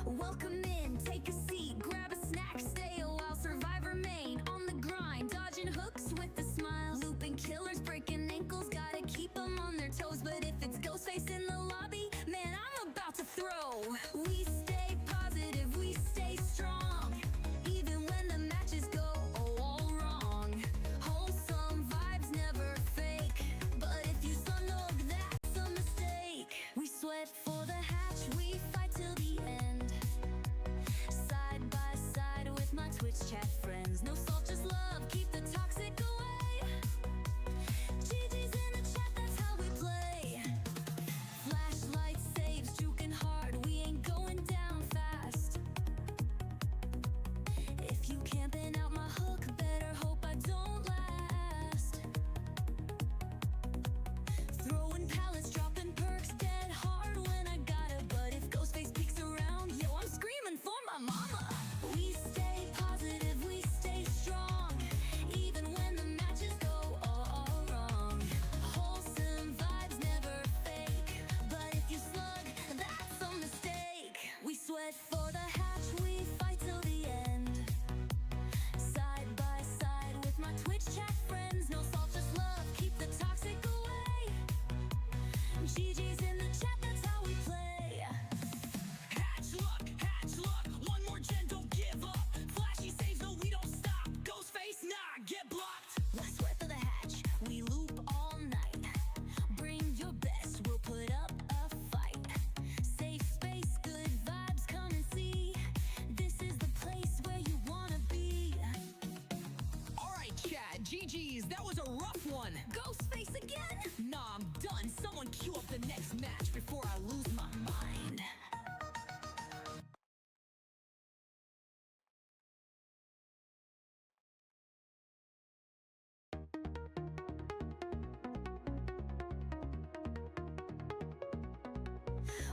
Welcome in, take a seat, grab a snack, stay a while, survive, remain on the grind, dodging hooks with a smile, looping killers, breaking ankles, gotta keep them on their toes. But if it's Ghostface in the lobby, man, I'm about to throw. We stay positive, we stay strong, even when the matches go all wrong. Wholesome vibes, never fake, but if you snug, that's a mistake. We sweat for the hatch, we fight till the end, side by side with my Twitch chat friends. No salt, just love, keep the toxic away. GG's in the chat, that's how we play. Flashlight saves, juking hard, we ain't going down fast. If you camping out my hook, better hope I don't last. Throwing pallets, dropping perks, dead hard when I gotta. But if Ghostface peeks around, yo, I'm screaming for my mama. We stay positive, we stay strong, even when the matches go all wrong. Wholesome vibes, never fake, but if you slug, that's a mistake. We sweat for the hatch, we fight till the end, side by side with my Twitch chat friends. No salt, just love, keep the toxic away. GG's in the chat, that's how we play. Hatch luck, one more gen, don't give up. Flashy saves, no, we don't stop. Ghostface, nah, get blocked. Let's sweat for the hatch, we loop all night. Bring your best, we'll put up a fight. Safe space, good vibes, come and see. This is the place where you wanna be. Alright, chat, GG's, that was a rough one. Ghostface again? Nah, I'm done. Someone queue up the next match before I lose my mind.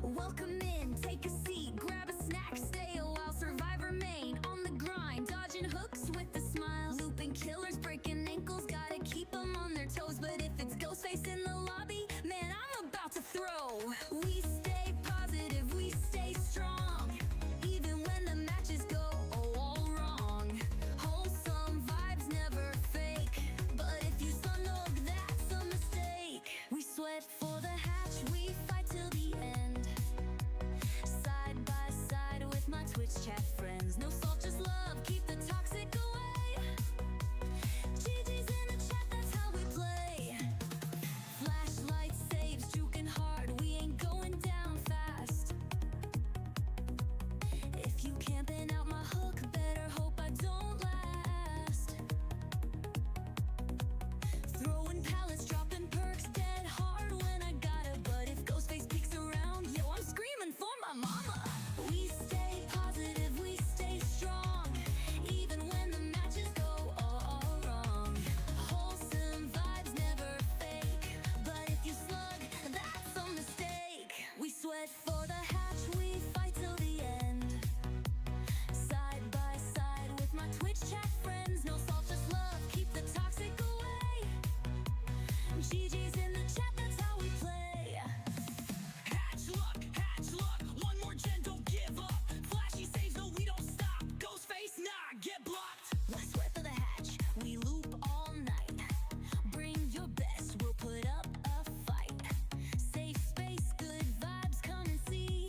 Welcome in, take a seat, grab a snack, stay a while, survive, remain on the grind, dodging hooks with a smile, looping killers, breaking ankles, gotta keep them on their toes. But if it's Ghostface in the lobby, man, I'm about to throw. We stay positive, we stay strong, even when the matches go all wrong. Wholesome vibes, never fake, but if you snug, that's a mistake. We sweat for the hatch, we fight till the end, side by side with my Twitch chat friends. No salt, just love, keep the toxic away. GG's in the chat, that's how we play. Flashlight saves, juking hard, we ain't going down fast. If you camping out my hook, better hope I don't last. Throwing pallets, dropping perks, dead hard when I gotta. But if Ghostface peeks around, yo, I'm screaming for my mama. We stay positive, we stay strong, even when the matches go all wrong. Wholesome vibes, never fake, but if you slug, that's a mistake. We sweat for the hatch, we fight till the end, side by side with my Twitch chat friends. No salt, just love, keep the toxic away. GG's in the chat, that's how we play. Hatch luck, one more gen, don't give up. Flashy saves, no, we don't stop. Ghostface, nah, get blocked. Let's sweat for the hatch, we loop all night. Bring your best, we'll put up a fight. Safe space, good vibes, come and see.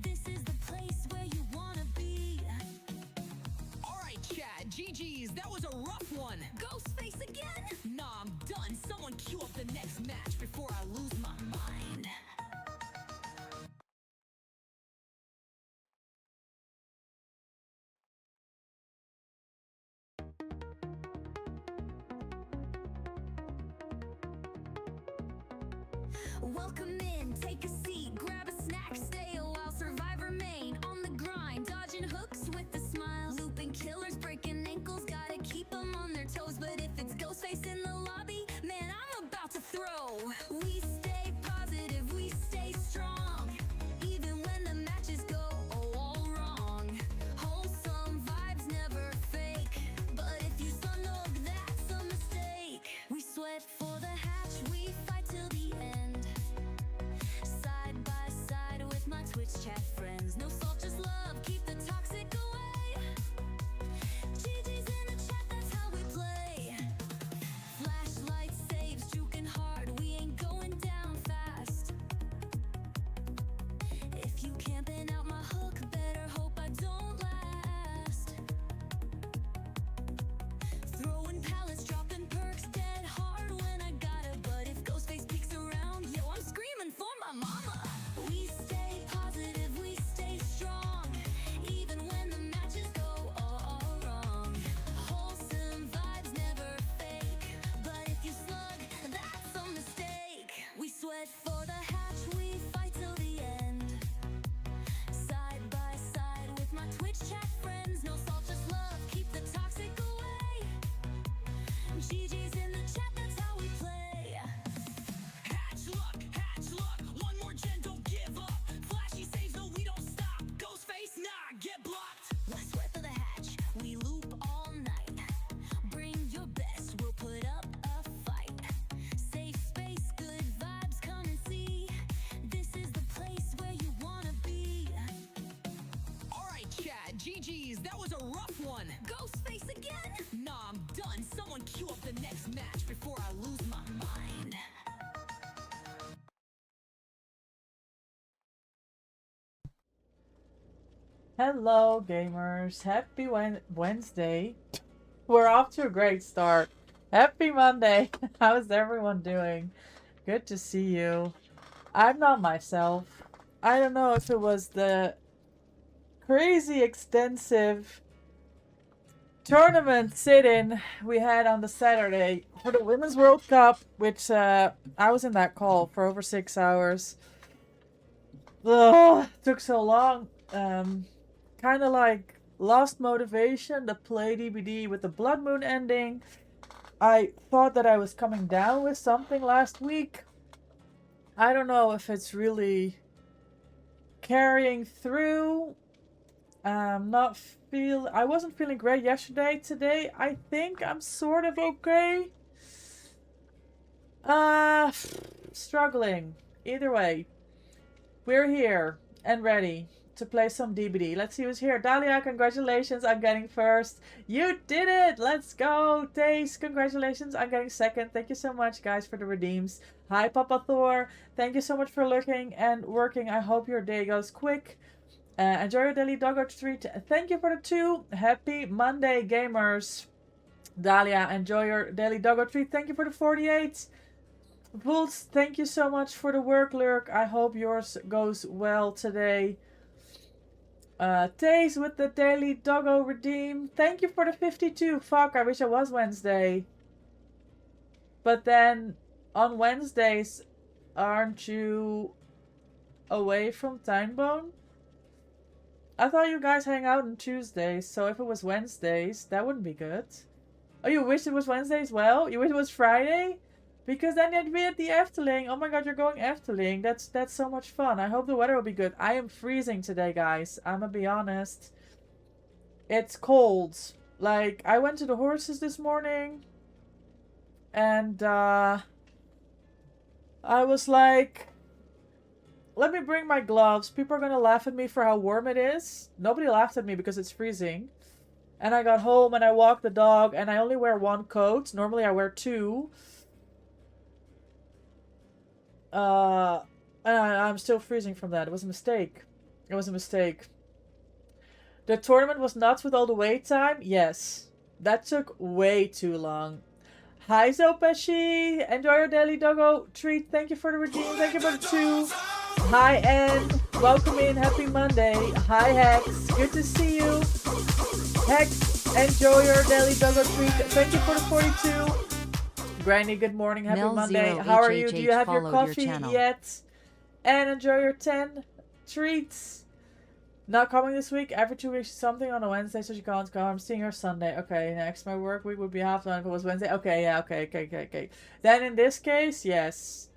This is the place where you wanna be. Alright, chat, GG's, that was a rough one. Ghostface again? Nah, I'm done. Someone queue up the next match before I lose my mind. Welcome in, take a seat, grab a snack, stay a while, survive, remain on the grind, dodging hooks with a smile, looping killers, breaking ankles, gotta keep them on their toes. But if it's Ghostface in the lobby, man, I'm about to throw. We stay positive, we stay strong, even when the matches go all wrong. Wholesome vibes, never fake, but if you snug, that's a mistake. We sweat for the hatch, we fight till the end, side by side with my Twitch chat friends. No salt, just love. Hello, gamers. Happy Wednesday. We're off to a great start. Happy Monday. How's everyone doing? Good to see you. I'm not myself. I don't know if it was the crazy extensive tournament sit-in we had on the Saturday for the Women's World Cup, which I was in that call for over 6 hours. Ugh, took so long. Kind of like lost motivation to play DBD with the Blood Moon ending. I thought that I was coming down with something last week. I don't know if it's really carrying through. I wasn't feeling great yesterday. Today, I think I'm sort of okay. Struggling. Either way, we're here and ready to play some DBD. Let's see who's here. Dahlia, congratulations on getting first. You did it! Let's go! Taze, congratulations on getting second. Thank you so much, guys, for the redeems. Hi, Papa Thor. Thank you so much for looking and working. I hope your day goes quick. Enjoy your daily doggo treat. Thank you for the 2. Happy Monday, gamers. Dahlia, enjoy your daily doggo treat. Thank you for the 48. Bulls, thank you so much for the work, Lurk. I hope yours goes well today. Taze with the daily doggo redeem. Thank you for the 52. Fuck, I wish it was Wednesday. But then on Wednesdays, aren't you away from Timebone? I thought you guys hang out on Tuesdays, so if it was Wednesdays, that wouldn't be good. Oh, you wish it was Wednesday as well? You wish it was Friday? Because then you'd be at the Efteling. Oh my god, you're going Efteling. That's so much fun. I hope the weather will be good. I am freezing today, guys. I'm gonna be honest. It's cold. Like, I went to the horses this morning. And, I was like, let me bring my gloves. People are gonna laugh at me for how warm it is. Nobody laughed at me because it's freezing. And I got home and I walked the dog and I only wear 1 coat. Normally I wear 2. And I'm still freezing from that. It was a mistake. It was a mistake. The tournament was nuts with all the wait time? Yes. That took way too long. Hi, Zopeshi. Enjoy your daily doggo treat. Thank you for the redeem. Thank you for the 2. Hi, Ann. Welcome in. Happy Monday. Hi, Hex. Good to see you. Hex, enjoy your daily doggo treat. Thank you for the 42. Granny, good morning. Happy Monday. How are you? Do you have your coffee yet? And enjoy your 10 treats. Not coming this week. Every 2 weeks something on a Wednesday, so she can't come. I'm seeing her Sunday. Okay, next. My work week would be half done if it was Wednesday. Okay, yeah, okay. Then in this case, yes.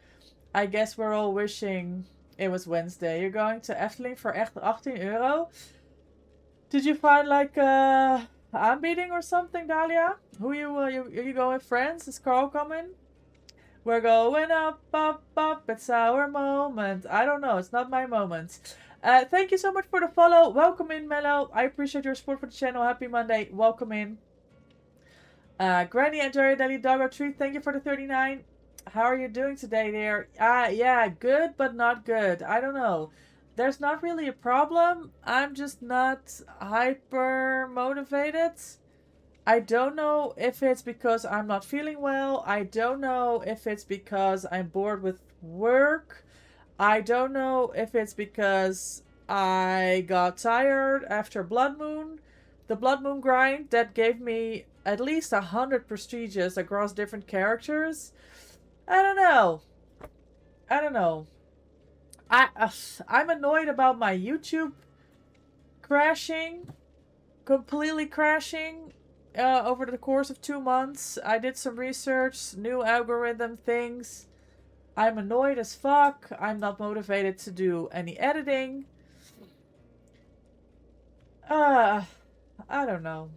I guess we're all wishing it was Wednesday. You're going to Efteling for echt €18? Did you find like a aanbieding or something, Dahlia? Who you going with friends? Is Carl coming? We're going up, up, up. It's our moment. I don't know. It's not my moment. Thank you so much for the follow. Welcome in, Mello. I appreciate your support for the channel. Happy Monday. Welcome in. Granny, enjoy your daily doggo treat. Thank you for the 39. How are you doing today there? Yeah, good, but not good. I don't know. There's not really a problem. I'm just not hyper motivated. I don't know if it's because I'm not feeling well. I don't know if it's because I'm bored with work. I don't know if it's because I got tired after Blood Moon. The Blood Moon grind that gave me at least 100 prestiges across different characters. I don't know. I'm annoyed about my YouTube crashing. Completely crashing. Over the course of 2 months. I did some research. New algorithm things. I'm annoyed as fuck. I'm not motivated to do any editing. I don't know.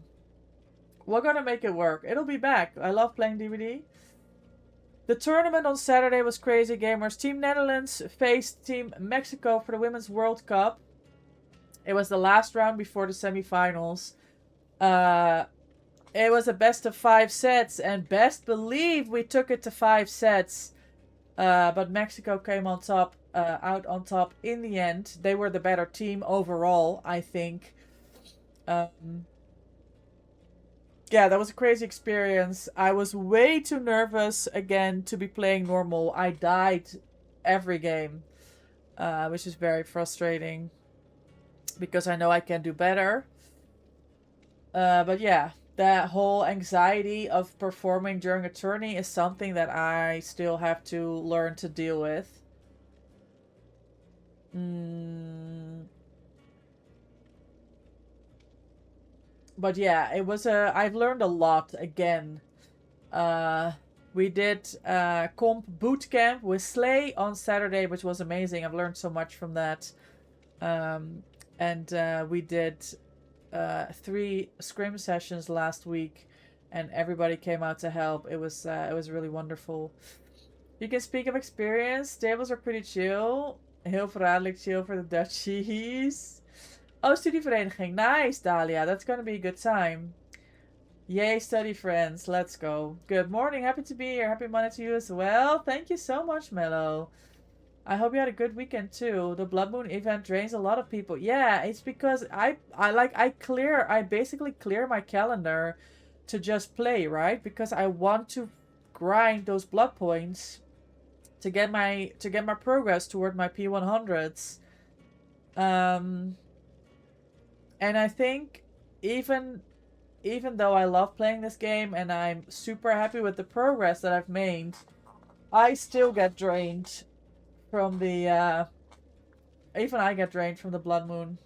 We're gonna make it work. It'll be back. I love playing DBD. The tournament on Saturday was crazy, gamers. Team Netherlands faced Team Mexico for the Women's World Cup. It was the last round before the semifinals. It was a best of 5 sets, and best believe we took it to 5 sets. But Mexico came on top out on top in the end. They were the better team overall, I think. Yeah, that was a crazy experience. I was way too nervous again to be playing normal. I died every game, which is very frustrating because I know I can do better. But yeah, that whole anxiety of performing during a tourney is something that I still have to learn to deal with. But yeah, it was I've learned a lot again. We did comp boot camp with Slay on Saturday, which was amazing. I've learned so much from that. And we did 3 scrim sessions last week, and everybody came out to help. It was really wonderful. You can speak of experience. Tables are pretty chill. Heel verraderlijk chill for the Dutchies. Oh, studievereniging. Nice, Dahlia. That's gonna be a good time. Yay, study friends. Let's go. Good morning. Happy to be here. Happy Monday to you as well. Thank you so much, Mello. I hope you had a good weekend too. The Blood Moon event drains a lot of people. Yeah, it's because I basically clear my calendar to just play, right? Because I want to grind those blood points to get my progress toward my P100s. And I think even though I love playing this game and I'm super happy with the progress that I've made, I still get drained from the even I get drained from the Blood Moon.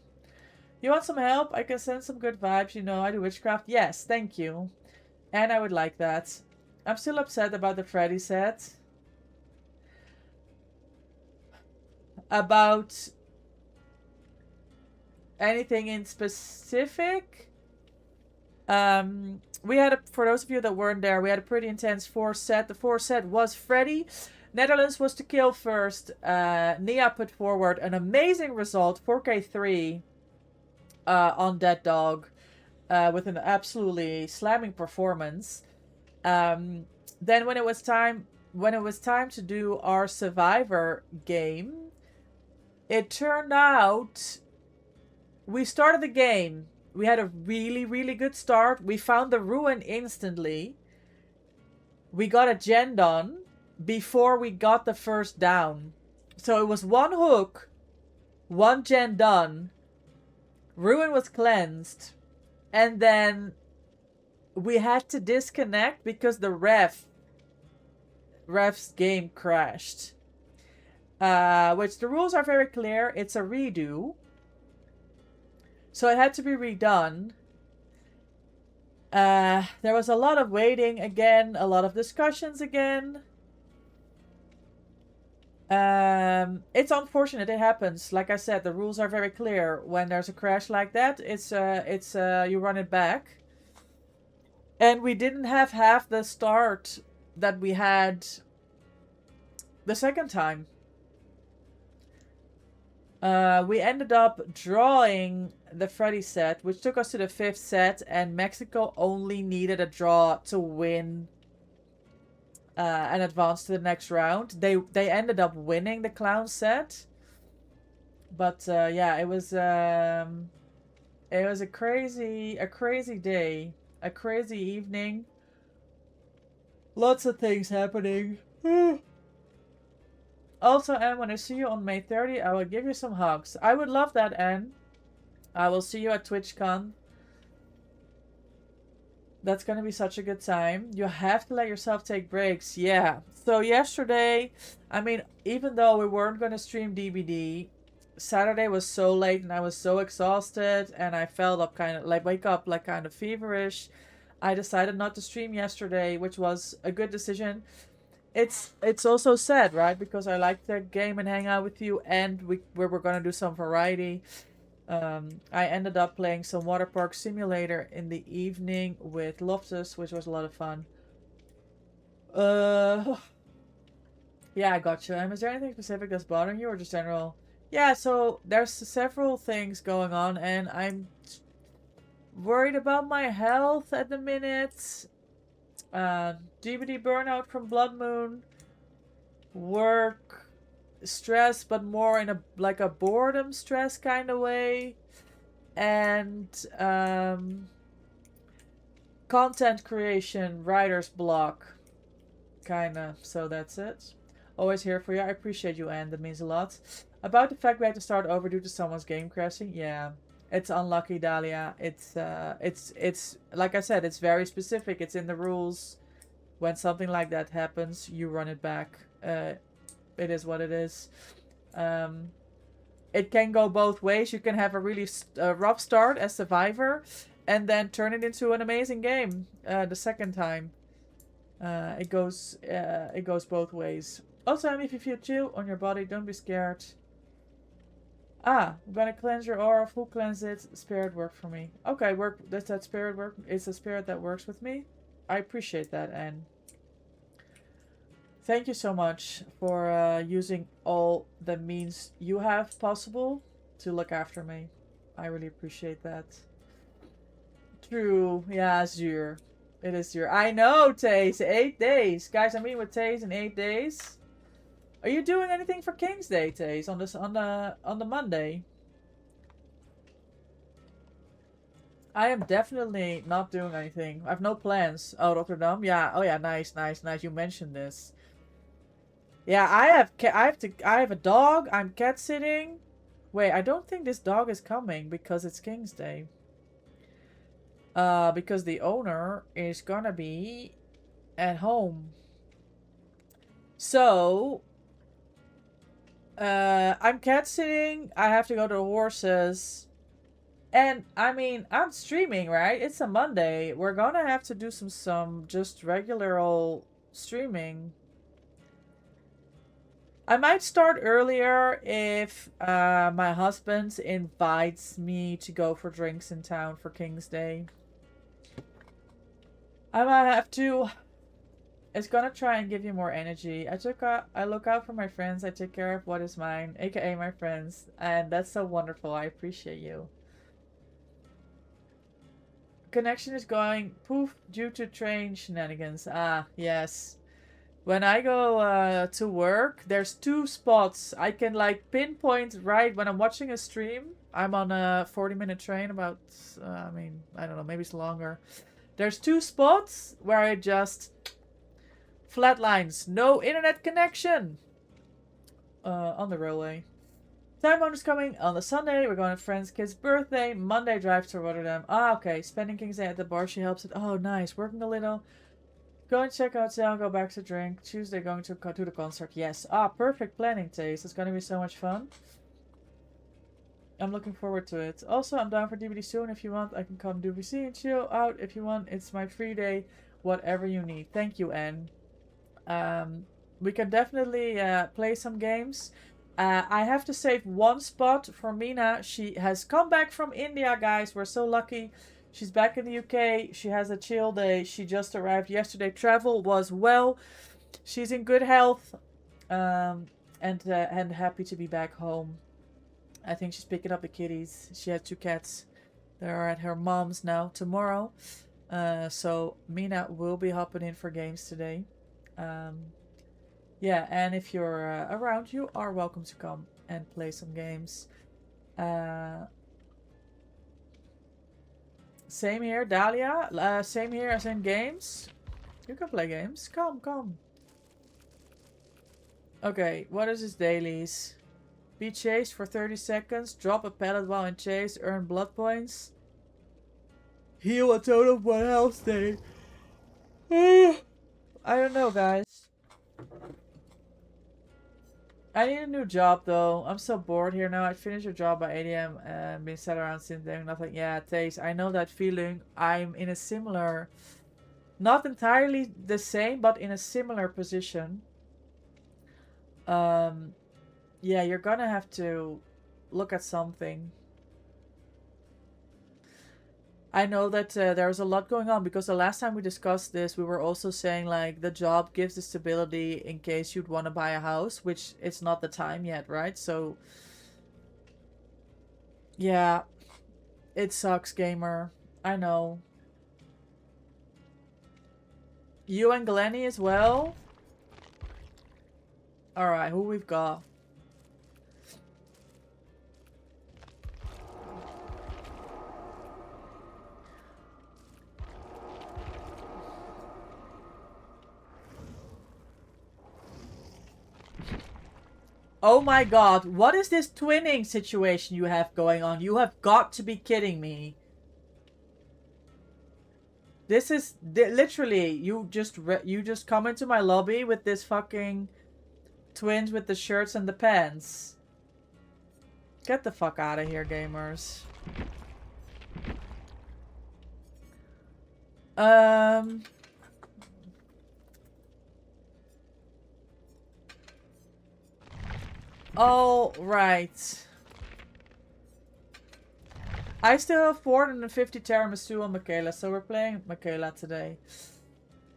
You want some help? I can send some good vibes. You know, I do witchcraft. Yes, thank you. And I would like that. I'm still upset about the Freddy set. About anything in specific? We had for those of you that weren't there, we had a pretty intense 4 set. The 4 set was Freddy. Netherlands was to kill first. Nia put forward an amazing result, 4k3 on Dead Dog, with an absolutely slamming performance. Then when it was time to do our Survivor game, it turned out we started the game. We had a really, really good start. We found the ruin instantly. We got a gen done before we got the first down. So it was 1 hook, 1 gen done. Ruin was cleansed. And then we had to disconnect because the ref's game crashed. Which the rules are very clear. It's a redo. So it had to be redone. There was a lot of waiting again, a lot of discussions again. It's unfortunate it happens. Like I said, the rules are very clear. When there's a crash like that, it's you run it back. And we didn't have half the start that we had the second time. We ended up drawing the Freddy set, which took us to the 5th set, and Mexico only needed a draw to win and advance to the next round. They ended up winning the clown set, but yeah, it was a crazy day, a crazy evening. Lots of things happening. Also, Anne, when I see you on May 30, I will give you some hugs. I would love that, Anne. I will see you at TwitchCon. That's going to be such a good time. You have to let yourself take breaks. Yeah. So yesterday, I mean, even though we weren't going to stream DBD, Saturday was so late and I was so exhausted and I felt up wake up like kind of feverish. I decided not to stream yesterday, which was a good decision. It's also sad, right? Because I like the game and hang out with you, and we were going to do some variety. I ended up playing some Water Park Simulator in the evening with Loftus, which was a lot of fun. Yeah, I got you. Is there anything specific that's bothering you or just general? Yeah, so there's several things going on, and I'm worried about my health at the minute. DBD burnout from Blood Moon. Work. stress, but more in a like a boredom stress kind of way. And content creation, writer's block, kinda. So that's it. Always here for you. I appreciate you, Anne. That means a lot. About the fact we had to start over due to someone's game crashing. Yeah, it's unlucky, Dahlia. It's like I said. It's very specific. It's in the rules. When something like that happens, you run it back. It is what it is. It can go both ways. You can have a really rough start as Survivor, and then turn it into an amazing game the second time. It goes both ways. Also, if you feel chill on your body, don't be scared. I'm gonna cleanse your aura. Full cleanse it. Spirit work for me. Okay, work. Does that spirit work? It's a spirit that works with me. I appreciate that, Anne. Thank you so much for using all the means you have possible to look after me. I really appreciate that. True. Yeah, Zuur. It is Zuur. I know, Taze. 8 days. Guys, I'm meeting with Taze in 8 days. Are you doing anything for King's Day, Taze, on the Monday? I am definitely not doing anything. I have no plans. Oh, Rotterdam. Yeah. Oh yeah. Nice, nice, nice. You mentioned this. Yeah, I have a dog. I'm cat sitting. Wait, I don't think this dog is coming because it's King's Day. Because the owner is gonna be at home. So, I'm cat sitting. I have to go to the horses. And, I mean, I'm streaming, right? It's a Monday. We're gonna have to do some just regular old streaming. I might start earlier if my husband invites me to go for drinks in town for King's Day. I might have to. It's gonna try and give you more energy. I look out for my friends. I take care of what is mine, aka my friends, and that's so wonderful. I appreciate you. Connection is going poof due to train shenanigans. Ah, yes. When I go to work, there's 2 spots. I can like pinpoint right when I'm watching a stream. I'm on a 40-minute train about, I mean, I don't know, maybe it's longer. There's 2 spots where I just flatlines. No internet connection on the railway. Time bonus coming on the Sunday. We're going to a friend's kid's birthday. Monday drive to Rotterdam. Ah, okay. Spending King's Day at the bar. She helps it. Oh, nice. Working a little. Go and check out hotel, go back to drink. Tuesday going to the concert. Yes. Ah, perfect planning, Taste. It's going to be so much fun. I'm looking forward to it. Also, I'm down for DBD soon. If you want, I can come do VC and chill out. If you want, it's my free day. Whatever you need. Thank you, Anne. We can definitely play some games. I have to save 1 spot for Mina. She has come back from India, guys. We're so lucky. She's back in the UK. She has a chill day. She just arrived yesterday. Travel was well. She's in good health. And happy to be back home. I think she's picking up the kitties. She had 2 cats. They're at her mom's now tomorrow. So Mina will be hopping in for games today. Yeah, and if you're around, you are welcome to come and play some games. Same here, Dahlia. Same here as in games. You can play games. Come. Okay, what is his dailies? Be chased for 30 seconds. Drop a pellet while in chase. Earn blood points. Heal a total of 1 health state. I don't know, guys. I need a new job, though. I'm so bored here now. I finished your job by 8 a.m. and been sat around since doing nothing. Yeah, Taze, I know that feeling. I'm in a similar... Not entirely the same, but in a similar position. Yeah, you're gonna have to look at something. I know that there's a lot going on because the last time we discussed this, we were also saying like the job gives the stability in case you'd want to buy a house, which it's not the time yet, right? So, yeah, it sucks, gamer. I know. You and Glenny as well? Alright, who we've got? Oh my god, what is this twinning situation you have going on? You have got to be kidding me. This is literally you just come into my lobby with this fucking twins with the shirts and the pants. Get the fuck out of here, gamers. All right. I still have 450 tiramisu on Michaela, so we're playing Michaela today.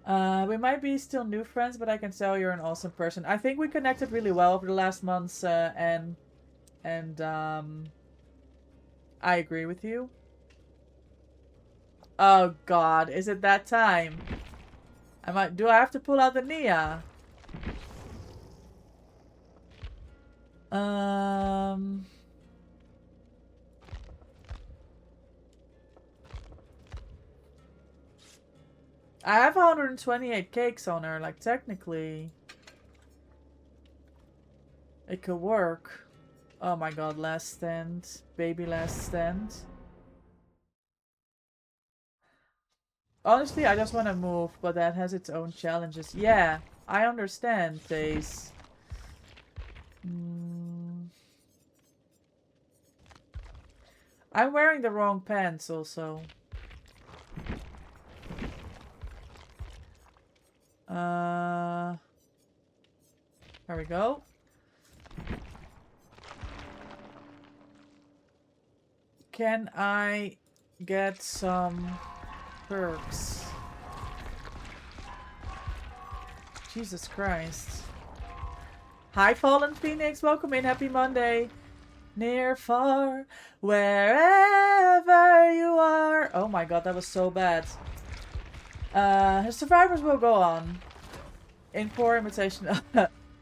We might be still new friends, but I can tell you're an awesome person. I think we connected really well over the last months, and I agree with you. Oh god, is it that time? Do I have to pull out the Nia? I have 128 cakes on her, like technically it could work. Oh my god, last stand. Baby last stand. Honestly, I just want to move, but that has its own challenges. Yeah, I understand, Days. I'm wearing the wrong pants also. There we go. Can I get some perks? Jesus Christ. Hi, Fallen Phoenix. Welcome in. Happy Monday. Near, far, wherever you are. Oh my god, that was so bad. Survivors will go on. In poor imitation.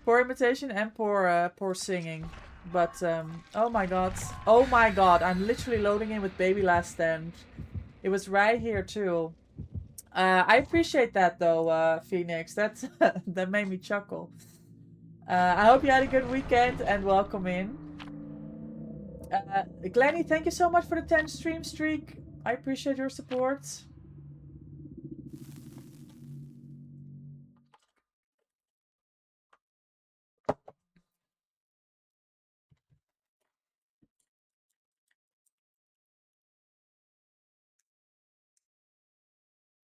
Poor imitation and poor singing. But, oh my god. Oh my god, I'm literally loading in with Baby Last Stand. It was right here too. I appreciate that though, Phoenix. That's that made me chuckle. I hope you had a good weekend and welcome in. Glenny, thank you so much for the 10 stream streak. I appreciate your support.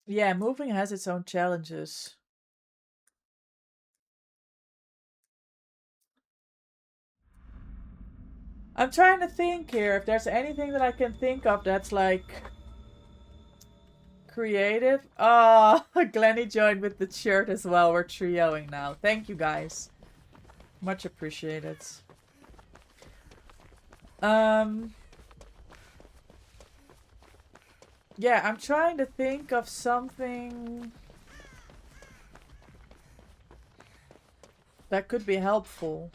Yeah, moving has its own challenges. I'm trying to think here if there's anything that I can think of that's like creative. Oh, Glenny joined with the shirt as well. We're trioing now. Thank you guys. Much appreciated. Yeah, I'm trying to think of something that could be helpful.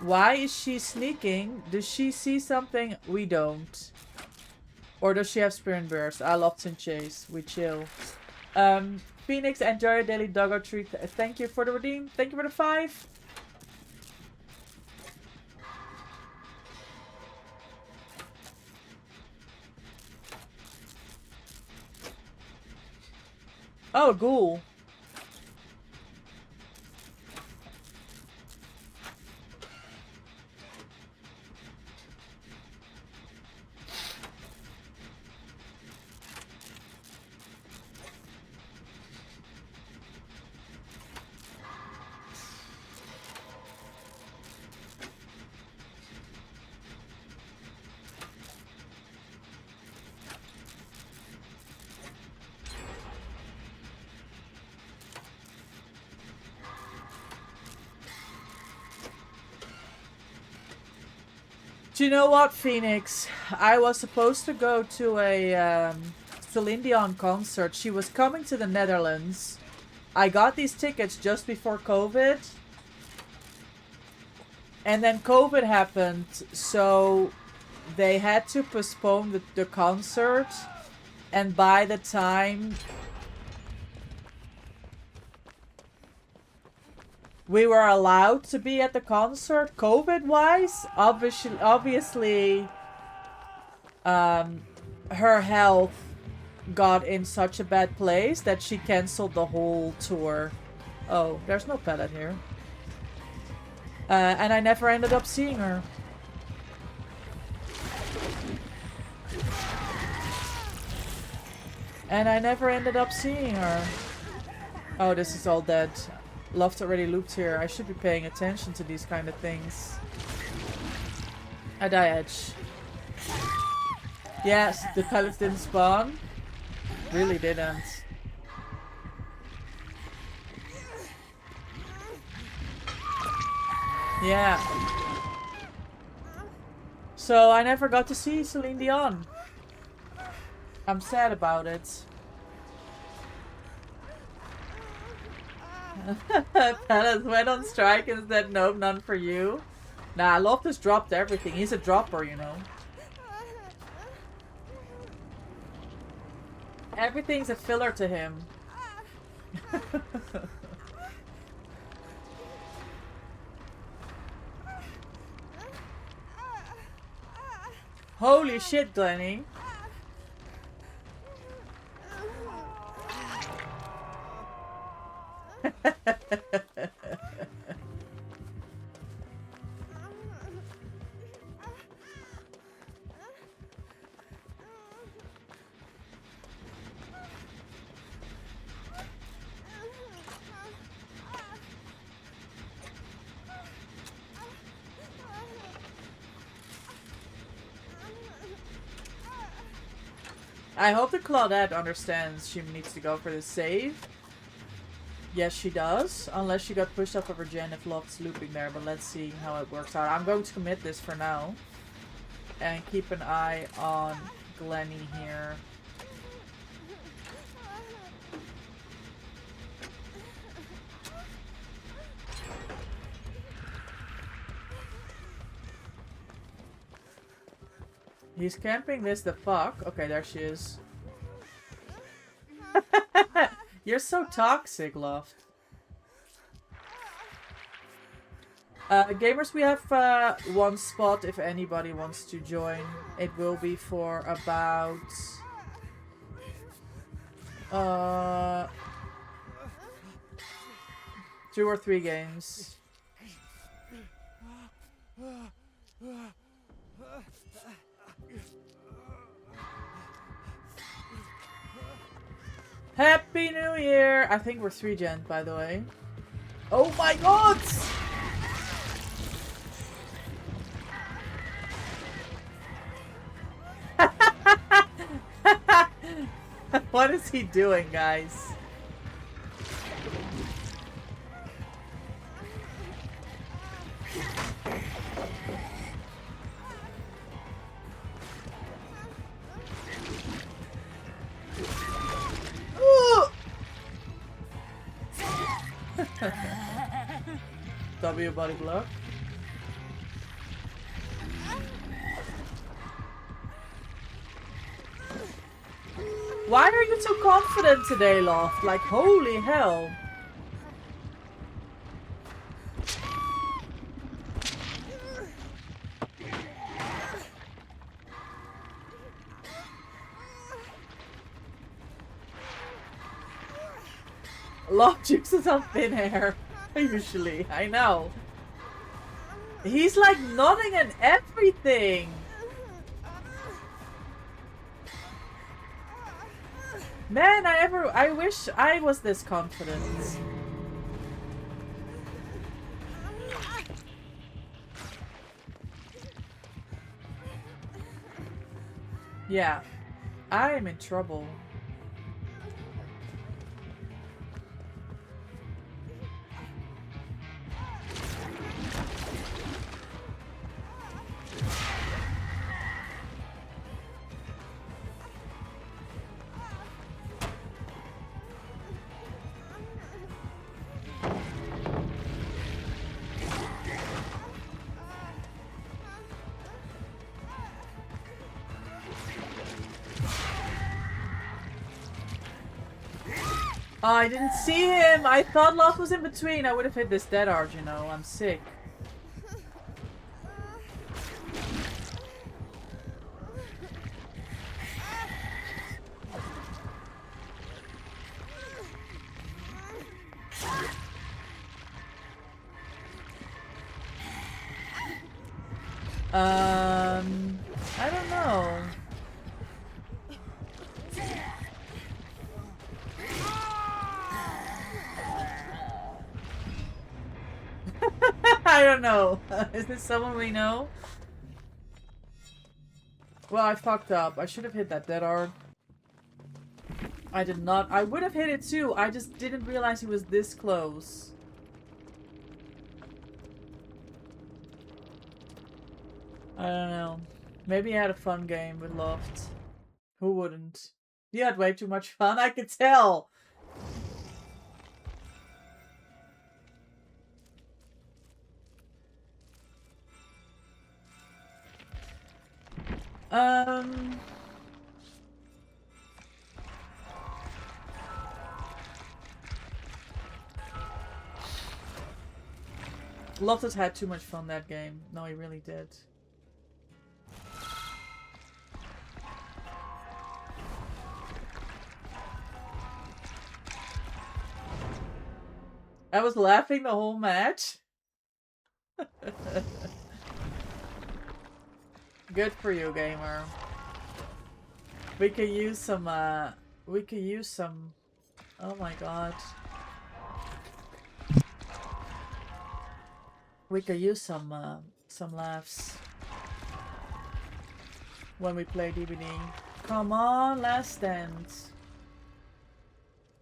Why is she sneaking? Does she see something we don't? Or does she have sprint burst? I love and chase. We chill. Phoenix, enjoy your daily doggo treat. Thank you for the redeem. Thank you for the 5. Oh, ghoul. Do you know what, Phoenix? I was supposed to go to a Celine Dion concert. She was coming to the Netherlands. I got these tickets just before COVID. And then COVID happened, so they had to postpone the concert. And by the time... we were allowed to be at the concert, COVID-wise. Obviously, her health got in such a bad place that she canceled the whole tour. Oh, there's no pellet here. And I never ended up seeing her. Oh, this is all dead. Loft already looped here. I should be paying attention to these kind of things. I die edge. Yes, the pellets didn't spawn. Really didn't. Yeah. So I never got to see Celine Dion. I'm sad about it. Pellets went on strike and said nope, none for you. Nah, Loftus dropped everything. He's a dropper, you know. Everything's a filler to him. Holy shit, Glennie. I hope the Claudette understands she needs to go for the save. Yes, she does. Unless she got pushed off of her gen if Loft's looping there. But let's see how it works out. I'm going to commit this for now. And keep an eye on Glennie here. He's camping this the fuck. Okay, there she is. You're so toxic, Loft. Gamers, we have one spot if anybody wants to join. It will be for about 2 or 3 games. Happy New Year! I think we're 3 gen, by the way. Oh my god! What is he doing, guys? W body block. Why are you so confident today, Loft? Like, holy hell. Loft juices on thin air. Usually, I know. He's like nodding and everything. Man, I wish I was this confident. Yeah, I am in trouble. Oh, I didn't see him. I thought Love was in between. I would have hit this dead art, you know. I'm sick. I don't know. I don't know. Is this someone we know? Well, I fucked up. I should have hit that dead art. I did not. I would have hit it too. I just didn't realize he was this close. I don't know. Maybe I had a fun game with Loft. Who wouldn't? You had way too much fun, I could tell! Loftus had too much fun that game. No, he really did. I was laughing the whole match. Good for you, gamer. We could use some, oh my god. We could use some laughs. When we play DBD. Come on, last stand.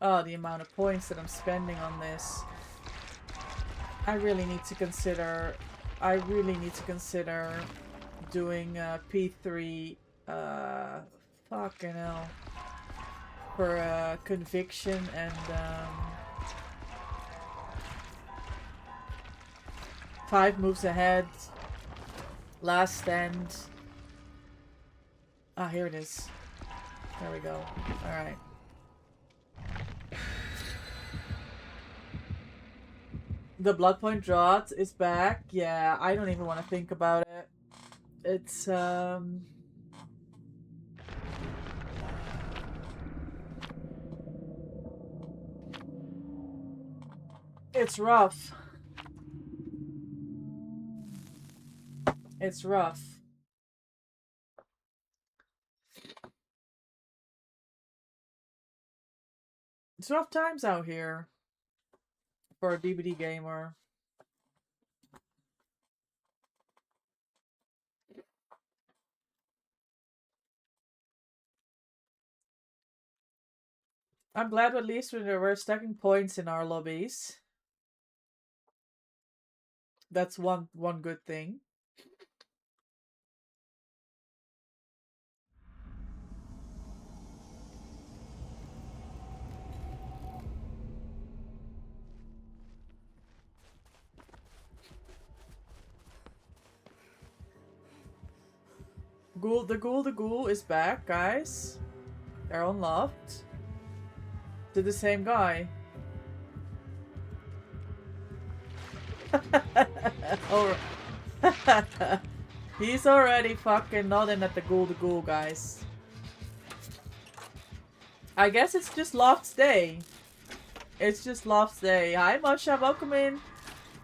Oh, the amount of points that I'm spending on this. I really need to consider doing P3 fucking hell for conviction and 5 moves ahead, last stand. Ah, here it is. There we go. All right. The blood point drought is back. Yeah, I don't even want to think about it. It's it's rough. It's rough. It's rough times out here for a DBD gamer. I'm glad at least we're stacking points in our lobbies. That's one good thing. The ghoul is back, guys. They're unlocked. To the same guy. Oh. He's already fucking nodding at the ghoul, guys. I guess it's just Loft's day. It's just Loft's day. Hi, Masha. Welcome in.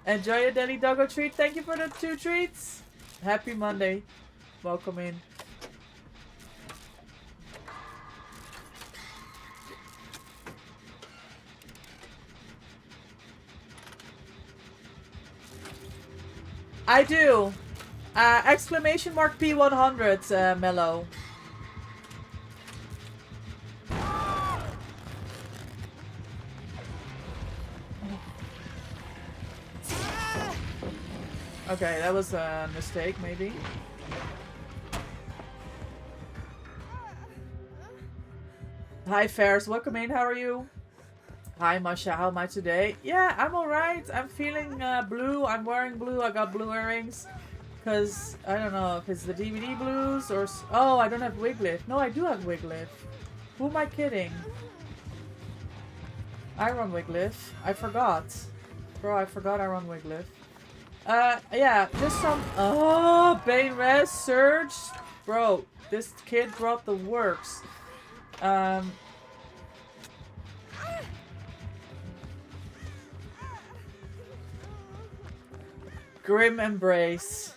Enjoy your daily doggo treat. Thank you for the 2 treats. Happy Monday. Welcome in. I do. Exclamation mark P100, Mellow. Okay, that was a mistake, maybe. Hi, Ferris. Welcome in. How are you? Hi, Masha. How am I today? Yeah, I'm alright. I'm feeling blue. I'm wearing blue. I got blue earrings. Because, I don't know if it's the DBD blues or... Oh, I don't have Wiglif. No, I do have Wiglif. Who am I kidding? I run Wiglif. I forgot. Bro, I forgot I run Wiglif. Yeah, just some... Oh, Bane Res, Surge. Bro, this kid brought the works. Grim Embrace.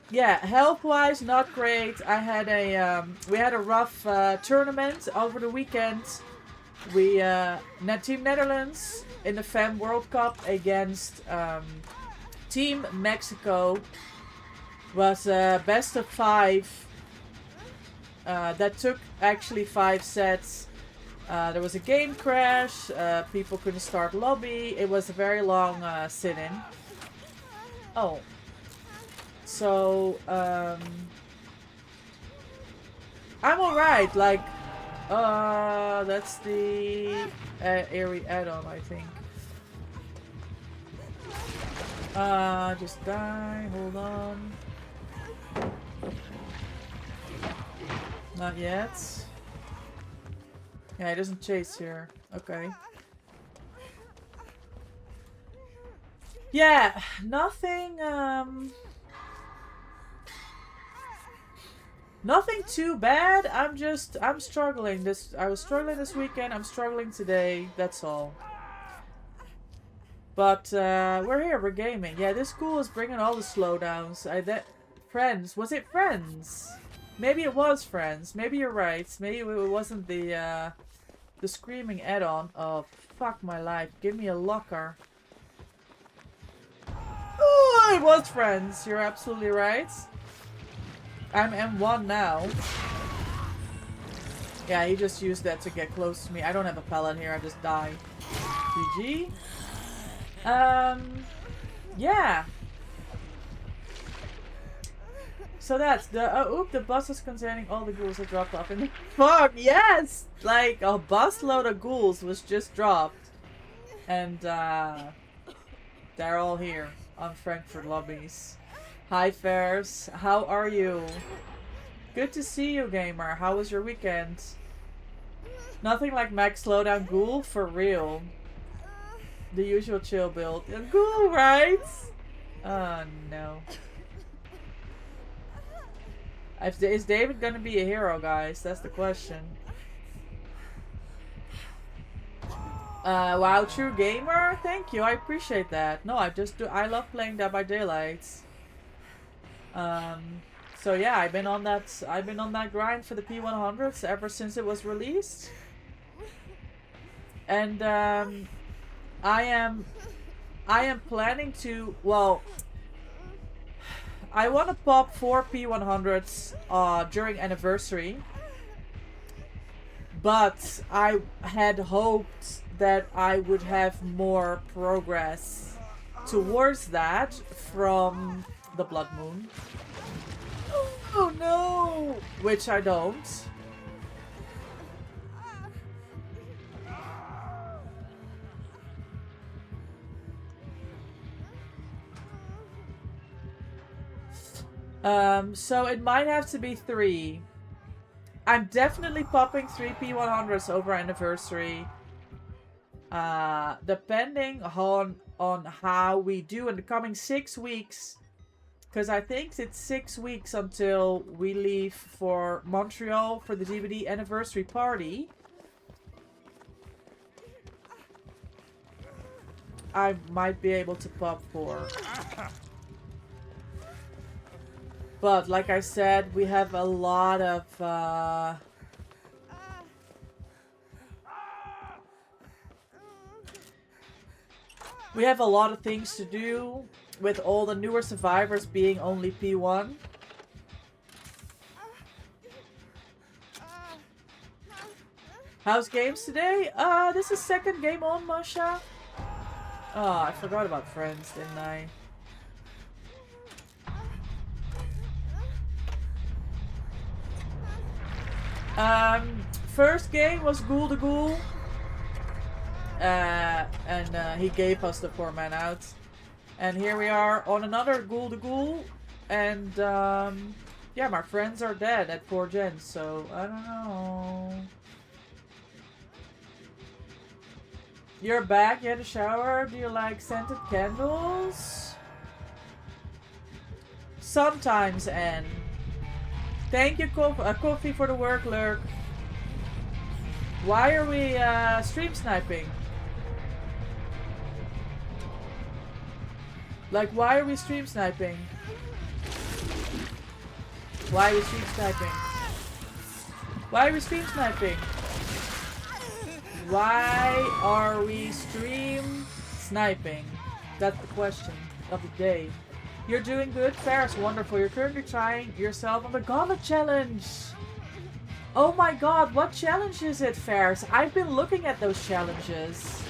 Yeah, health-wise, not great. I had a, we had a rough tournament over the weekend. We, Team Netherlands in the FEM World Cup against Team Mexico was best of 5. That took actually 5 sets. There was a game crash. People couldn't start lobby. It was a very long sit-in. Oh. So, I'm alright. Like, that's the Airy add-on, I think. Just die. Hold on. Not yet. Yeah, he doesn't chase here. Okay. Yeah, nothing, nothing too bad. I'm struggling I was struggling this weekend. I'm struggling today. That's all. But, we're here. We're gaming. Yeah, this school is bringing all the slowdowns. Friends. Was it Friends? Maybe it was Friends. Maybe you're right. Maybe it wasn't the screaming add-on. Oh, fuck my life. Give me a locker. Oh, it was Friends. You're absolutely right. I'm M1 now. Yeah, he just used that to get close to me. I don't have a pellet here. I just die. GG. Yeah. So that's the the bus is containing all the ghouls that dropped off in the fuck, yes! Like a busload of ghouls was just dropped. And they're all here on Frankfurt lobbies. Hi Fairs, how are you? Good to see you, gamer. How was your weekend? Nothing like max slowdown ghoul for real. The usual chill build. A ghoul, right? Oh no. Is David gonna be a hero, guys? That's the question. Wow, true gamer. Thank you. I appreciate that. No, I love playing Dead by Daylight. So yeah, I've been on that grind for the P100s ever since it was released. And I am planning to, well, I want to pop 4 P100s during anniversary. But I had hoped that I would have more progress towards that from the Blood Moon. Oh no! Which I don't. So it might have to be 3. I'm definitely popping 3 P100s over anniversary. Depending on how we do in the coming 6 weeks. Because I think it's 6 weeks until we leave for Montreal for the DBD anniversary party. I might be able to pop 4. But like I said, we have a lot of we have a lot of things to do with all the newer survivors being only P1. How's games today? This is second game on, Masha. Oh, I forgot about friends, didn't I? First game was Ghoul to Ghoul. And he gave us the 4-man out. And here we are on another Ghoul to Ghoul. And Yeah, my friends are dead at 4 gens, so I don't know. You're back, you had a shower. Do you like scented candles? Sometimes, Anne. Thank you, Coffee, for the work, Lurk. Why are we stream sniping? Like, why are we stream sniping? Why are we stream sniping? Why are we stream sniping? Why are we stream sniping? That's the question of the day. You're doing good, Ferris. Wonderful. You're currently trying yourself on the Gauntlet Challenge. Oh my god, what challenge is it, Ferris? I've been looking at those challenges.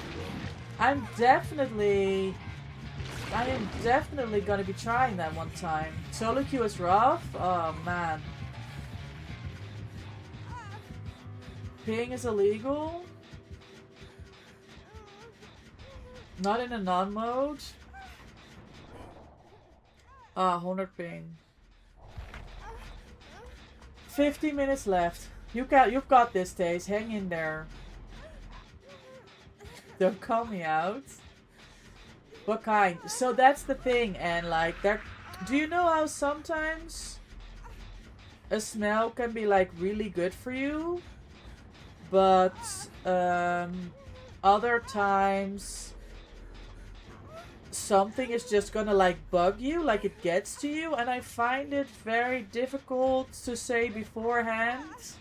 I am definitely gonna be trying that one time. Solo queue is rough? Oh man. Peeing is illegal? Not in a non-mode? 100 ping. 50 minutes left. You've got this, Taze. Hang in there. Don't call me out. What kind? So that's the thing, and like there. Do you know how sometimes a smell can be like really good for you, but other times something is just gonna like bug you, like it gets to you, and I find it very difficult to say beforehand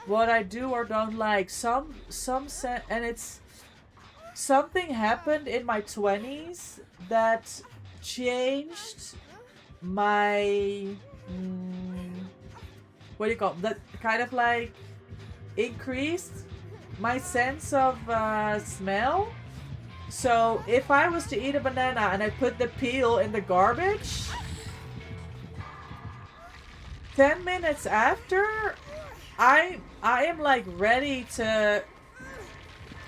what I do or don't like. And it's something happened in my 20s that changed my what do you call it? That kind of like increased my sense of smell. So if I was to eat a banana and I put the peel in the garbage, 10 minutes after, I am like ready to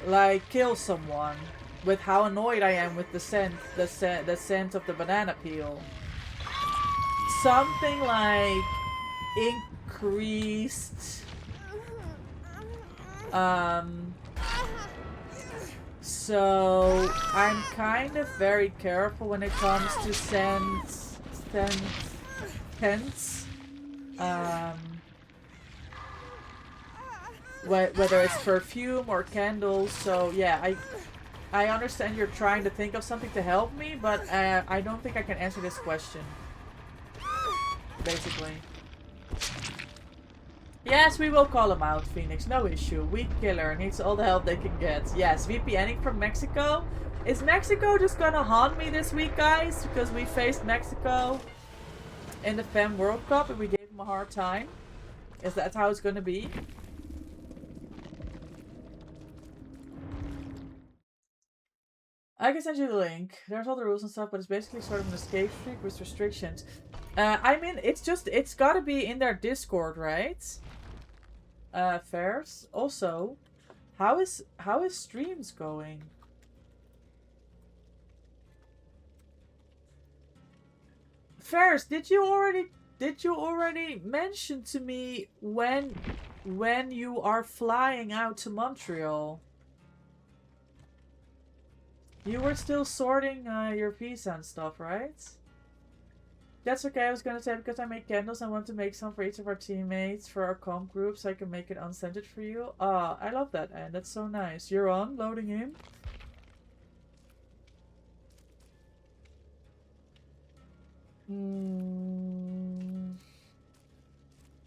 like kill someone with how annoyed I am with the scent of the banana peel. Something like increased so I'm kind of very careful when it comes to scents. Whether it's perfume or candles. So yeah, I understand you're trying to think of something to help me, but I don't think I can answer this question. Basically. Yes, we will call him out, Phoenix. No issue. Weak killer. Needs all the help they can get. Yes, VPNing from Mexico. Is Mexico just gonna haunt me this week, guys? Because we faced Mexico in the FEM World Cup and we gave them a hard time. Is that how it's gonna be? I can send you the link. There's all the rules and stuff, but it's basically sort of an escape streak with restrictions. I mean, it's gotta be in their Discord, right? Fairs. Also, how is streams going? Fairs, did you already mention to me when you are flying out to Montreal? You were still sorting your pizza and stuff, right? That's okay, I was gonna say, because I make candles, I want to make some for each of our teammates for our comp group so I can make it unscented for you. Ah, I love that, and that's so nice. You're on, loading in.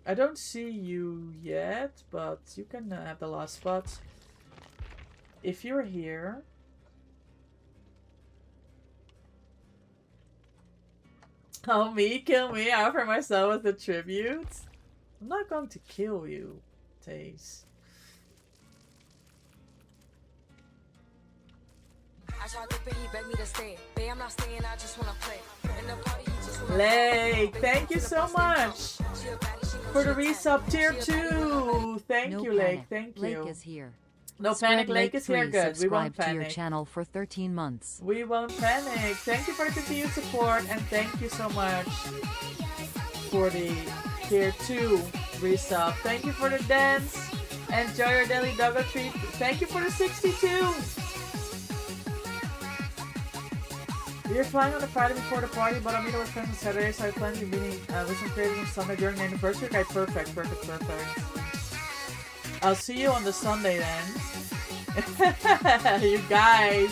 I don't see you yet, but you can have the last spot. If you're here... Oh, me? Kill me? I offer myself as a tribute? I'm not going to kill you, Taze. Lake, thank you so much for the resub tier 2. Thank you, Lake. Thank you. Lake is here. No panic, Lake is here. Good. We won't to your panic. channel for 13 months. We won't panic. Thank you for the continued support and thank you so much. for the tier 2 resub. Thank you for the dance. Enjoy your daily doggo treat. Thank you for the 62. We are flying on the Friday before the party, but I'm meeting with friends on Saturday, so I plan to be meeting with some creators on Sunday during the anniversary. Okay, perfect. I'll see you on the Sunday then. You guys.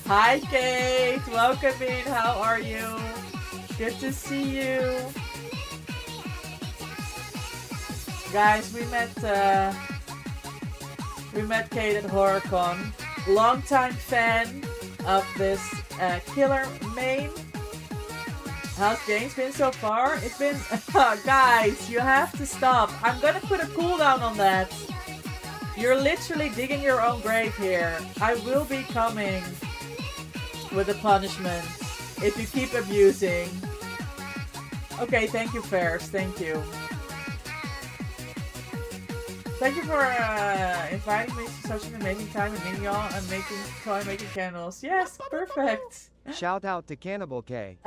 Hi, Kate. Welcome in. How are you? Good to see you. Guys, we met Kate at HorrorCon. Longtime fan of this killer main. How's games been so far? It's been... guys, you have to stop. I'm gonna put a cooldown on that. You're literally digging your own grave here. I will be coming with a punishment if you keep abusing. Okay, thank you, Fairs. Thank you. Thank you for inviting me to such an amazing time and meeting y'all and making candles. Yes, perfect. Shout out to Cannibal K.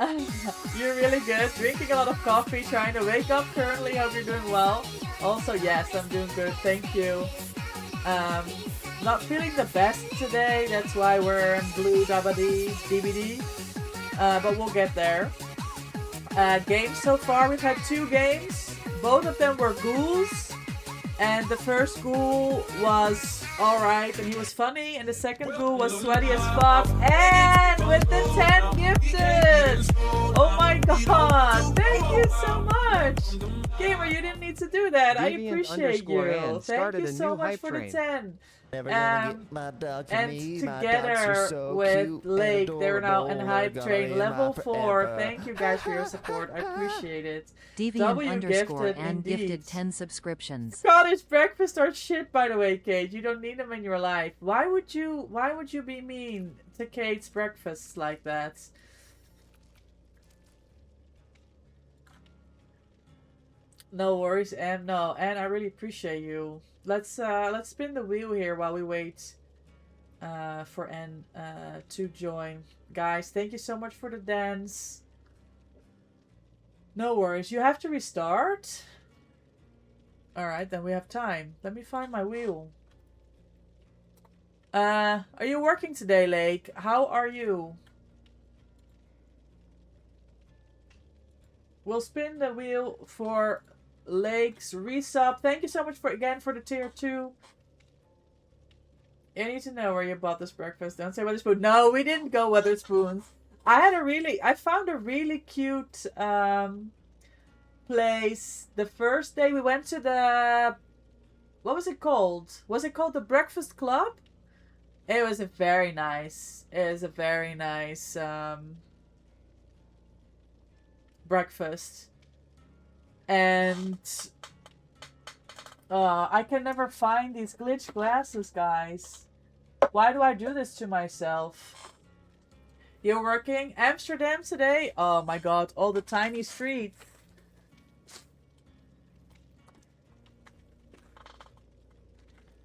You're really good. Drinking a lot of coffee, trying to wake up currently. Hope you're doing well. Also, yes, I'm doing good. Thank you. Not feeling the best today. That's why we're in blue dabadee DBD. But we'll get there. Games so far, we've had 2 games. Both of them were ghouls. And the first ghoul was alright and he was funny. And the second ghoul was sweaty as fuck. And with the 10 gifted! Oh my god! Thank you so much! Gamer, you didn't need to do that. I appreciate you. Thank you so much for the 10. And together with Lake, they're now in hype train level 4. Thank you guys for your support. I appreciate it. Gifted 10 subscriptions. Cottage breakfast are shit, by the way, Kate. You don't need them in your life. Why would you be mean to Kate's breakfasts like that? No worries, and no, and I really appreciate you. Let's spin the wheel here while we wait for N to join. Guys, thank you so much for the dance. No worries, you have to restart. Alright, then we have time. Let me find my wheel. Are you working today, Lake? How are you? We'll spin the wheel for Lake's resub. Thank you so much for the tier 2. You need to know where you bought this breakfast. Don't say Weatherspoon. No, we didn't go Weatherspoons. I found a really cute place. The first day we went to the... What was it called? Was it called the Breakfast Club? It was a very nice... It was a very nice breakfast. And I can never find these glitch glasses, guys. Why do I do this to myself? You're working Amsterdam today? Oh my god, all the tiny streets.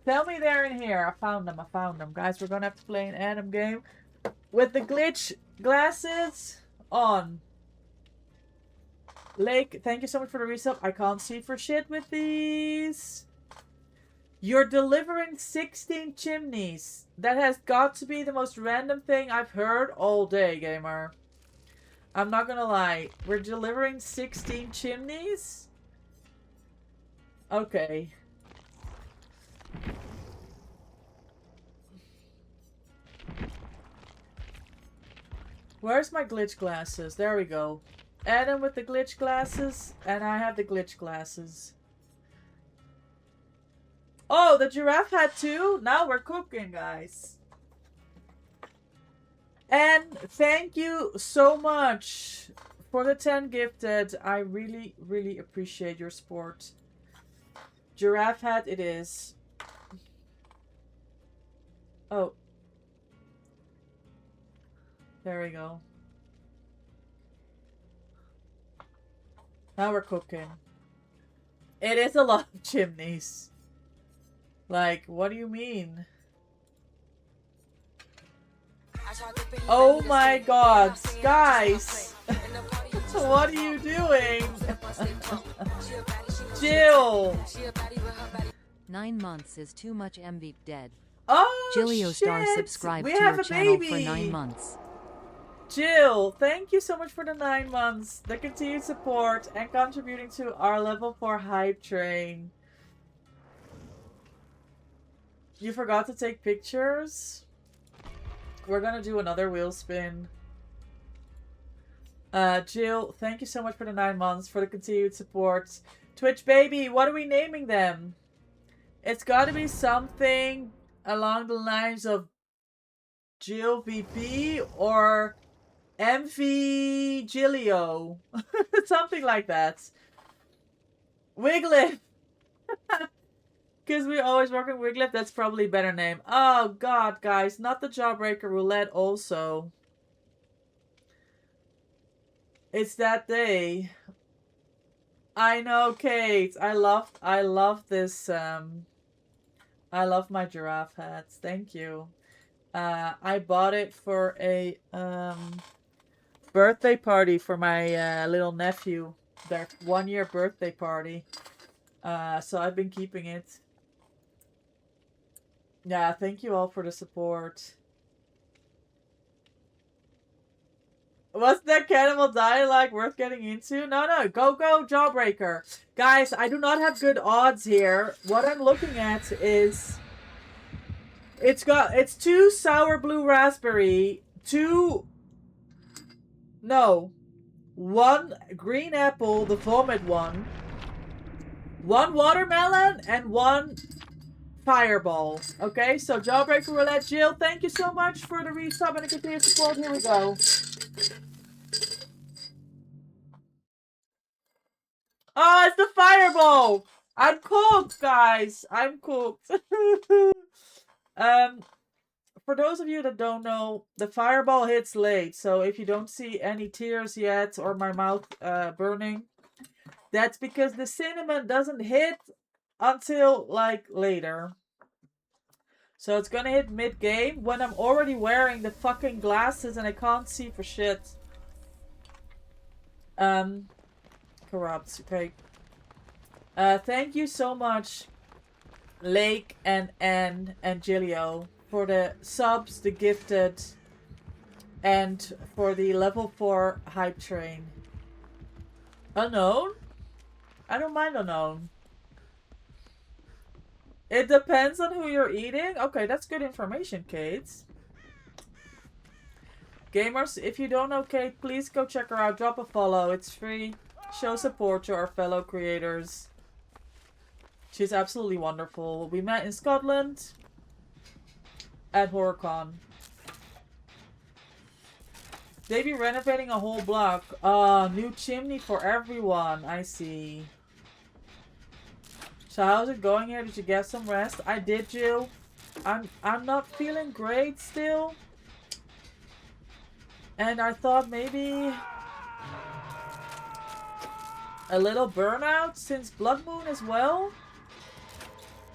Tell me they're in here. I found them. Guys, we're gonna have to play an Adam game with the glitch glasses on. Lake, thank you so much for the resub. I can't see for shit with these. You're delivering 16 chimneys. That has got to be the most random thing I've heard all day, gamer. I'm not gonna lie. We're delivering 16 chimneys? Okay. Where's my glitch glasses? There we go. Adam with the glitch glasses, and I have the glitch glasses. Oh, the giraffe had 2? Now we're cooking, guys. And thank you so much for the 10 gifted. I really, really appreciate your support. Giraffe hat it is. Oh. There we go. Now we're cooking. It is a lot of chimneys. Like, what do you mean? Oh my god, guys! What are you doing? Jill! 9 months is too much. MVP dead. Oh, Jillio Star shit! subscribed We to have your a channel baby! for 9 months. Jill, thank you so much for the 9 months, the continued support, and contributing to our level 4 hype train. You forgot to take pictures? We're gonna do another wheel spin. Jill, thank you so much for the 9 months, for the continued support. Twitch baby, what are we naming them? It's gotta be something along the lines of Jill VP or MV Gillio. Something like that. Wiglif! Because we're always working Wiglif, that's probably a better name. Oh god, guys, not the Jawbreaker Roulette also. It's that day. I know, Kate. I love this, I love my giraffe hats. Thank you. I bought it for a, birthday party for my, little nephew. Their 1-year birthday party. So I've been keeping it. Yeah, thank you all for the support. Was that cannibal dialogue worth getting into? No, go Jawbreaker. Guys, I do not have good odds here. What I'm looking at is it's 2 sour blue raspberry, 1 green apple, the vomit one, 1 watermelon, and 1 fireball. Okay, so Jawbreaker Roulette. Jill, thank you so much for the resub and the continued support. Here we go. Oh, it's the fireball! I'm cooked, guys. I'm cooked. For those of you that don't know, the fireball hits late. So if you don't see any tears yet or my mouth burning, that's because the cinnamon doesn't hit until like later. So it's gonna hit mid-game when I'm already wearing the fucking glasses and I can't see for shit. Corrupt, okay. Thank you so much, Lake and Anne and Gillio, for the subs, the gifted, and for the level 4 hype train. Unknown? I don't mind unknown. It depends on who you're eating? Okay, that's good information, Kate. Gamers, if you don't know Kate, please go check her out. Drop a follow. It's free. Show support to our fellow creators. She's absolutely wonderful. We met in Scotland at HorrorCon. They be renovating a whole block. New chimney for everyone. I see. So how's it going here? Did you get some rest? I did, Jill. I'm not feeling great still. And I thought maybe a little burnout since Blood Moon as well.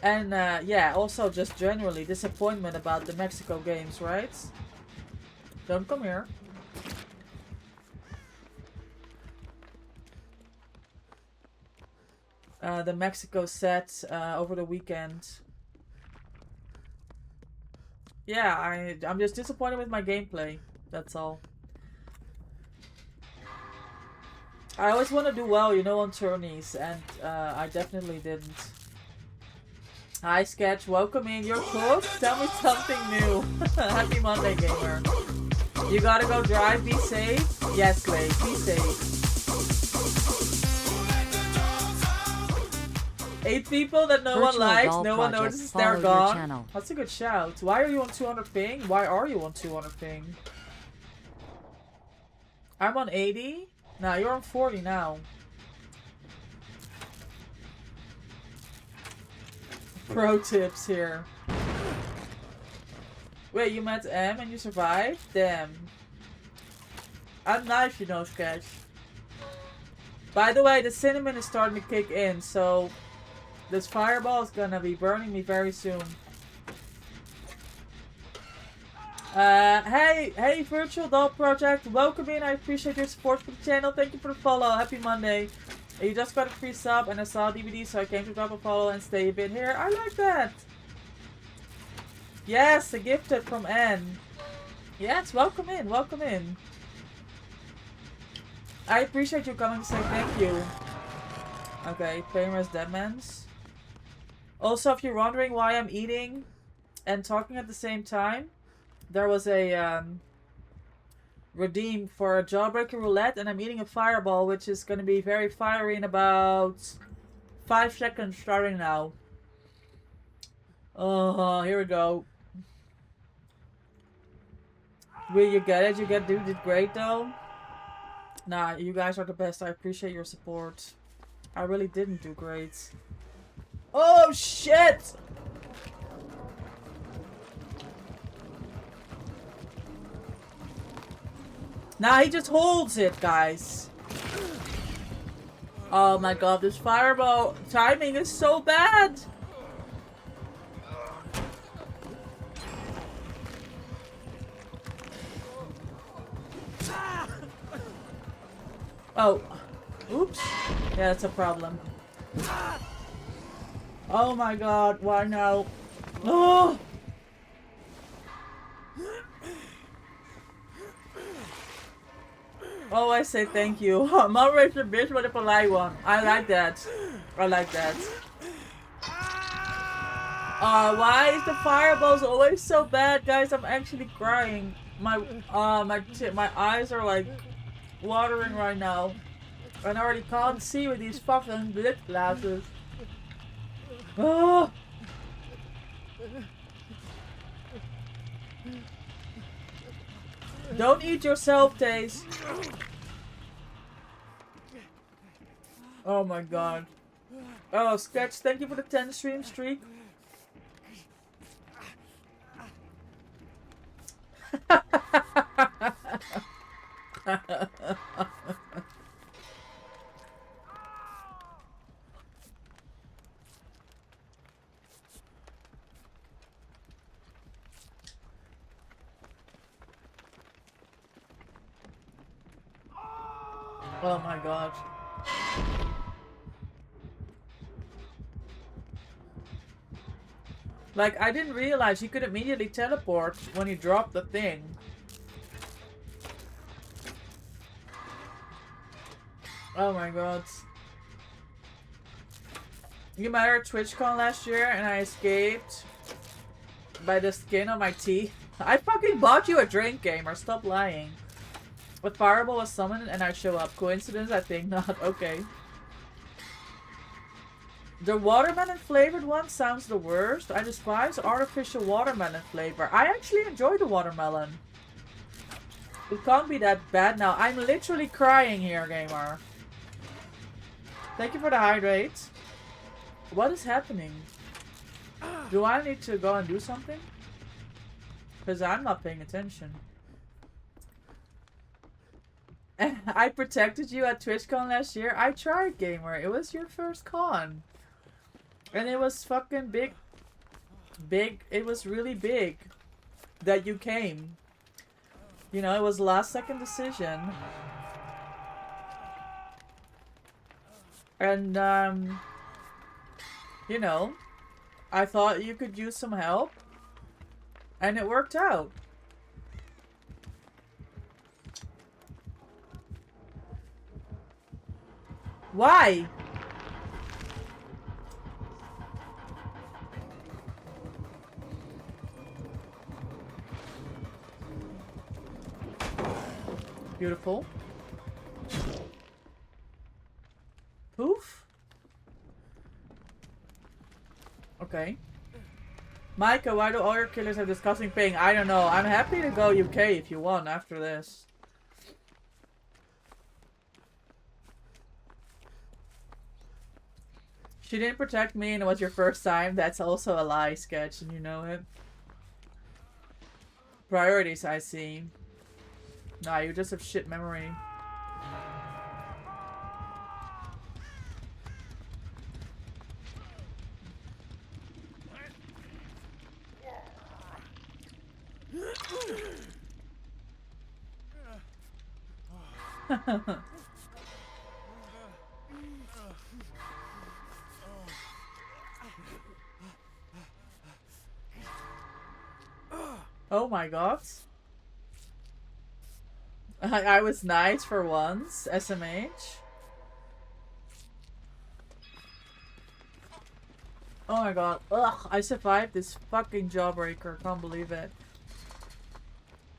And yeah, also just generally disappointment about the Mexico games, right? Don't come here. The Mexico set over the weekend. Yeah, I'm just disappointed with my gameplay. That's all. I always want to do well, you know, on tourneys, and I definitely didn't. Hi, Sketch. Welcome in. You're cooked? Tell me something new. Happy Monday, gamer. You gotta go drive. Be safe. Yes, Clay. Be safe. 8 people that no one likes, no one notices, they're gone. That's a good shout. Why are you on 200 ping? Why are you on 200 ping? I'm on 80? Nah, you're on 40 now. Pro tips here. Wait, you met M and you survived? Damn. I'm nice, you know, Sketch. By the way, the cinnamon is starting to kick in, so this fireball is gonna be burning me very soon. Hey, Virtual Doll Project, welcome in. I appreciate your support for the channel. Thank you for the follow. Happy Monday. You just got a free sub and I saw DBD, so I came to drop a follow and stay a bit here. I like that. Yes, a gifted from Anne. Yes, welcome in, welcome in. I appreciate you coming to say thank you. Okay, famous Deadmans. Also, if you're wondering why I'm eating and talking at the same time, there was a redeem for a Jawbreaker Roulette, and I'm eating a fireball, which is going to be very fiery in about 5 seconds starting now. Oh, here we go. Will you get it? You did great though. Nah, you guys are the best. I appreciate your support. I really didn't do great. Oh shit! Nah, he just holds it, guys. Oh my god, this fireball timing is so bad. Oh. Oops. Yeah, that's a problem. Oh my god, why now? Oh! Oh, I say thank you. Moderator bitch, what a polite one. I like that. I like that. Why is the fireballs always so bad, guys? I'm actually crying. My eyes are like watering right now. And I already can't see with these fucking lip glasses. Oh! Don't eat yourself, Taze. Oh my god. Oh, Sketch, thank you for the 10 stream streak. Oh my god. Like, I didn't realize you could immediately teleport when you dropped the thing. Oh my god. You met her at TwitchCon last year and I escaped by the skin on my teeth. I fucking bought you a drink, gamer. Stop lying. But Fireball was summoned and I show up. Coincidence? I think not. Okay. The watermelon flavored one sounds the worst. I despise artificial watermelon flavor. I actually enjoy the watermelon. It can't be that bad now. I'm literally crying here, gamer. Thank you for the hydrate. What is happening? Do I need to go and do something? Because I'm not paying attention. I protected you at TwitchCon last year. I tried, gamer. It was your first con. And it was fucking big. It was really big that you came. You know, it was last second decision. And, you know, I thought you could use some help. And it worked out. Why? Beautiful. Poof. Okay. Micah, why do all your killers have disgusting ping? I don't know. I'm happy to go UK if you want after this. She didn't protect me and it was your first time. That's also a lie, Sketch, and you know it. Priorities, I see. Nah, you just have shit memory. Oh my god. I was nice for once, SMH. Oh my god. Ugh, I survived this fucking jawbreaker. Can't believe it.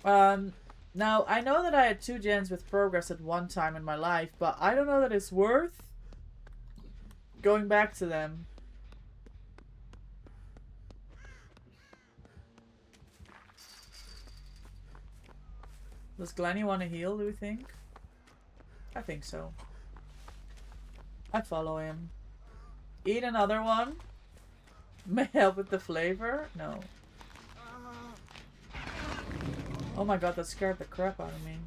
Now, I know that I had 2 gens with progress at one time in my life, but I don't know that it's worth going back to them. Does Glenny want to heal, do you think? I think so. I follow him. Eat another one? May help with the flavor? No. Oh my god, that scared the crap out of me.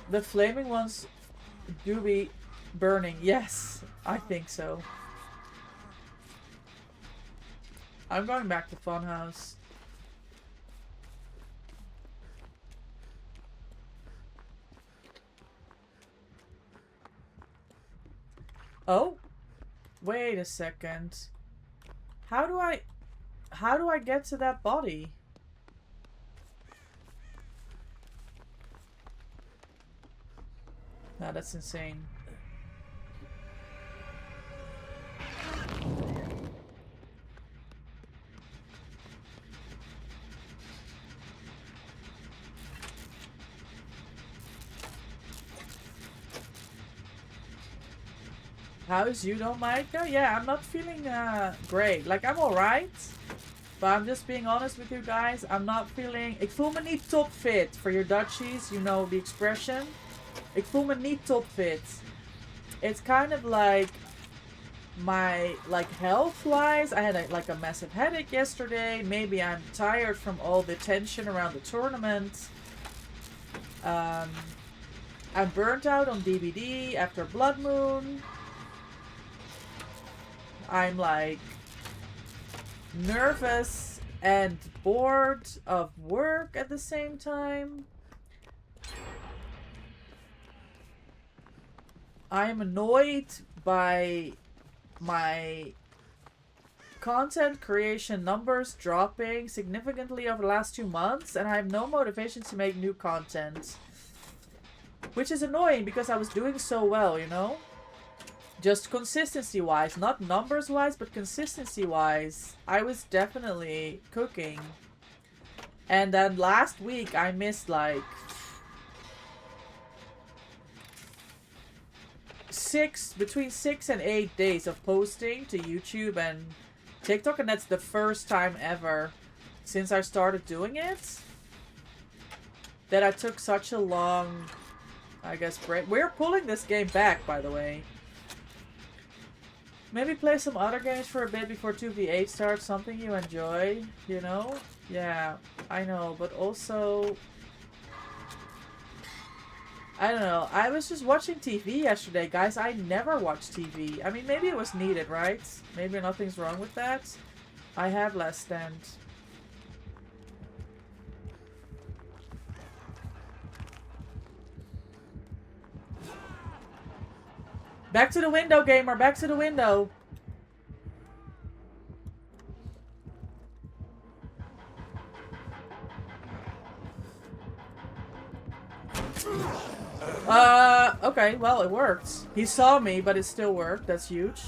The flaming ones do be burning. Yes, I think so. I'm going back to Funhouse. Oh, wait a second. How do I get to that body? Nah, that's insane. How is you, don't Micah? Yeah, I'm not feeling great. Like, I'm alright. But I'm just being honest with you guys. I'm not feeling... Ik voel me niet topfit. For your Dutchies, you know the expression. Ik voel me niet topfit. It's kind of like... My, like, health-wise, I had a massive headache yesterday. Maybe I'm tired from all the tension around the tournament. I'm burnt out on DBD after Blood Moon. I'm like nervous and bored of work at the same time. I'm annoyed by my content creation numbers dropping significantly over the last 2 months, and I have no motivation to make new content. Which is annoying because I was doing so well, you know? Just consistency-wise, not numbers-wise, but consistency-wise, I was definitely cooking. And then last week, I missed like... between 6 and 8 days of posting to YouTube and TikTok, and that's the first time ever since I started doing it that I took such a long, I guess, break. We're pulling this game back, by the way. Maybe play some other games for a bit before 2v8 starts, something you enjoy, you know? Yeah, I know, but also... I don't know, I was just watching TV yesterday, guys. I never watch TV. I mean, maybe it was needed, right? Maybe nothing's wrong with that. I have less stand. Back to the window, gamer. Back to the window. Okay, well, it worked. He saw me, but it still worked. That's huge.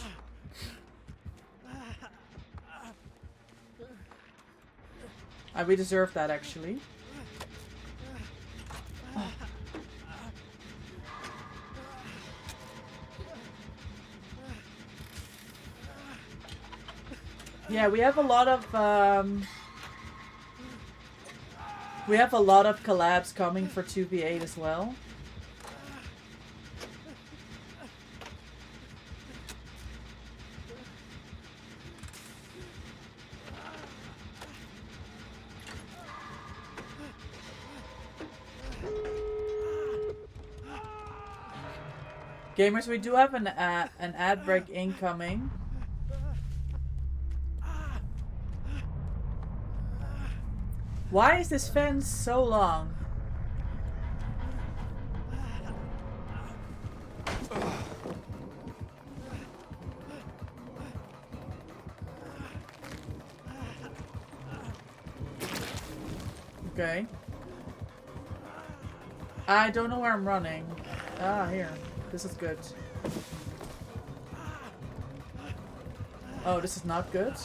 We deserve that, actually. Yeah, we have a lot of collabs coming for 2v8 as well. Gamers, we do have an ad break incoming. Why is this fence so long? Okay. I don't know where I'm running. Ah, here. This is good. Oh, this is not good?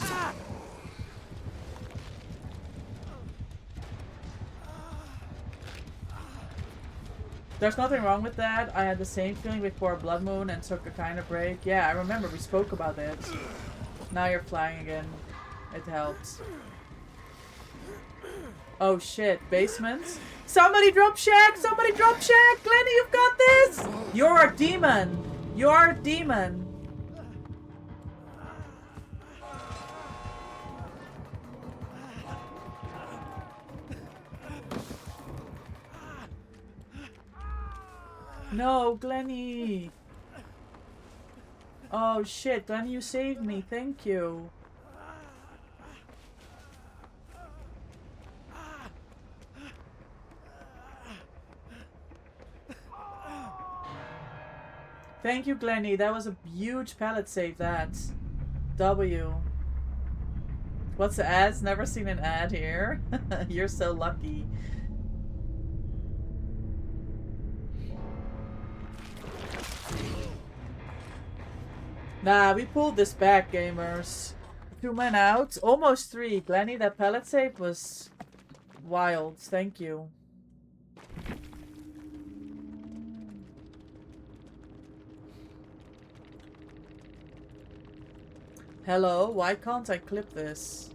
There's nothing wrong with that. I had the same feeling before Blood Moon and took a kind of break. Yeah, I remember we spoke about it. Now you're flying again. It helps. Oh shit, basement? Somebody drop shack! Somebody drop shack! Glenny, you've got this! You're a demon! You're a demon! No, Glenny! Oh shit, Glenny, you saved me. Thank you. Thank you, Glenny. That was a huge pallet save, that. W. What's the ads? Never seen an ad here. You're so lucky. Nah, we pulled this back, gamers. 2 men out. Almost 3. Glenny, that pallet save was wild. Thank you. Hello, why can't I clip this?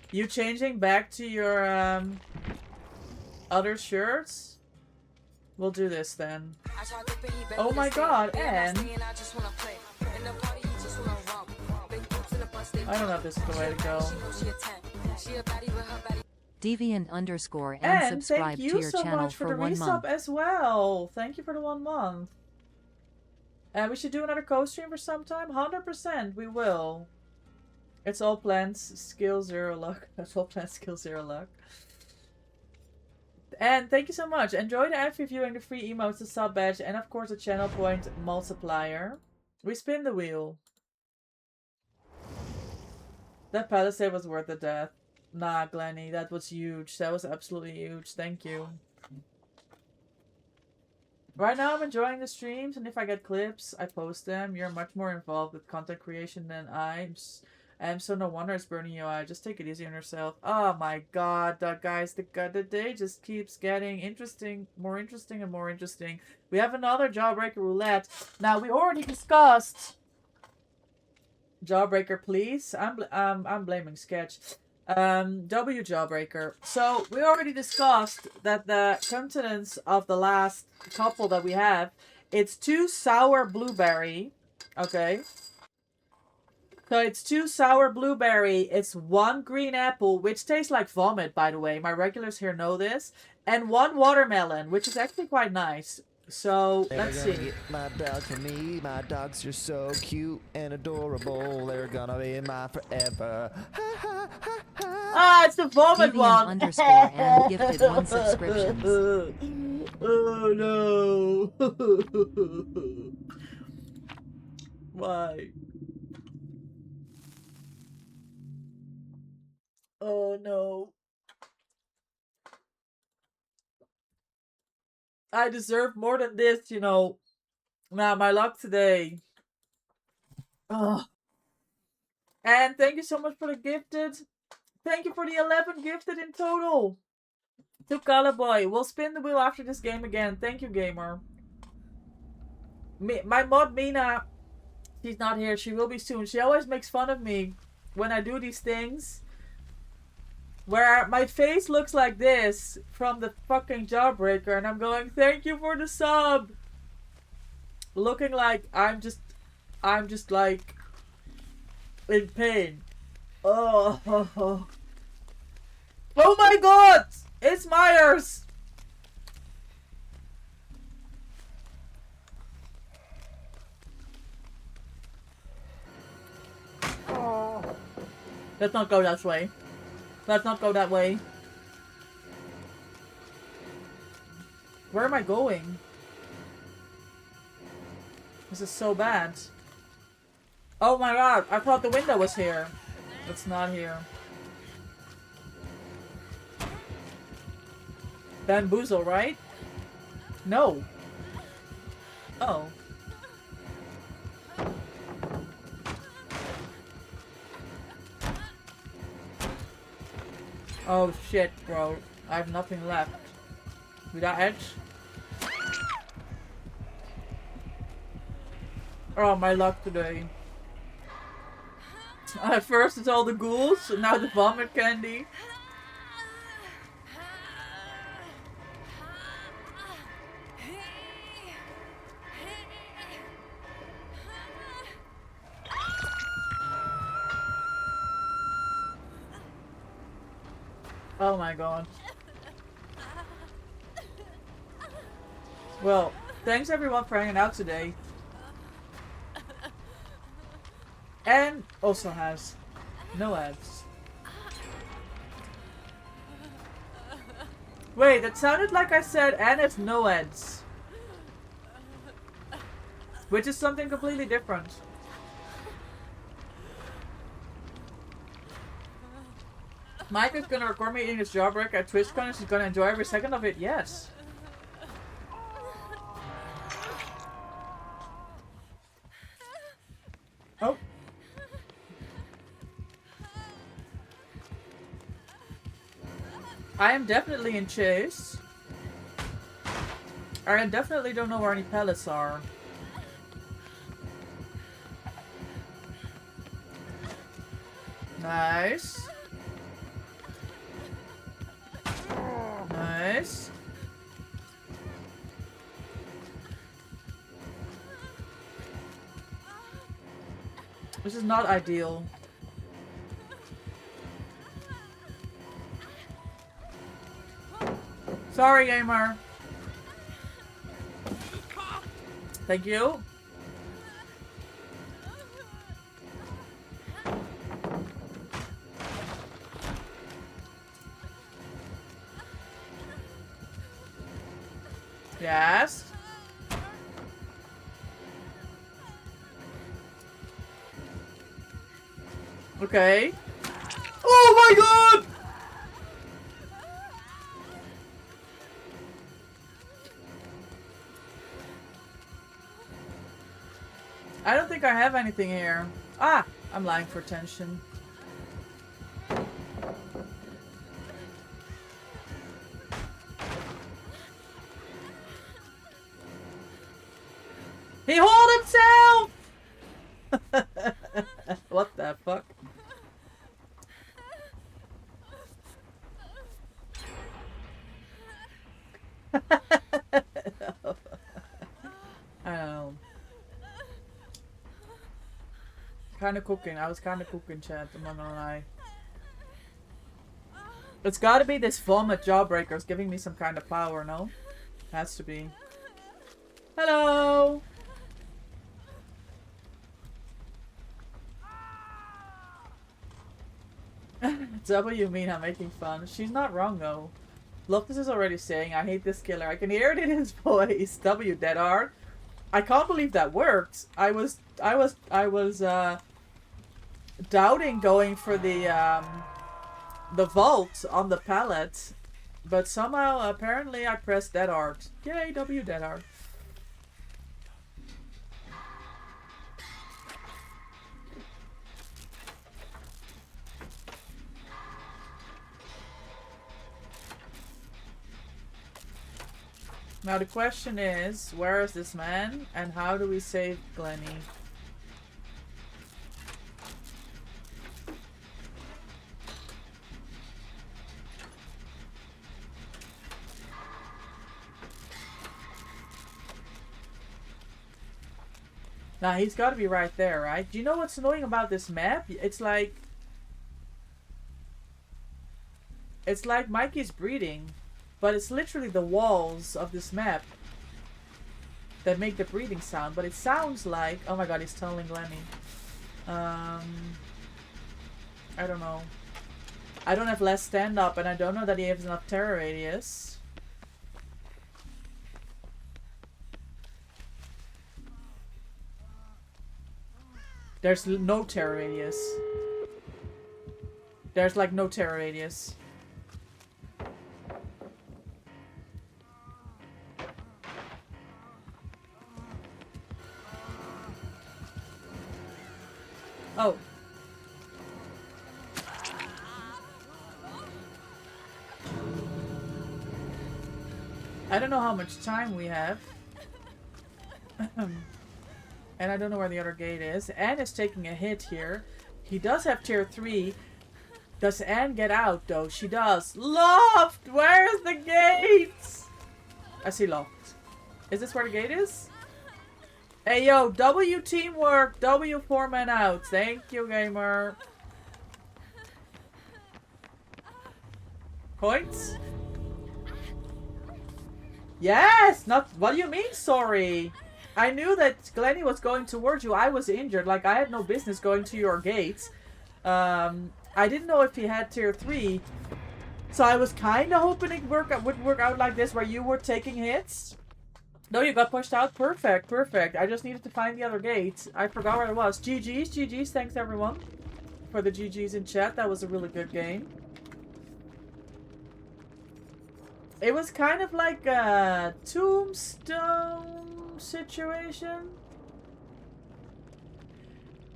You changing back to your other shirts? We'll do this then. Oh my god, and I don't know if this is the way to go. Deviant underscore and And subscribe thank you to your so channel much for the 1 resub month. as well. Thank you for the 1 month. We should do another co-stream for some time. 100% we will. It's all plans, skill 0 luck. It's all plans, skill 0 luck. And thank you so much. Enjoy the ad reviewing, the free emotes, the sub badge, and of course the channel point multiplier. We spin the wheel. That palisade was worth the death. Nah, Glenny, that was huge. That was absolutely huge. Thank you. Right now I'm enjoying the streams, and if I get clips, I post them. You're much more involved with content creation than I am, so no wonder it's burning you out. Just take it easy on yourself. Oh my god, guys, the day just keeps getting interesting, more interesting and more interesting. We have another Jawbreaker Roulette. Now, we already discussed... Jawbreaker, please. I'm blaming Sketch. W Jawbreaker. So we already discussed that the contents of the last couple that we have, it's 2 sour blueberry. Okay. So it's 2 sour blueberry, it's 1 green apple, which tastes like vomit, by the way. My regulars here know this. And 1 watermelon, which is actually quite nice. So, let's see. Get my dog for me. My dogs are so cute and adorable. They're gonna be mine forever. Ah, it's the vomit Deviant one. underscore and gifted 1 subscriptions. Oh no. Why? Oh no. I deserve more than this, you know. Nah, my luck today. Ugh. And thank you so much for the gifted. Thank you for the 11 gifted in total. To Calaboy. We'll spin the wheel after this game again. Thank you, gamer. My mod Mina, she's not here. She will be soon. She always makes fun of me when I do these things. Where my face looks like this from the fucking Jawbreaker, and I'm going, thank you for the sub! Looking like I'm just like in pain. Oh, oh my god! It's Myers! Let's not go that way. Let's not go that way. Where am I going? This is so bad. Oh my god, I thought the window was here. It's not here. Bamboozle, right? No. Oh. Oh shit, bro. I have nothing left. Without edge? Oh, my luck today. At first it's all the ghouls, and now the vomit candy. Oh my god. Well, thanks everyone for hanging out today. And also has no ads. Wait, that sounded like I said and it's no ads. Which is something completely different. Mike is gonna record me eating his Jawbreaker at TwitchCon and she's gonna enjoy every second of it, yes. Oh. I am definitely in chase. I definitely don't know where any pellets are. Nice. Nice. This is not ideal. Sorry, gamer. Thank you. Yes. Okay. Oh my god! I don't think I have anything here. Ah! I'm lying for attention. He hauled himself! What the fuck? I don't know. Kinda cooking. I was kinda cooking, chat. I'm not gonna lie. It's gotta be this vomit Jawbreaker's giving me some kind of power, no? Has to be. Hello! W mean I'm making fun. She's not wrong though. Locus is already saying, I hate this killer. I can hear it in his voice. W dead art. I can't believe that worked. I was doubting going for the vault on the pallet, but somehow apparently I pressed dead art. Yay, W dead art. Now the question is, where is this man and how do we save Glennie? Nah, he's got to be right there, right? Do you know what's annoying about this map? It's like Mikey's breathing, but it's literally the walls of this map that make the breathing sound. But it sounds like... Oh my god, he's tunneling Lenny. I don't know. I don't have less stand-up, and I don't know that he has enough terror radius. There's no terror radius. There's like no terror radius. Oh. I don't know how much time we have. And I don't know where the other gate is. Anne is taking a hit here. He does have tier 3. Does Anne get out though? She does. Loft! Where's the gate? I see loft. Is this where the gate is? Hey yo, W teamwork. W 4-man out. Thank you, gamer. Points? Yes! Not. What do you mean, sorry? I knew that Glenny was going towards you. I was injured. Like, I had no business going to your gates. I didn't know if he had tier 3. So I was kind of hoping it would work out like this, where you were taking hits. No, you got pushed out. Perfect, perfect. I just needed to find the other gate. I forgot where it was. GG's, GG's. Thanks, everyone, for the GG's in chat. That was a really good game. It was kind of like a tombstone situation.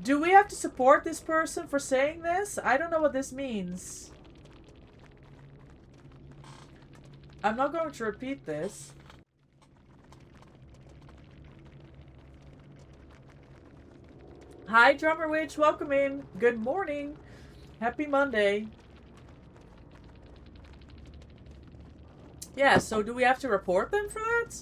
Do we have to support this person for saying this? I don't know what this means. I'm not going to repeat this. Hi, Drummer Witch. Welcome in. Good morning. Happy Monday. Yeah, so do we have to report them for that?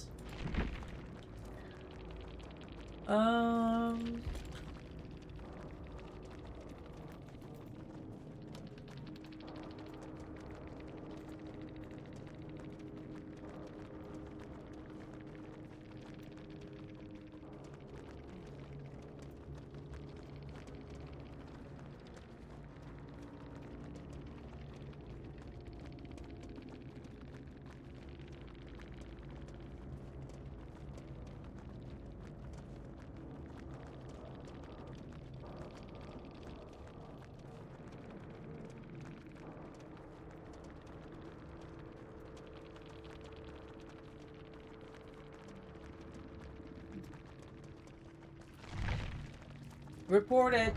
Report it,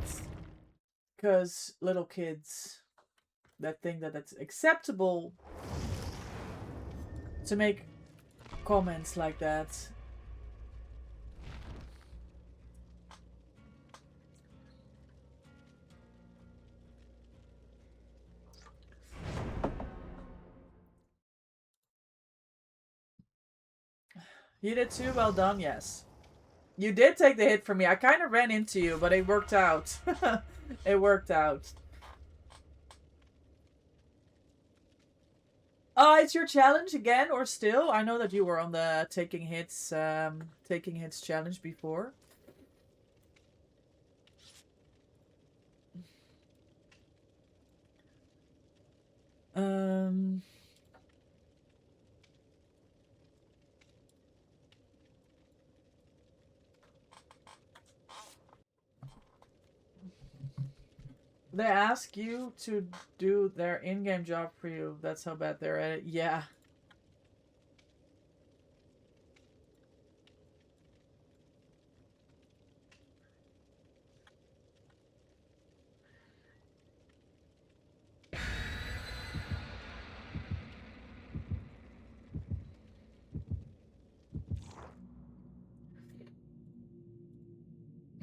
because little kids that think that it's acceptable to make comments like that. You did too, well done, yes. You did take the hit from me. I kind of ran into you, but it worked out. It worked out. It's your challenge again, or still? I know that you were on the taking hits challenge before. They ask you to do their in-game job for you. That's how bad they're at it. Yeah.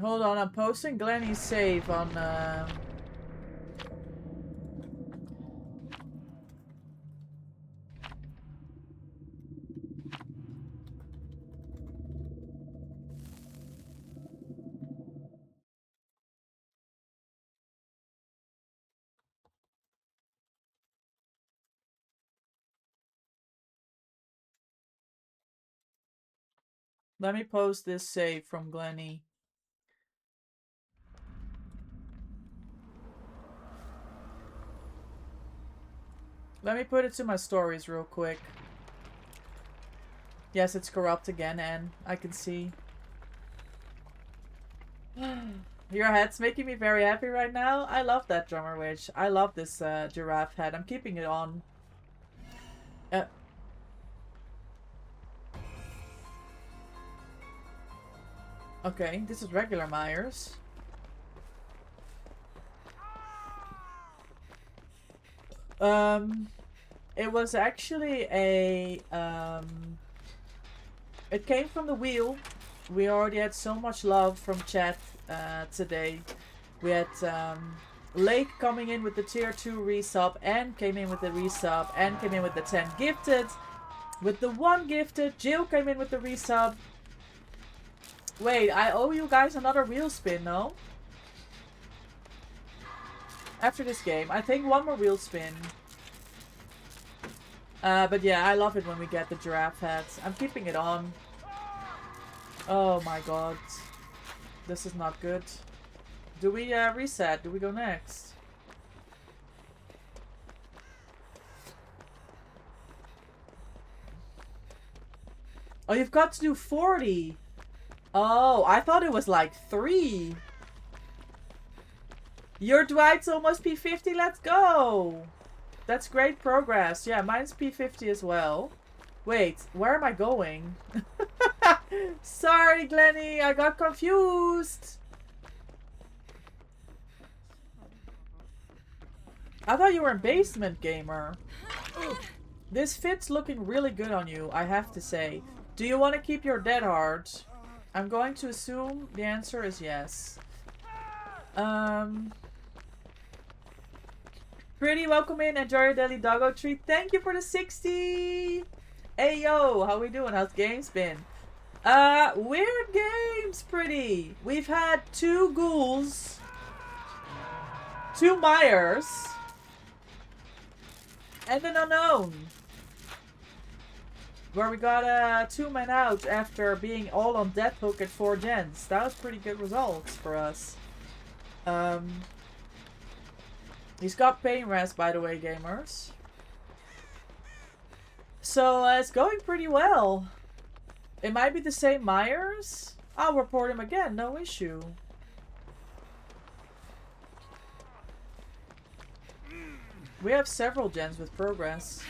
Hold on, I'm posting Glenny's save on Let me post this save from Glenny. Let me put it to my stories real quick. Yes, it's corrupt again, and I can see. Your head's making me very happy right now. I love that drummer witch. I love this giraffe head. I'm keeping it on. Okay, this is regular Myers. It was actually a, it came from the wheel. We already had so much love from chat today. We had Lake coming in with the tier 2 resub, and came in with the resub, and came in with the 10 gifted. With the 1 gifted, Jill came in with the resub. Wait, I owe you guys another wheel spin, no? After this game. I think 1 more wheel spin. But yeah, I love it when we get the giraffe hats. I'm keeping it on. Oh my god. This is not good. Do we reset? Do we go next? Oh, you've got to do 40. Oh, I thought it was like 3. Your Dwight's almost P50. Let's go. That's great progress. Yeah, mine's P50 as well. Wait, where am I going? Sorry, Glenny. I got confused. I thought you were in Basement Gamer. This fit's looking really good on you, I have to say. Do you want to keep your dead hard? I'm going to assume the answer is yes. Pretty, welcome in. Enjoy your daily doggo treat. Thank you for the 60. Hey yo, how we doing? How's games been? Weird games, Pretty. We've had 2 ghouls, 2 Myers, and an unknown. Where we got 2 men out after being all on death hook at 4 gens. That was pretty good results for us. He's got pain rest, by the way, gamers. So it's going pretty well. It might be the same Myers. I'll report him again, no issue. We have several gens with progress.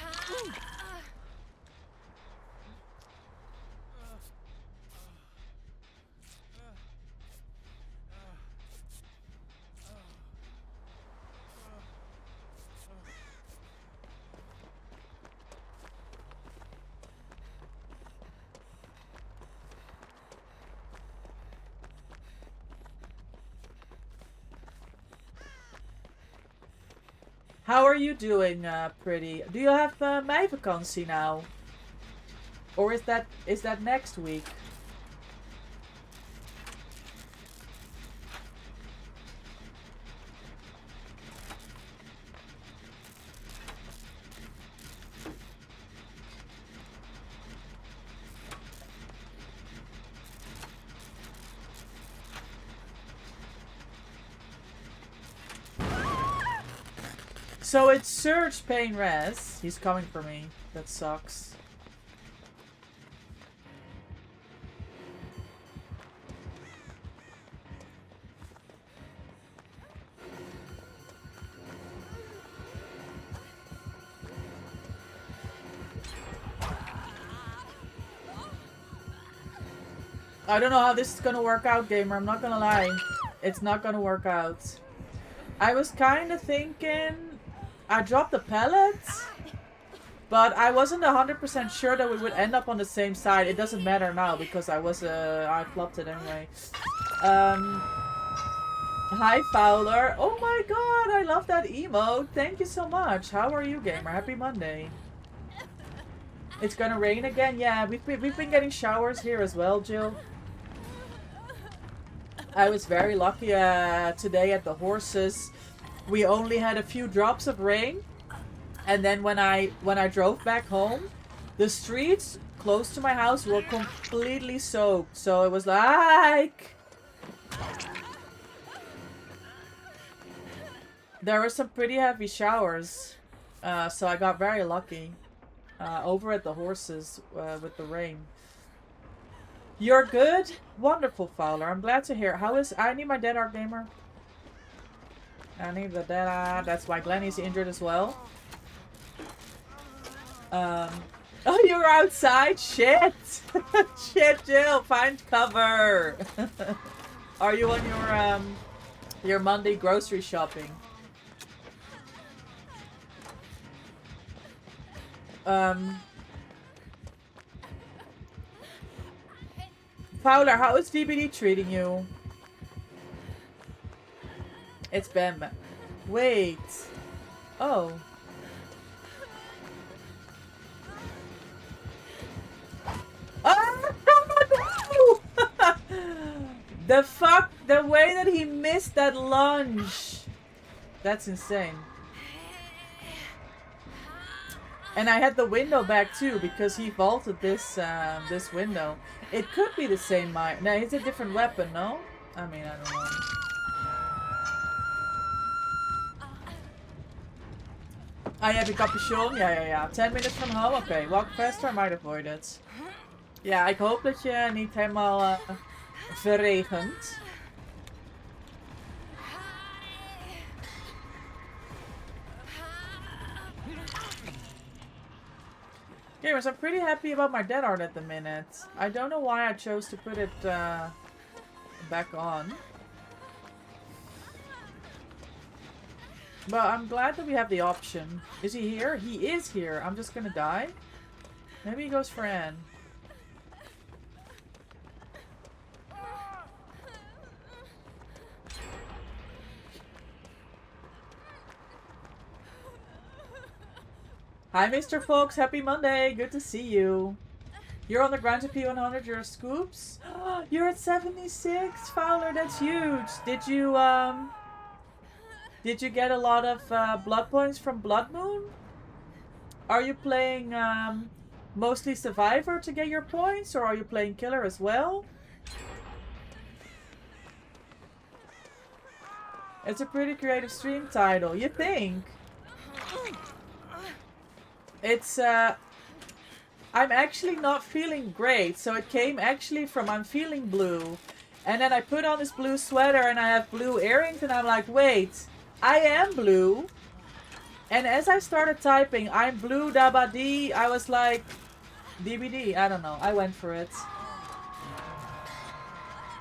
How are you doing, Pretty? Do you have my vacancy now? Or is that next week? So it's Surge Pain Res. He's coming for me. That sucks. I don't know how this is gonna work out, gamer. I'm not gonna lie. It's not gonna work out. I was kind of thinking I dropped the pellets, but I wasn't 100% sure that we would end up on the same side. It doesn't matter now because I flopped it anyway. Hi, Fowler. Oh my god, I love that emote. Thank you so much. How are you, gamer? Happy Monday. It's gonna rain again? Yeah, we've been getting showers here as well, Jill. I was very lucky today at the horses. We only had a few drops of rain, and then when I drove back home, the streets close to my house were completely soaked. So it was like... There were some pretty heavy showers. So I got very lucky. Over at the horses with the rain. You're good? Wonderful, Fowler. I'm glad to hear. How is... I need my Dead Art Gamer. I need the Dead Art. That's why Glenny's injured as well. Oh, you're outside? Shit! Shit, Jill! Find cover! Are you on your Monday grocery shopping? Fowler, how is DBD treating you? It's Bam. Wait. Oh. Oh, no! The fuck, the way that he missed that lunge. That's insane. And I had the window back too because he vaulted this this window. It could be the same mine. No, it's a different weapon, no? I mean, I don't know. I have a capuchon. Ja. 10 minutes from home. Oké, walk faster. I might avoid it. Ja, ik hoop dat je niet helemaal verregent. Gamers, I'm pretty happy about my Dead Art at the minute. I don't know why I chose to put it back on. But I'm glad that we have the option. Is he here? He is here. I'm just gonna die. Maybe he goes for Anne. Hi, Mr. Fox. Happy Monday. Good to see you. You're on the ground to P100. You're scoops. You're at 76. Fowler, that's huge. Did you get a lot of blood points from Blood Moon? Are you playing mostly Survivor to get your points? Or are you playing Killer as well? It's a pretty creative stream title. You think? It's, I'm actually not feeling great. So it came actually from I'm feeling blue. And then I put on this blue sweater and I have blue earrings and I'm like, wait, I am blue. And as I started typing, I'm blue dabadee, I was like, DBD, I don't know. I went for it.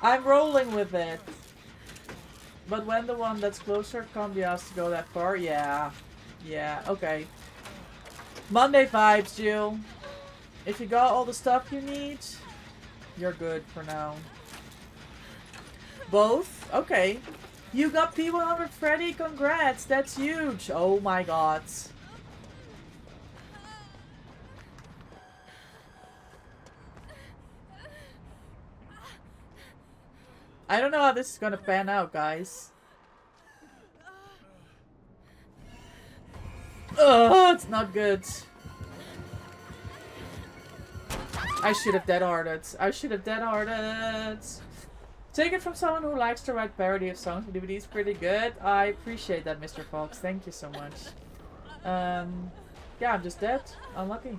I'm rolling with it. But when the one that's closer can't be asked to go that far, yeah. Yeah, okay. Monday vibes, Jill. If you got all the stuff you need, you're good for now. Both? Okay. You got P100 Freddy, congrats, that's huge. Oh my god. I don't know how this is gonna pan out, guys. Oh, it's not good. I should have dead-hearted. I should have dead-hearted. Take it from someone who likes to write parody of songs with DVDs. Pretty good. I appreciate that, Mr. Fox. Thank you so much. Yeah, I'm just dead. Unlucky.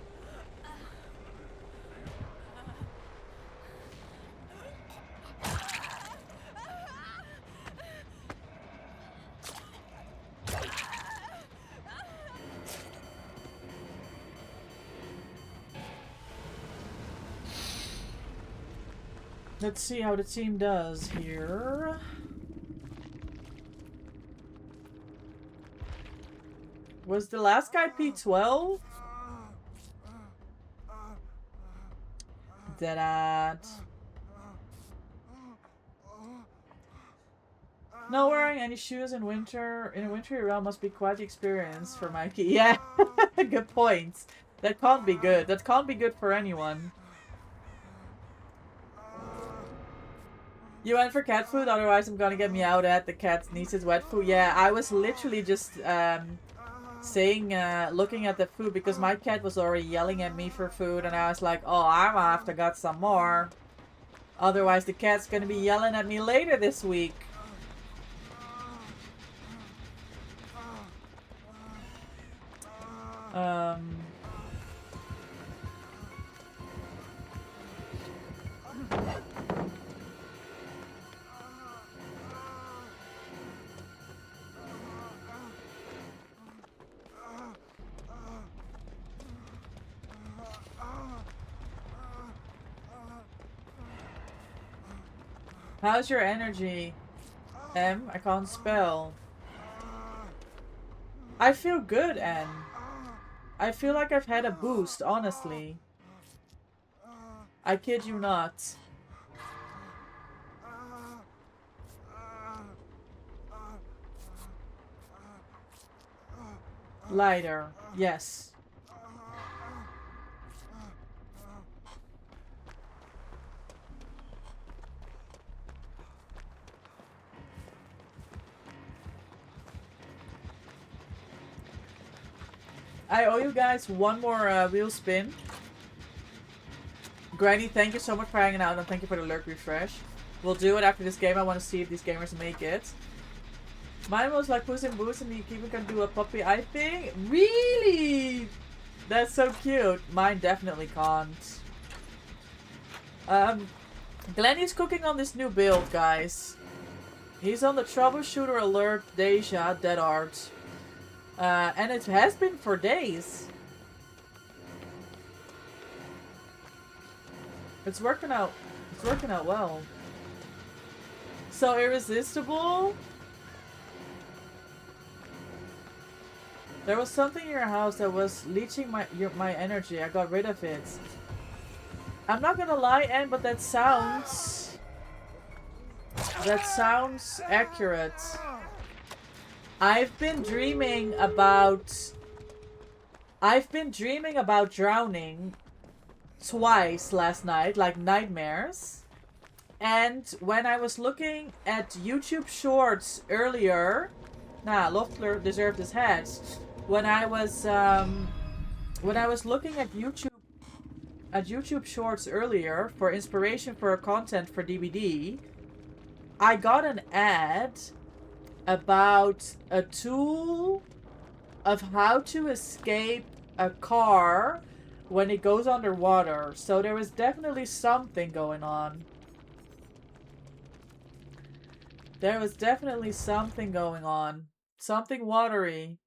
Let's see how the team does here. Was the last guy P12? Dead. Not wearing any shoes in winter in a wintry realm must be quite the experience for Mikey. Yeah, good point. That can't be good. That can't be good for anyone. You went for cat food, otherwise I'm gonna get meowed at. The cat needs his wet food. Yeah, I was literally just saying, looking at the food, because my cat was already yelling at me for food, and I was like, oh, I'm gonna have to get some more. Otherwise, the cat's gonna be yelling at me later this week. How's your energy? I can't spell. I feel good, N. I feel like I've had a boost, honestly. I kid you not. Lighter. Yes. I owe you guys one more wheel spin. Granny, thank you so much for hanging out, and thank you for the lurk refresh. We'll do it after this game. I want to see if these gamers make it. Mine was like Puss in Boots, and you even can do a puppy eye thing. Really? That's so cute. Mine definitely can't. Glenny's cooking on this new build, guys. He's on the troubleshooter alert, Deja, Dead Art. And it has been for days. It's working out. It's working out well. So irresistible. There was something in your house that was leeching my energy. I got rid of it. I'm not gonna lie, Anne, but that sounds accurate. I've been dreaming about drowning twice last night, like nightmares. And when I was looking at YouTube shorts earlier, Loftler deserved his hat. When I was looking at YouTube shorts earlier for inspiration for content for DBD, I got an ad about a tool of how to escape a car when it goes underwater. So there was definitely something going on. There was definitely something going on. Something watery.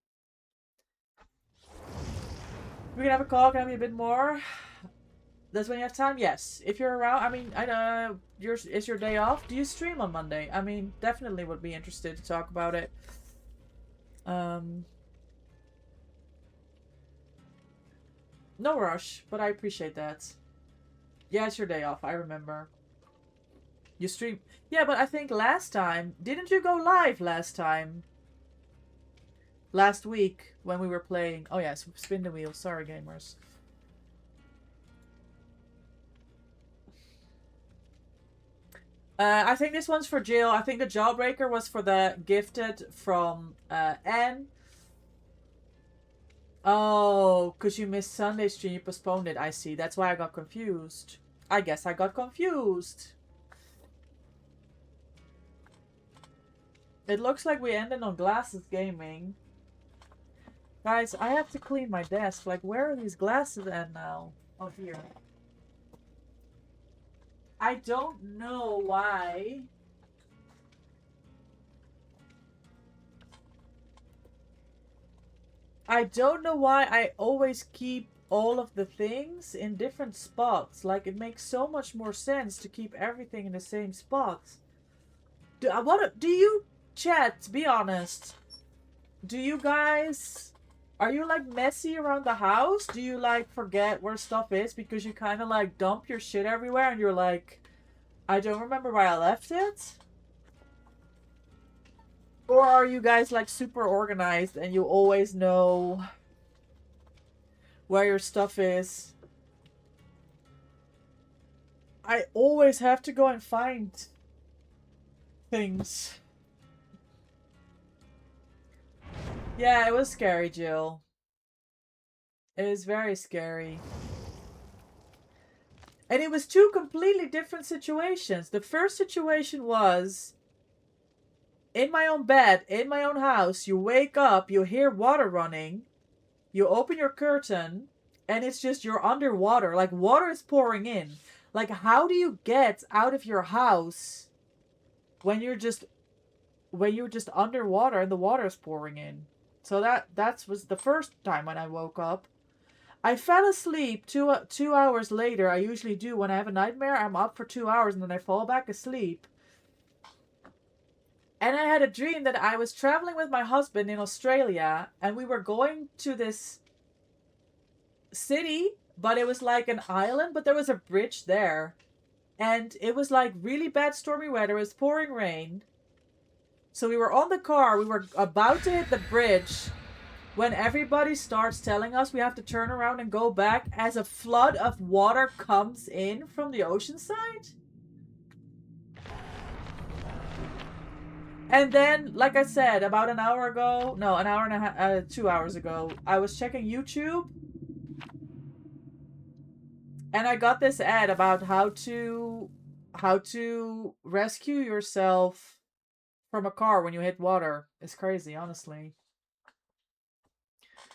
We can have a call. Can I be a bit more? That's when you have time? Yes. If you're around, I mean, is your day off? Do you stream on Monday? I mean, definitely would be interested to talk about it. No rush, but I appreciate that. Yeah, it's your day off. I remember. You stream. Yeah, but I think last time, didn't you go live last time? Last week when we were playing. Oh yes, spin the wheel. Sorry, gamers. I think this one's for Jill. I think the Jawbreaker was for the gifted from Anne. Oh, because you missed Sunday stream, you postponed it. I see. That's why I got confused. I guess I got confused. It looks like we ended on glasses gaming. Guys, I have to clean my desk. Like, where are these glasses at now? Oh, here. I don't know why. I don't know why I always keep all of the things in different spots. Like, it makes so much more sense to keep everything in the same spot. Do you, chat, be honest. Do you guys... Are you, like, messy around the house? Do you, like, forget where stuff is because you kind of, like, dump your shit everywhere and you're like, I don't remember where I left it? Or are you guys, like, super organized and you always know where your stuff is? I always have to go and find things. Yeah, it was scary, Jill. It is very scary. And it was two completely different situations. The first situation was in my own bed, in my own house. You wake up, you hear water running, you open your curtain, and it's just you're underwater. Like water is pouring in. Like, how do you get out of your house when you're just underwater and the water is pouring in? So that was the first time when I woke up. I fell asleep 2 hours later. I usually do when I have a nightmare. I'm up for 2 hours and then I fall back asleep. And I had a dream that I was traveling with my husband in Australia and we were going to this city, but it was like an island, but there was a bridge there. And it was like really bad stormy weather. It was pouring rain. So we were on the car. We were about to hit the bridge when everybody starts telling us we have to turn around and go back as a flood of water comes in from the ocean side. And then, like I said, about an hour ago, no, an hour and a half, 2 hours ago, I was checking YouTube. And I got this ad about how to rescue yourself from a car when you hit water. It's crazy, honestly.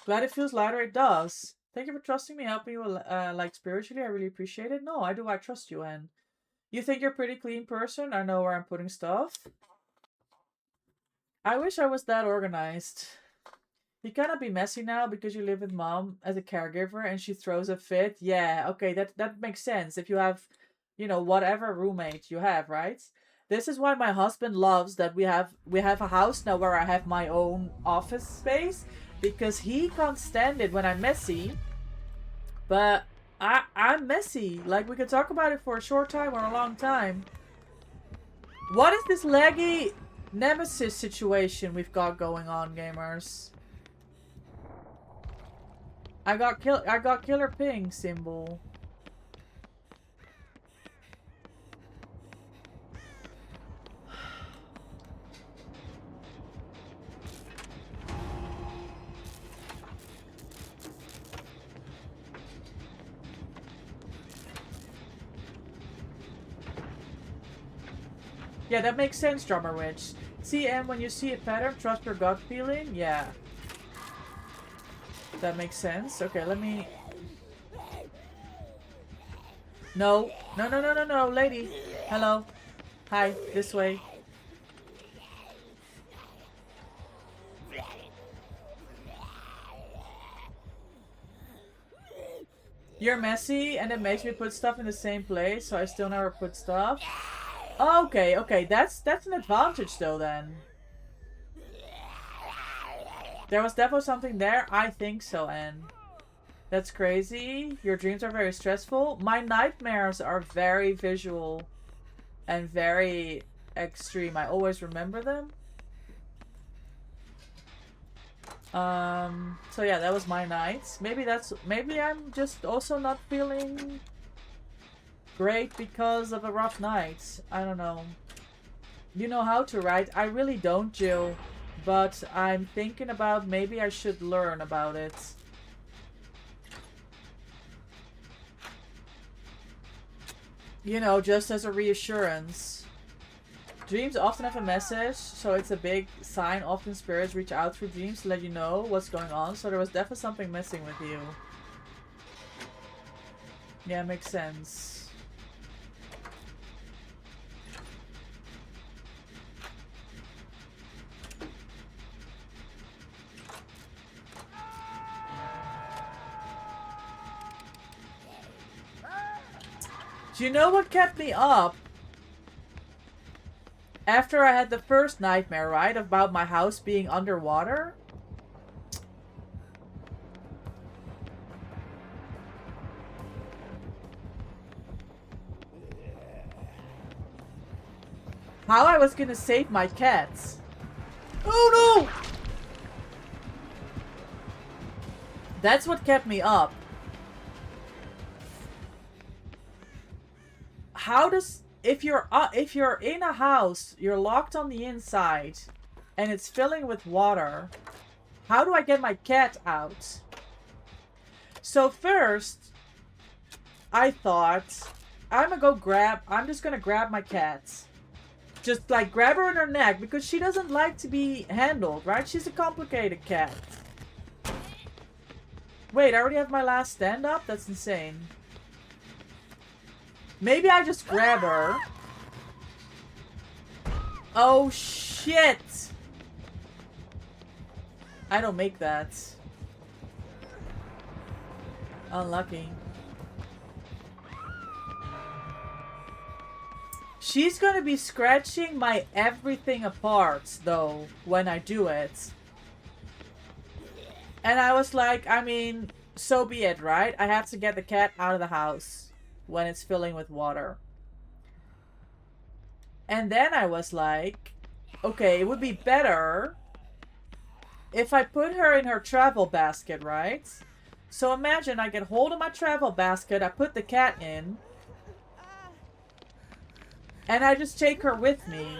Glad it feels lighter. It does. Thank you for trusting me, helping you like spiritually. I really appreciate it. No, I do. I trust you, and you think you're a pretty clean person. I know where I'm putting stuff. I wish I was that organized. You cannot be messy now because you live with mom as a caregiver and she throws a fit. Yeah, okay, that makes sense. If you have, whatever roommate you have, right? This is why my husband loves that we have a house now where I have my own office space, because he can't stand it when I'm messy. But I'm messy. Like, we could talk about it for a short time or a long time. What is this laggy nemesis situation we've got going on, gamers? I got killer ping symbol. Yeah, that makes sense, Drummer Witch. CM, when you see a pattern, trust your gut feeling? Yeah. That makes sense. Okay, let me... No. No, lady. Hello. Hi, this way. You're messy, and it makes me put stuff in the same place, so I still never put stuff. Okay, that's an advantage though then. There was definitely something there. I think so, Anne. That's crazy. Your dreams are very stressful. My nightmares are very visual and very extreme. I always remember them. So yeah, that was my night. Maybe I'm just also not feeling great because of a rough night. I don't know. You know how to write? I really don't, Jill. But I'm thinking about maybe I should learn about it. Just as a reassurance. Dreams often have a message, so it's a big sign. Often spirits reach out through dreams to let you know what's going on. So there was definitely something missing with you. Yeah, makes sense. Do you know what kept me up? After I had the first nightmare, right? About my house being underwater. How I was gonna save my cats. Oh no! That's what kept me up. How does... If you're in a house, you're locked on the inside, and it's filling with water, How do I get my cat out? So first, I thought, I'm just gonna grab my cat. Just like grab her in her neck because she doesn't like to be handled, right? She's a complicated cat. Wait, I already have my last stand up? That's insane. Maybe I just grab her. Oh shit! I don't make that. Unlucky. She's gonna be scratching my everything apart, though, when I do it. And I was like, I mean, so be it, right? I have to get the cat out of the house when it's filling with water. And then I was like, okay, it would be better if I put her in her travel basket, right? So imagine I get hold of my travel basket, I put the cat in, and I just take her with me.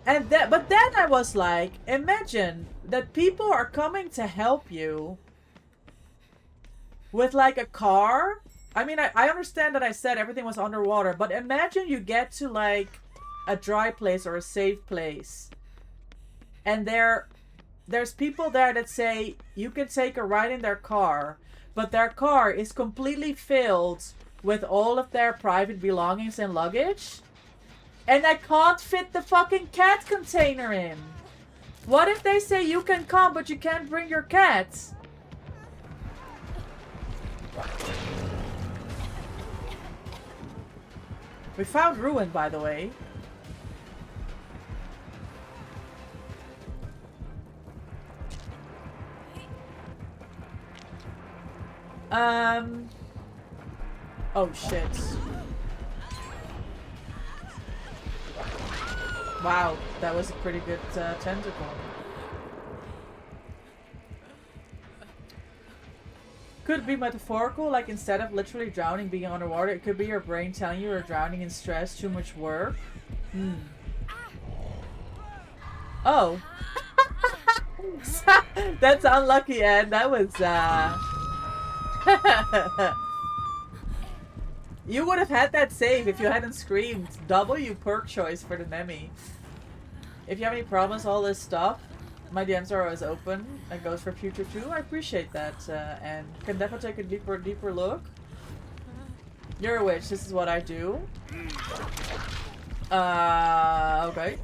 And but then I was like, imagine that people are coming to help you with like a car. I mean, I understand that I said everything was underwater, but imagine you get to like a dry place or a safe place. And there's people there that say you can take a ride in their car, but their car is completely filled with all of their private belongings and luggage. And I can't fit the fucking cat container in. What if they say you can come, but you can't bring your cat? We found Ruin, by the way. Oh shit. Wow, that was a pretty good tentacle. Could be metaphorical, like instead of literally drowning, being underwater, it could be your brain telling you you're drowning in stress, too much work. Oh. That's unlucky, Ed. That was, You would have had that save if you hadn't screamed. W perk choice for the Nemi. If you have any problems, all this stuff, my DMs are always open. That goes for future too. I appreciate that, and can definitely take a deeper look. You're a witch. This is what I do. Okay.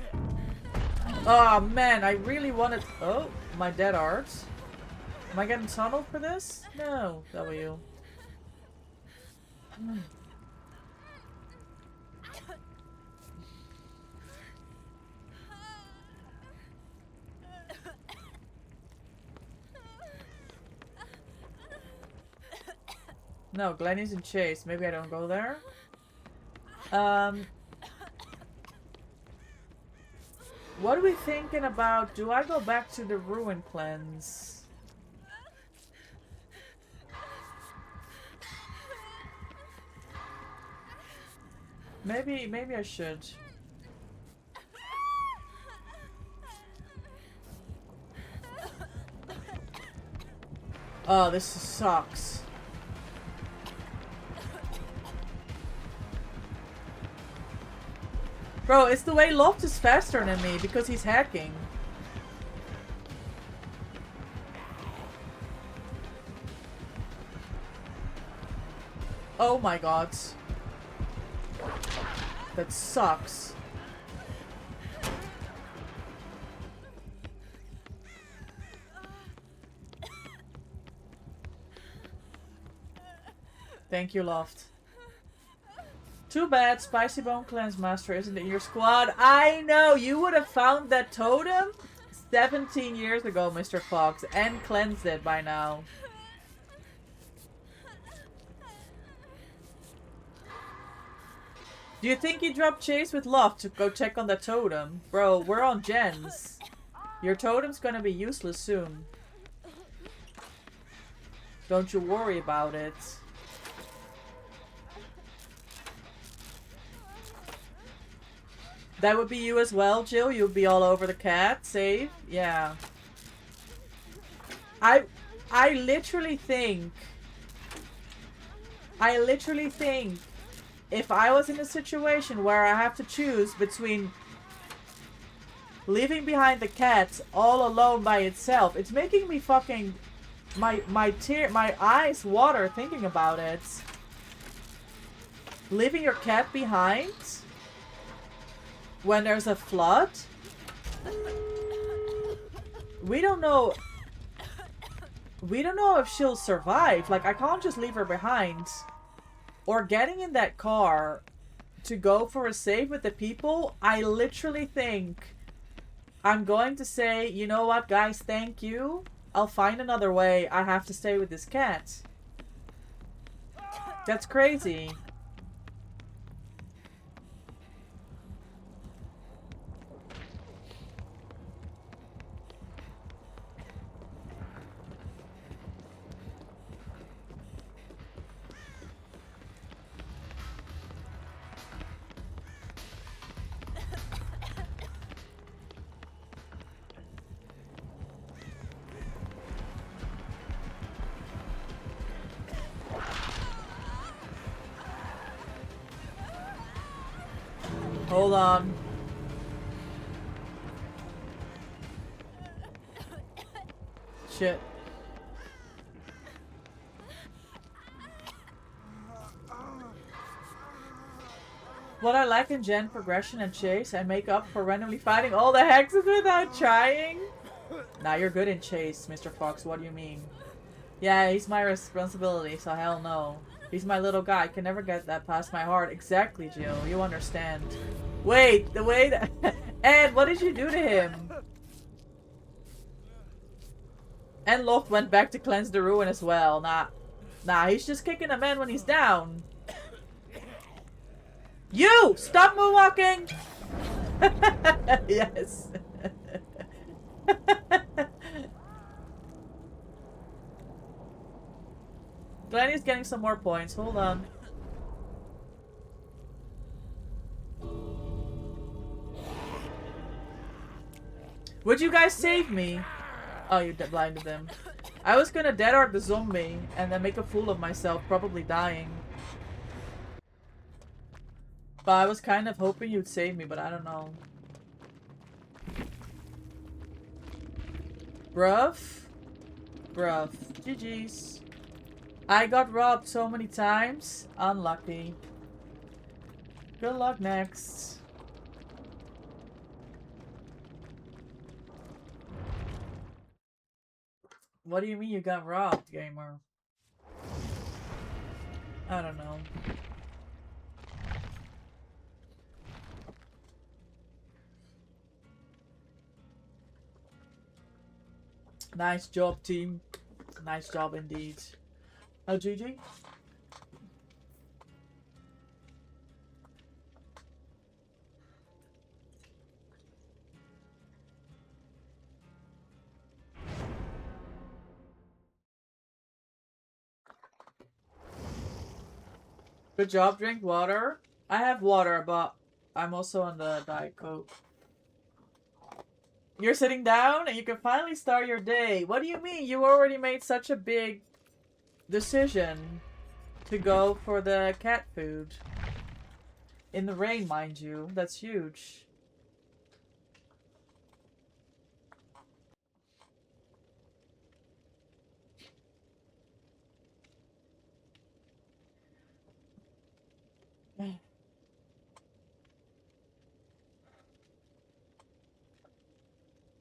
Oh man, I really wanted. Oh, my dead art. Am I getting tunneled for this? No. W. No, Glenny's in Chase. Maybe I don't go there. What are we thinking about? Do I go back to the Ruin Cleanse? Maybe I should. Oh, this sucks. Bro, it's the way Loft is faster than me because he's hacking. Oh my god. That sucks. Thank you, Loft. Too bad Spicy Bone Cleanse Master isn't in your squad. I know! You would have found that totem 17 years ago, Mr. Fox, and cleansed it by now. Do you think you dropped Chase with Loft to go check on that totem? Bro, we're on gens. Your totem's gonna be useless soon. Don't you worry about it. That would be you as well, Jill. You'd be all over the cat. Save? Yeah. I literally think if I was in a situation where I have to choose between leaving behind the cat all alone by itself, it's making me fucking my eyes water thinking about it. Leaving your cat behind when there's a flood? We don't know if she'll survive. Like, I can't just leave her behind. Or getting in that car to go for a save with the people, I literally think I'm going to say, you know what, guys, thank you. I'll find another way. I have to stay with this cat. That's crazy. Hold on. Shit. What I like in Gen progression and chase, I make up for randomly fighting all the hexes without trying. Nah, you're good in chase, Mr. Fox. What do you mean? Yeah, he's my responsibility, so hell no. He's my little guy. I can never get that past my heart. Exactly, Jill. You understand. Wait, the way that... Ed, what did you do to him? And Loft went back to cleanse the ruin as well. Nah, he's just kicking a man when he's down. You! Stop moonwalking! Yes. Glenny's getting some more points. Hold on. Would you guys save me? Oh, you blinded them. I was gonna dead art the zombie and then make a fool of myself, probably dying. But I was kind of hoping you'd save me, but I don't know. Bruv? Bruv. GG's. I got robbed so many times. Unlucky. Good luck next. What do you mean you got robbed, gamer? I don't know. Nice job, team. Nice job indeed. Oh, GG. Good job, drink water. I have water, but I'm also on the Diet Coke. You're sitting down and you can finally start your day. What do you mean? You already made such a big decision to go for the cat food. In the rain, mind you. That's huge.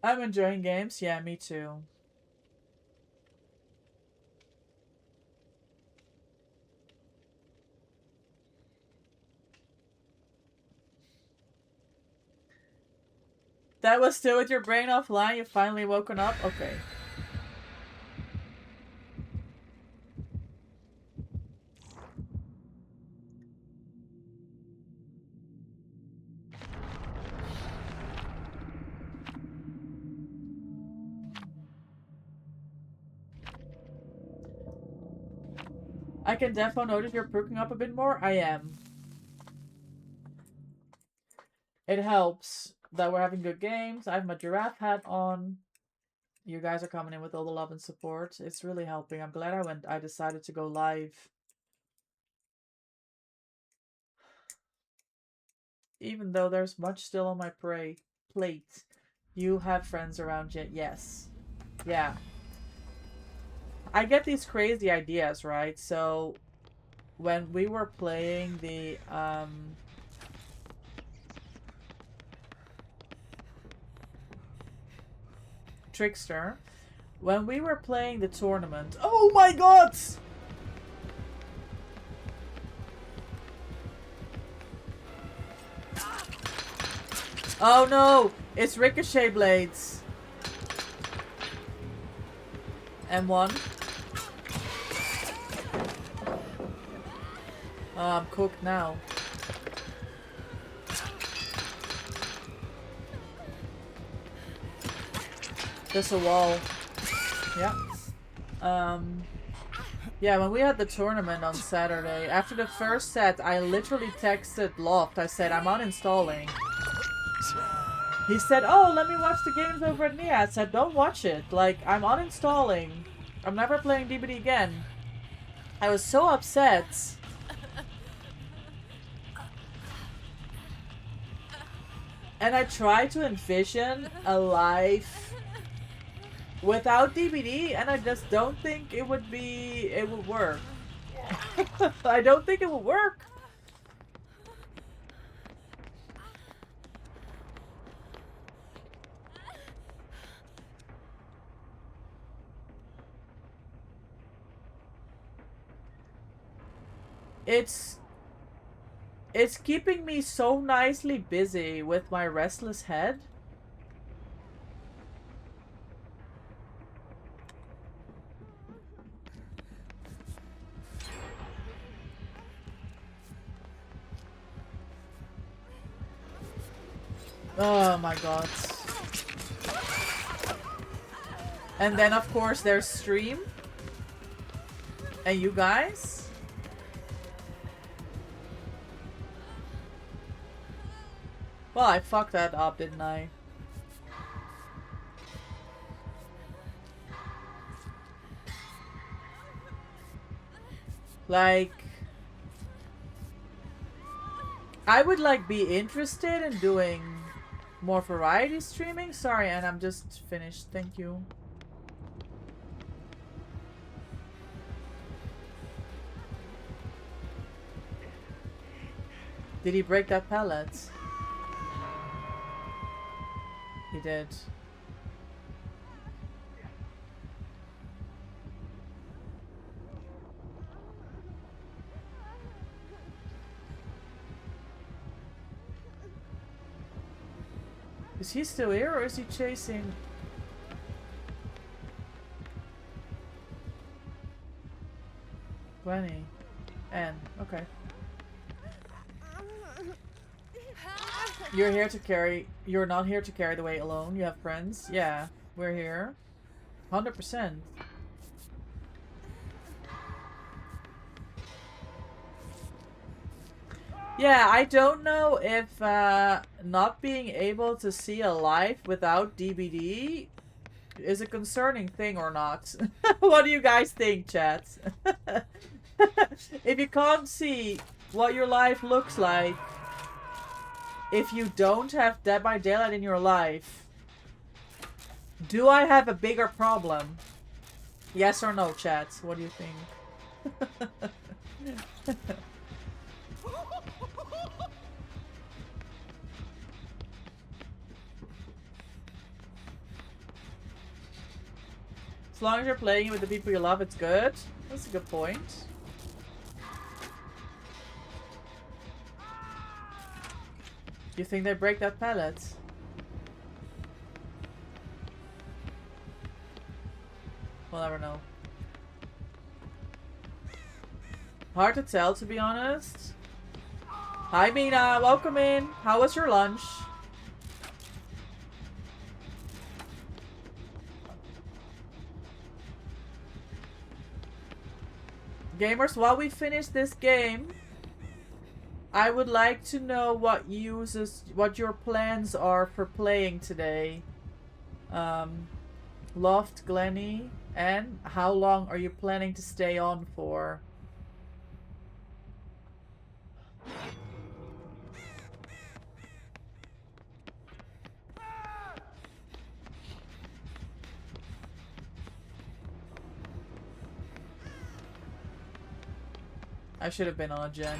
I'm enjoying games. Yeah, me too. That was still with your brain offline? You've finally woken up? Okay. I can definitely notice you're perking up a bit more. I am. It helps that we're having good games. I have my giraffe hat on. You guys are coming in with all the love and support. It's really helping. I'm glad I decided to go live. Even though there's much still on my plate. You have friends around yet? Yes. Yeah. I get these crazy ideas, right? So when we were playing the Trickster, when we were playing the tournament. Oh my god! Oh no! It's ricochet blades. M1. Oh, I'm cooked now. There's a wall. Yeah. Yeah, when we had the tournament on Saturday, after the first set, I literally texted Loft. I said, I'm uninstalling. He said, oh, let me watch the games over at Nia. I said, don't watch it. Like, I'm uninstalling. I'm never playing DBD again. I was so upset. And I tried to envision a life without DBD, and I just don't think it would work. I don't think it would work. It's keeping me so nicely busy with my restless head. Oh my god. And then of course there's stream. And you guys. Well, I fucked that up, didn't I? Like, I would like be interested in doing more variety streaming. Sorry, and I'm just finished. Thank you. Did he break that pallet? He did. Is he still here or is he chasing? Gwenny. Anne. Okay. You're here to carry. You're not here to carry the weight alone. You have friends. Yeah, we're here. 100%. Yeah, I don't know if not being able to see a life without DBD is a concerning thing or not. What do you guys think, chat? If you can't see what your life looks like, if you don't have Dead by Daylight in your life, do I have a bigger problem? Yes or no, chat? What do you think? As long as you're playing with the people you love, it's good. That's a good point. You think they break that pallet? We'll never know. Hard to tell, to be honest. Hi, Mina. Welcome in. How was your lunch? Gamers, while we finish this game, I would like to know what your plans are for playing today. Loft, Glenny. And how long are you planning to stay on for? I should have been on a gen.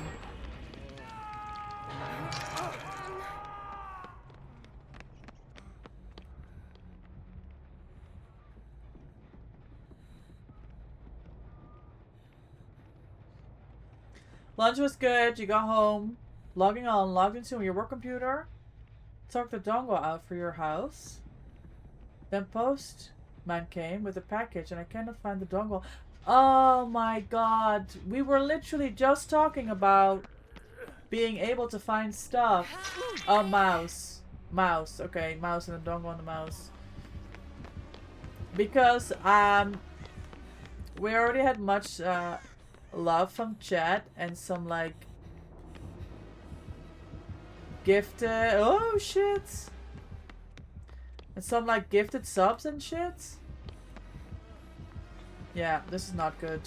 Lunch was good. You got home. Logging on. Logged into your work computer. Took the dongle out for your house. Then postman came with a package and I cannot find the dongle. Oh my god. We were literally just talking about being able to find stuff. Oh, mouse. Mouse. Okay, mouse and a dongle on the mouse. Because, we already had much, love from chat and some, like, gifted... Oh, shit! And some, like, gifted subs and shit. Yeah, this is not good.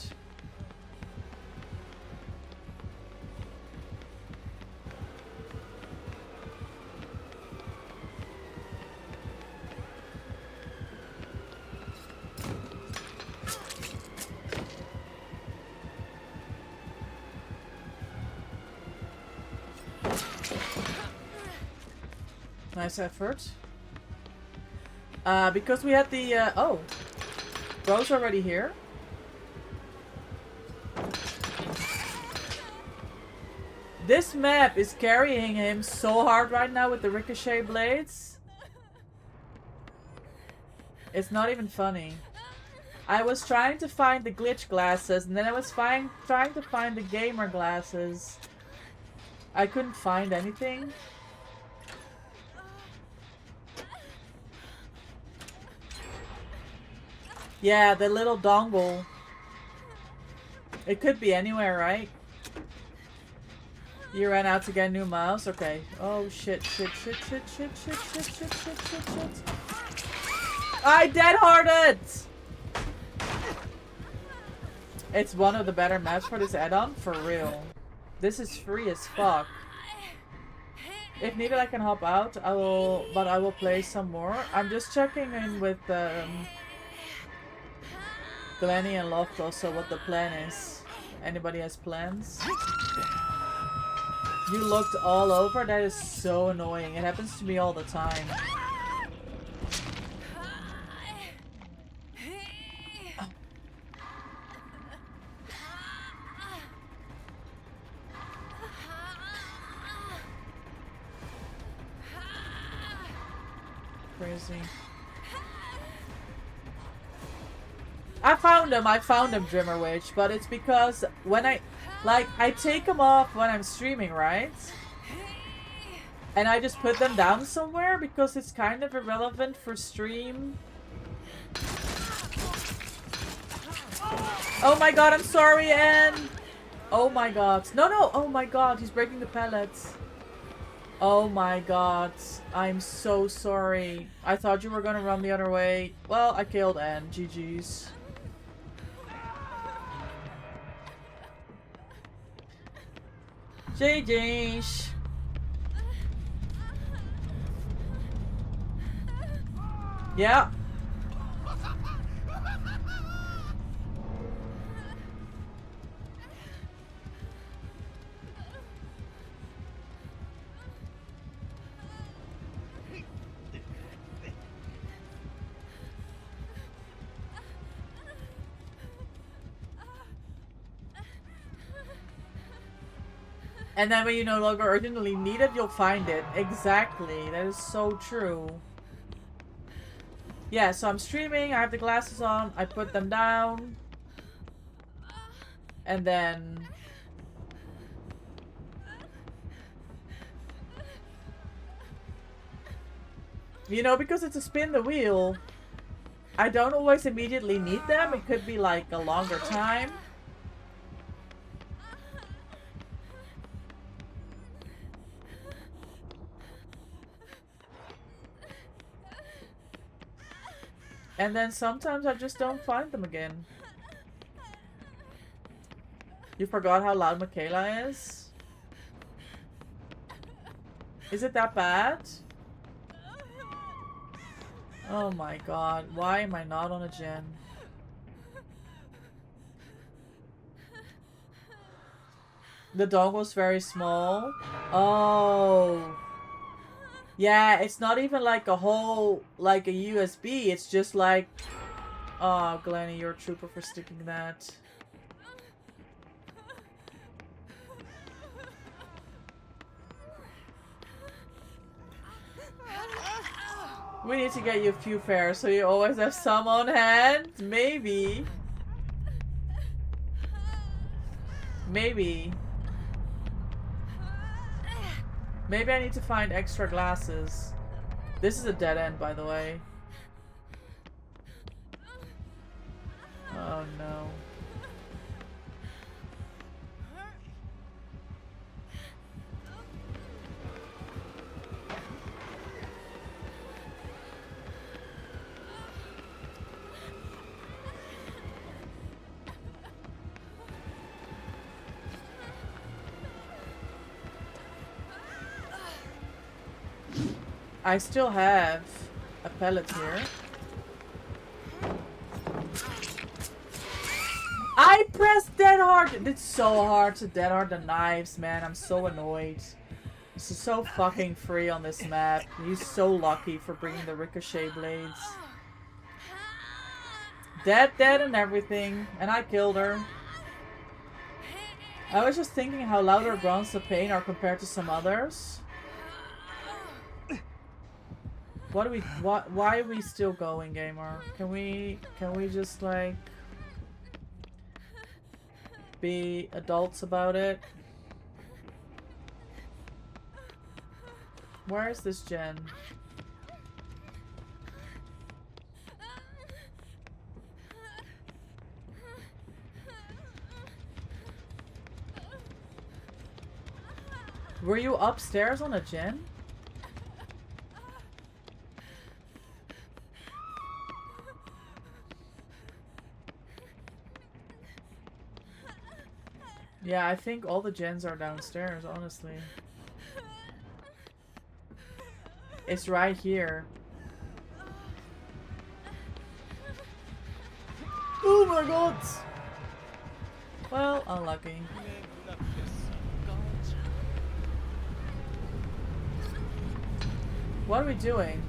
Nice effort. Because we had the, oh. Bro's already here. This map is carrying him so hard right now with the ricochet blades. It's not even funny. I was trying to find the glitch glasses, and then I was trying to find the gamer glasses. I couldn't find anything. Yeah, the little dongle. It could be anywhere, right? You ran out to get a new mouse? Okay. Oh shit, shit, shit, shit, shit, shit, shit, shit, shit, shit, shit. I dead-hearted! It's one of the better maps for this add-on, for real. This is free as fuck. If needed, I can hop out. I will play some more. I'm just checking in with Glenny and Loft also what the plan is. Anybody has plans? You looked all over? That is so annoying. It happens to me all the time. Crazy. I found him, Drimmer Witch, but it's because when I take them off when I'm streaming, right? And I just put them down somewhere because it's kind of irrelevant for stream. Oh my god, I'm sorry, Anne! Oh my god. No, no! Oh my god, he's breaking the pallets. Oh my god. I'm so sorry. I thought you were gonna run the other way. Well, I killed Anne. GG's. GG's. Yeah. And then when you no longer urgently need it, you'll find it. Exactly. That is so true. Yeah, so I'm streaming. I have the glasses on. I put them down. And then... You know, because it's a spin the wheel, I don't always immediately need them. It could be like a longer time. And then sometimes I just don't find them again. You forgot how loud Michaela is? Is it that bad? Oh my god, why am I not on a gen? The dog was very small. Oh. Yeah, it's not even like a whole, like a USB. It's just like... Oh, Glennie, you're a trooper for sticking that. We need to get you a few fares so you always have some on hand. Maybe. Maybe. Maybe I need to find extra glasses. This is a dead end, by the way. Oh no. I still have a pellet here. I pressed dead hard! It's so hard to dead hard the knives, man. I'm so annoyed. This is so fucking free on this map. He's so lucky for bringing the ricochet blades. Dead and everything. And I killed her. I was just thinking how loud her groans of pain are compared to some others. What do we, why are we still going, gamer? Can we just like be adults about it? Where is this gen? Were you upstairs on a gen? Yeah, I think all the gens are downstairs, honestly. It's right here. Oh my god! Well, unlucky. What are we doing?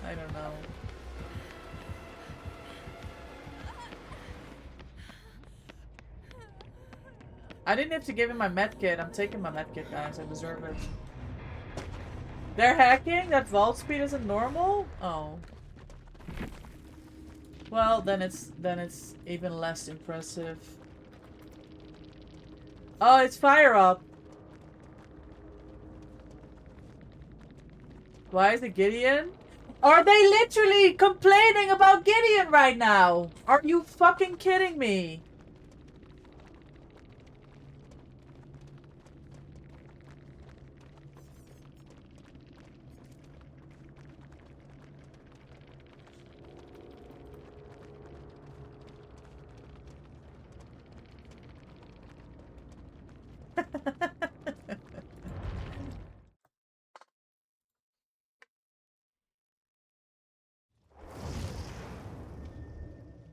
I don't know. I didn't have to give him my medkit. I'm taking my medkit, guys. I deserve it. They're hacking? That vault speed isn't normal? Oh. Well, then it's even less impressive. Oh, it's fire up. Why is it Gideon? Are they literally complaining about Gideon right now? Are you fucking kidding me?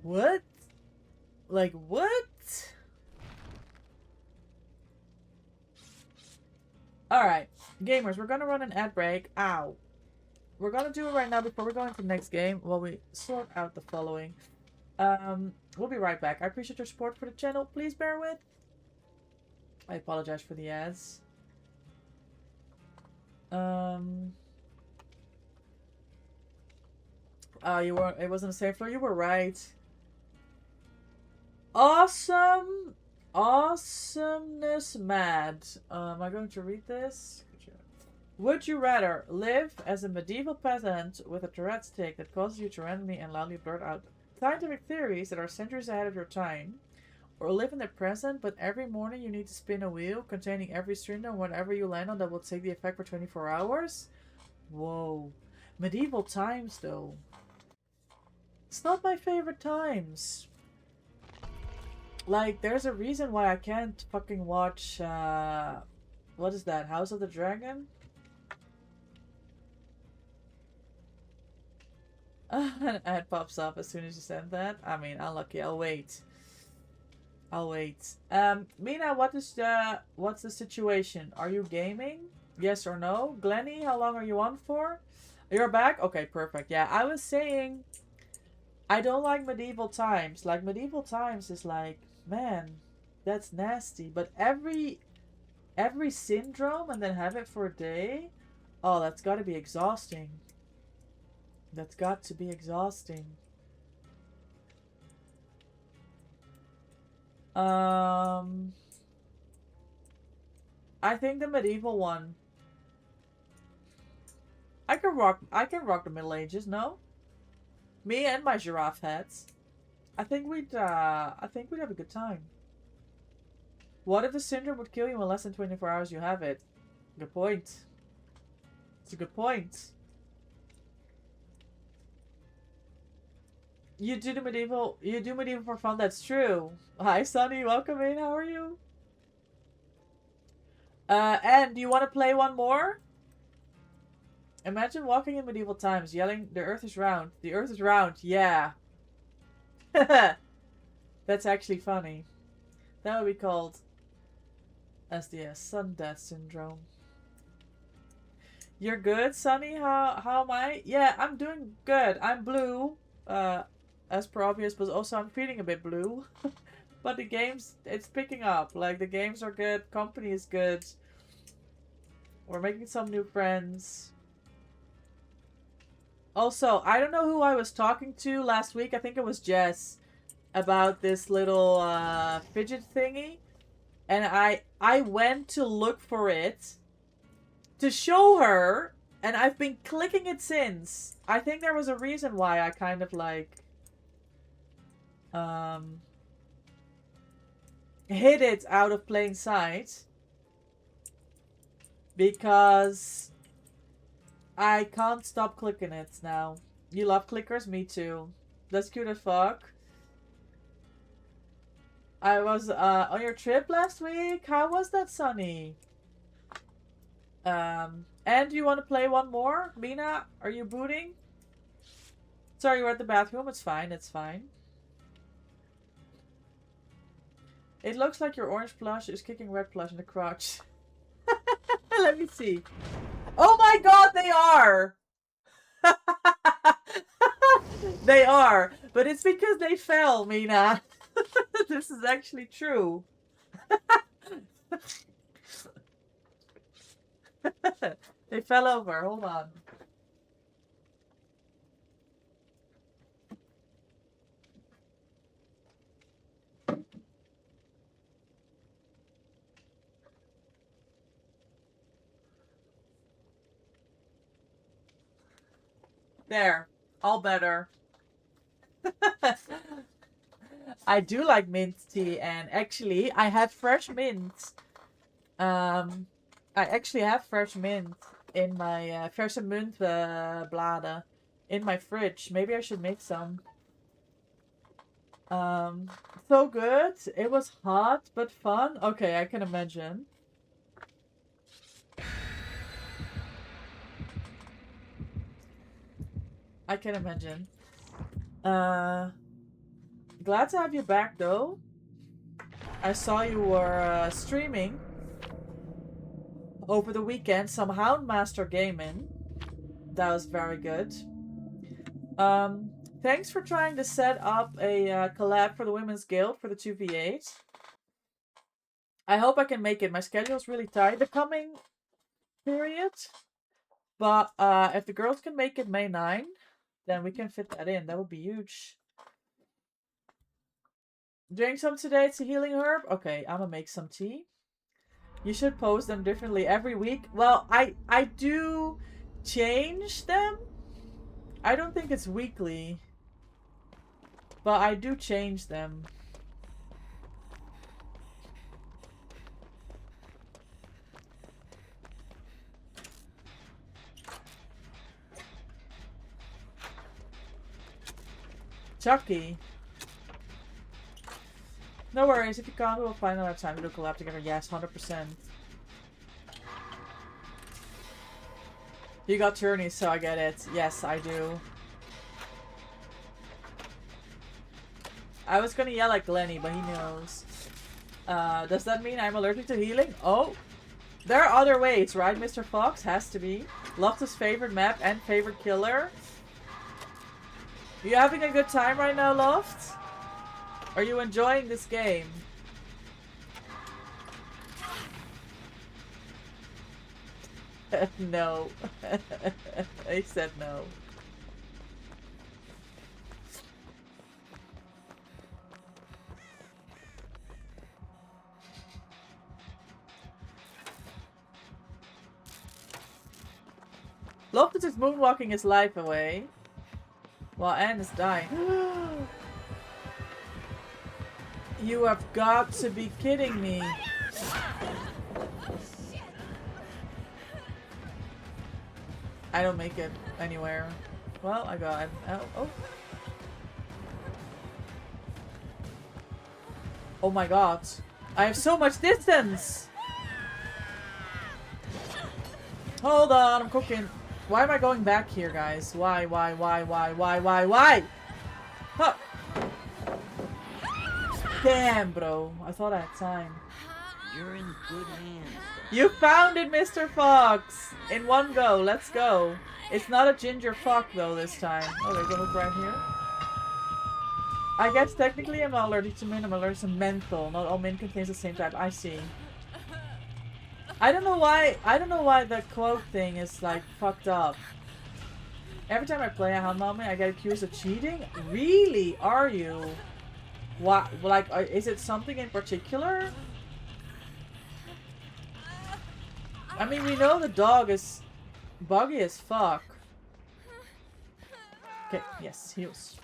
What? Like, what? Alright, gamers, we're gonna run an ad break. Ow. We're gonna do it right now before we go into the next game while we sort out the following. We'll be right back. I appreciate your support for the channel. Please bear with. I apologize for the ads. You weren't, it wasn't a safe floor. You were right. Awesome. Awesomeness mad. Am I going to read this? Would you rather live as a medieval peasant with a Tourette's tick that causes you to randomly and loudly blurt out scientific theories that are centuries ahead of your time, or live in the present, but every morning you need to spin a wheel containing every syndrome whatever you land on that will take the effect for 24 hours? Whoa. Medieval times, though. It's not my favorite times. Like, there's a reason why I can't fucking watch, what is that? House of the Dragon? An ad pops up as soon as you send that. I mean, unlucky. I'll wait. I'll wait. Mina, what's the situation? Are you gaming? Yes or no? Glenny, how long are you on for? You're back? Okay, perfect. Yeah, I was saying I don't like medieval times. Like, medieval times is like, man, that's nasty. But every syndrome and then have it for a day? Oh, that's gotta be exhausting. That's got to be exhausting. I think the medieval one. I can rock the Middle Ages, no? Me and my giraffe hats. I think we'd have a good time. What if the syndrome would kill you in less than 24 hours you have it? Good point. It's a good point. You do medieval for fun, that's true. Hi Sunny, welcome in, how are you? And do you want to play one more? Imagine walking in medieval times, yelling, "The earth is round, the earth is round," yeah. That's actually funny. That would be called SDS, sudden death syndrome. You're good, Sunny? How am I? Yeah, I'm doing good. I'm blue. As per obvious, but also I'm feeling a bit blue. But the games, it's picking up. Like, the games are good, company is good. We're making some new friends. Also, I don't know who I was talking to last week. I think it was Jess. About this little fidget thingy. And I went to look for it. To show her. And I've been clicking it since. I think there was a reason why I kind of like... hid it out of plain sight. Because... I can't stop clicking it now. You love clickers? Me too. That's cute as fuck. I was on your trip last week. How was that, Sunny? And do you want to play one more? Mina, are you booting? Sorry, you're at the bathroom. It's fine. It's fine. It looks like your orange plush is kicking red plush in the crotch. Let me see. Oh my god, they are! They are. But it's because they fell, Mina. This is actually true. They fell over. Hold on. There. All better. I do like mint tea, and actually, I have fresh mint. I actually have fresh mint in my verse mint bladen in my fridge. Maybe I should make some. So good. It was hot but fun. Okay, I can imagine. I can imagine. Glad to have you back, though. I saw you were streaming over the weekend some Houndmaster gaming. That was very good. Thanks for trying to set up a collab for the Women's Guild for the 2v8. I hope I can make it. My schedule's really tight the coming period. But if the girls can make it May 9, then we can fit that in. That would be huge. Drink some today. It's a healing herb. Okay, I'm gonna make some tea. You should post them differently every week. Well, I do change them. I don't think it's weekly. But I do change them. Chucky. No worries, if you can't, we'll find another time to do a collab together. Yes, 100%. You got tourneys, so I get it. Yes, I do. I was gonna yell at Glenny, but he knows. Does that mean I'm allergic to healing? Oh! There are other ways, right, Mr. Fox? Has to be. Loftus' favorite map and favorite killer. You having a good time right now, Loft? Are you enjoying this game? No. I said no. Loftus is moonwalking his life away. While Anne is dying. You have got to be kidding me. I don't make it anywhere. Well, I got... Oh. Oh my god. I have so much distance! Hold on, I'm cooking. Why am I going back here, guys? Why? Huh. Damn, bro. I thought I had time. You're in good hands. You found it, Mr. Fox! In one go. Let's go. It's not a ginger fuck, though, this time. Oh, there's a hook right here. I guess technically I'm not allergic to mint. I'm allergic to menthol. Not all mint contains the same type. I see. I don't know why the quote thing is like fucked up. Every time I play a hand mommy, I get accused of cheating? Really? Are you? What? Like, is it something in particular? I mean, we know the dog is buggy as fuck. Okay, yes, heals.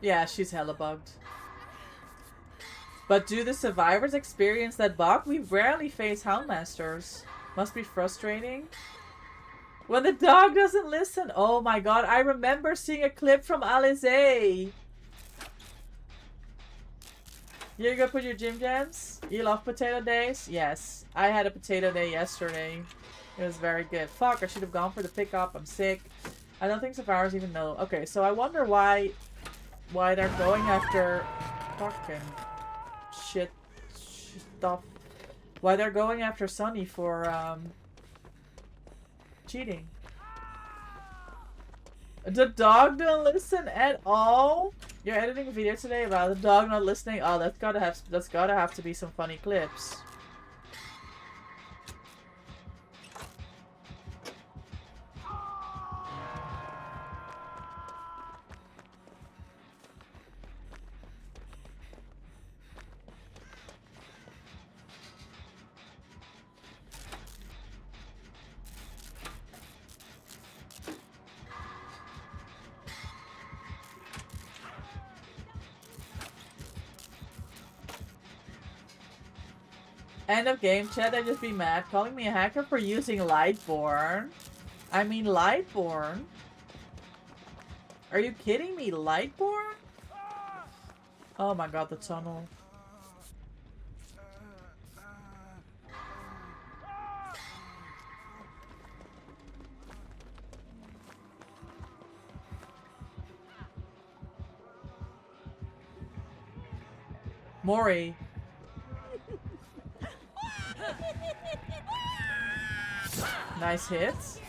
Yeah, she's hella bugged. But do the survivors experience that bug? We rarely face Houndmasters. Must be frustrating. When the dog doesn't listen. Oh my god, I remember seeing a clip from Alizé. You're gonna put your gym jams? You love potato days? Yes. I had a potato day yesterday. It was very good. Fuck, I should have gone for the pickup. I'm sick. I don't think survivors even know. Okay, so I wonder why they're going after fucking shit stuff. Why they're going after Sunny for cheating. The dog don't listen at all? You're editing a video today about the dog not listening? Oh, that's gotta have to be some funny clips. End of game chat, I'd just be mad. Calling me a hacker for using Lightborn. I mean Lightborn? Are you kidding me? Lightborn? Oh my god, the tunnel. Mori. Nice hits.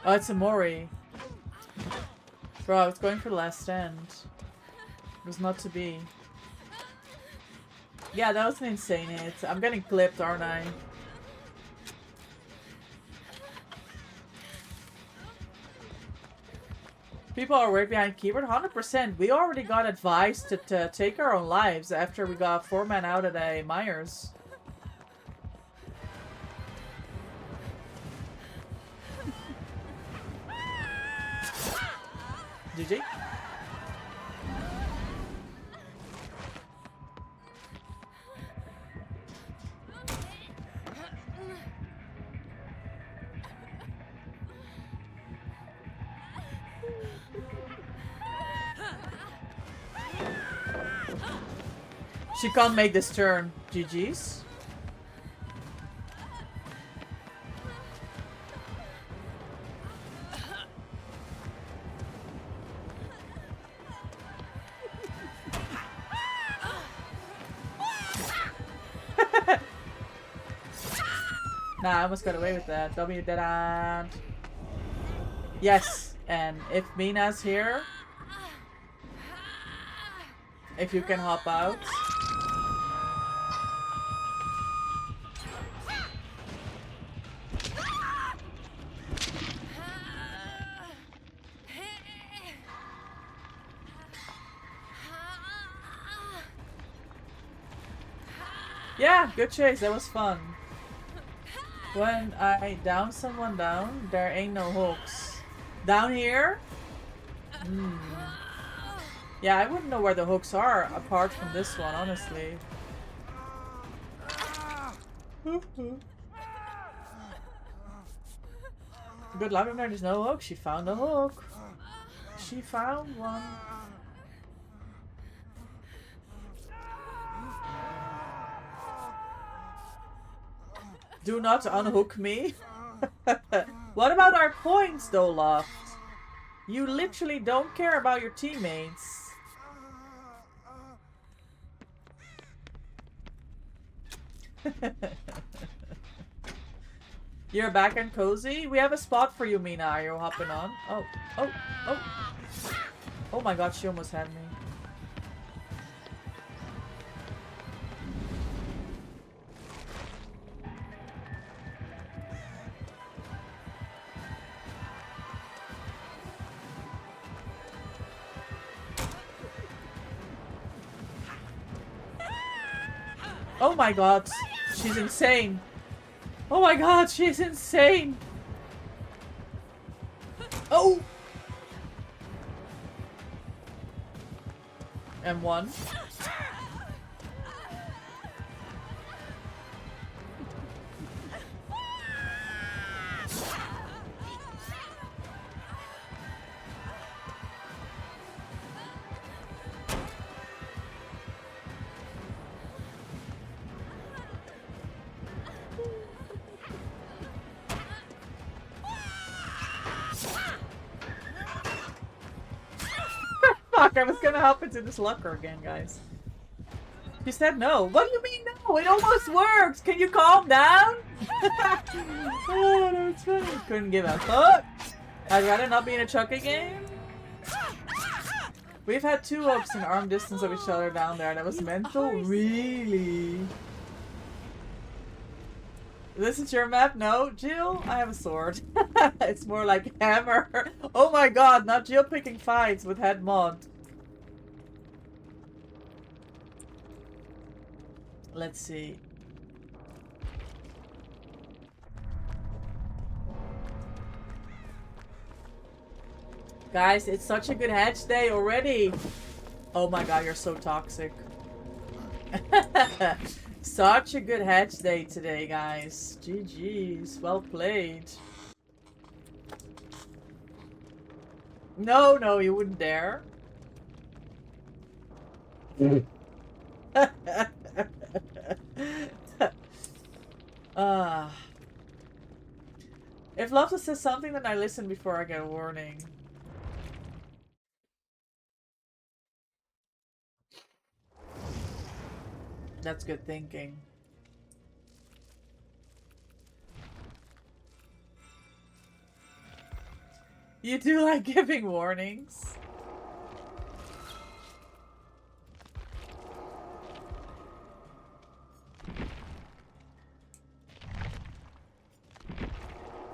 Oh, it's a Mori. Bro, I was going for the last stand. It was not to be. Yeah, that was an insane hit. I'm getting clipped, aren't I? People are right behind keyboard. 100%. We already got advice to take our own lives after we got 4 men out at a Myers. GG. She can't make this turn. GG's. Nah, I almost got away with that. W dead end. Yes, and if Mina's here, if you can hop out. Yeah, good chase. That was fun. When I down someone down, there ain't no hooks. Down here? Yeah, I wouldn't know where the hooks are apart from this one, honestly. Good luck if there's no hook. She found a hook. She found one. Do not unhook me. What about our points though, Loft? You literally don't care about your teammates. You're back and cozy? We have a spot for you, Mina. Are you hopping on? Oh, oh, oh. Oh my god, she almost had me. Oh my god, she's insane. Oh my god, she's insane. Oh! M1. Fuck, I was gonna hop into this locker again, guys. She said no. What do you mean no? It almost worked! Can you calm down? Oh, no, it's funny. Couldn't give a fuck. I'd rather not be in a Chucky game. We've had 2 hooks in arm distance of each other down there. That was mental? Really? This is your map? No? Jill? I have a sword. It's more like hammer. Oh my god, not Jill picking fights with head mod. Let's see. Guys, it's such a good hatch day already. Oh my god, you're so toxic. Such a good hatch day today, guys. GG's. Well played. No, no, you wouldn't dare. If Loftus says something, then I listen before I get a warning. That's good thinking. You do like giving warnings?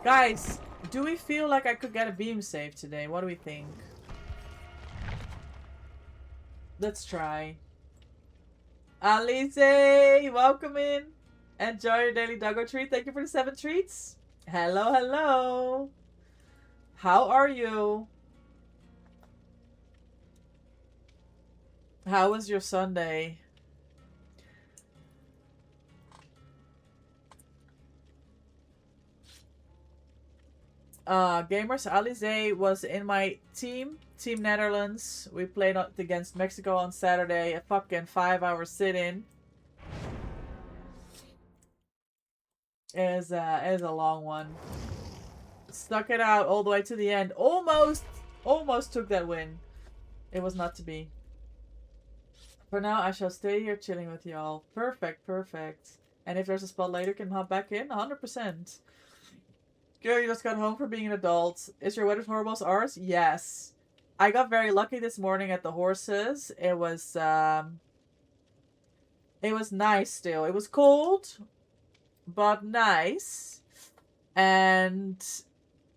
Guys, do we feel like I could get a beam save today? What do we think? Let's try. Alize, welcome in. Enjoy your daily doggo treat. Thank you for the 7 treats. Hello, hello. How are you? How was your Sunday? Gamers, Alize was in my team, Team Netherlands. We played against Mexico on Saturday. A fucking 5-hour sit-in. It is a long one. Stuck it out all the way to the end. Almost took that win. It was not to be. For now, I shall stay here chilling with y'all. Perfect, perfect. And if there's a spot later, can hop back in? 100%. Girl, you just got home from being an adult. Is your weather horrible as ours? Yes. I got very lucky this morning at the horses. It was nice still. It was cold, but nice. And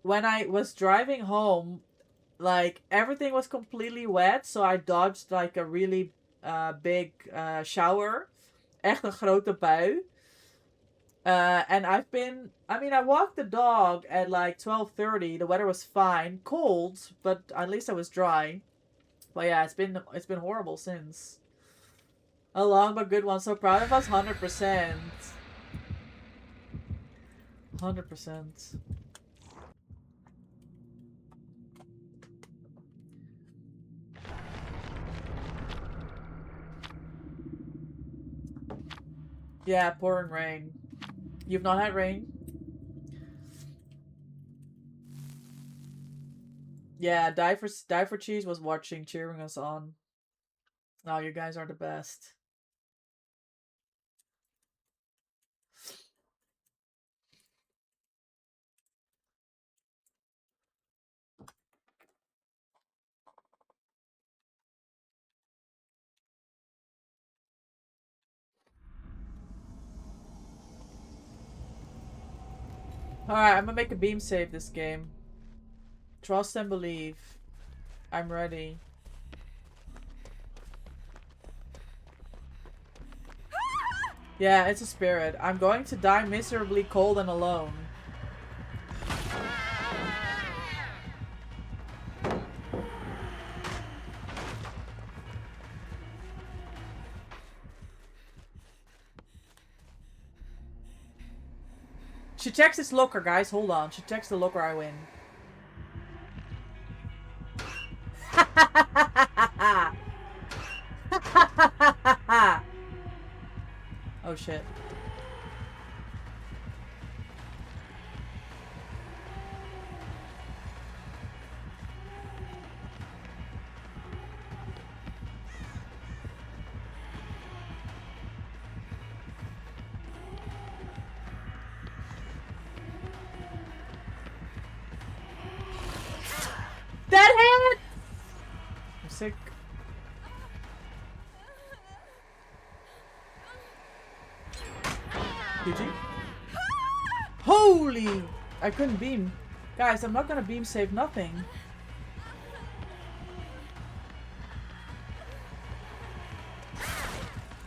when I was driving home, like, everything was completely wet. So I dodged, like, a really big shower. Echt een grote bui. And I walked the dog at like 12:30. The weather was fine, cold, but at least I was dry. But yeah, it's been horrible since. A long but good one. So proud of us, 100%. 100%. Yeah, pouring rain. You've not had rain? Yeah, Die for Cheese was watching, cheering us on. Oh, you guys are the best. Alright, I'm gonna make a beam save this game. Trust and believe. I'm ready. Yeah, it's a spirit. I'm going to die miserably cold and alone. She checks his locker, guys. Hold on. She checks the locker, I win. Oh shit. That hit! I'm sick. GG. Holy! I couldn't beam. Guys, I'm not gonna beam save nothing.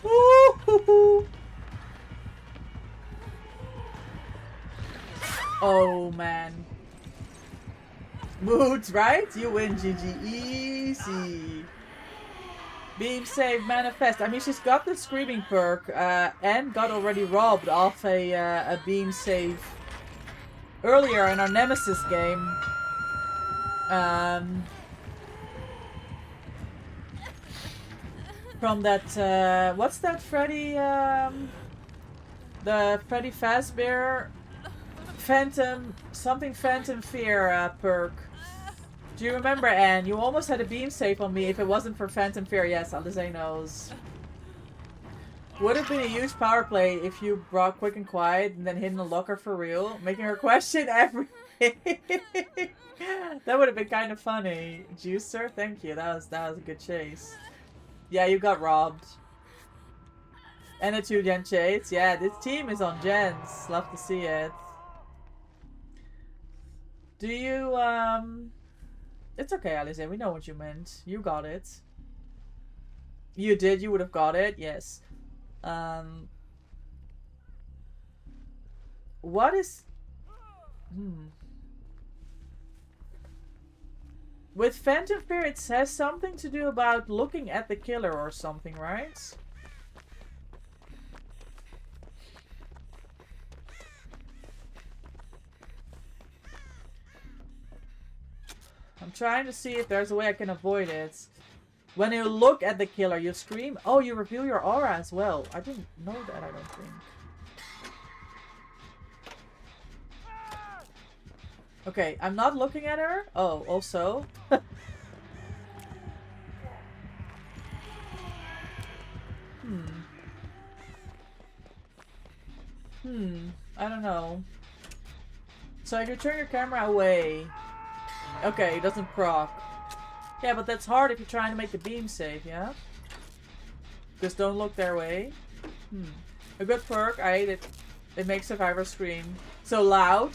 Woo-hoo-hoo. Oh man. Moods, right? You win, GG. Easy. Beam save manifest. I mean, she's got the screaming perk and got already robbed off a beam save earlier in our Nemesis game. From that, what's that Freddy, the Freddy Fazbear Phantom Fear perk. Do you remember, Anne? You almost had a beam safe on me if it wasn't for Phantom Fear. Yes, Alize knows. Would have been a huge power play if you brought Quick and Quiet and then hidden the locker for real, making her question everything. That would have been kind of funny. Juicer, thank you. That was a good chase. Yeah, you got robbed. And a 2-gen chase. Yeah, this team is on gens. Love to see it. Do you, It's okay, Alize. We know what you meant. You got it. You did, you would have got it, yes. What is... With Phantom Fear, it says something to do about looking at the killer or something, right? I'm trying to see if there's a way I can avoid it. When you look at the killer, you scream. Oh, you reveal your aura as well. I didn't know that, I don't think. Okay, I'm not looking at her. Oh, also. I don't know. So if you turn your camera away... Okay, it doesn't proc. Yeah, but that's hard if you're trying to make the beam safe, yeah? Just don't look their way. A good perk, I hate it. It makes survivors scream. So loud.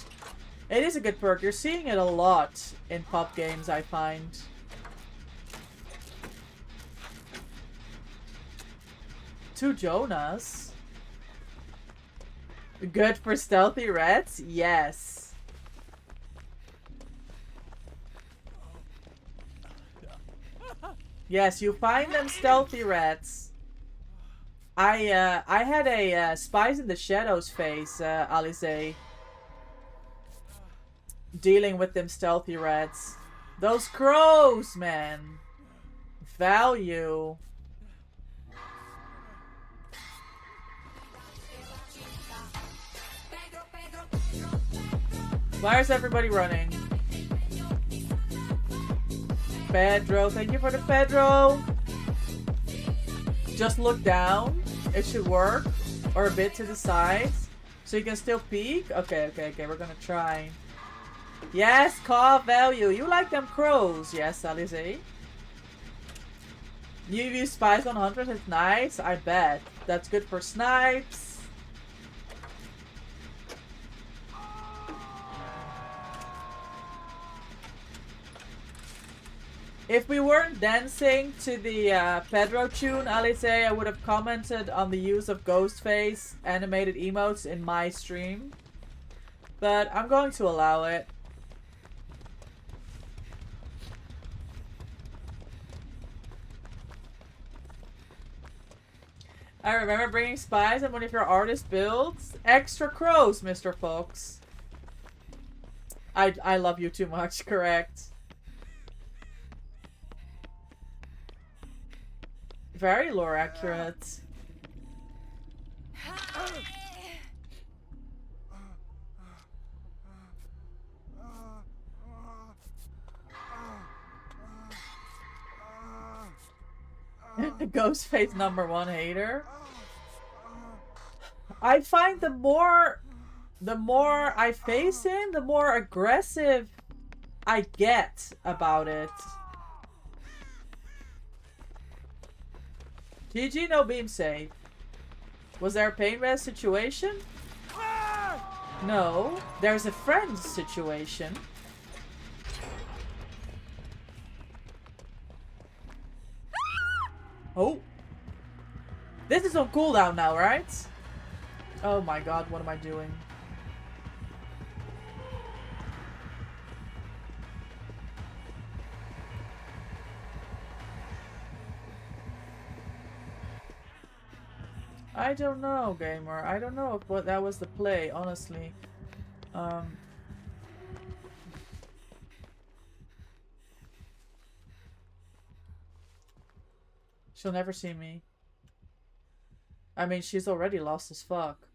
It is a good perk. You're seeing it a lot in pop games, I find. Two Jonas. Good for stealthy rats? Yes. Yes, you find them stealthy rats. I had a Spies in the Shadows phase, Alize. Dealing with them stealthy rats. Those crows, man. Value. Why is everybody running? Pedro, thank you for the Pedro. Just look down. It should work. Or a bit to the side. So you can still peek. Okay, we're gonna try. Yes, call value. You like them crows. Yes, Alize. You use spies on hunters. It's nice. I bet. That's good for snipes. If we weren't dancing to the Pedro tune, Alice, I would have commented on the use of Ghostface animated emotes in my stream. But I'm going to allow it. I remember bringing spies and one of your artist builds. Extra crows, Mr. Fox. I love you too much, correct. Very lore accurate. Ghostface #1 hater. I find the more I face him, the more aggressive I get about it. GG, no beam save. Was there a pain rest situation? No. There's a friend situation. Oh. This is on cooldown now, right? Oh my god, what am I doing? I don't know, gamer. I don't know if what that was the play, honestly. She'll never see me. I mean, she's already lost as fuck.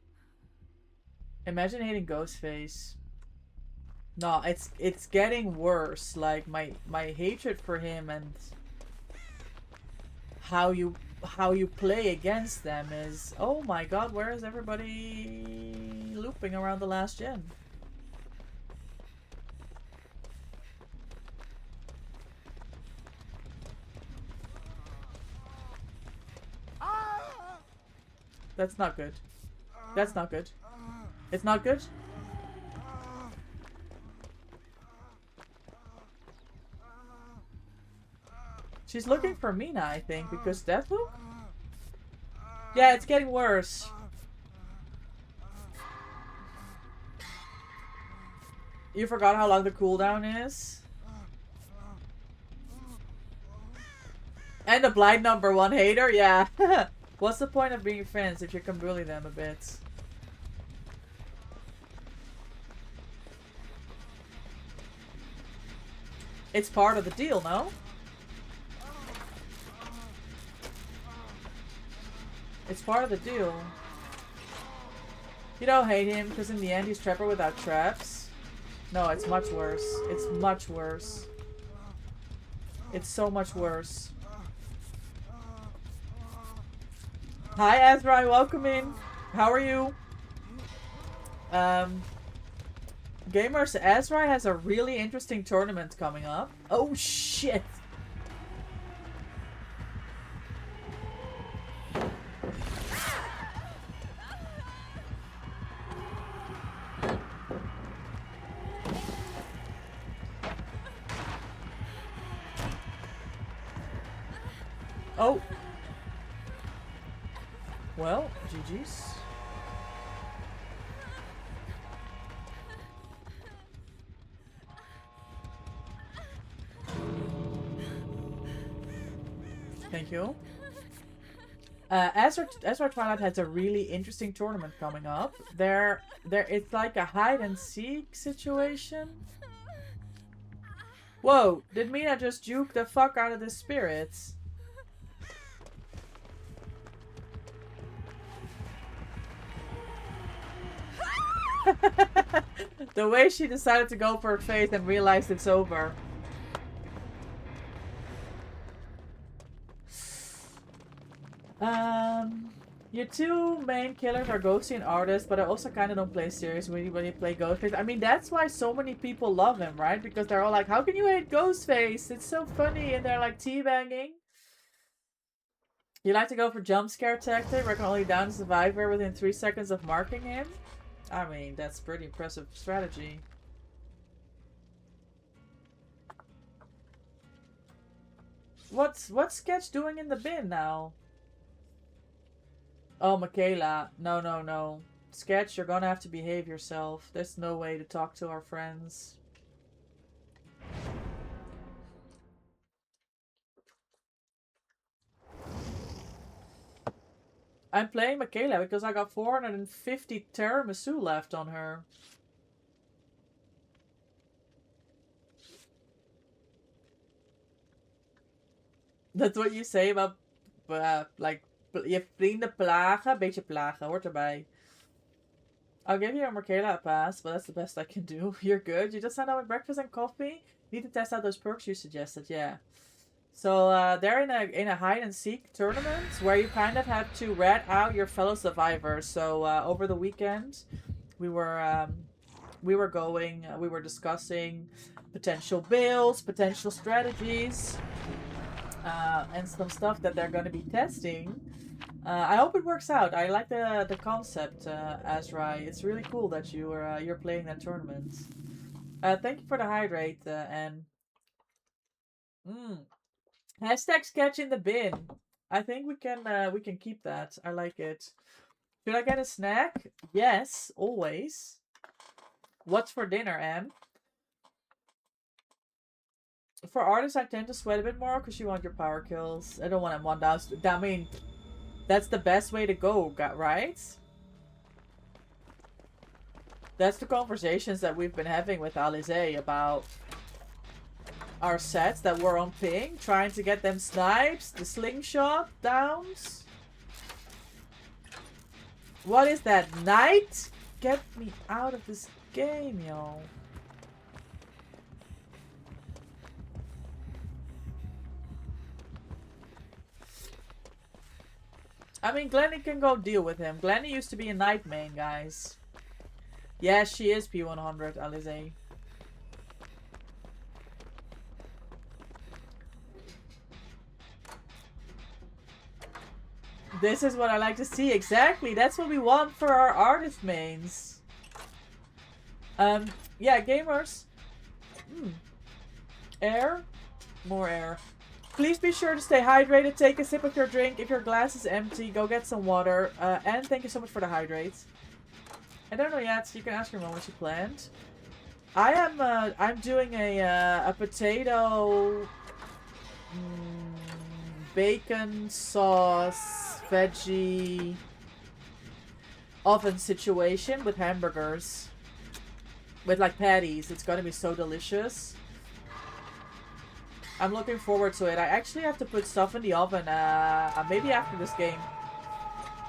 Imagine hating Ghostface. No, it's getting worse. Like my hatred for him and how you play against them is, oh my god, where is everybody looping around the last gen? That's not good. That's not good. It's not good? She's looking for Mina, I think, because Deathloop? Yeah, it's getting worse. You forgot how long the cooldown is? And the blind #1 hater? Yeah. What's the point of being friends if you can bully them a bit? It's part of the deal, no? It's part of the deal. You don't hate him because in the end he's trapper without traps. No, it's much worse. It's much worse. It's so much worse. Hi Azrai, welcome in. How are you? Gamers, Azrai has a really interesting tournament coming up. Oh shit! Oh. Well, GG's. Thank you. Ezra Twilight has a really interesting tournament coming up. It's like a hide and seek situation. Whoa, did Mina just juke the fuck out of the spirits? The way she decided to go for her face and realized it's over. Your two main killers are Ghosty and Artist, but I also kind of don't play serious when you play Ghostface. I mean, that's why so many people love him, right? Because they're all like, how can you hate Ghostface? It's so funny, and they're like teabagging. You like to go for jump scare tactic, where you can only down a survivor within 3 seconds of marking him? I mean, that's pretty impressive strategy. What's Sketch doing in the bin now? Oh, Michaela. No, no, no. Sketch, you're gonna have to behave yourself. There's no way to talk to our friends. I'm playing Michaela because I got 450 tiramisu left on her. That's what you say about, like, je vrienden plagen. Beetje plagen, hoort erbij. I'll give you a Michaela a pass, but that's the best I can do. You're good. You just signed up with breakfast and coffee. Need to test out those perks you suggested, yeah. So they're in a hide and seek tournament where you kind of have to rat out your fellow survivors. So over the weekend, we were discussing potential builds, potential strategies, and some stuff that they're going to be testing. I hope it works out. I like the concept, Azrai. It's really cool that you're playing that tournament. Thank you for the hydrate, and hashtag Sketch in the bin. I think we can keep that. I like it. Should I get a snack? Yes, always. What's for dinner, Em? For artists, I tend to sweat a bit more because you want your power kills. I don't want M1 down. I mean, that's the best way to go, right? That's the conversations that we've been having with Alize about our sets that were on ping, trying to get them snipes, the slingshot downs. What is that? Knight? Get me out of this game, yo. I mean, Glenny can go deal with him. Glenny used to be a Knight main, guys. Yeah, she is P100, Alize. This is what I like to see. Exactly. That's what we want for our artist mains. Yeah, gamers. Air. More air. Please be sure to stay hydrated. Take a sip of your drink. If your glass is empty, go get some water. And thank you so much for the hydrate. I don't know yet. You can ask your mom what she planned. I'm doing a potato, bacon sauce, veggie oven situation with hamburgers. With like patties. It's gonna be so delicious. I'm looking forward to it. I actually have to put stuff in the oven, maybe after this game.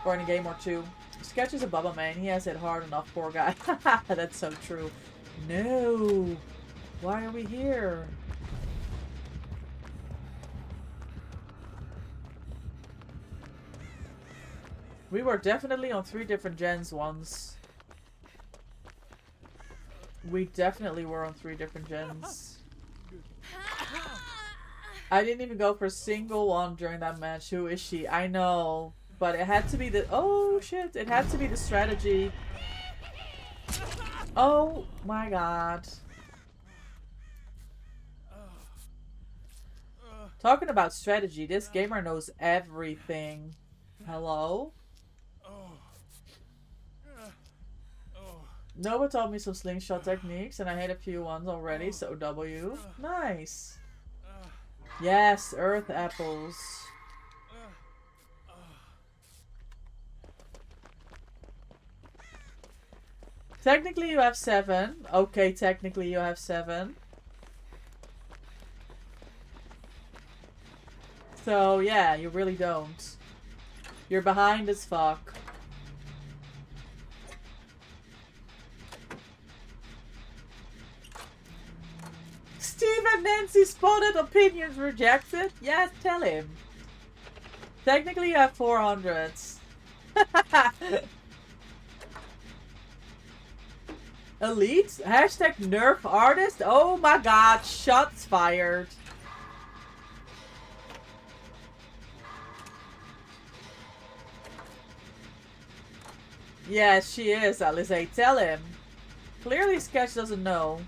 Or in a game or two. Sketch is a Bubba man. He has it hard enough, poor guy. That's so true. No! Why are we here? We were definitely on 3 different gens once. We definitely were on 3 different gens. I didn't even go for a single one during that match. Who is she? I know. But it had to be the... Oh, shit. It had to be the strategy. Oh, my God. Talking about strategy, this gamer knows everything. Hello? Nova taught me some slingshot techniques, and I hit a few ones already, so W. Nice. Yes, earth apples. Technically you have 7. Okay, technically you have 7. So yeah, you really don't. You're behind as fuck. Steve and Nancy spotted, opinions rejected. Yes, tell him. Technically you have 400s. Elite? Hashtag nerf artist? Oh my god, shots fired. Yes, she is, Alize. Tell him. Clearly Sketch doesn't know.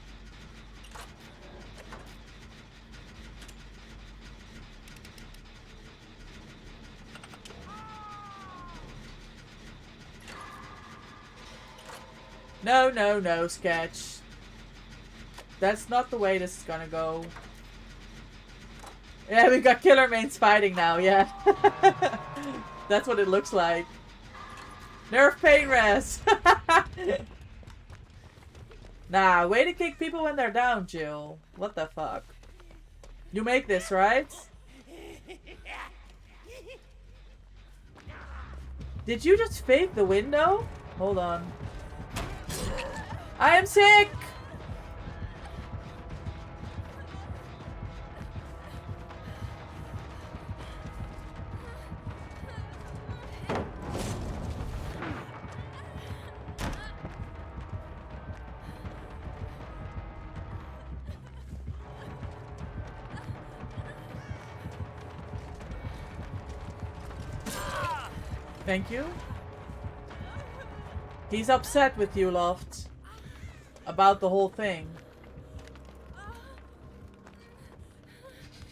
No, no, no, Sketch. That's not the way this is gonna go. Yeah, we got killer mains fighting now, yeah. That's what it looks like. Nerf pain res! Nah, way to kick people when they're down, Jill. What the fuck? You make this, right? Did you just fake the window? Hold on. I am sick! Thank you. He's upset with you, Loft. About the whole thing.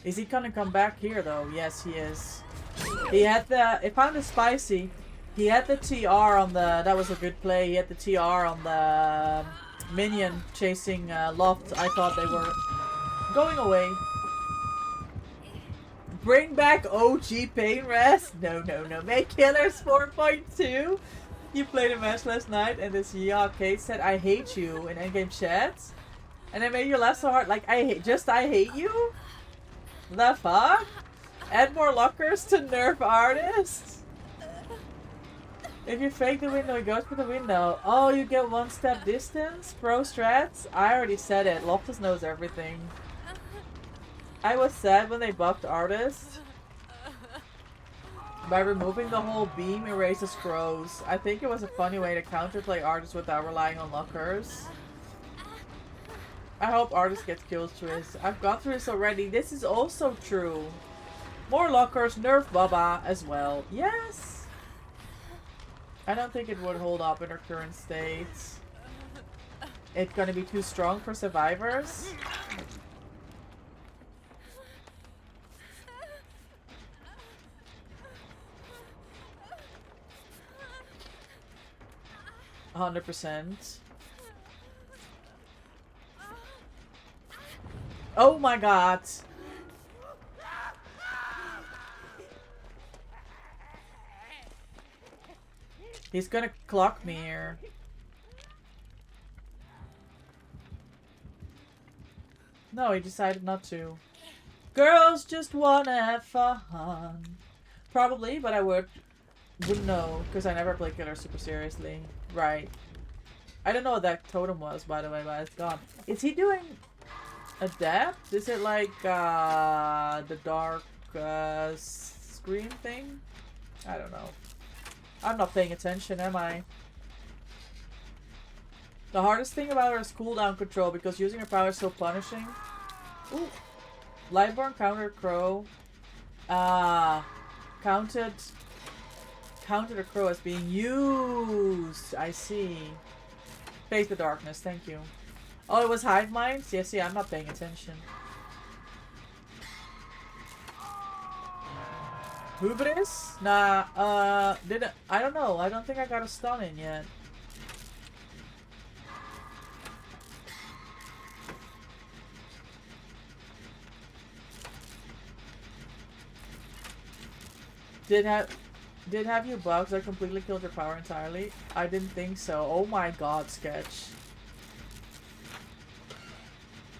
Is he gonna come back here though? Yes, he is. He had the... It found it spicy. He had the TR on the... That was a good play. He had the TR on the minion chasing Loft. I thought they were going away. Bring back OG Pain Rest? No, no, no. Make Killers 4.2. You played a match last night and this Kate said, I hate you in endgame chats. And I made you laugh so hard. Like, I hate you? The fuck? Add more lockers to nerf artists? If you fake the window, it goes for the window. Oh, you get 1 step distance? Pro strats? I already said it. Loftus knows everything. I was sad when they buffed artists. By removing the whole beam erases crows. I think it was a funny way to counterplay artists without relying on lockers. I hope artists gets kills through this. I've gone through this already. This is also true. More lockers, nerf Bubba as well. Yes! I don't think it would hold up in her current state. It's gonna be too strong for survivors. 100%. Oh my god. He's gonna clock me here. No, he decided not to. Girls just wanna have fun. Probably, but I wouldn't know, because I never play Killer super seriously. Right. I don't know what that totem was, by the way, but it's gone. Is he doing a depth? Is it like the dark screen thing? I don't know. I'm not paying attention, am I? The hardest thing about her is cooldown control, because using her power is so punishing. Ooh. Lightborn counter crow. Counted a crow as being used. I see. Face the darkness, thank you. Oh, it was hive minds? Yeah, see, I'm not paying attention. Hubris? Nah, I don't know. I don't think I got a stun in yet. Did have you bugs that completely killed your power entirely? I didn't think so. Oh my god, Sketch.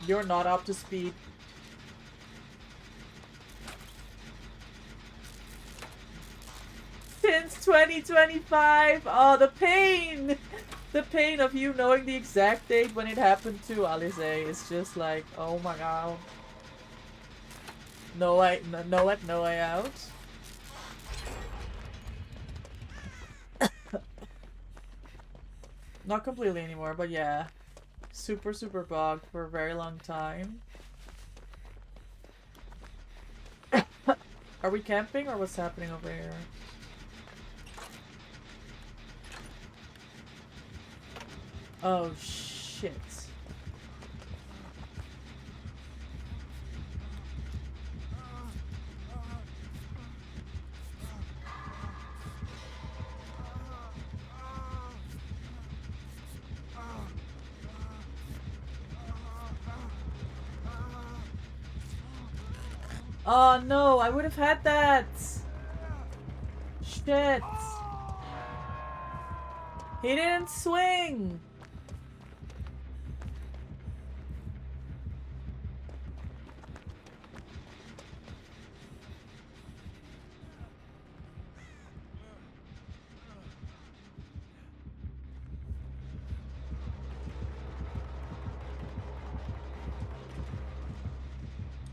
You're not up to speed. Since 2025! Oh, the pain! The pain of you knowing the exact date when it happened to Alice is just like, oh my god. No way out. Not completely anymore, but yeah. Super bugged for a very long time. Are we camping or what's happening over here? Oh shit. Oh no, I would have had that. Shit. He didn't swing.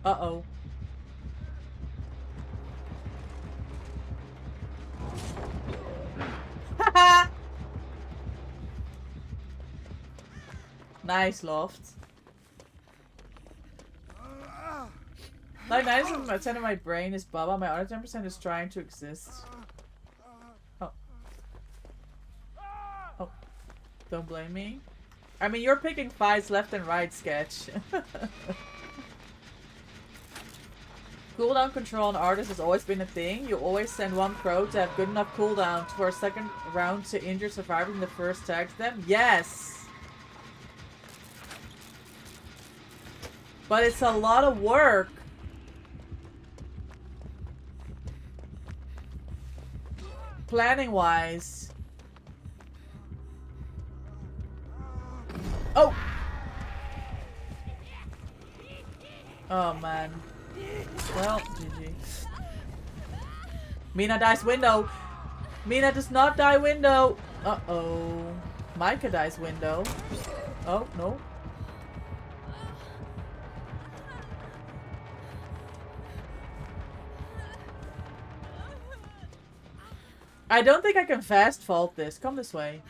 Uh-oh. Nice, Loft. Like 90% of my brain is Baba, my other 10% is trying to exist. Oh. Oh. Don't blame me. I mean, you're picking fights left and right, Sketch. Cooldown control on artists has always been a thing. You always send one pro to have good enough cooldown for a second round to injure survivors in the first tag to them. Yes! But it's a lot of work. Planning wise. Oh! Oh man. Well, GG. Mina dies window. Mina does not die window. Uh-oh. Micah dies window. Oh, no. I don't think I can fast fault this. Come this way.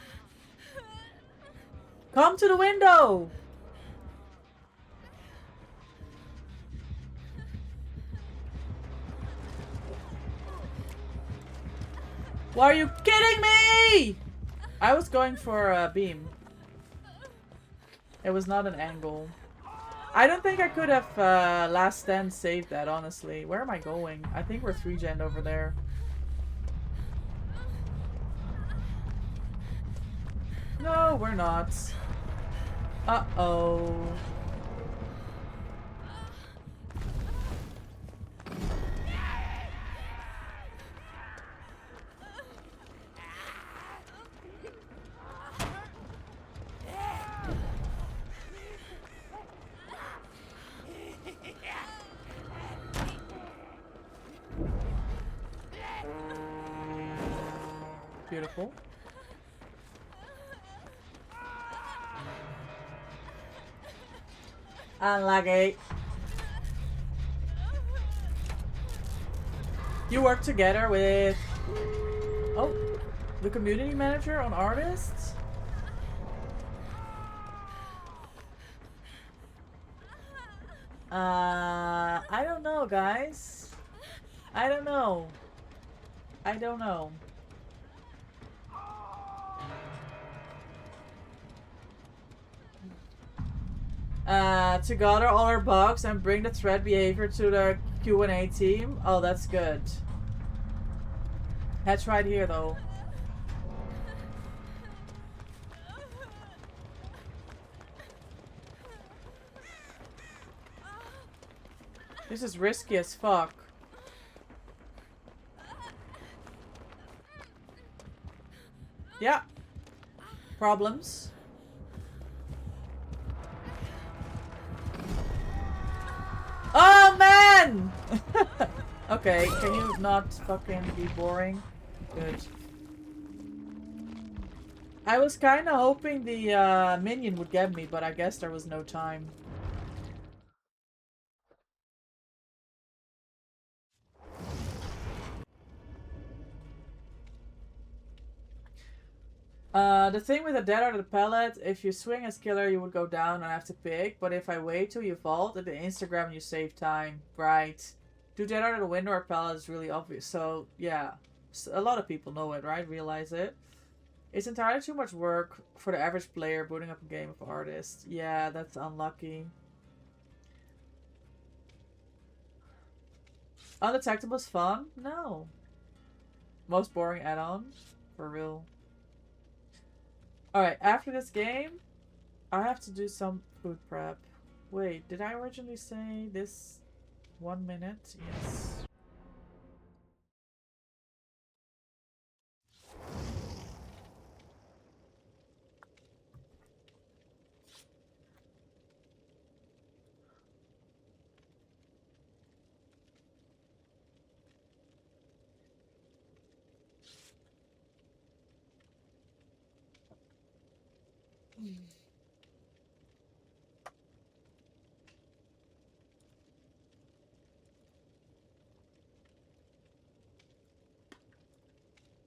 Come to the window! Why are you kidding me? I was going for a beam. It was not an angle. I don't think I could have last stand saved that, honestly. Where am I going? I think we're 3-gen over there. No, we're not. Uh-oh. Beautiful. Unlucky. You work together with... Oh, the community manager on artists? I don't know, guys. I don't know. I don't know. To gather all our bugs and bring the threat behavior to the Q&A team. Oh, that's good. That's right here, though. This is risky as fuck. Yeah. Problems. Oh, man! Okay, can you not fucking be boring? Good. I was kind of hoping the minion would get me, but I guess there was no time. The thing with the dead out of the pallet, if you swing as killer, you would go down and have to pick. But if I wait till you vault, at the Instagram, you save time. Right. Do dead out of the window or pallet is really obvious. So, yeah. A lot of people know it, right? Realize it. It's entirely too much work for the average player booting up a game of artists. Yeah, that's unlucky. Undetectable is fun? No. Most boring add-on? For real. Alright, after this game, I have to do some food prep. Wait, did I originally say this 1 minute? Yes.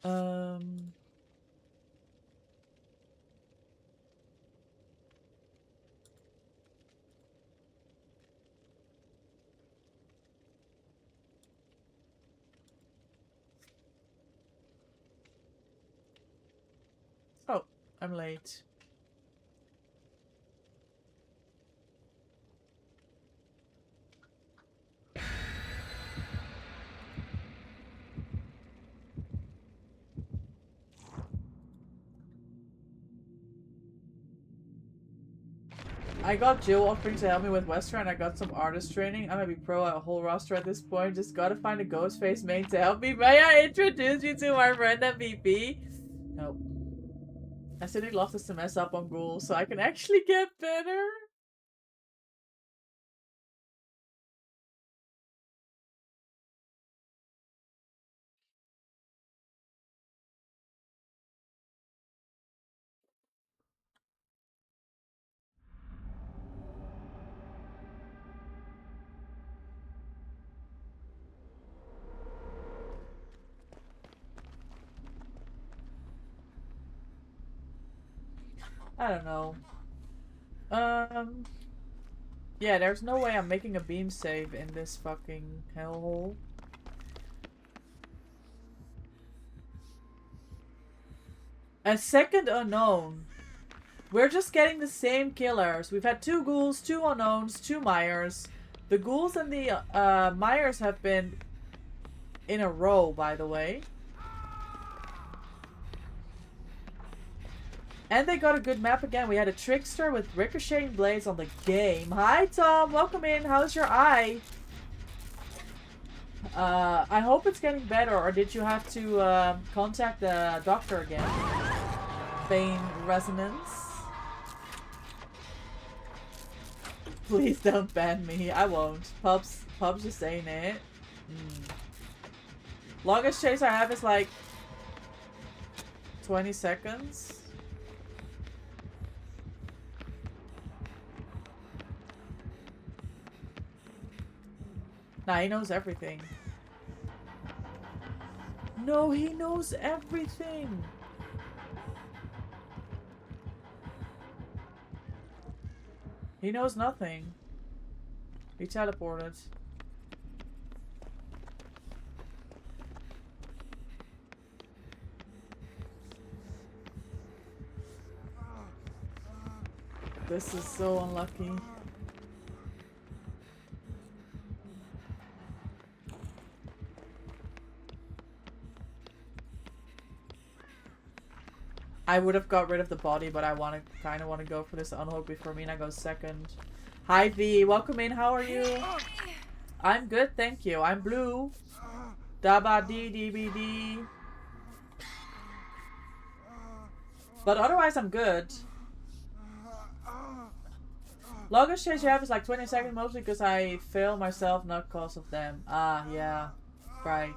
Um... Oh, I'm late. I got Jill offering to help me with Western and I got some artist training. I might be pro at a whole roster at this point. Just gotta find a Ghostface main to help me. May I introduce you to my friend MVP? Nope. I said he'd love us to mess up on Ghoul so I can actually get better. I don't know. Yeah, there's no way I'm making a beam save in this fucking hellhole. A second unknown. We're just getting the same killers. We've had 2 ghouls, 2 unknowns, 2 Myers. The ghouls and the Myers have been in a row, by the way. And they got a good map again. We had a trickster with ricocheting blades on the game. Hi Tom, welcome in. How's your eye? I hope it's getting better, or did you have to contact the doctor again? Vein resonance. Please don't ban me. I won't. Pub's just saying it. Longest chase I have is like 20 seconds. Nah, he knows everything. No, he knows everything. He knows nothing. He teleported. This is so unlucky. I would have got rid of the body, but I kind of want to go for this unhook before Mina goes second. Hi V, welcome in. How are you? I'm good, thank you. I'm blue. Dabadee DBD. But otherwise, I'm good. Longest chase you have is like 20 seconds, mostly because I fail myself, not cause of them. Ah, yeah. Right.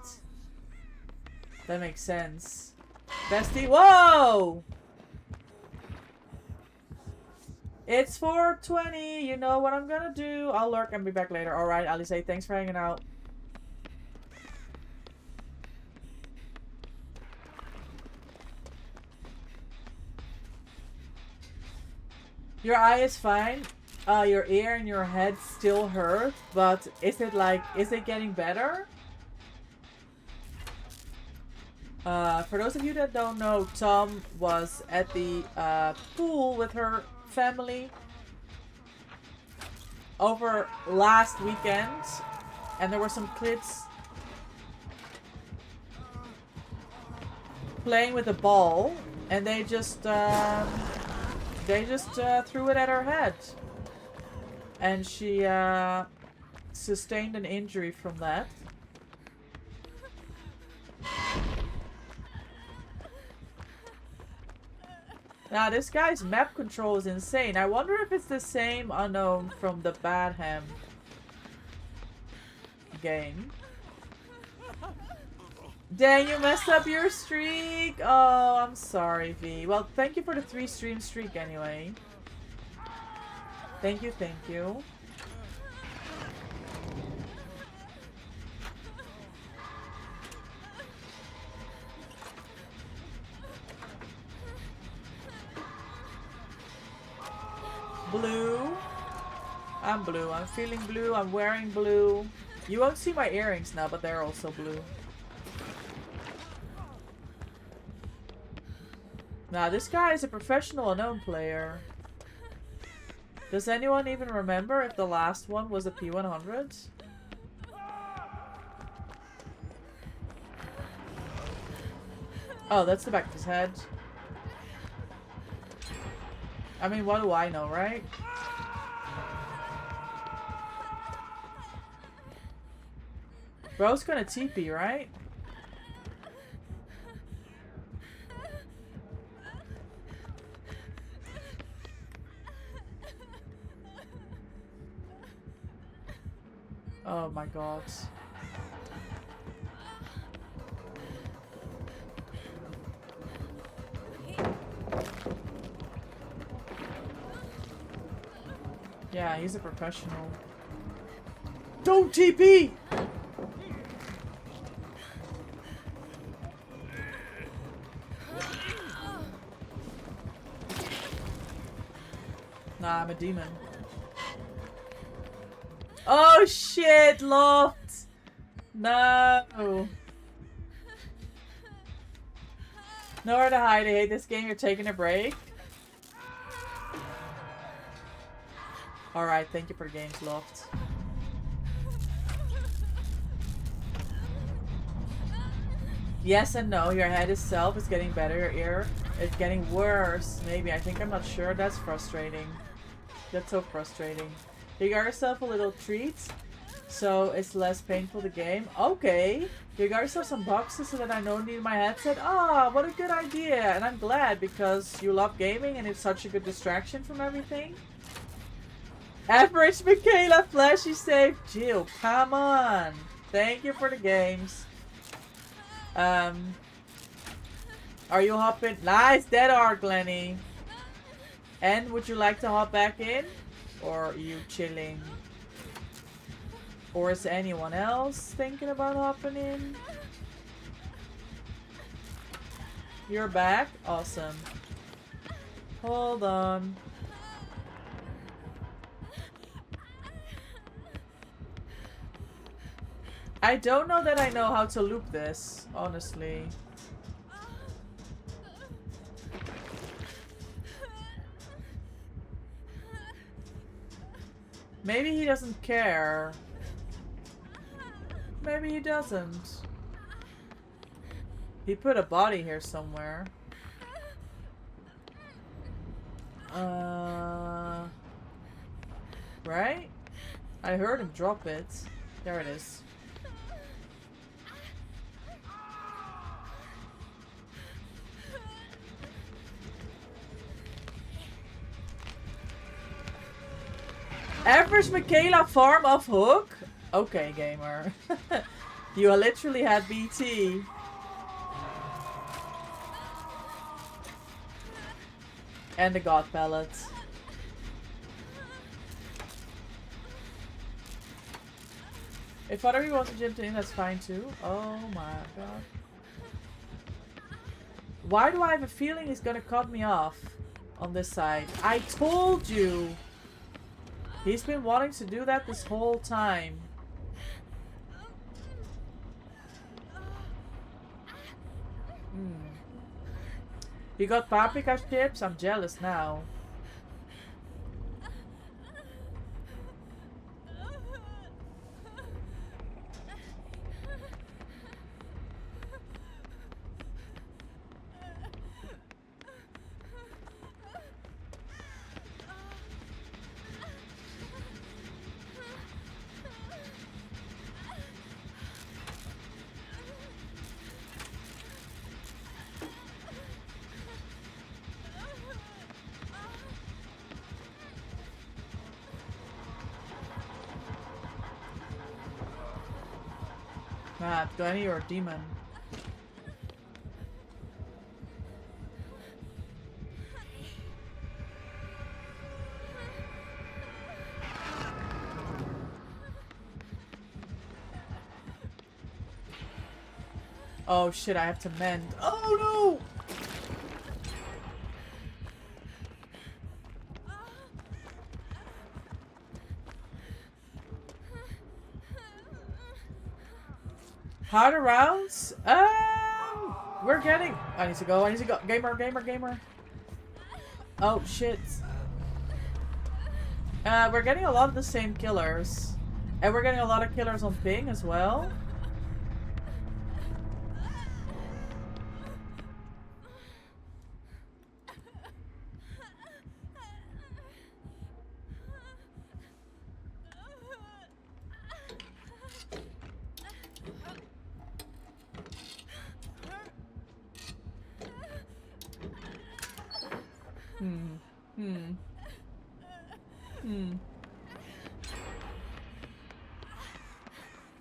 That makes sense. Bestie, whoa! It's 4:20. You know what I'm gonna do. I'll lurk and be back later. Alright, Alice, thanks for hanging out. Your eye is fine. Your ear and your head still hurt, but is it getting better? For those of you that don't know, Tom was at the pool with her family over last weekend, and there were some kids playing with a ball, and they just threw it at her head, and she sustained an injury from that. Now, this guy's map control is insane. I wonder if it's the same unknown from the Badham game. Dang, you messed up your streak! Oh, I'm sorry, V. Well, thank you for the 3-stream streak anyway. Thank you, thank you. Blue. I'm blue. I'm feeling blue. I'm wearing blue. You won't see my earrings now, but they're also blue. Now, this guy is a professional unknown player. Does anyone even remember if the last one was a P100? Oh, that's the back of his head. I mean, what do I know, right? Bro's gonna TP, right? Oh my god. Yeah, he's a professional. Don't TP! Nah, I'm a demon. Oh shit, Loft! No! Nowhere to hide. I hate this game. You're taking a break. Alright, thank you for the games, Loft. Yes and no. Your head itself is getting better. Your ear It's getting worse. Maybe. I think I'm not sure. That's frustrating. That's so frustrating. You got yourself a little treat, so it's less painful to game. Okay. You got yourself some boxes so that I don't need my headset. Ah, what a good idea. And I'm glad because you love gaming and it's such a good distraction from everything. Average Michaela, flashy save. Jill, come on. Thank you for the games. Are you hopping? Nice, dead arc, Lenny. And would you like to hop back in? Or are you chilling? Or is anyone else thinking about hopping in? You're back? Awesome. Hold on. I don't know that I know how to loop this, honestly. Maybe he doesn't care. Maybe he doesn't. He put a body here somewhere. Right? I heard him drop it. There it is. Average Michaela farm off hook? Okay, gamer. You literally had BT. And the god pellets. If other people want to jump in, that's fine too. Oh my god. Why do I have a feeling he's gonna cut me off on this side? I told you! He's been wanting to do that this whole time. You got paprika chips? I'm jealous now. Glenny or demon? Oh shit, I have to mend. Oh no! Harder rounds? We're getting... I need to go, I need to go. Gamer, gamer, gamer. Oh, shit. We're getting a lot of the same killers. And we're getting a lot of killers on ping as well.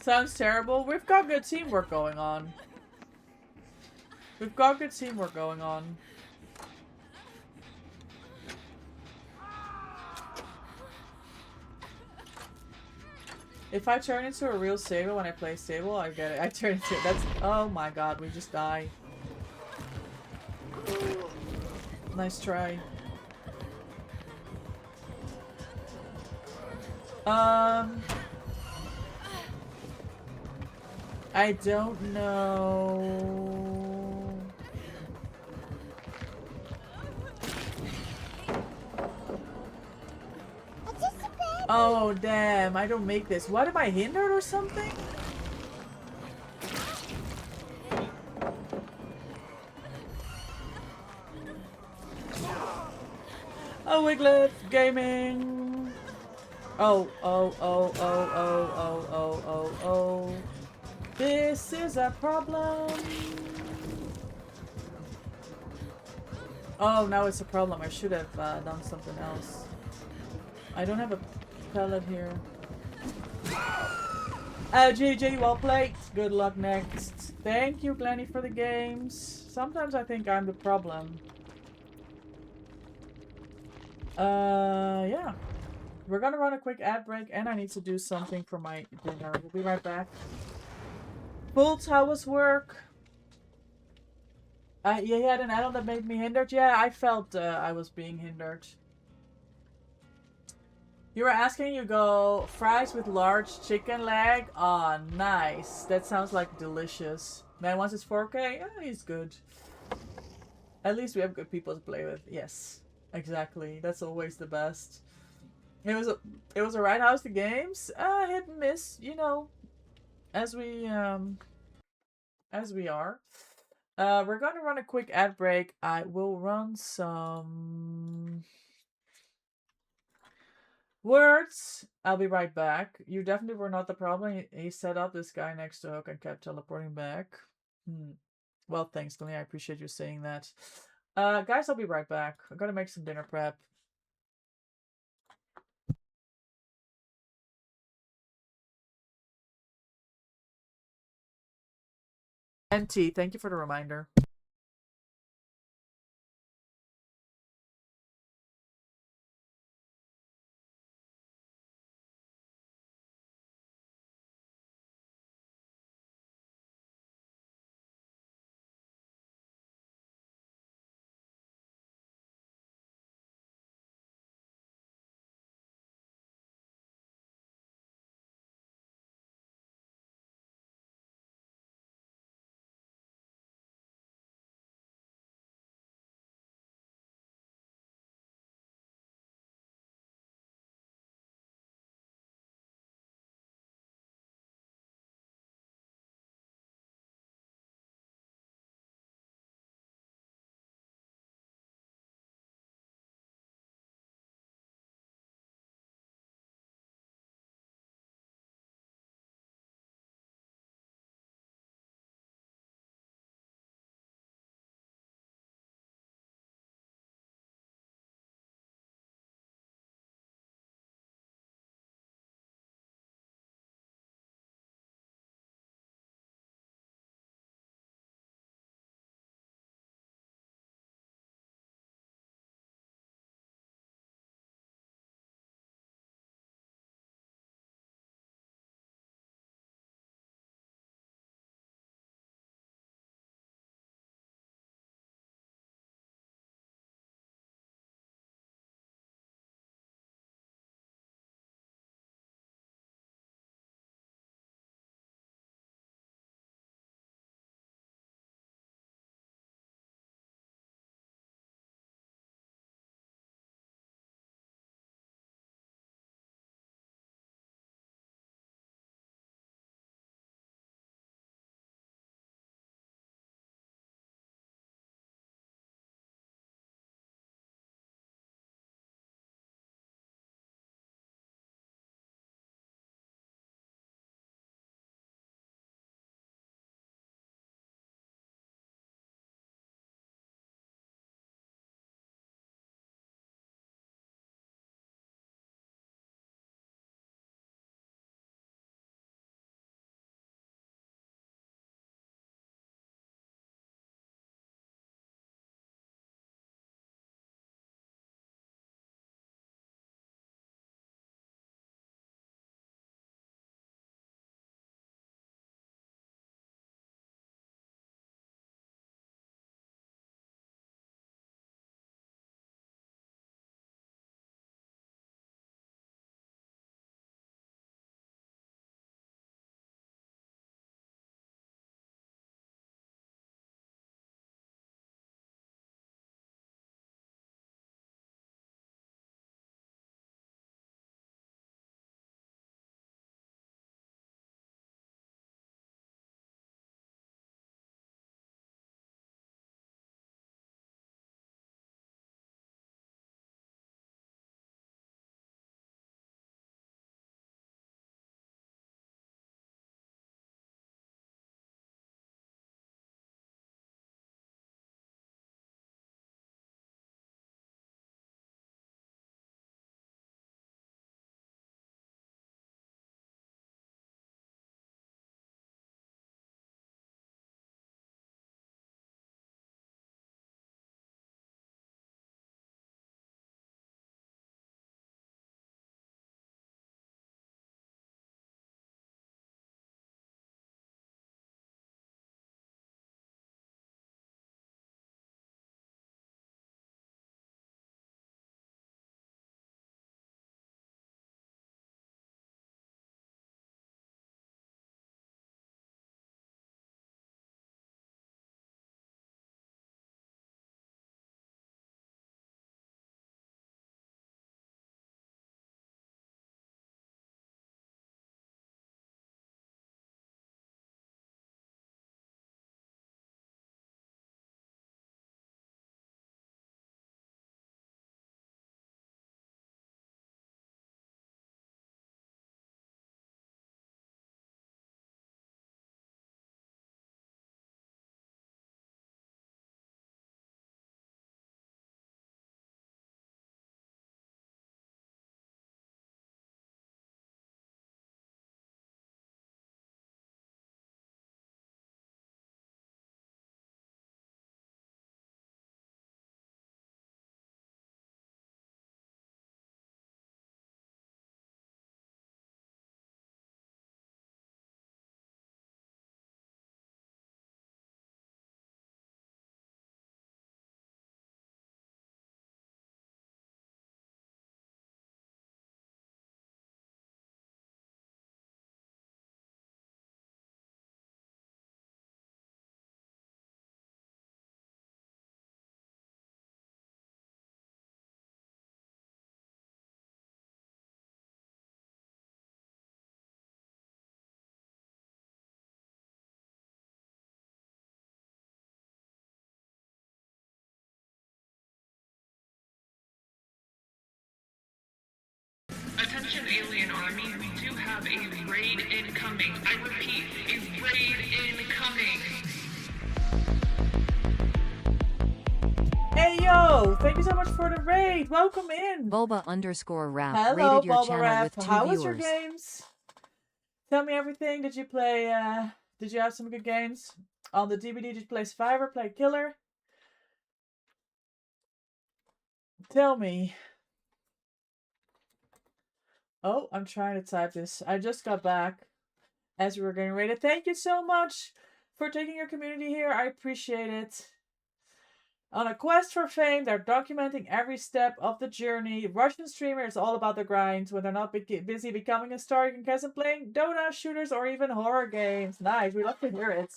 Sounds terrible. We've got good teamwork going on. We've got good teamwork going on. If I turn into a real Sable when I play Sable, I get it. I turn into... That's... Oh my god, we just die. Nice try. I don't know. Oh damn, I don't make this. What, am I hindered or something? Hello, Wiglet Gaming. Oh. This is a problem. Oh, now it's a problem. I should have done something else. I don't have a pellet here. GG, well played. Good luck next. Thank you, Glenny, for the games. Sometimes I think I'm the problem. Yeah. We're gonna run a quick ad break, and I need to do something for my dinner. We'll be right back. Fultz, how was work? Yeah, you had an add-on that made me hindered? Yeah, I felt I was being hindered. You were asking, you go fries with large chicken leg? Aw, oh, nice. That sounds like delicious. Man wants his 4K? Yeah, he's good. At least we have good people to play with. Yes, exactly. That's always the best. It was a right house the games. Hit and miss, you know, as we are. We're gonna run a quick ad break. I will run some words. I'll be right back. You definitely were not the problem. He set up this guy next to Hook and kept teleporting back. Well, thanks, Glenn. I appreciate you saying that. Guys, I'll be right back. I'm gonna make some dinner prep. NT, thank you for the reminder. army, we do have a raid incoming. I repeat, a raid incoming. Hey yo! Thank you so much for the raid! Welcome in! Bulba_rap Hello, rated your Bubble channel Wrap. with 2 How was viewers. your games? Tell me everything. Did you play, did you have some good games? On the DBD, did you play Survivor, play Killer? Tell me. Oh, I'm trying to type this. I just got back as we were getting rated. Thank you so much for taking your community here. I appreciate it. On a quest for fame, they're documenting every step of the journey. Russian streamer is all about the grind. When they're not busy becoming a star, you can catch them playing Dota, shooters, or even horror games. Nice, we love to hear it.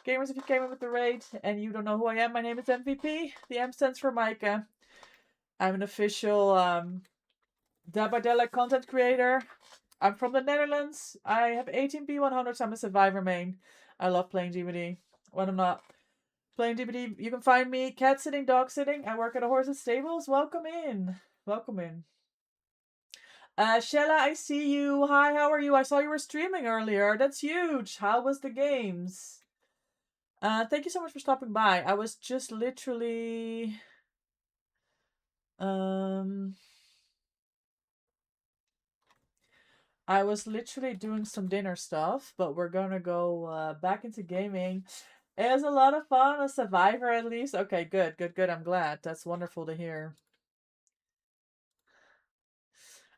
Gamers, if you came in with the raid and you don't know who I am, my name is MVP. The M stands for Micah. I'm an official dabadee content creator. I'm from the Netherlands. I have 18 P100s. I'm a survivor main. I love playing DBD. When I'm not playing DBD, you can find me cat sitting, dog sitting. I work at a horse's stables. Welcome in. Welcome in. Shella, I see you. Hi, how are you? I saw you were streaming earlier. That's huge. How was the games? Thank you so much for stopping by. I was just literally doing some dinner stuff, but we're gonna go back into gaming. It was a lot of fun. A survivor, at least. Okay, good, good, good. I'm glad. That's wonderful to hear.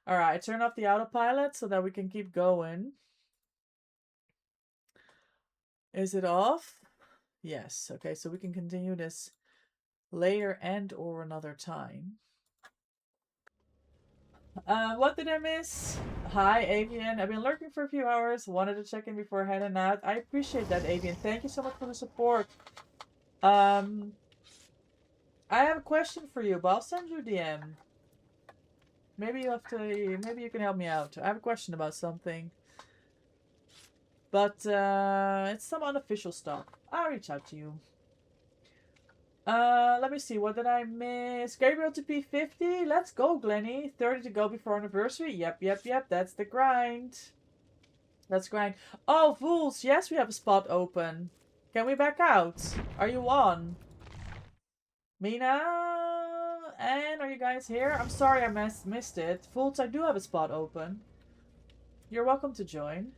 All right, turn off the autopilot so that we can keep going. Is it off? Yes. Okay, so we can continue this later and or another time. What did I miss? Hi, Avian. I've been lurking for a few hours. Wanted to check in before heading out. I appreciate that, Avian. Thank you so much for the support. I have a question for you, but I'll send you a DM. Maybe you can help me out. I have a question about something. But it's some unofficial stuff. I'll reach out to you. Let me see. What did I miss? Gabriel to P50. Let's go, Glenny. 30 to go before anniversary. Yep. That's the grind. Let's grind. Oh, fools. Yes, we have a spot open. Can we back out? Are you on? Mina? And are you guys here? I'm sorry I missed it. Fools, I do have a spot open. You're welcome to join.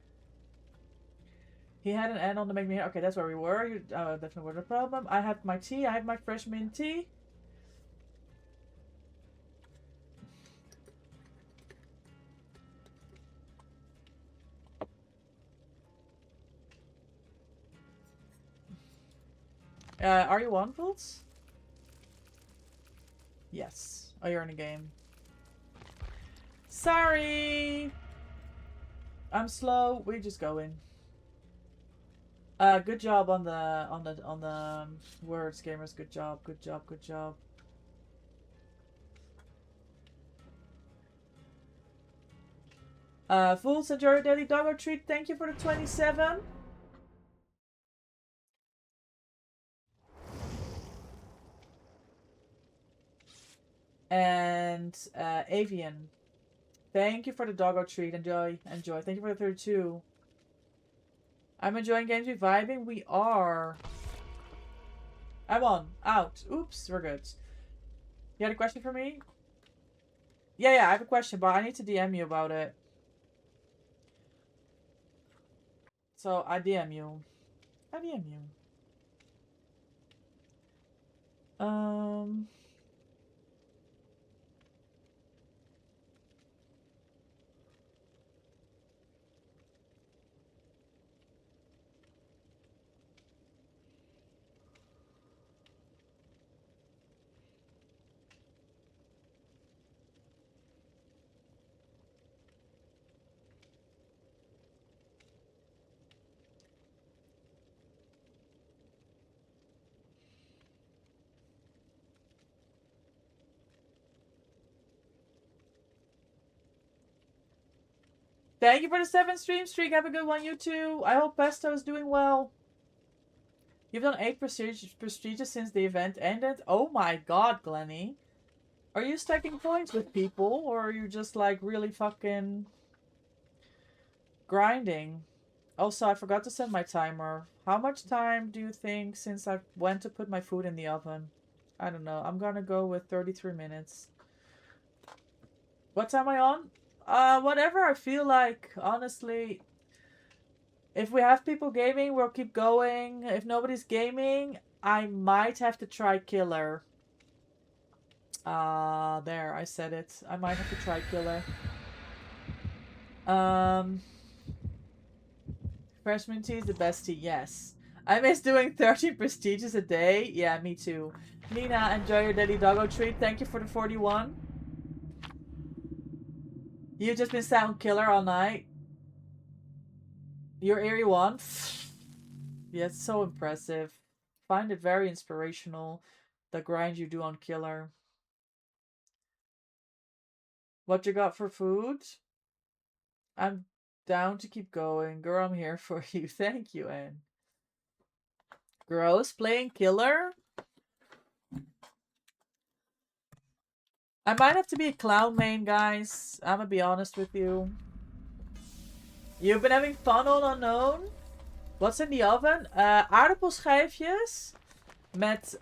He had an N on the make me hair. Okay, that's where we were. You definitely were the problem. I have my tea. I have my fresh mint tea. Are you on, Fools? Yes. Oh, you're in a game. Sorry. I'm slow. We just go in. Good job on the words, gamers. Good job. Fools, enjoy your daily doggo treat. Thank you for the 27. And Avian, thank you for the doggo treat. Enjoy. Thank you for the 32. I'm enjoying games. We vibing. We are. I'm on. Out. Oops. We're good. You had a question for me? Yeah. I have a question, but I need to DM you about it. So I DM you. Thank you for the 7 stream streak. Have a good one, you too. I hope Pesto is doing well. You've done 8 prestiges since the event ended. Oh my god, Glenny. Are you stacking points with people? Or are you just like really fucking... Grinding. Also, I forgot to set my timer. How much time do you think since I went to put my food in the oven? I don't know. I'm gonna go with 33 minutes. What time am I on? Whatever I feel like. Honestly, if we have people gaming, we'll keep going. If nobody's gaming, I might have to try Killer. There, I said it. I might have to try Killer. Freshman tea is the best tea, yes. I miss doing 13 prestiges a day. Yeah, me too. Nina, enjoy your daily doggo treat. Thank you for the 41. You've just been sound killer all night. You're eerie one. Yeah, it's so impressive. Find it very inspirational. The grind you do on Killer. What you got for food? I'm down to keep going. Girl, I'm here for you. Thank you, Anne. Gross, playing Killer? I might have to be a clown main, guys. I'm gonna be honest with you. You've been having fun on Unknown? What's in the oven? Aardappelschijfjes met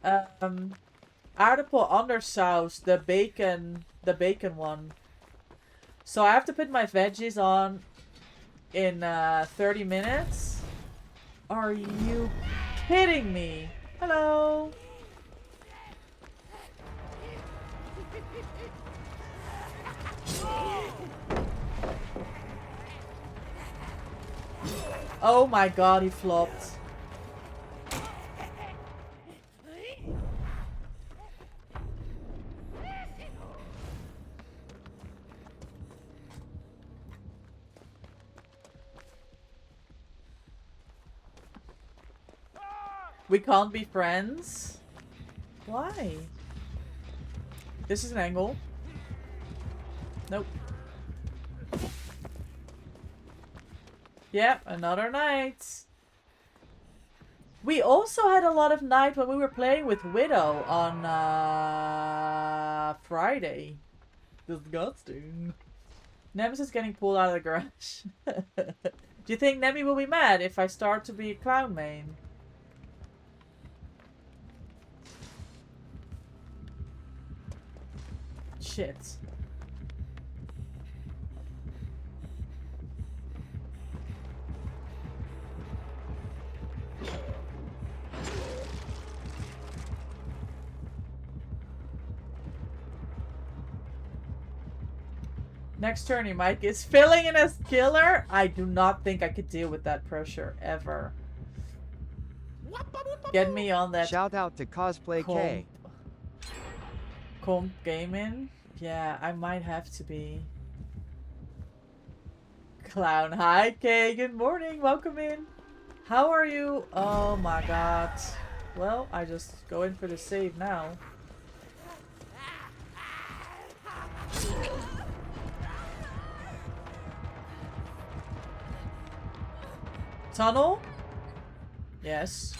aardappel andersaus, the bacon one. So I have to put my veggies on in 30 minutes. Are you kidding me? Hello. Oh my god, he flopped. We can't be friends? Why? This is an angle. Nope. Yep, another night. We also had a lot of night when we were playing with Widow on Friday. Disgusting. Nemesis getting pulled out of the garage. Do you think Nemi will be mad if I start to be a clown main? Shit. Next turn, Mike is filling in as killer. I do not think I could deal with that pressure ever. Get me on that. Shout out to Cosplay K. Comp gaming. Yeah, I might have to be. Clown. Hi, Kay. Good morning. Welcome in. How are you? Oh my god. Well, I just go in for the save now. Tunnel? Yes.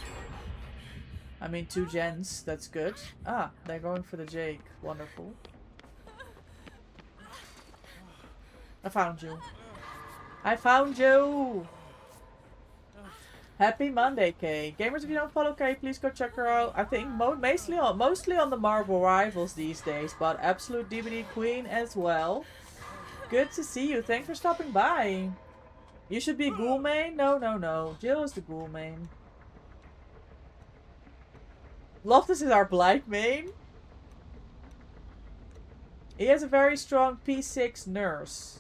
I mean, 2 gens. That's good. Ah, they're going for the Jake. Wonderful. I found you. I found you! Happy Monday, Kay. Gamers, if you don't follow Kay, please go check her out. I think mostly on the Marvel Rivals these days, but absolute DBD Queen as well. Good to see you. Thanks for stopping by. You should be a ghoul main? No, no, no. Jill is the ghoul main. Loftus is our Blight main. He has a very strong P6 nurse.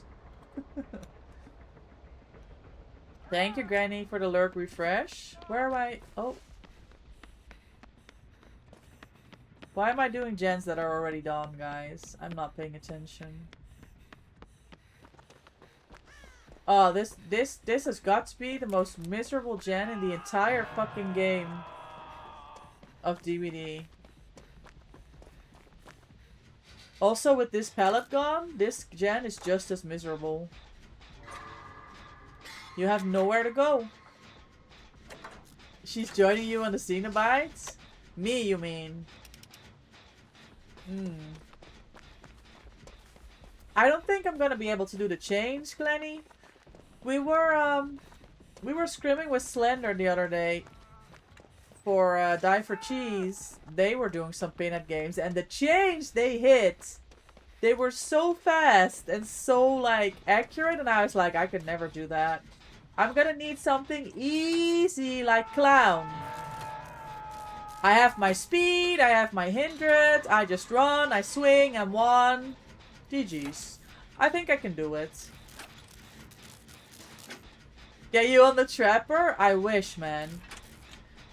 Thank you, Granny, for the lurk refresh. Where am I? Oh. Why am I doing gens that are already done, guys? I'm not paying attention. Oh, this has got to be the most miserable gen in the entire fucking game of DBD. Also, with this palette gone, this gen is just as miserable. You have nowhere to go. She's joining you on the Cenobites? Me, you mean? I don't think I'm gonna be able to do the change, Glenny. We were scrimming with Slender the other day for Die for Cheese. They were doing some peanut games, and the change they hit, they were so fast and so like accurate, and I was like, I could never do that. I'm gonna need something easy like Clown. I have my speed, I have my hindrance, I just run, I swing, I'm one. GG's. I think I can do it. Get you on the Trapper? I wish, man.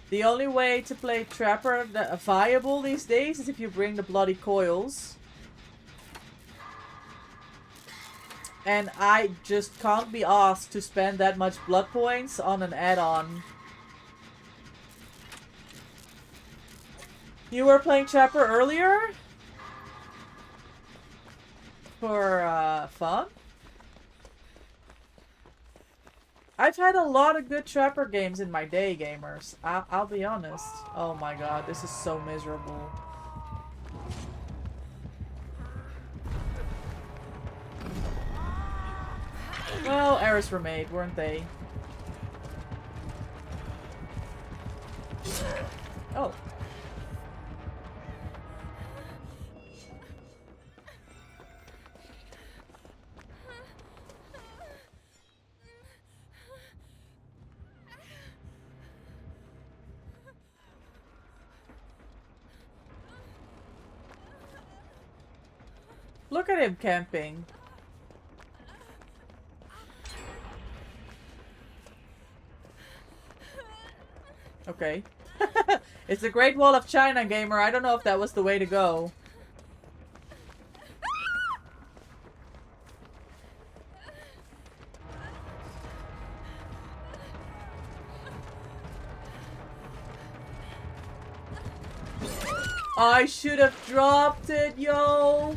The only way to play Trapper viable these days is if you bring the bloody coils. And I just can't be asked to spend that much blood points on an add-on. You were playing Trapper earlier? For fun? I've had a lot of good Trapper games in my day, gamers. I'll be honest. Oh my god, this is so miserable. Well, errors were made, weren't they? Oh. Look at him camping. Okay. It's the Great Wall of China, gamer. I don't know if that was the way to go. I should have dropped it, yo.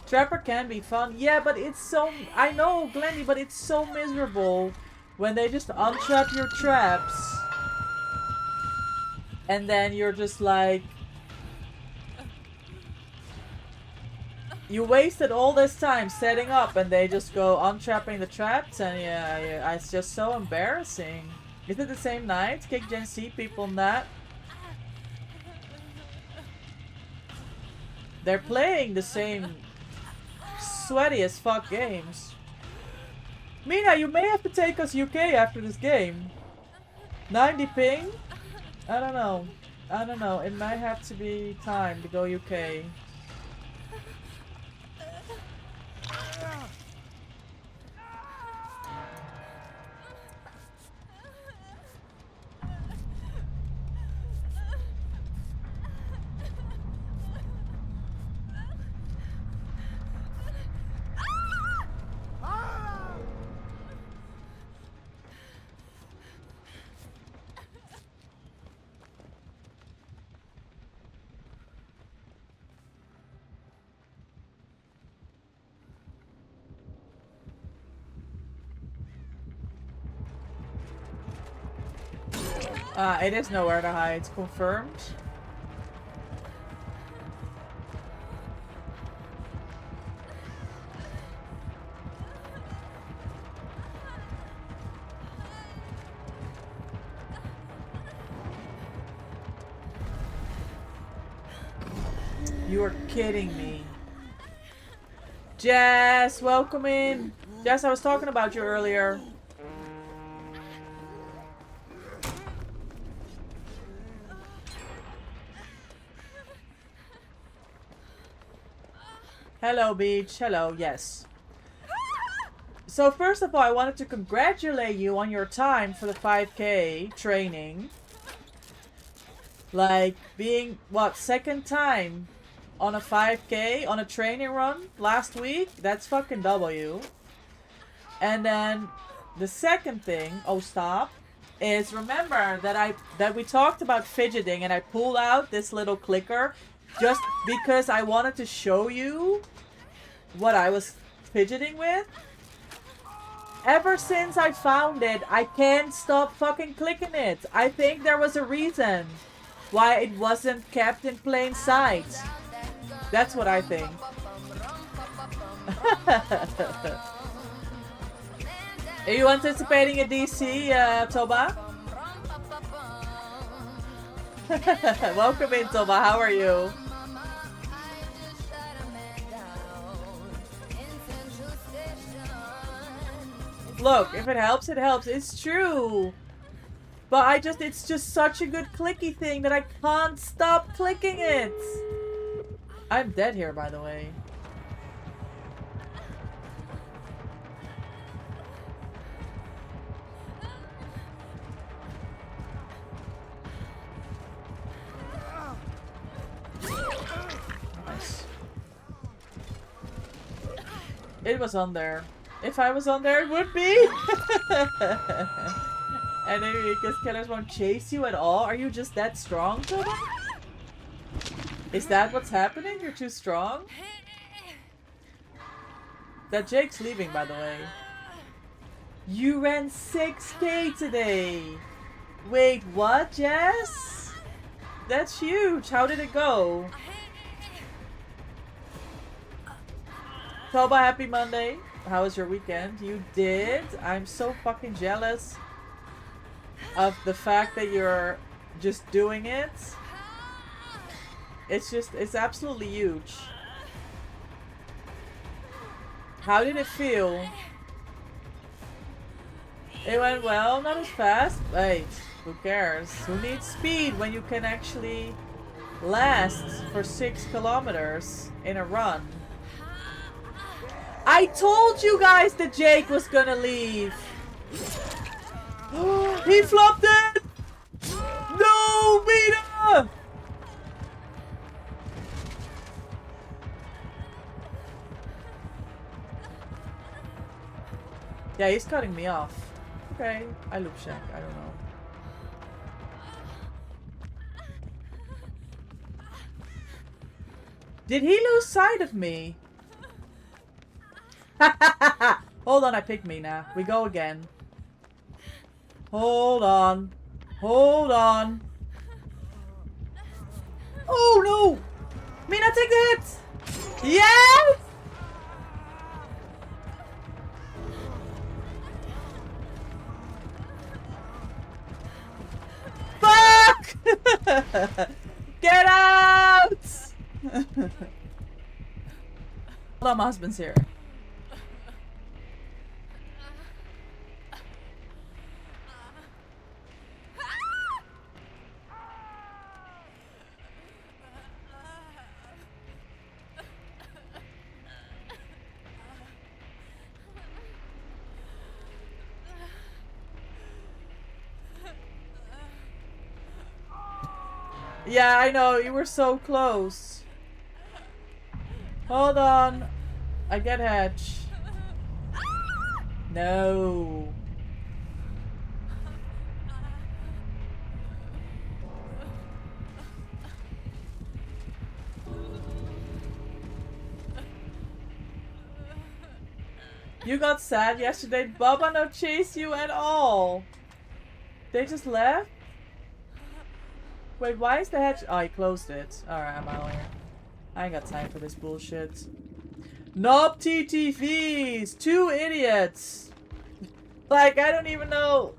Trapper can be fun. Yeah, but it's so... I know, Glendy, but it's so miserable when they just untrap your traps. And then you're just like... You wasted all this time setting up and they just go untrapping the traps, and yeah, it's just so embarrassing. Is it the same night? Kick Gen C people in that? They're playing the same sweaty as fuck games. Mina, you may have to take us UK after this game. 90 ping? I don't know. I don't know. It might have to be time to go UK. It is nowhere to hide. It's confirmed. You are kidding me. Jess, welcome in. Jess, I was talking about you earlier. Hello, Beach. Hello, yes. So first of all, I wanted to congratulate you on your time for the 5K training. Like, being, what, second time on a 5K, on a training run last week? That's fucking W. And then, the second thing, oh stop, is remember that we talked about fidgeting and I pulled out this little clicker just because I wanted to show you what I was fidgeting with. Ever since I found it, I can't stop fucking clicking it. I think there was a reason why it wasn't kept in plain sight. That's what I think. Are you anticipating a DC, Toba? Welcome in, Toba. How are you? Look, if it helps, it helps. It's true. But it's just such a good clicky thing that I can't stop clicking it. I'm dead here, by the way. Nice. It was on there. If I was on there, it would be. And maybe because killers won't chase you at all. Are you just that strong, Toba? Is that what's happening? You're too strong? That Jake's leaving, by the way. You ran 6K today. Wait, what, Jess? That's huge. How did it go? Toba, happy Monday. How was your weekend? You did? I'm so fucking jealous of the fact that you're just doing it. It's absolutely huge. How did it feel? It went well, not as fast. Wait, who cares? Who needs speed when you can actually last for 6 kilometers in a run? I told you guys that Jake was gonna leave. He flopped it! No, Mina! Yeah, he's cutting me off. Okay, I loop shack. I don't know. Did he lose sight of me? Hold on, I picked Mina. We go again. Hold on. Hold on. Oh no! Mina, take the hit! Yes! Fuck! Get out! Hold on, my husband's here. Yeah, I know. You were so close. Hold on. I get Hatch. No. You got sad yesterday. Baba no chase you at all. They just left? Wait, why is the hatch? Oh, he closed it. Alright, I'm out here. I ain't got time for this bullshit. Nope, TTVs! 2 idiots! Like, I don't even know.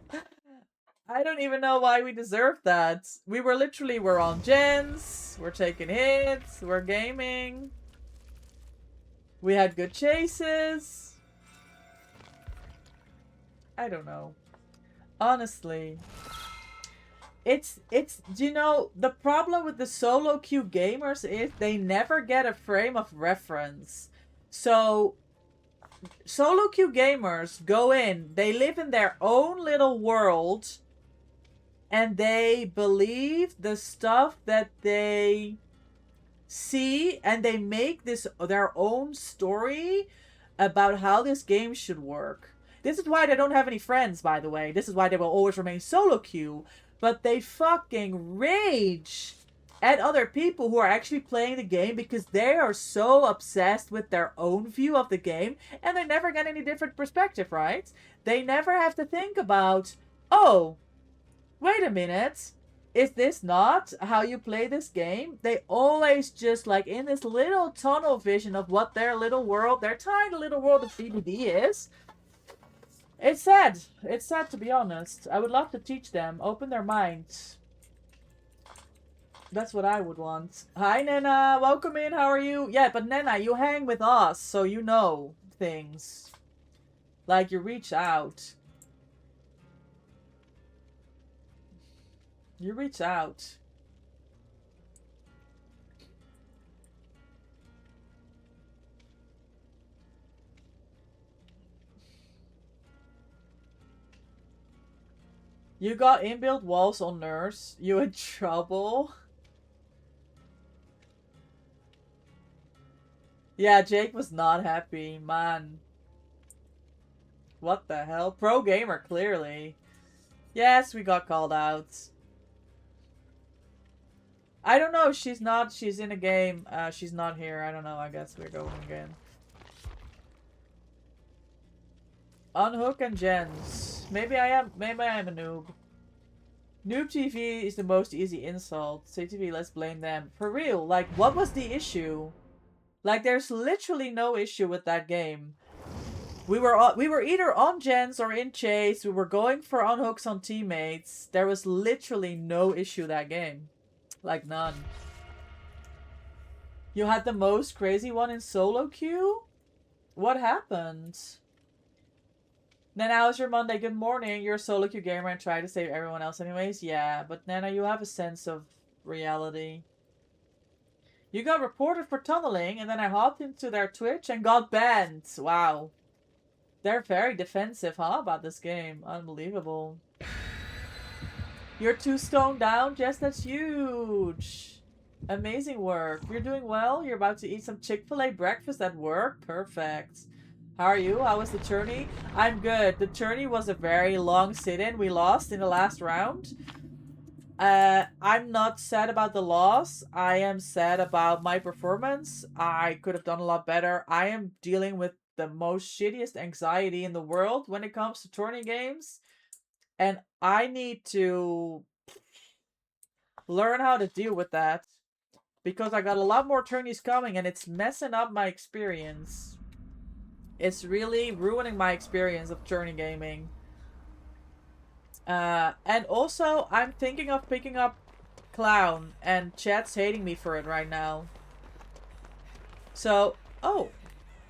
I don't even know why we deserved that. We were literally, we're on gens. We're taking hits. We're gaming. We had good chases. I don't know. Honestly. It's, you know, the problem with the solo queue gamers is they never get a frame of reference. So, solo queue gamers go in, they live in their own little world, and they believe the stuff that they see, and they make this their own story about how this game should work. This is why they don't have any friends, by the way. This is why they will always remain solo queue. But they fucking rage at other people who are actually playing the game because they are so obsessed with their own view of the game and they never get any different perspective, right? They never have to think about, oh, wait a minute, is this not how you play this game? They always just like in this little tunnel vision of what their little world, their tiny little world of DBD is. It's sad. It's sad, to be honest. I would love to teach them, open their minds. That's what I would want. Hi, Nena. Welcome in. How are you? Yeah, but Nena, you hang with us, so you know things. Like, you reach out. You reach out. You got inbuilt walls on Nurse. You in trouble? Yeah, Jake was not happy, man. What the hell? Pro gamer, clearly. Yes, we got called out. I don't know. She's not. She's in a game. She's not here. I don't know. I guess we're going again. Unhook and gens. Maybe I am a noob. Noob TV is the most easy insult. CTV, let's blame them. For real, like, what was the issue? Like, there's literally no issue with that game. We were either on gens or in chase. We were going for unhooks on teammates. There was literally no issue that game. Like, none. You had the most crazy one in solo queue? What happened? Nana, how's your Monday? Good morning. You're a solo queue gamer and try to save everyone else anyways? Yeah, but Nana, you have a sense of reality. You got reported for tunneling, and then I hopped into their Twitch and got banned. Wow. They're very defensive, huh, about this game. Unbelievable. You're 2 stone down, Jess? That's huge. Amazing work. You're doing well? You're about to eat some Chick-fil-A breakfast at work? Perfect. How are you? How was the tourney? I'm good. The tourney was a very long sit-in. We lost in the last round. I'm not sad about the loss. I am sad about my performance. I could have done a lot better. I am dealing with the most shittiest anxiety in the world when it comes to tourney games. And I need to learn how to deal with that. Because I got a lot more tourneys coming and it's messing up my experience. It's really ruining my experience of tourney gaming. And also, I'm thinking of picking up Clown, and chat's hating me for it right now. So, oh,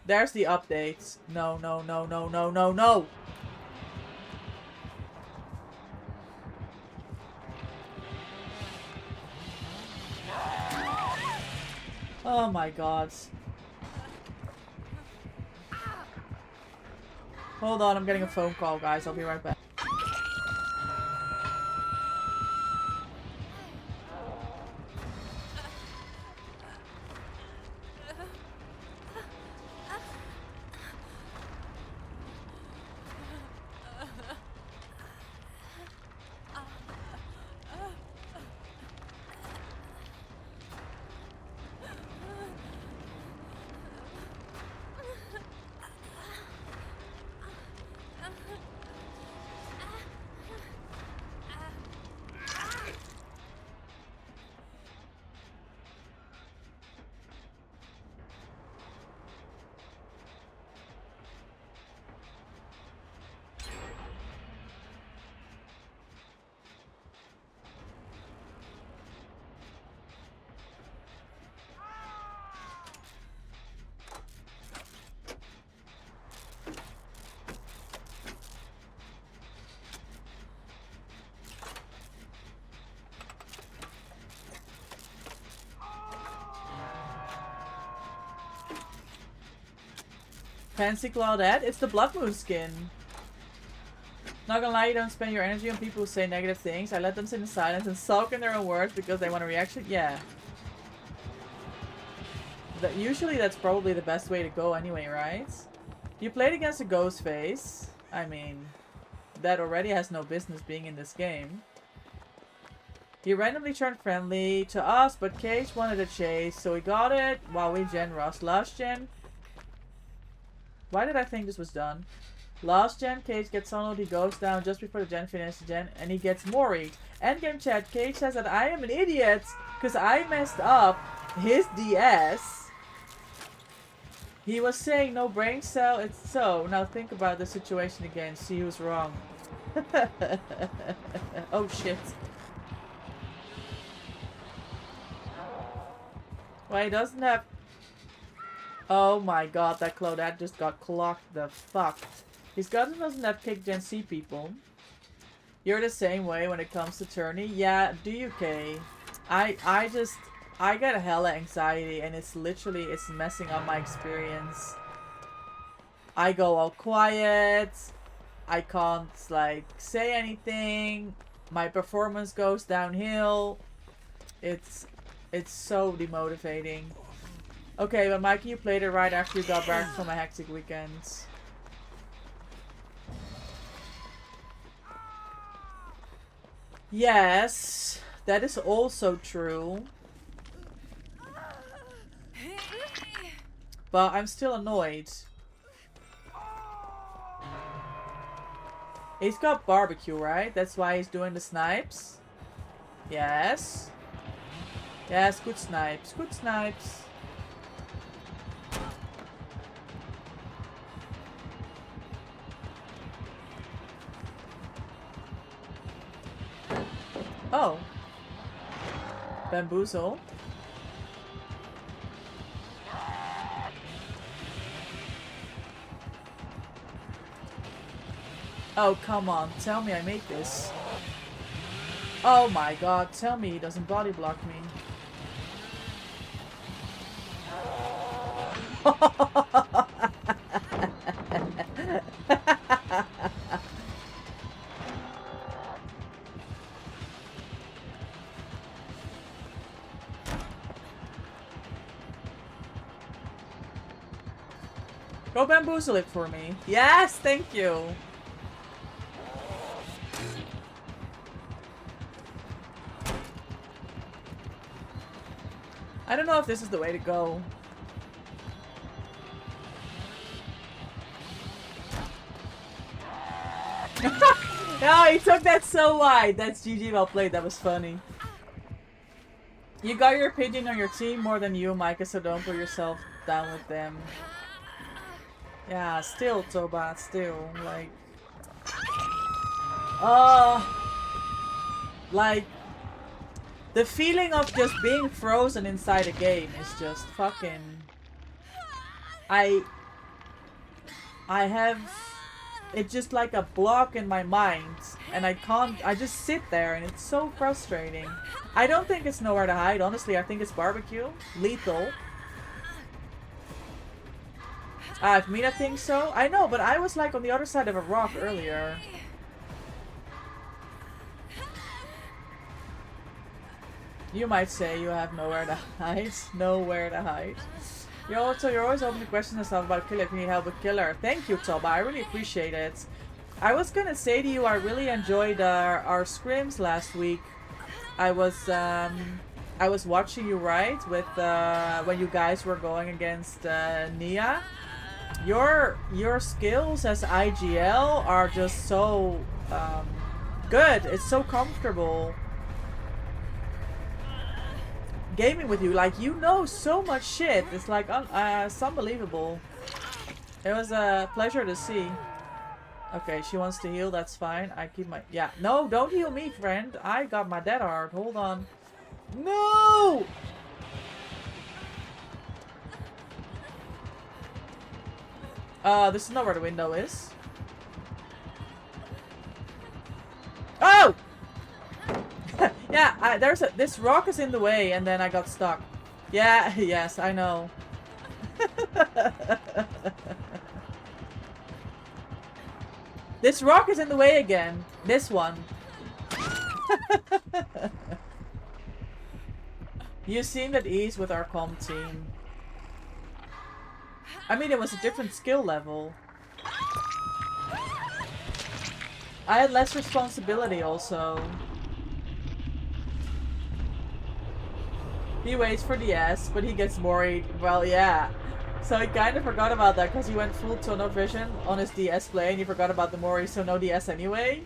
there's the updates. No, no, no, no, no, no, no. Oh my god. Hold on, I'm getting a phone call, guys. I'll be right back. Fancy Claudette? It's the Blood Moon skin. Not gonna lie, you don't spend your energy on people who say negative things. I let them sit in silence and sulk in their own words because they want a reaction. Yeah. Usually that's probably the best way to go anyway, right? You played against a ghost face. I mean, that already has no business being in this game. He randomly turned friendly to us, but Cage wanted a chase, so he got it while we gen rushed. Last gen... Why did I think this was done? Last gen, Cage gets soloed, he goes down just before the gen finishes gen, and he gets moried. Endgame chat, Cage says that I am an idiot, because I messed up his DS. He was saying no brain cell, it's so. Now think about the situation again, see who's wrong. Oh shit. Well, he doesn't have... Oh my god, that Claudette just got clocked the fuck. His gun doesn't have kick Gen C people. You're the same way when it comes to tourney. Yeah, do you, Kay? I get hella anxiety and it's literally, it's messing up my experience. I go all quiet. I can't like say anything. My performance goes downhill. It's so demotivating. Okay, but Mikey, you played it right after you got back from a hectic weekend. Yes, that is also true. But I'm still annoyed. He's got barbecue, right? That's why he's doing the snipes. Yes. Yes, good snipes. Good snipes. Oh. Bamboozle. Oh, come on. Tell me I make this. Oh my god. Tell me he doesn't body block me. Go bamboozle it for me. Yes, thank you. I don't know if this is the way to go. No, he took that so wide. That's GG, well played. That was funny. You got your opinion on your team more than you, Micah, so don't put yourself down with them. Yeah, still, Toba, still. Like... like... The feeling of just being frozen inside a game is just fucking... I have... It's just like a block in my mind. And I can't... I just sit there and it's so frustrating. I don't think it's nowhere to hide, honestly. I think it's barbecue. Lethal. If Mina thinks so. I know, but I was like on the other side of a rock earlier. You might say you have nowhere to hide. Nowhere to hide. You're always open to questions and stuff about Killer if you need help with Killer. Thank you, Toba. I really appreciate it. I was gonna say to you, I really enjoyed our scrims last week. I was watching you, right, with when you guys were going against Nia. Your skills as IGL are just so good. It's so comfortable gaming with you. Like, you know so much shit. It's like it's unbelievable. It was a pleasure to see. Okay, she wants to heal. That's fine. I keep my... Yeah. No, don't heal me, friend. I got my dead hard. Hold on. No! This is not where the window is. Oh! Yeah, this rock is in the way and then I got stuck. Yeah, yes, I know. This rock is in the way again. This one. You seemed at ease with our comp team. I mean, it was a different skill level. I had less responsibility also. He waits for the S, but he gets worried. Well, yeah. So he kind of forgot about that because he went full tunnel vision on his DS play and he forgot about the Mori, so no DS anyway.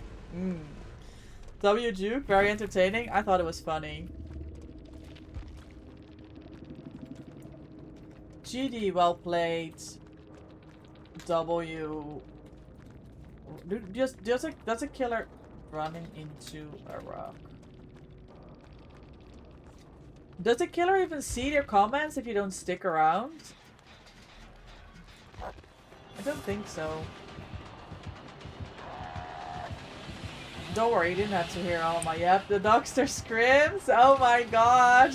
W Juke, very entertaining. I thought it was funny. GD, well played. W. Does a killer running into a rock? Does the killer even see your comments if you don't stick around? I don't think so. Don't worry, you didn't have to hear all my... Yep, the Dogster scrims! Oh my god!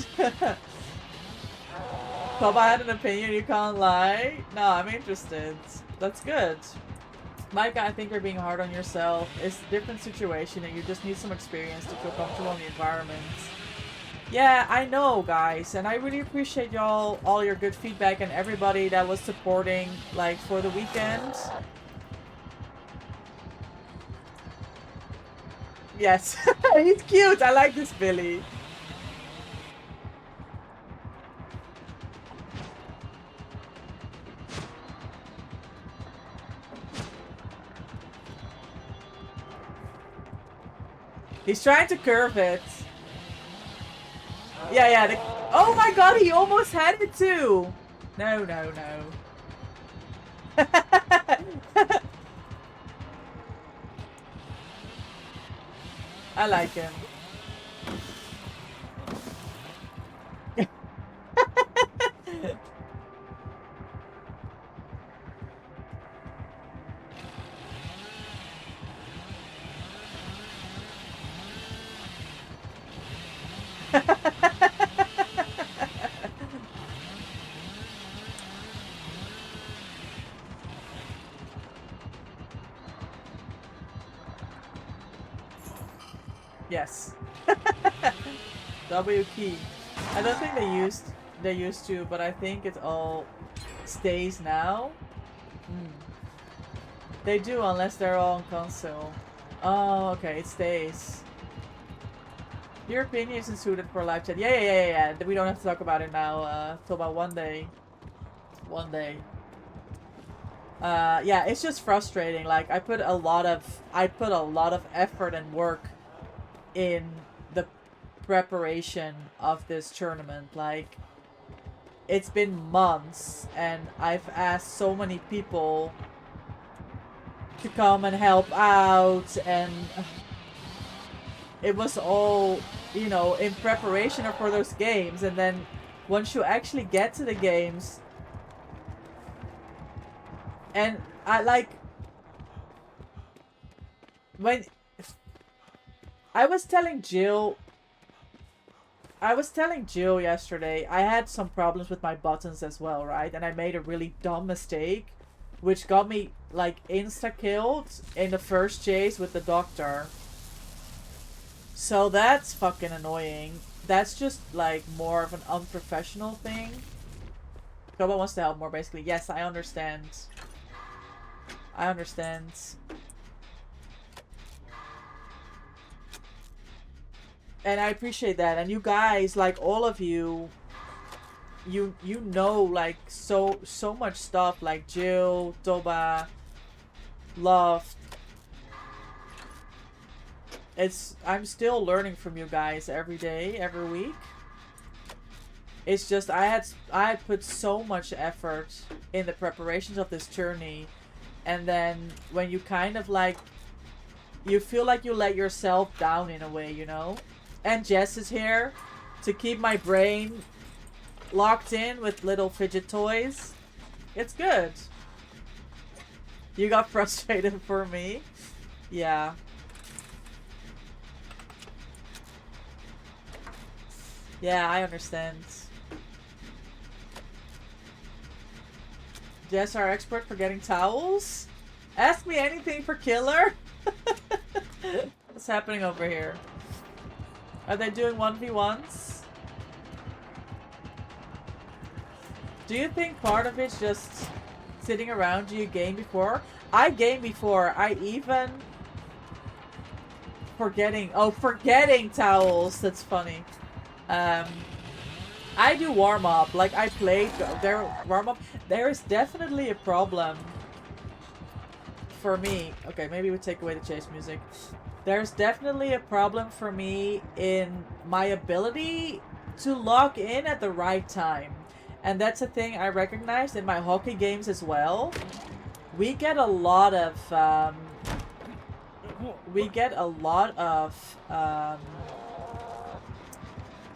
Toba had an opinion, you can't lie? No, I'm interested. That's good. Micah, I think you're being hard on yourself. It's a different situation and you just need some experience to feel comfortable in the environment. Yeah, I know, guys, and I really appreciate y'all, all your good feedback and everybody that was supporting, like, for the weekend. Yes, he's cute. I like this Billy. He's trying to curve it. Yeah. Oh my god, he almost had it too. No. I like him. Yes. W key. I don't think they used to, but I think it all stays now. They do unless they're all on console. Oh, okay, it stays. Your opinion isn't suited for live chat. Yeah. We don't have to talk about it now. Talk about one day. Yeah, it's just frustrating. Like I put a lot of effort and work in the preparation of this tournament. Like it's been months and I've asked so many people to come and help out, and it was all, you know, in preparation for those games. And then once you actually get to the games, and I like when I was telling Jill yesterday, I had some problems with my buttons as well, right? And I made a really dumb mistake, which got me like insta-killed in the first chase with the doctor. So that's fucking annoying. That's just like more of an unprofessional thing. Koba wants to help more, basically. Yes, I understand. I understand. And I appreciate that. And you guys, like all of you, you know, like so much stuff, like Jill, Toba, Love. I'm still learning from you guys every day, every week. It's just I had put so much effort in the preparations of this journey, and then when you kind of like, you feel like you let yourself down in a way, you know? And Jess is here to keep my brain locked in with little fidget toys. It's good. You got frustrated for me? Yeah. Yeah, I understand. Jess, our expert for getting towels? Ask me anything for killer? What's happening over here? Are they doing 1v1s? Do you think part of it's just sitting around? Do you game before? I game before. I even... Forgetting towels. That's funny. I do warm up. Like I played warm up. There is definitely a problem for me. Okay, maybe we take away the chase music. There's definitely a problem for me in my ability to log in at the right time. And that's a thing I recognized in my hockey games as well. We get a lot of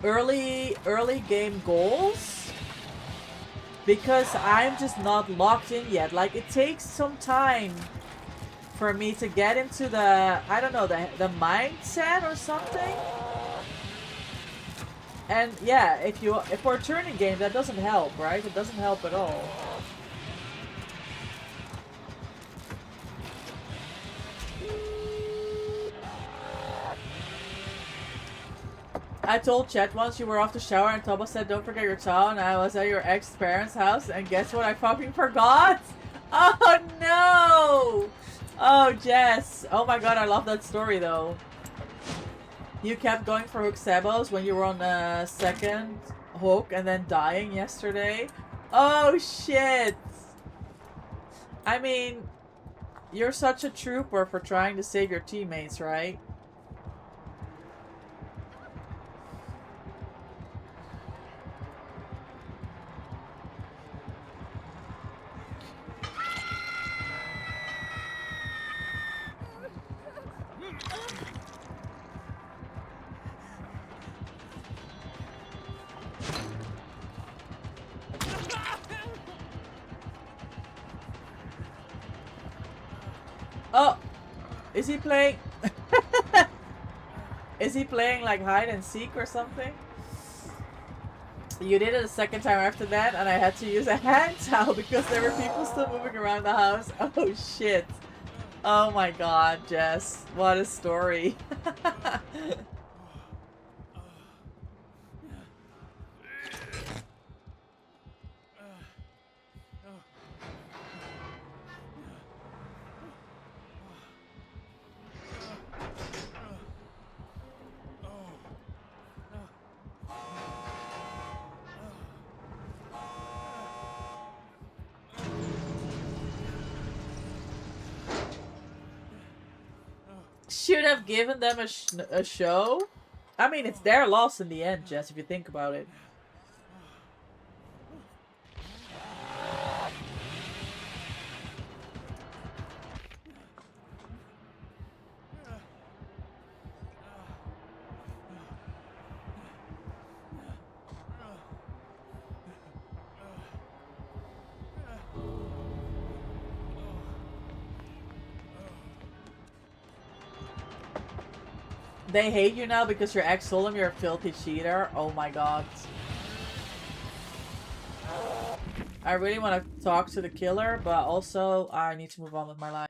early game goals because I'm just not locked in yet. Like, it takes some time for me to get into the, I don't know, the mindset or something. And yeah, if we're a turning game, that doesn't help, right? It doesn't help at all. I told Chet once you were off the shower and Toba said don't forget your towel, and I was at your ex-parents' house and guess what I fucking forgot? Oh no! Oh Jess. Oh my god, I love that story though. You kept going for hook sabos when you were on a second hook and then dying yesterday. Oh shit! I mean, you're such a trooper for trying to save your teammates, right? Oh! Is he playing? Is he playing like hide and seek or something? You did it a second time after that and I had to use a hand towel because there were people still moving around the house. Oh shit. Oh my god, Jess. What a story. Should have given them a show. I mean, it's their loss in the end, Jess, if you think about it. They hate you now because your ex told them you're a filthy cheater. Oh my god. I really want to talk to the killer, but also I need to move on with my life.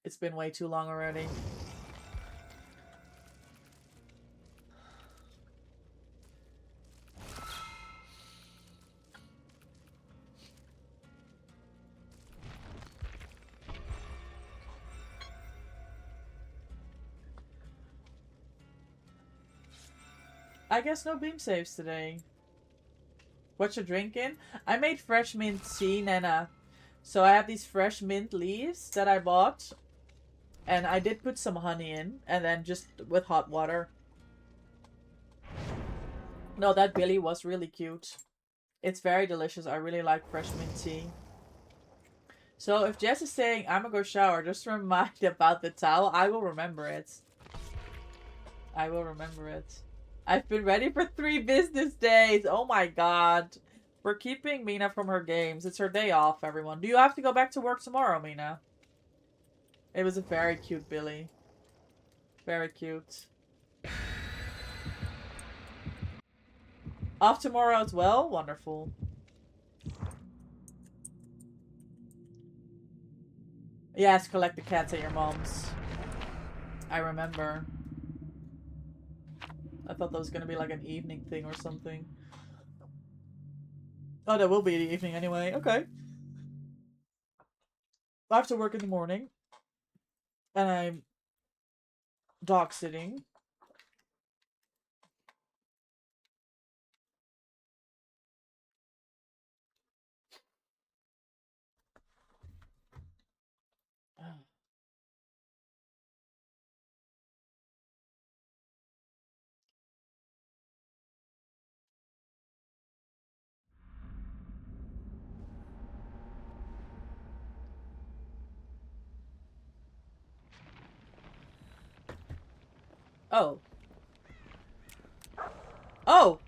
It's been way too long already. I guess no beam saves today. What you drinking? I made fresh mint tea, Nana. So I have these fresh mint leaves that I bought. And I did put some honey in. And then just with hot water. No, that Billy was really cute. It's very delicious. I really like fresh mint tea. So if Jess is saying, I'm gonna go shower, just remind about the towel. I will remember it. I will remember it. I've been ready for 3 business days. Oh my god. We're keeping Mina from her games. It's her day off, everyone. Do you have to go back to work tomorrow, Mina? It was a very cute Billy. Very cute. Off tomorrow as well? Wonderful. Yes, collect the cats at your mom's. I remember. I thought that was gonna be like an evening thing or something. Oh, that will be the evening anyway. Okay. I have to work in the morning. And I'm dog sitting. Oh. Oh!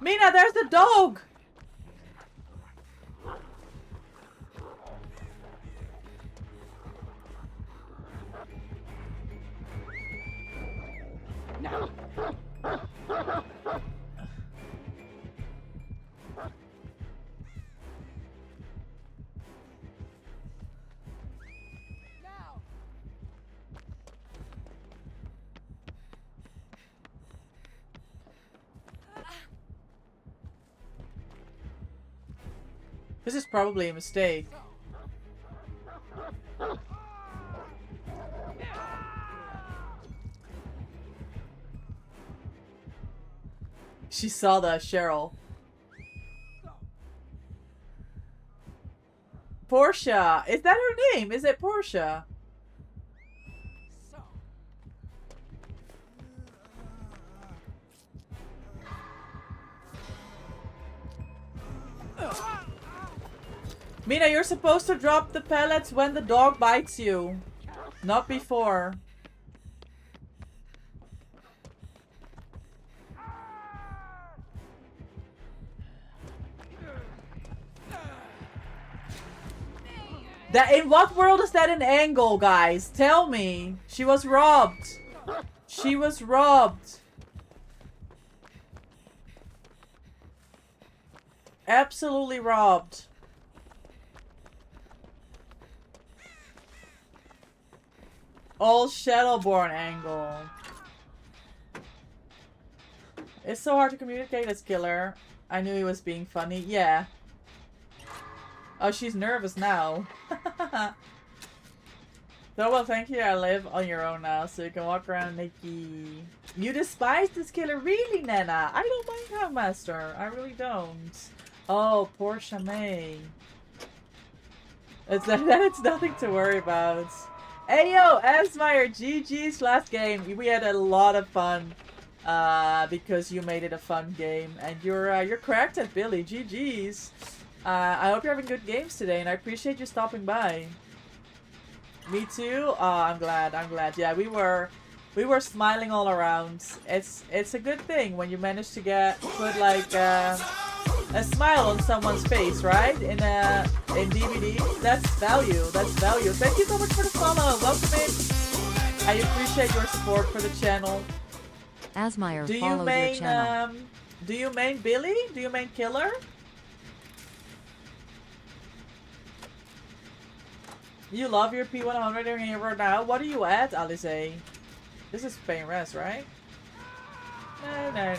Mina, there's the dog! No. This is probably a mistake. She saw the Cheryl. Portia! Is that her name? Is it Portia? Mina, you're supposed to drop the pellets when the dog bites you. Not before. That, in what world is that an angle, guys? Tell me. She was robbed. She was robbed. Absolutely robbed. All Shadowborn angle. It's so hard to communicate as killer. I knew he was being funny. Yeah. Oh, she's nervous now. So, well, thank you. I live on your own now, so you can walk around naked. You despise this killer? Really, Nana? I don't mind Houndmaster. I really don't. Oh, Portia May. It's nothing to worry about. Hey, yo, Asmeyer, GG's last game. We had a lot of fun. Because you made it a fun game. And you're cracked at Billy. GG's. I hope you're having good games today, and I appreciate you stopping by. Me too. Oh, I'm glad. Yeah, we were smiling all around. It's a good thing when you manage to put like a smile on someone's face, right? In DBD. That's value. That's value. Thank you so much for the follow. Welcome in. I appreciate your support for the channel. Asmeyer followed your channel. Do you main Billy? Do you main Killer? You love your P100 hero now? What are you at, Alice? This is Spain Rest, right? No.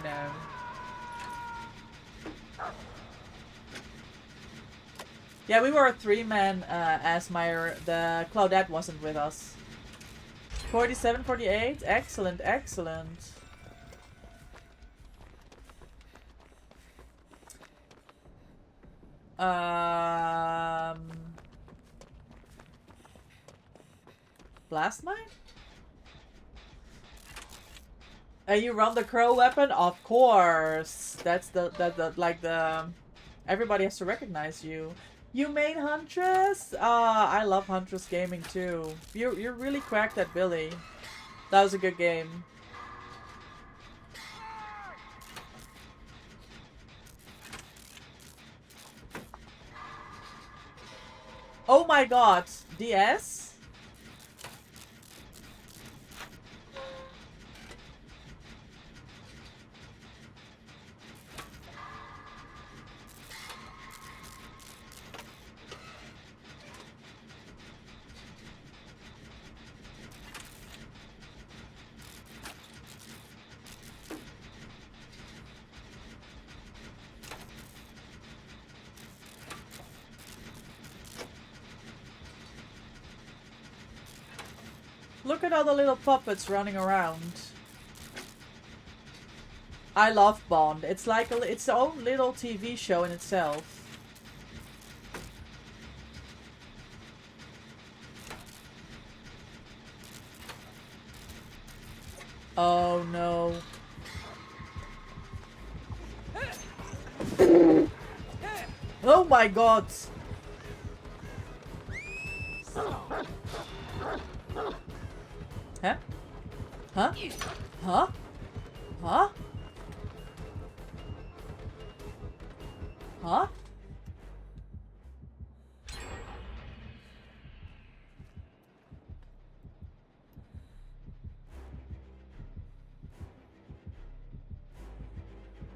Yeah, we were a 3-man Asmeyer. The Claudette wasn't with us. 47, 48. Excellent. Blast mine? You run the crow weapon? Of course. That's the everybody has to recognize you. You main Huntress? I love Huntress gaming too. You're really cracked at Billy. That was a good game. Oh my god. DS? Look at all the little puppets running around. I love Bond. It's like its own little TV show in itself. Oh no. Oh my god. Huh? Huh? Huh? Huh?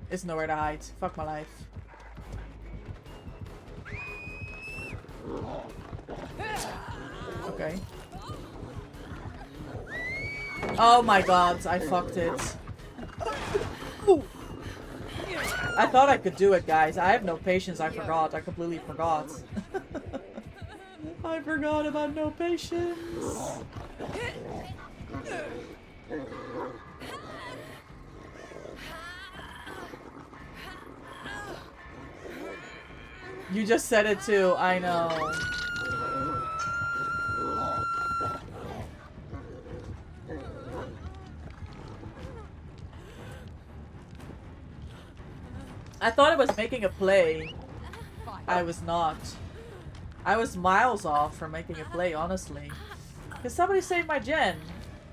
There's nowhere to hide. Fuck my life. Okay. Oh my god, I fucked it. I thought I could do it, guys. I have no patience. I forgot. I completely forgot. I forgot about no patience. You just said it too. I know. I thought I was making a play. I was not. I was miles off from making a play, honestly. Can somebody save my gen?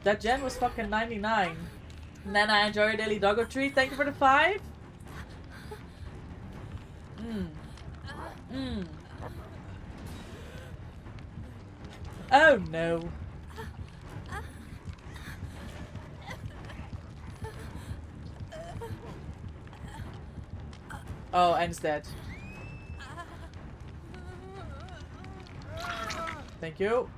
That gen was fucking 99. And then I enjoy your daily doggo treat. Thank you for the 5. Oh no. Oh, N's dead. Thank you.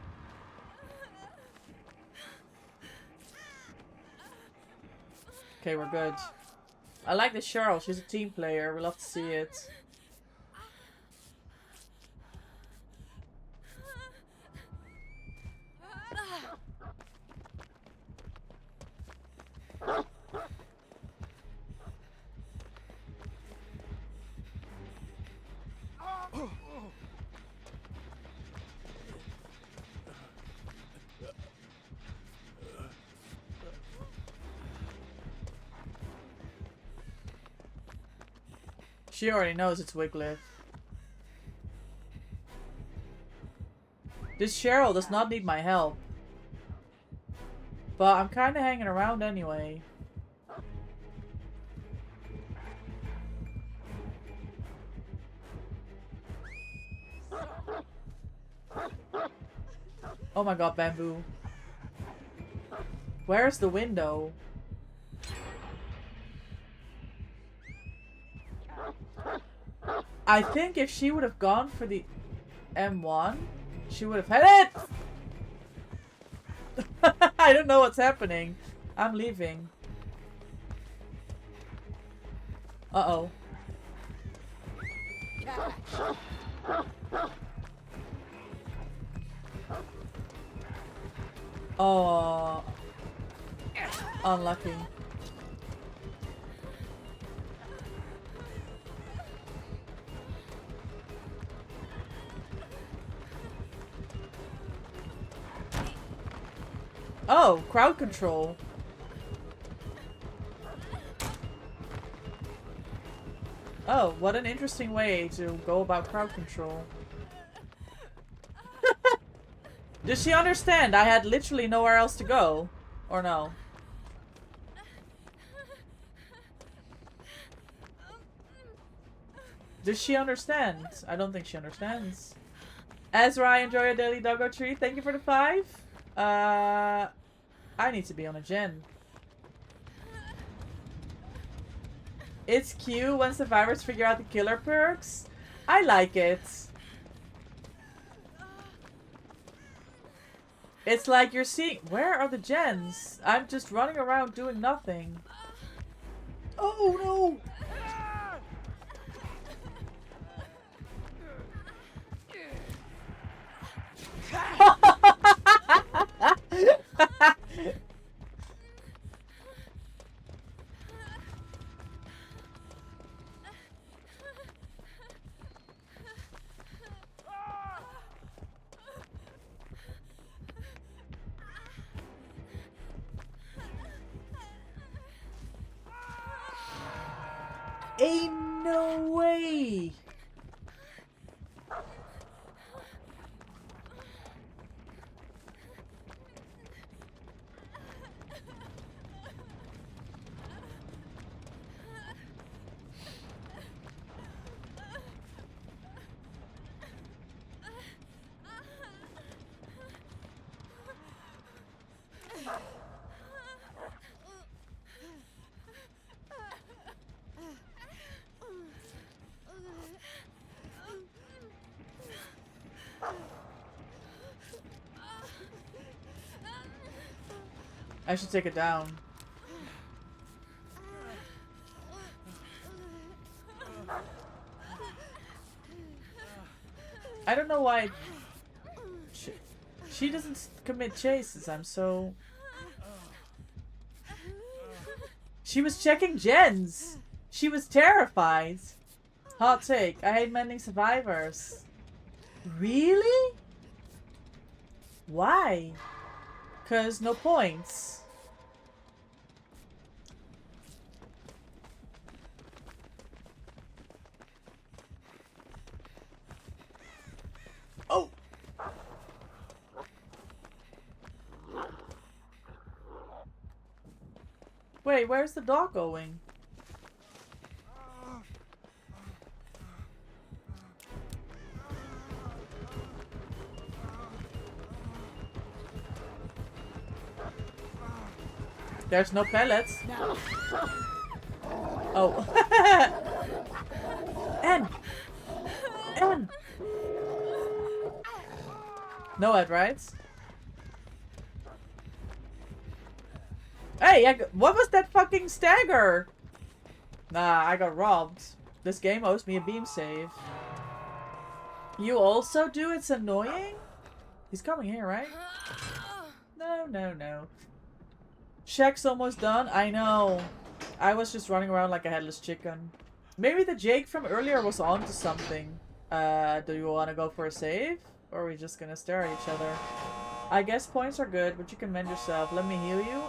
Okay, we're good. I like this Cheryl. She's a team player. We love to see it. She already knows it's Wiglif. This Cheryl does not need my help. But I'm kind of hanging around anyway. Oh my god, bamboo. Where's the window? I think if she would have gone for the M1, she would have had it! I don't know what's happening. I'm leaving. Uh-oh. Oh. Unlucky. Oh, crowd control. Oh, what an interesting way to go about crowd control. Does she understand I had literally nowhere else to go? Or no? Does she understand? I don't think she understands. Ezra, I enjoy a daily doggo treat. Thank you for the 5. I need to be on a gen. It's cute when survivors figure out the killer perks. I like it. It's like you're seeing... Where are the gens? I'm just running around doing nothing. Oh no! Ain't no way! I should take it down. I don't know why. She doesn't commit chases. I'm so. She was checking gens. She was terrified. Hot take. I hate mending survivors. Really? Why? 'Cause no points. Oh! Wait, where's the dog going? There's no pellets. Oh. N! N! No ad, right? Hey, what was that fucking stagger? Nah, I got robbed. This game owes me a beam save. You also do? It's annoying? He's coming here, right? No, no, no. Check's almost done. I know. I was just running around like a headless chicken. Maybe the Jake from earlier was onto something. Do you want to go for a save? Or are we just gonna stare at each other? I guess points are good, but you can mend yourself. Let me heal you?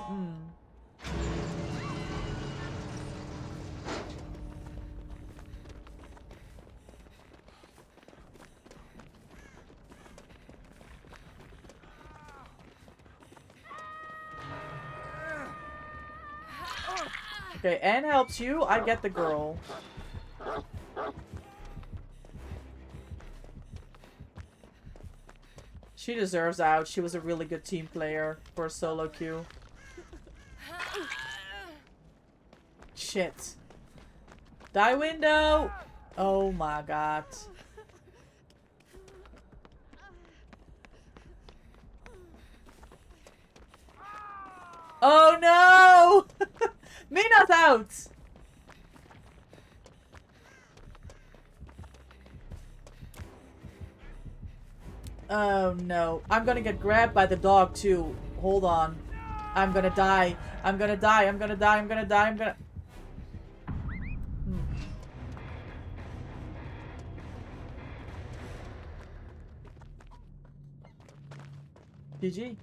Okay, Anne helps you. I get the girl. She deserves out. She was a really good team player for a solo queue. Shit. Die window! Oh my god. Oh no! Mina's out! Oh no. I'm gonna get grabbed by the dog too. Hold on. I'm gonna die. I'm gonna die. I'm gonna die. I'm gonna die. I'm gonna... GG.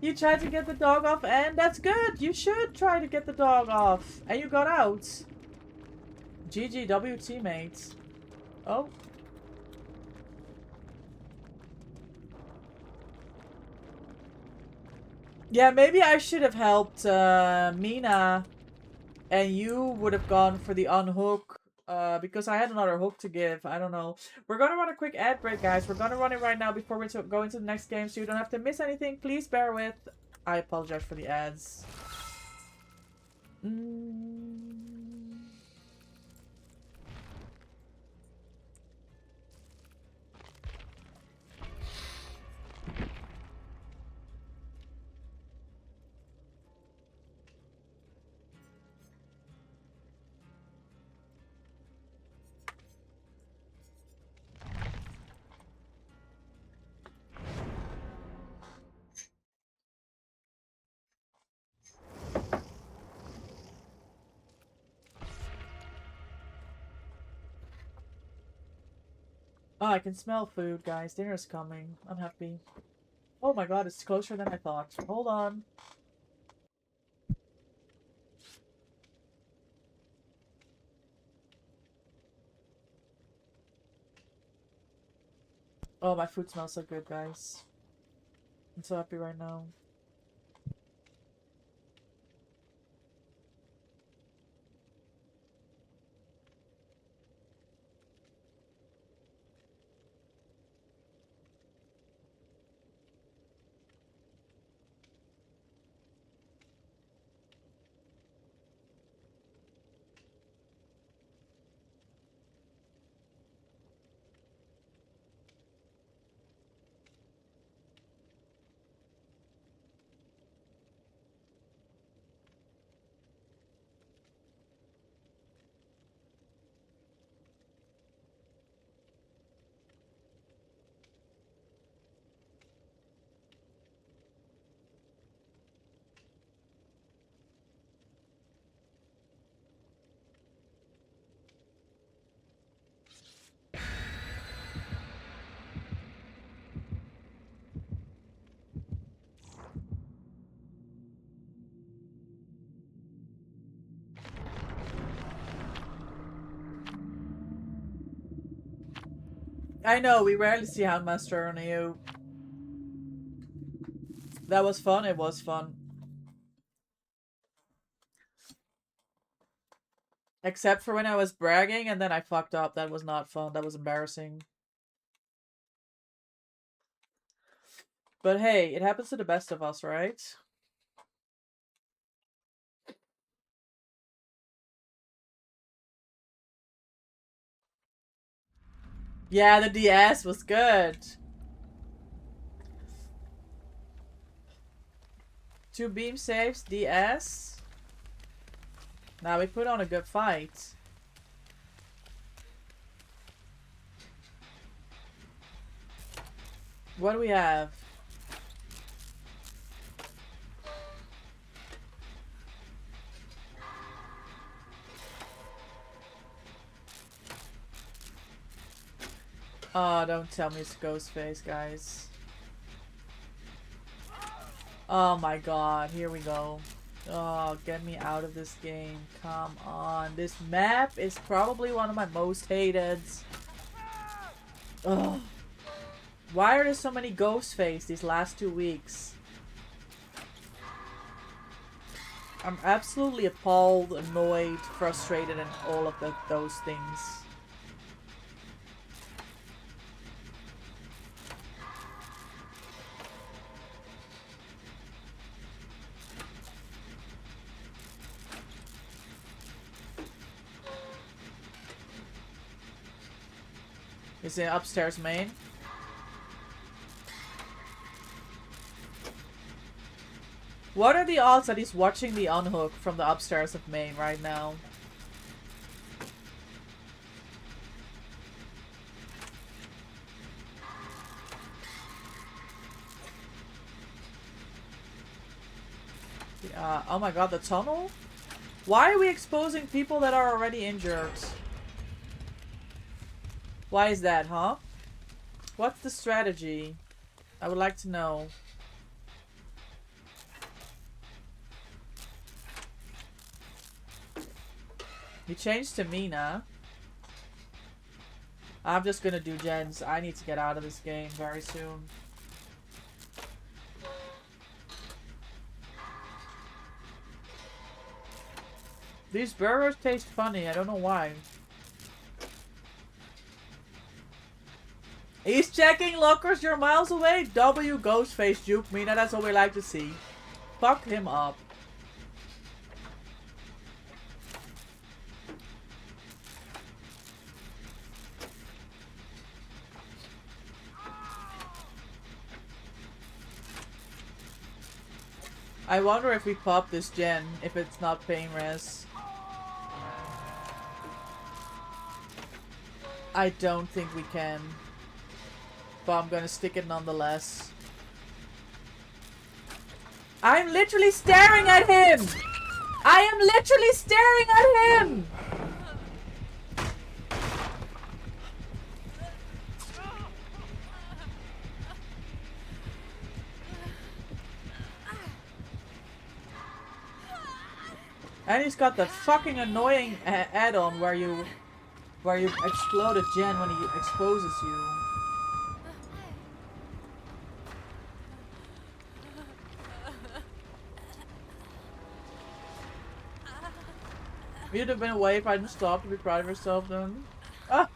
You tried to get the dog off, and that's good. You should try to get the dog off. And you got out. GGW teammates. Oh. Yeah, maybe I should have helped Mina. And you would have gone for the unhook. Because I had another hook to give. I don't know. We're gonna run a quick ad break, guys. We're gonna run it right now before we go into the next game, so you don't have to miss anything. Please bear with. I apologize for the ads. Oh, I can smell food, guys. Dinner's coming. I'm happy. Oh my god, it's closer than I thought. Hold on. Oh, my food smells so good, guys. I'm so happy right now. I know, we rarely see Houndmaster on you. That was fun, it was fun. Except for when I was bragging and then I fucked up. That was not fun. That was embarrassing. But hey, it happens to the best of us, right? Yeah, the DS was good. 2 beam saves, DS. Now we put on a good fight. What do we have? Oh, don't tell me it's Ghostface, guys. Oh my god, here we go. Oh, get me out of this game. Come on. This map is probably one of my most hated. Ugh. Why are there so many Ghostface these last 2 weeks? I'm absolutely appalled, annoyed, frustrated, and all of those things. Is it upstairs main? What are the odds that he's watching the unhook from the upstairs of main right now? Oh my god, the tunnel? Why are we exposing people that are already injured? Why is that, huh? What's the strategy? I would like to know. He changed to Mina. I'm just gonna do gens. I need to get out of this game very soon. These burgers taste funny. I don't know why. He's checking lockers. You're miles away. W Ghostface juke Mina. That's what we like to see. Fuck him up. I wonder if we pop this gen, if it's not pain res. I don't think we can. But I'm gonna stick it nonetheless. I'm literally staring at him! I am literally staring at him! And he's got the fucking annoying add-on where you explode a gen when he exposes you. You'd have been away if I didn't stop. To be proud of yourself then. I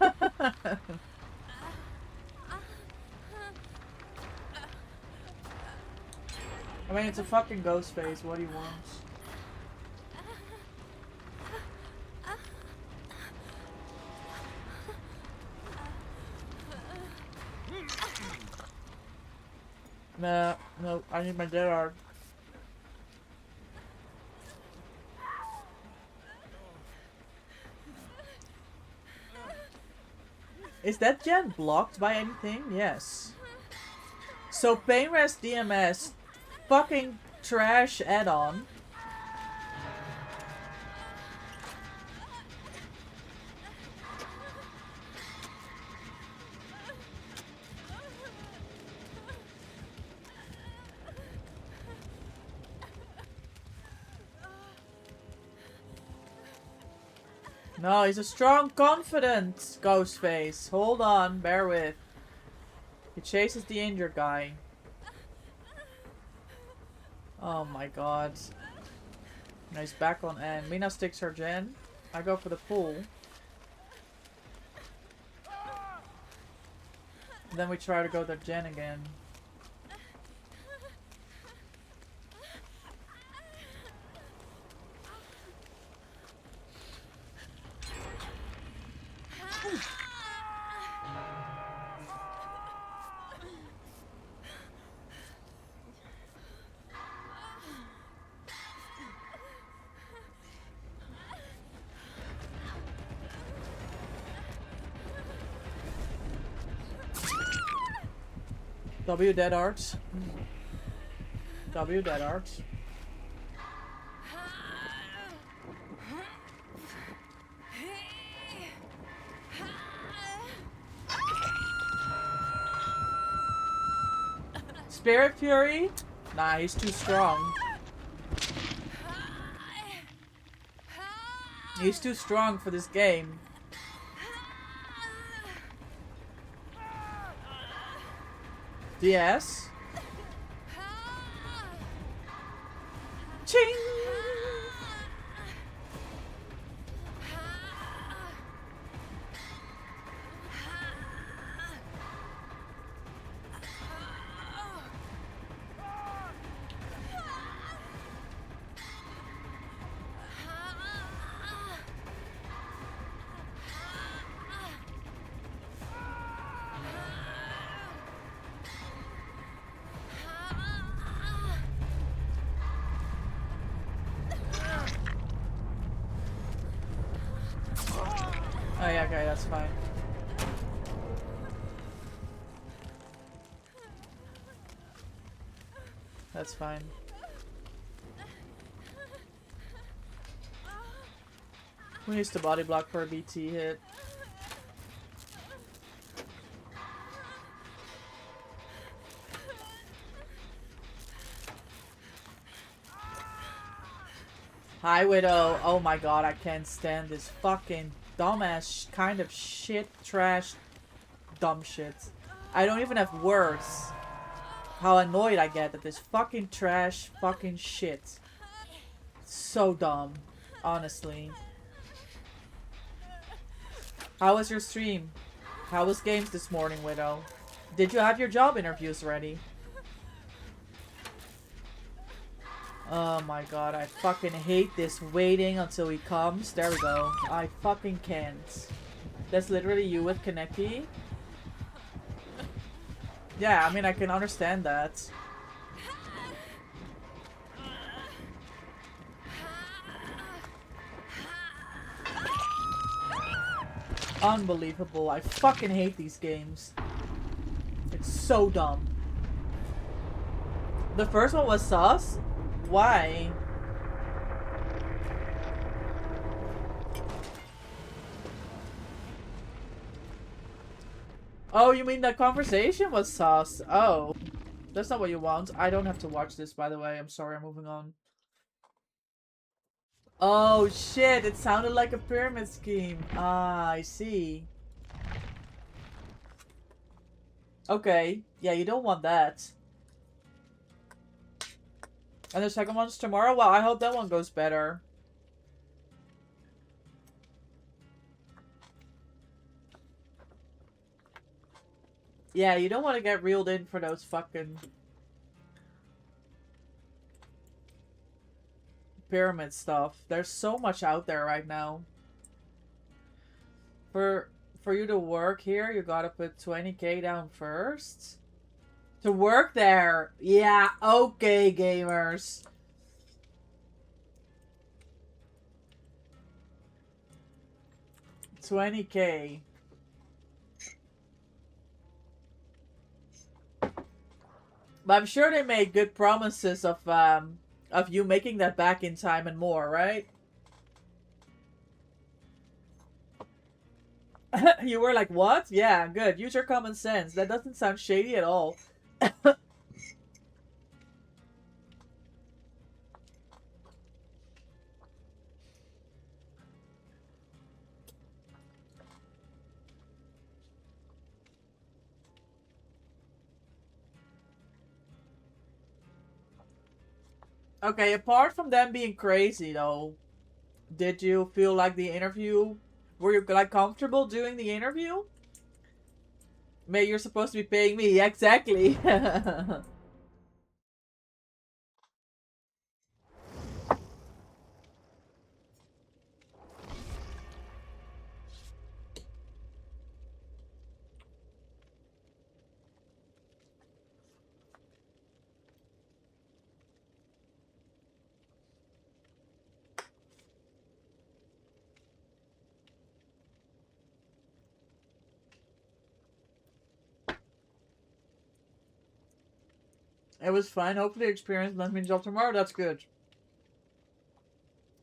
mean, it's a fucking ghost face. What do you want? Nah, no, I need my dead hard. Is that gen blocked by anything? Yes. So Painrest DMS, fucking trash add-on. No, he's a strong, confident Ghostface. Hold on, bear with. chases the injured guy. Oh my god. Nice back on end. Mina sticks her gen. I go for the pull. Then we try to go to gen again. W dead arts. W dead arts. Spirit Fury? Nah, he's too strong. He's too strong for this game. DS. Ching! Oh yeah, okay, that's fine. That's fine. Who needs to body block for a BT hit? Hi, Widow. Oh my god, I can't stand this fucking dumbass kind of shit, trash, dumb shit. I don't even have words. How annoyed I get at this fucking trash, fucking shit. So dumb, honestly. How was your stream? How was games this morning, Widow? Did you have your job interviews ready? Oh my god, I fucking hate this waiting until he comes. There we go. I fucking can't. That's literally you with Kaneki? Yeah, I mean, I can understand that. Unbelievable. I fucking hate these games. It's so dumb. The first one was sus? Why? Oh, you mean that conversation was sus? Oh. That's not what you want. I don't have to watch this, by the way. I'm sorry, I'm moving on. Oh, shit. It sounded like a pyramid scheme. Ah, I see. Okay. Yeah, you don't want that. And the second one's tomorrow? Wow, I hope that one goes better. Yeah, you don't want to get reeled in for those fucking pyramid stuff. There's so much out there right now. For you to work here, you gotta put 20k down first. To work there. Yeah, okay, gamers. $20k. But I'm sure they made good promises of you making that back in time and more, right? You were like, what? Yeah, good. Use your common sense. That doesn't sound shady at all. Okay, apart from them being crazy though, did you feel like the interview, were you like comfortable doing the interview? Mate, you're supposed to be paying me. Exactly. It was fun. Hopefully, experience lands me a job tomorrow. That's good.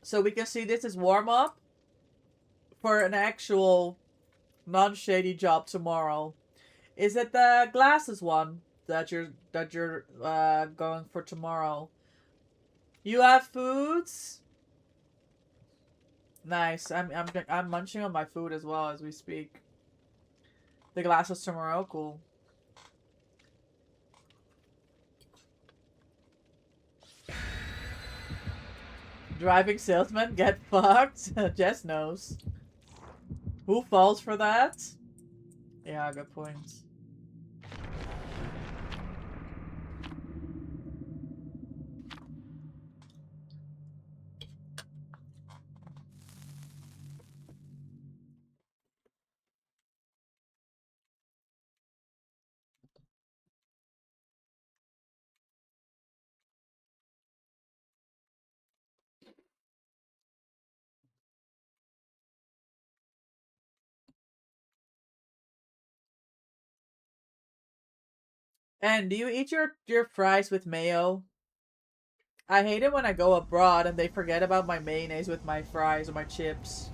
So we can see this is warm up for an actual non-shady job tomorrow. Is it the glasses one that you're going for tomorrow? You have foods? Nice. I'm munching on my food as well as we speak. The glasses tomorrow, cool. Driving salesman, get fucked. Jess knows. Who falls for that? Yeah, good point. And do you eat your fries with mayo? I hate it when I go abroad and they forget about my mayonnaise with my fries or my chips.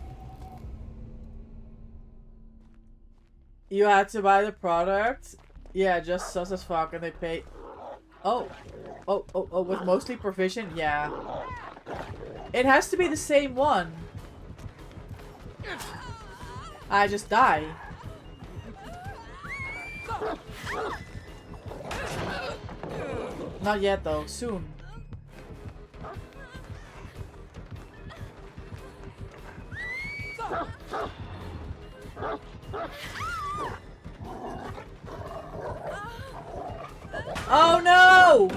You had to buy the product? Yeah, just sus as fuck and they pay... Oh. Oh, with mostly provision? Yeah. It has to be the same one. I just die. Not yet though, soon. Oh no!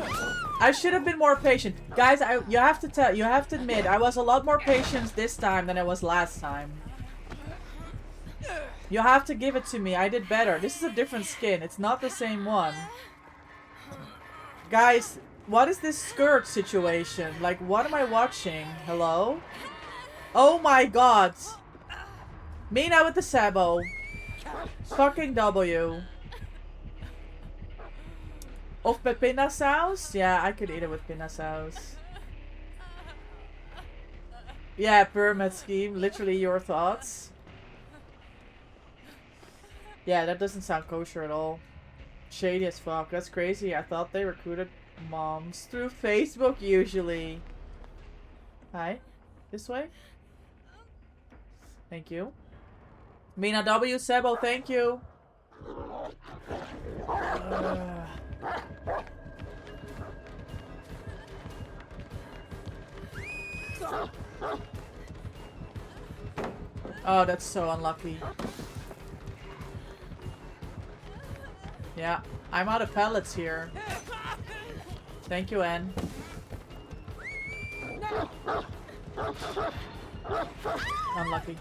I should have been more patient. Guys, you have to admit, I was a lot more patient this time than I was last time. You have to give it to me. I did better. This is a different skin. It's not the same one. Guys, what is this skirt situation? Like, what am I watching? Hello? Oh my god. Mina with the sabo. Fucking W. Of pepina sauce? Yeah, I could eat it with pina sauce. Yeah, pyramid scheme. Literally your thoughts. Yeah, that doesn't sound kosher at all. Shady as fuck. That's crazy. I thought they recruited moms through Facebook usually. Hi. This way? Thank you. Mina W. Sebo, thank you. Oh, that's so unlucky. Yeah, I'm out of pellets here. Thank you, Anne. Unlucky.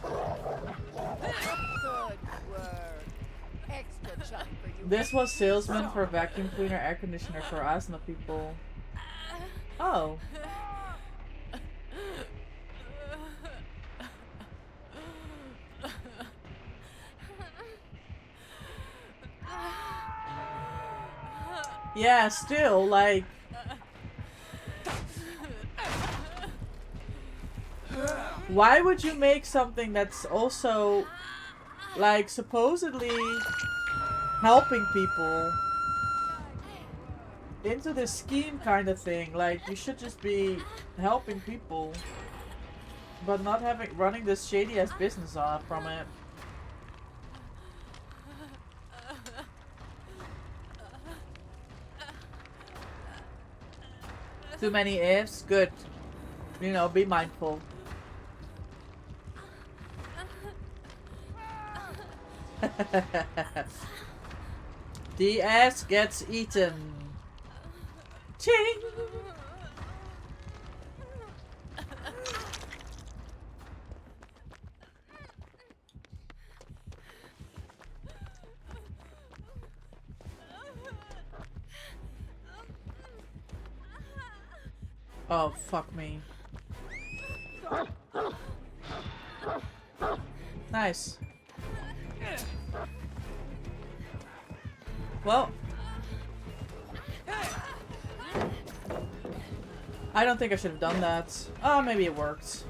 This was salesman for vacuum cleaner, air conditioner for asthma people. Oh. Yeah, still, like... Why would you make something that's also, like, supposedly helping people into this scheme kind of thing? Like, you should just be helping people, but not running this shady-ass business off from it. Too many ifs. Good. You know, be mindful. DS gets eaten. Ching! Oh, fuck me. Nice. Well, I don't think I should have done that. Oh, maybe it worked.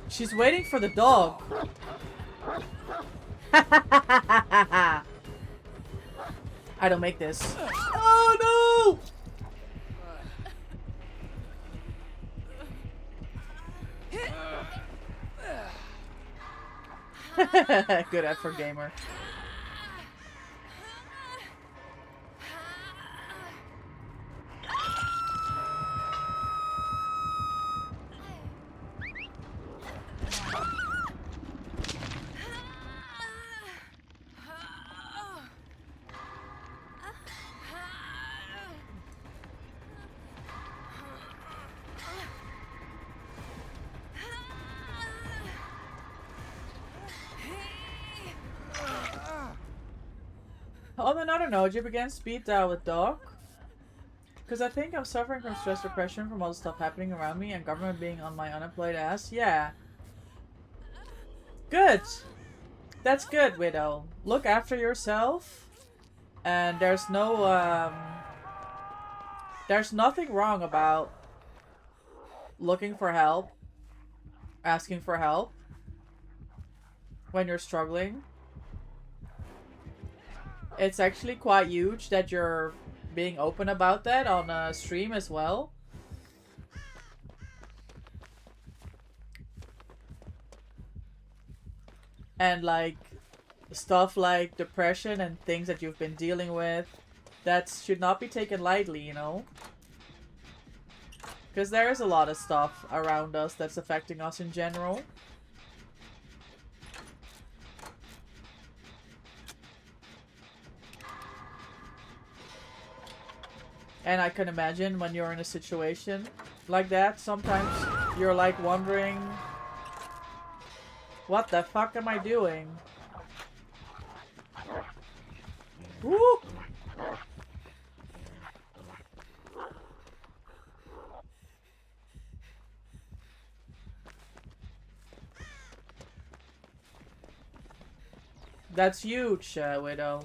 She's waiting for the dog. I don't make this. Oh no! Good effort, gamer. On another note, you began speed dial with dog? Because I think I'm suffering from stress depression from all the stuff happening around me and government being on my unemployed ass. Yeah. Good. That's good, Widow. Look after yourself. And there's no, there's nothing wrong about looking for help. Asking for help. When you're struggling. It's actually quite huge that you're being open about that on a stream as well. And like stuff like depression and things that you've been dealing with, that should not be taken lightly, you know? Because there is a lot of stuff around us that's affecting us in general. And I can imagine when you're in a situation like that, sometimes you're like wondering, what the fuck am I doing? Woo! That's huge, Widow.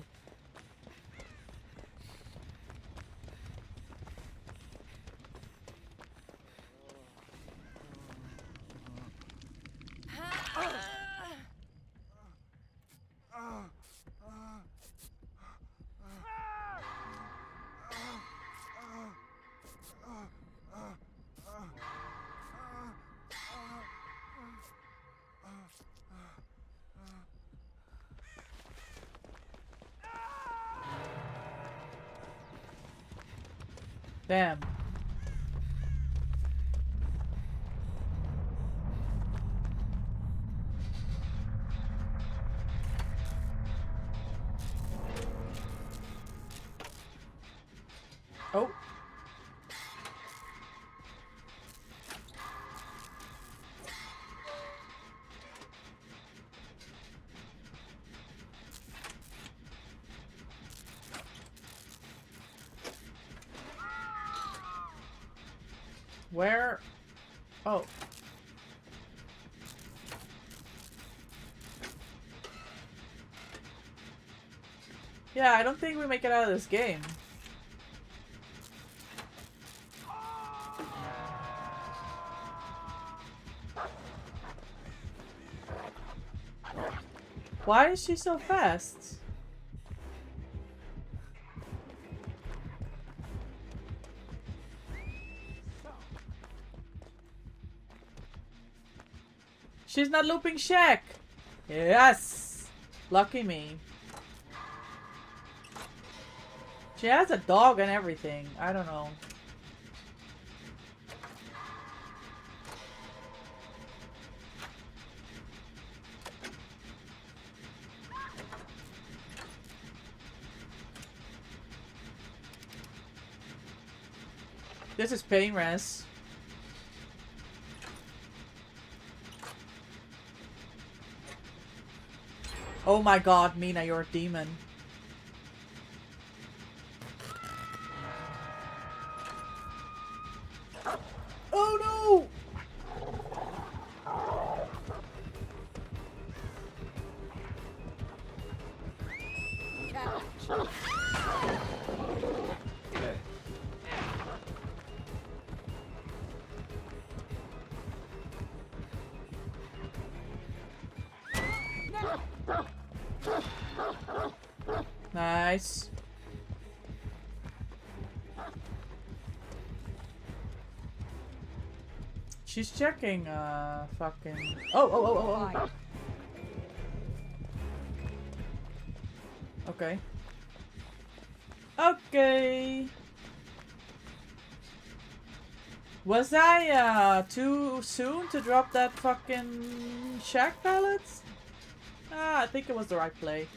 Damn. Oh. Where? Oh. Yeah, I don't think we make it out of this game. Why is she so fast? She's not looping Shaq. Yes. Lucky me. She has a dog and everything. I don't know. This is pain res. Oh my god, Mina, you're a demon. Oh no! Nice. She's checking, fucking... Oh. Okay. Okay. Was I, too soon to drop that fucking shack pallets? Ah, I think it was the right play.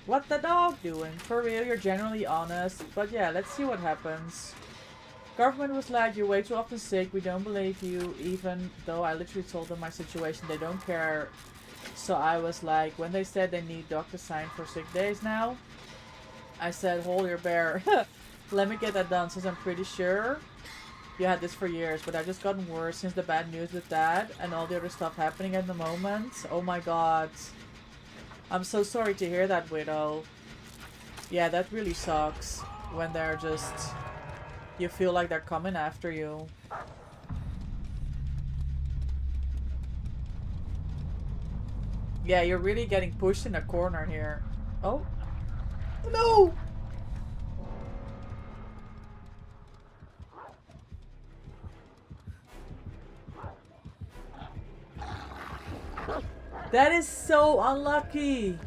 What the dog doing? For real, you're generally honest. But yeah, let's see what happens. Government was like, you're way too often sick, we don't believe you, even though I literally told them my situation, they don't care. So I was like, when they said they need doctor sign for 6 days now, I said, hold your bear. Let me get that done, since I'm pretty sure you had this for years, but I've just gotten worse since the bad news with that and all the other stuff happening at the moment. Oh my god. I'm so sorry to hear that, Widow. Yeah, that really sucks when they're just... You feel like they're coming after you. Yeah, you're really getting pushed in a corner here. Oh. No! That is so unlucky.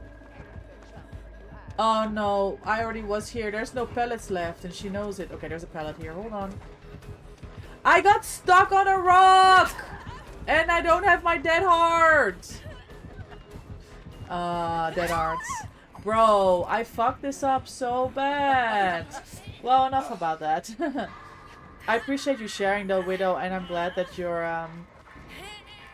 Oh no, I already was here. There's no pellets left and she knows it. Okay, there's a pellet here. Hold on. I got stuck on a rock! And I don't have my dead heart. Dead hearts. Bro, I fucked this up so bad. Well, enough about that. I appreciate you sharing though, Widow, and I'm glad that you're,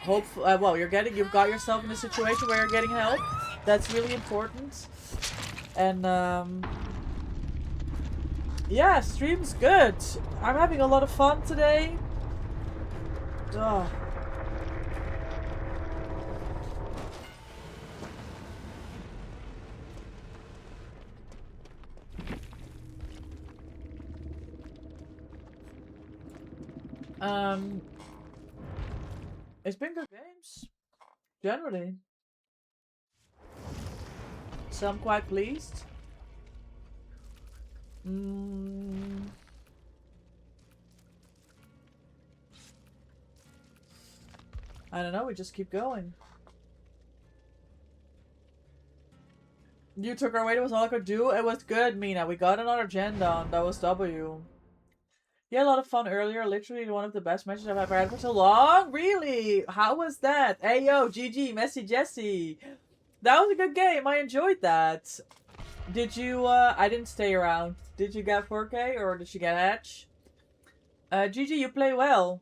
hopefully, well, you've got yourself in a situation where you're getting help. That's really important. And, yeah, stream's good. I'm having a lot of fun today. Ugh. It's been good games, generally. So I'm quite pleased. I don't know, we just keep going. You took our weight, it was all I could do. It was good, Mina. We got another gen down. That was W. You had a lot of fun earlier. Literally one of the best matches I've ever had for so long. Really? How was that? Hey, yo, GG, Messy Jesse. That was a good game. I enjoyed that. Did you, I didn't stay around. Did you get 4K or did you get Hatch? GG, you play well.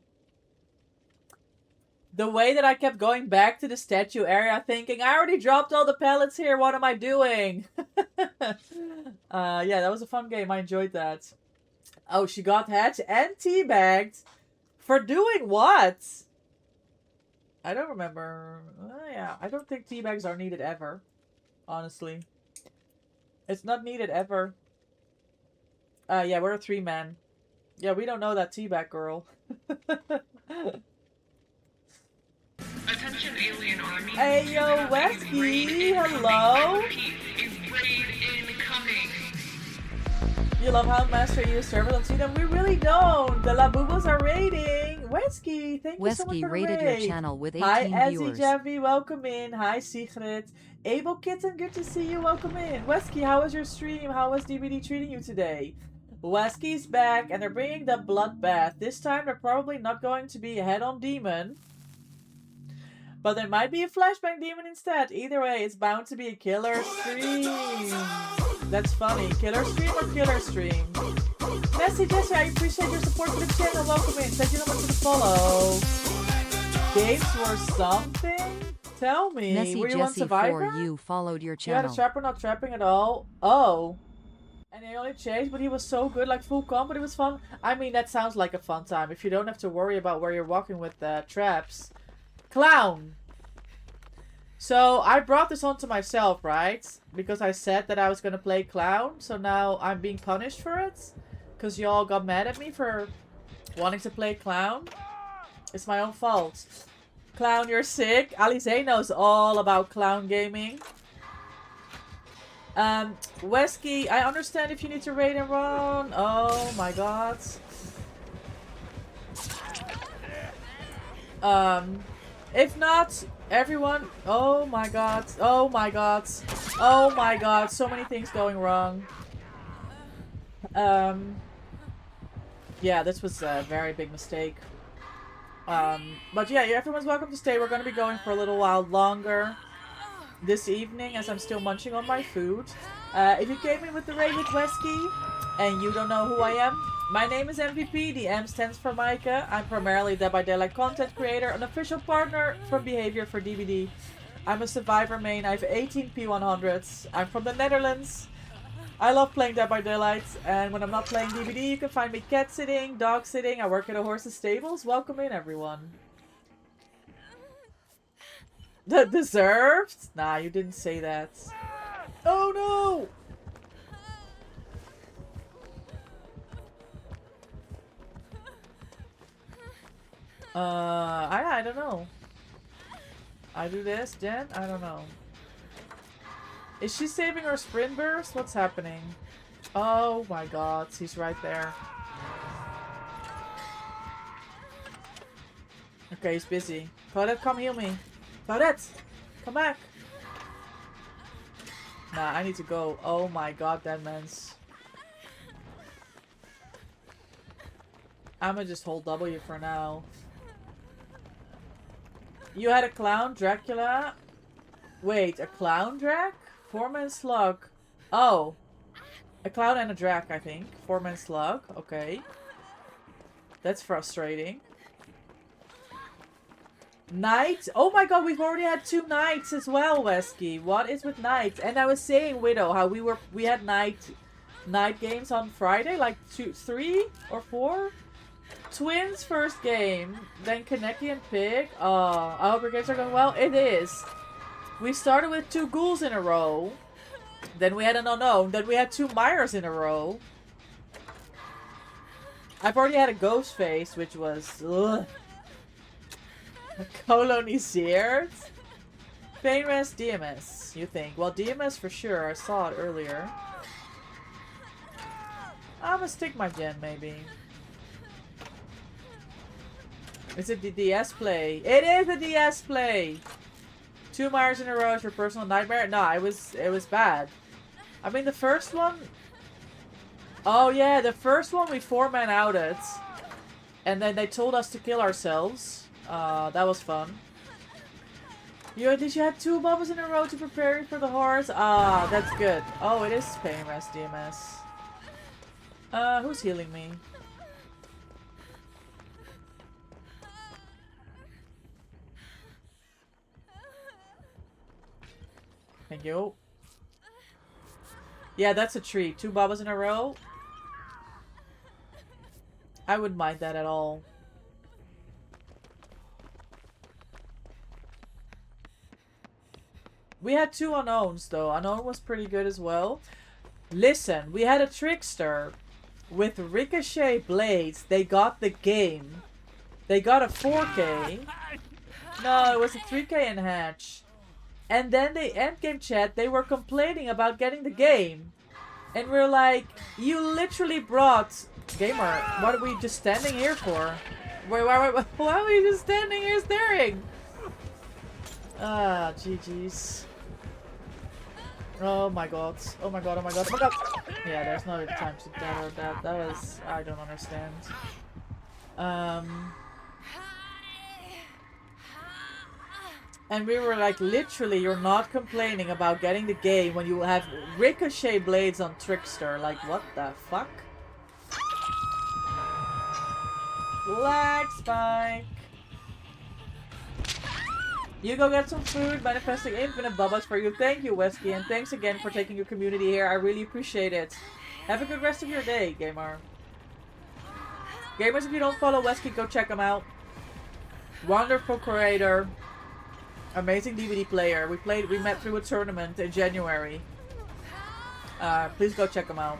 The way that I kept going back to the statue area thinking, I already dropped all the pellets here. What am I doing? Yeah, that was a fun game. I enjoyed that. Oh, she got Hatch and teabagged. For doing what? I don't remember. Yeah, I don't think teabags are needed ever. Honestly. It's not needed ever. Yeah, we're a 3-man. Yeah, we don't know that teabag girl. Attention alien army. Hey, yo, Wesky. Hello. Is raid incoming. You love how Master you servers don't see them? We really don't. The Labubas are raiding. Wesky, thank you so much Wesky for the rated your raid. channel with 18 Hi, Ezzy viewers. Javi, welcome in. Hi, Sigrid. Able Kitten, good to see you. Welcome in. Wesky, how was your stream? How was DBD treating you today? Wesky's back, and they're bringing the bloodbath. This time, they're probably not going to be a head-on demon. But there might be a flashbang demon instead. Either way, it's bound to be a killer stream. That's funny. Killer stream or killer stream? Nessie Jesse, I appreciate your support for the channel. Welcome in. Thank you so much for the follow. Games were something? Tell me. Nessie Were you on Jesse Survivor? 4 you followed your You had channel. a trapper not trapping at all? Oh. And he only chased, but he was so good, like full comp, but it was fun. I mean, that sounds like a fun time. If you don't have to worry about where you're walking with traps. Clown. So, I brought this onto myself, right? Because I said that I was going to play Clown. So now I'm being punished for it. Because y'all got mad at me for wanting to play Clown. It's my own fault. Clown, you're sick. Alize knows all about Clown gaming. Wesky, I understand if you need to raid and run. Oh my god. If not, everyone. Oh my god. Oh my god. Oh my god. So many things going wrong. Yeah, this was a very big mistake. But yeah, everyone's welcome to stay. We're going to be going for a little while longer this evening as I'm still munching on my food. If you came in with the raid with Wesky and you don't know who I am, my name is MVP. The M stands for Micah. I'm primarily Dead by Daylight content creator, an official partner from Behavior for DBD. I'm a Survivor main. I have 18 P100s. I'm from the Netherlands. I love playing Dead by Daylight, and when I'm not playing DBD, you can find me cat sitting, dog sitting. I work at a horse's stables. Welcome in, everyone. Deserved? Nah, you didn't say that. Oh no! I don't know. I do this, Jen? I don't know. Is she saving her sprint burst? What's happening? Oh my god, he's right there. Okay, he's busy. Claudette, come heal me. Claudette! Come back! Nah, I need to go. Oh my god, that man's... I'ma just hold W for now. You had a clown, Dracula? Wait, a clown Drac? 4-man slug. Oh. A clown and a Drac, I think. 4-man slug. Okay. That's frustrating. Knight? Oh my god, we've already had 2 knights as well, Wesky. What is with knights? And I was saying, Widow, how we had night games on Friday, like 3 or 4. Twins first game, then Kaneki and Pig. Oh, I hope your games are going well. It is. We started with 2 ghouls in a row. Then we had an unknown. Then we had 2 Myers in a row. I've already had a ghost face, which was... Ugh. Colonisered? Painrest DMS, you think? Well, DMS for sure. I saw it earlier. I'm gonna stick my gen, maybe. Is it the DS play? It is a DS play! 2 Myers in a row is your personal nightmare? No, it was bad. I mean, the first one... Oh yeah, the first one we 4-man outed. And then they told us to kill ourselves. That was fun. Did you have 2 bubbles in a row to prepare you for the horse? Ah, that's good. Oh, it is Painrest DMS. Who's healing me? Thank you. Yeah, that's a treat. 2 babas in a row. I wouldn't mind that at all. We had 2 unknowns though. Unknown was pretty good as well. Listen, we had a trickster with ricochet blades. They got the game. They got a 4K. No, it was a 3K in Hatch. And then the endgame chat, they were complaining about getting the game. And we're like, you literally brought... Gamer, what are we just standing here for? Wait, why are we just standing here staring? Ah, GG's. Oh my god. Oh my god, oh my god, oh my god. Yeah, there's no time to that or that. That was... I don't understand. And we were like, literally, you're not complaining about getting the game when you have ricochet blades on Trickster. Like, what the fuck? Lag spike. You go get some food, manifesting infinite bubbles for you. Thank you, Wesky, and thanks again for taking your community here. I really appreciate it. Have a good rest of your day, gamer. Gamers, if you don't follow Wesky, go check him out. Wonderful creator. Amazing DBD player. We met through a tournament in January. Please go check him out.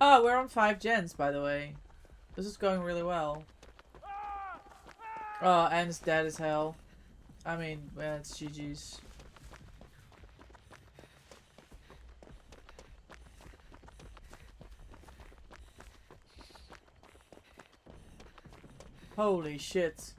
Oh, we're on 5 gens, by the way. This is going really well. Oh, and it's dead as hell. I mean, yeah, it's GG's. Holy shit.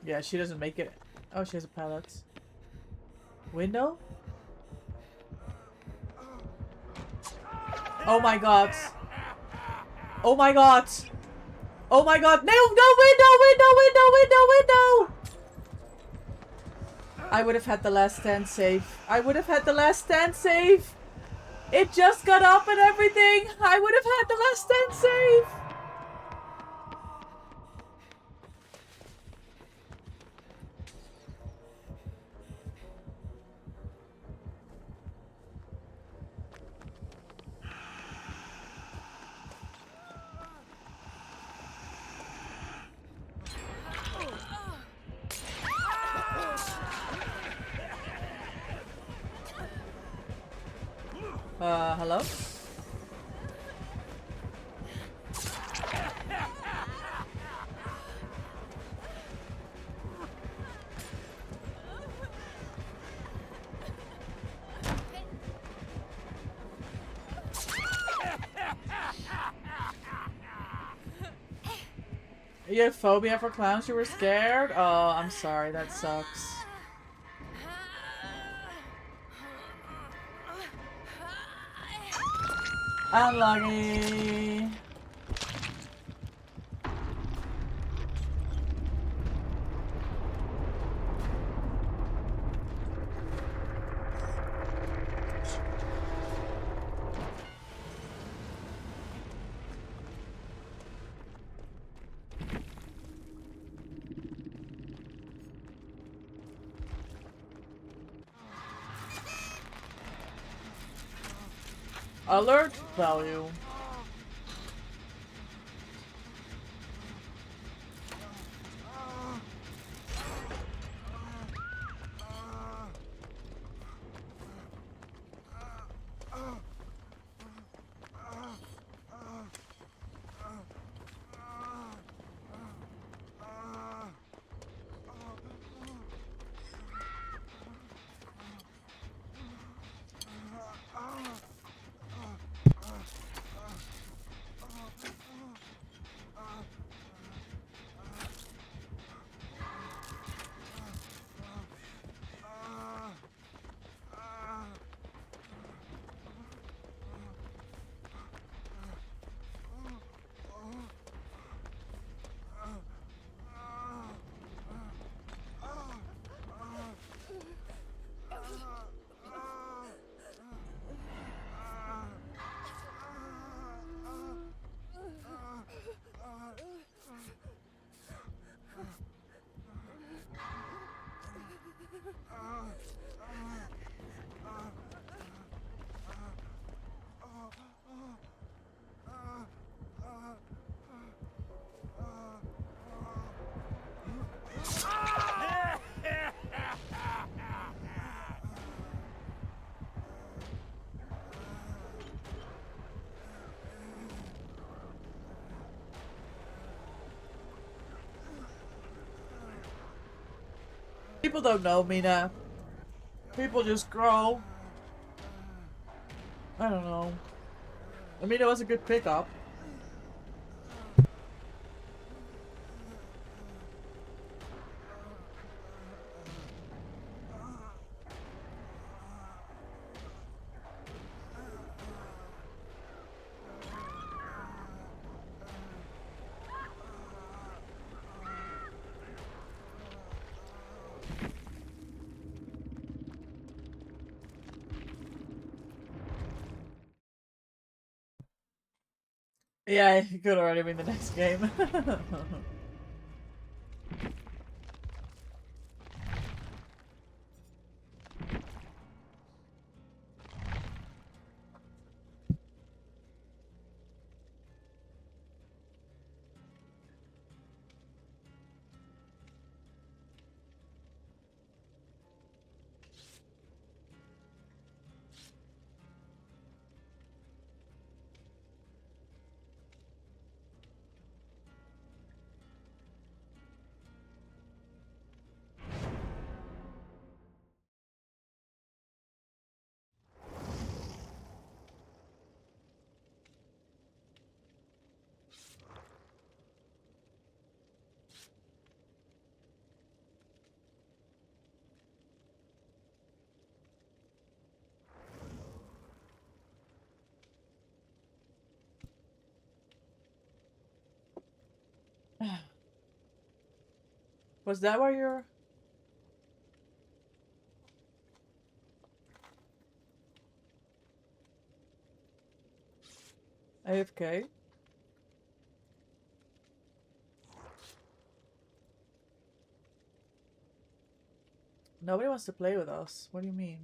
Yeah, she doesn't make it. Oh, she has a pallet. Window? Oh my god. Oh my god. Oh my god. No, no, window. I would have had the last stand safe. I would have had the last stand safe. It just got up and everything. I would have had the last stand safe. Hello? You have phobia for clowns? You were scared? Oh, I'm sorry. That sucks. Unlucky. Alert value. People don't know, Mina. People just grow. I don't know. I mean, it was a good pickup. Yeah, it could already be the next game. Was that why you're... AFK? Nobody wants to play with us. What do you mean?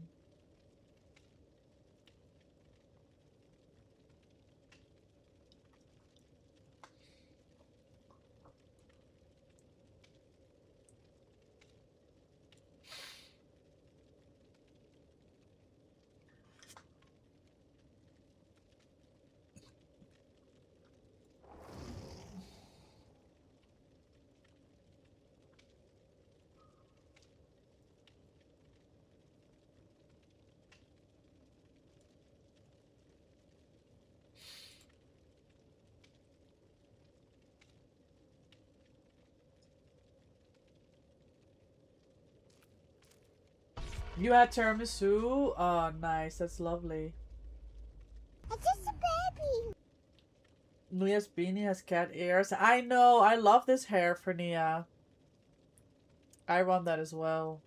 You had tiramisu? Oh, nice. That's lovely. It's just a baby. Nia's beanie has cat ears. I know. I love this hair for Nia. I want that as well.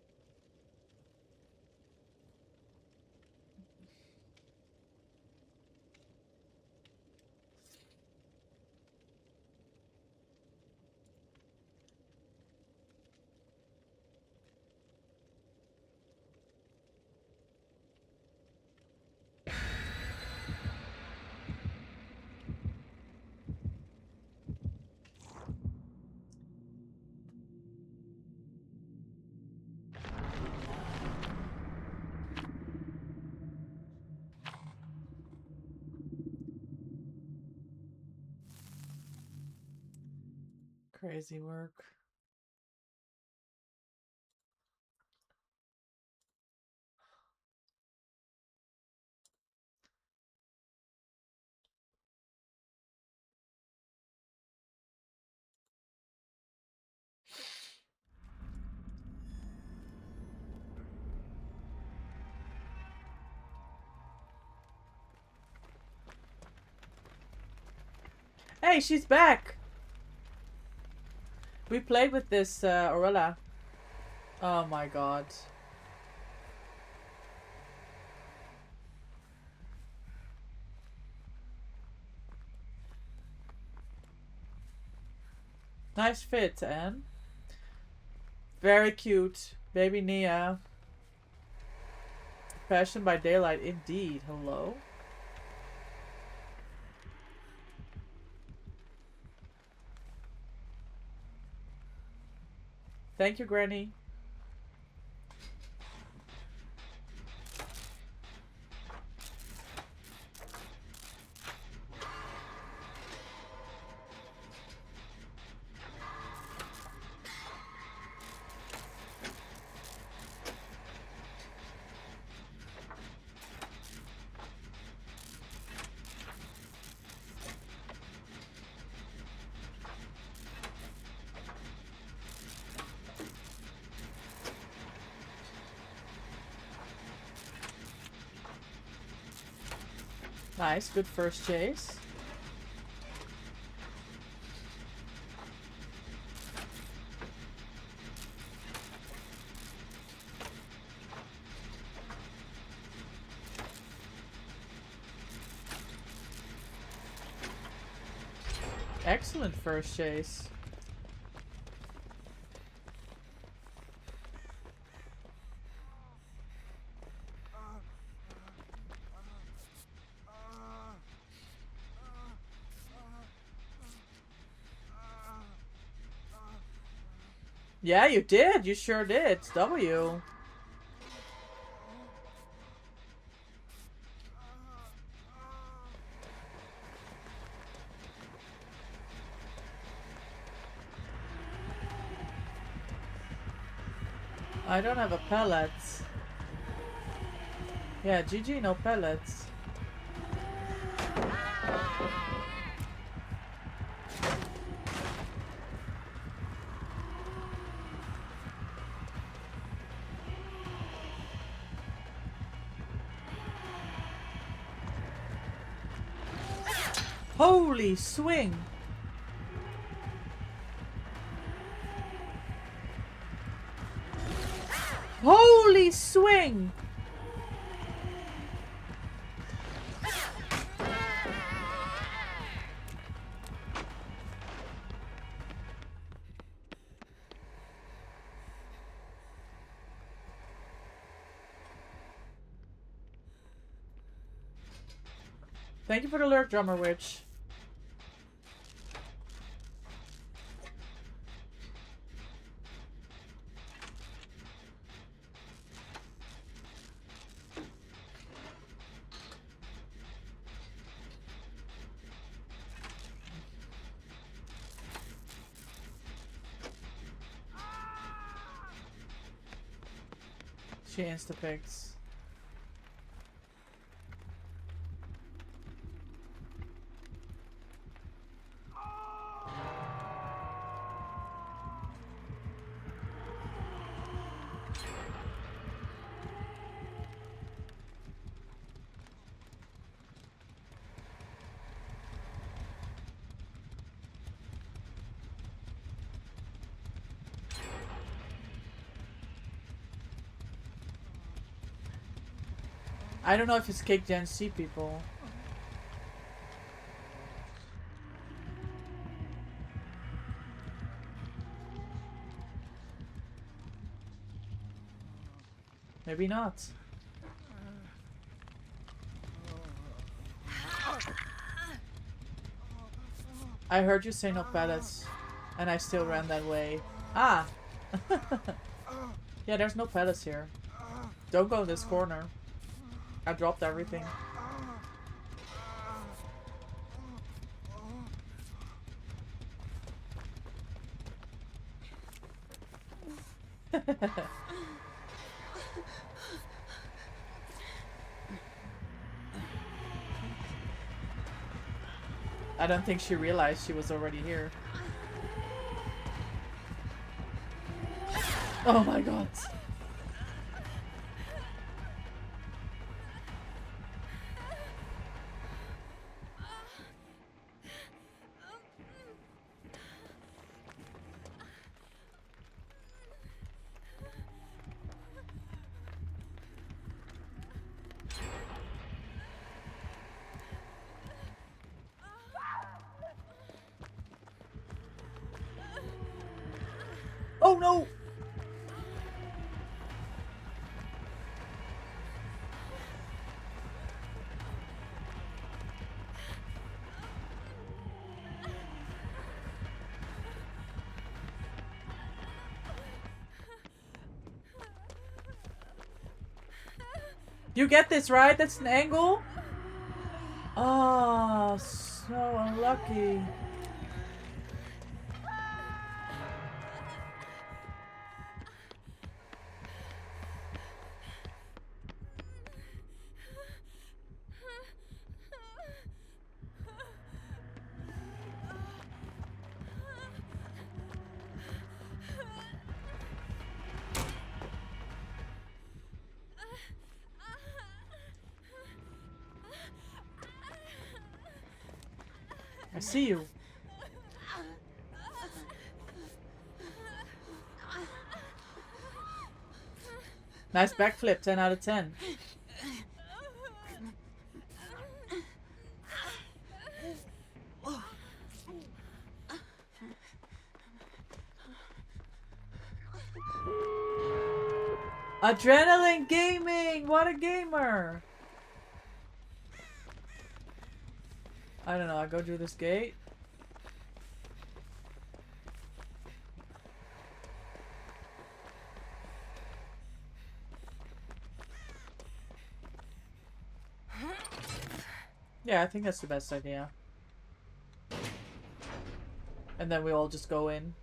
Crazy work. Hey, she's back! We played with this Aurora. Oh my god. Nice fit, Anne. Very cute. Baby Nia. Fashion by daylight, indeed. Hello? Thank you, Granny. Nice, good first chase. Excellent first chase. Yeah, you did. You sure did. It's W. I don't have a pellet. Yeah, GG, no pellets. Holy swing! Holy swing! Thank you for the lurk, Drummer Witch. She insta-picks. I don't know if it's Cake Gen C people. Maybe not. I heard you say no pellets, and I still ran that way. Ah! Yeah, there's no pellets here. Don't go in this corner. I dropped everything. I don't think she realized she was already here. Oh my god. Oh no! You get this, right? That's an angle? Oh, so unlucky. I see you. Nice backflip, 10 out of 10. Adrenaline Gaming! What a gamer! I don't know, I go through this gate. Yeah, I think that's the best idea. And then we all just go in.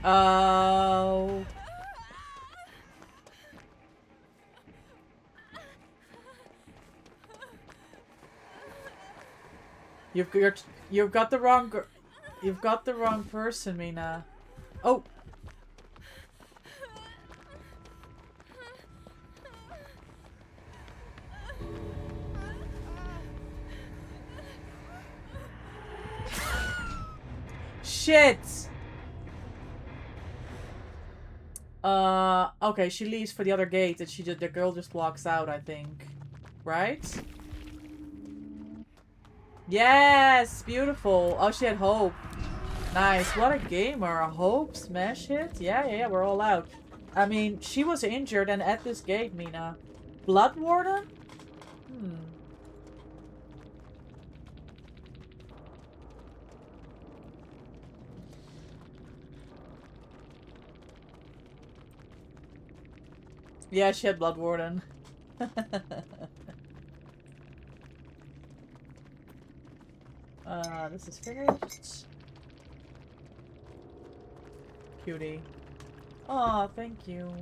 Oh. You've got the wrong you've got the wrong person, Mina. Oh. Shit. Okay, she leaves for the other gate and the girl just walks out, I think. Right? Yes! Beautiful. Oh, she had hope. Nice. What a gamer. A hope smash hit? Yeah, we're all out. I mean, she was injured and at this gate, Mina. Blood Warden? Yeah, she had Blood Warden. This is finished. Cutie. Aw, thank you.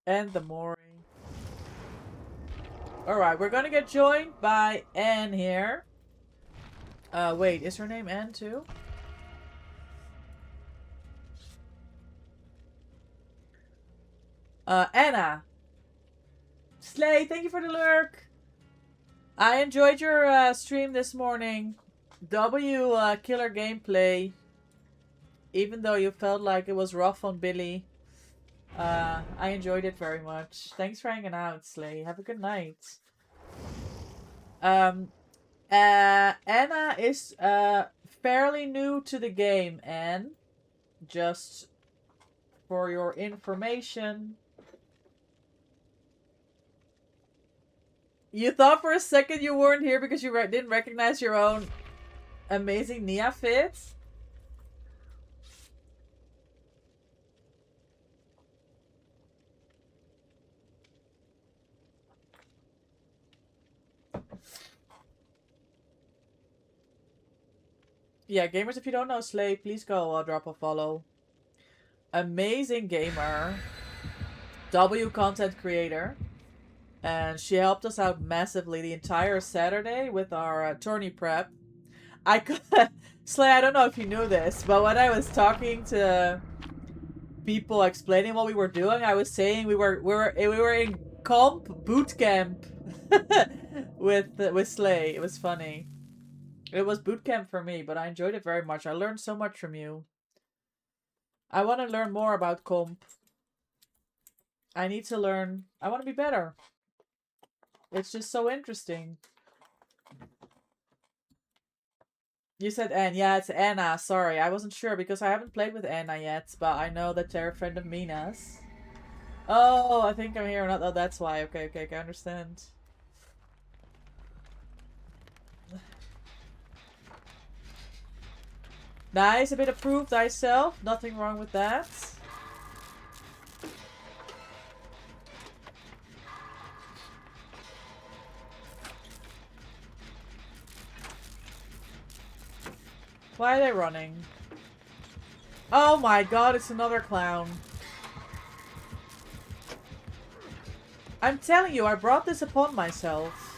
And the Mori. Alright, we're gonna get joined by Anne here. Wait, is her name Anne too? Anna. Slay, thank you for the lurk. I enjoyed your stream this morning. Killer gameplay. Even though you felt like it was rough on Billy. I enjoyed it very much. Thanks for hanging out, Slay. Have a good night. Anna is fairly new to the game, Anne. Just for your information. You thought for a second you weren't here because you didn't recognize your own amazing Nia fit? Yeah, gamers, if you don't know Slay, please go drop a follow. Amazing gamer. W content creator. And she helped us out massively the entire Saturday with our tourney prep. Slay, I don't know if you knew this, but when I was talking to people explaining what we were doing, I was saying we were in comp boot camp with Slay. It was funny. It was boot camp for me, but I enjoyed it very much. I learned so much from you. I want to learn more about comp. I need to learn. I want to be better. It's just so interesting. You said Anne. Yeah, it's Anna. Sorry, I wasn't sure because I haven't played with Anna yet, but I know that they're a friend of Mina's. Oh, I think I'm here. Oh, that's why. Okay, I understand. Nice, a bit of proof thyself. Nothing wrong with that. Why are they running? Oh my god, it's another clown. I'm telling you, I brought this upon myself.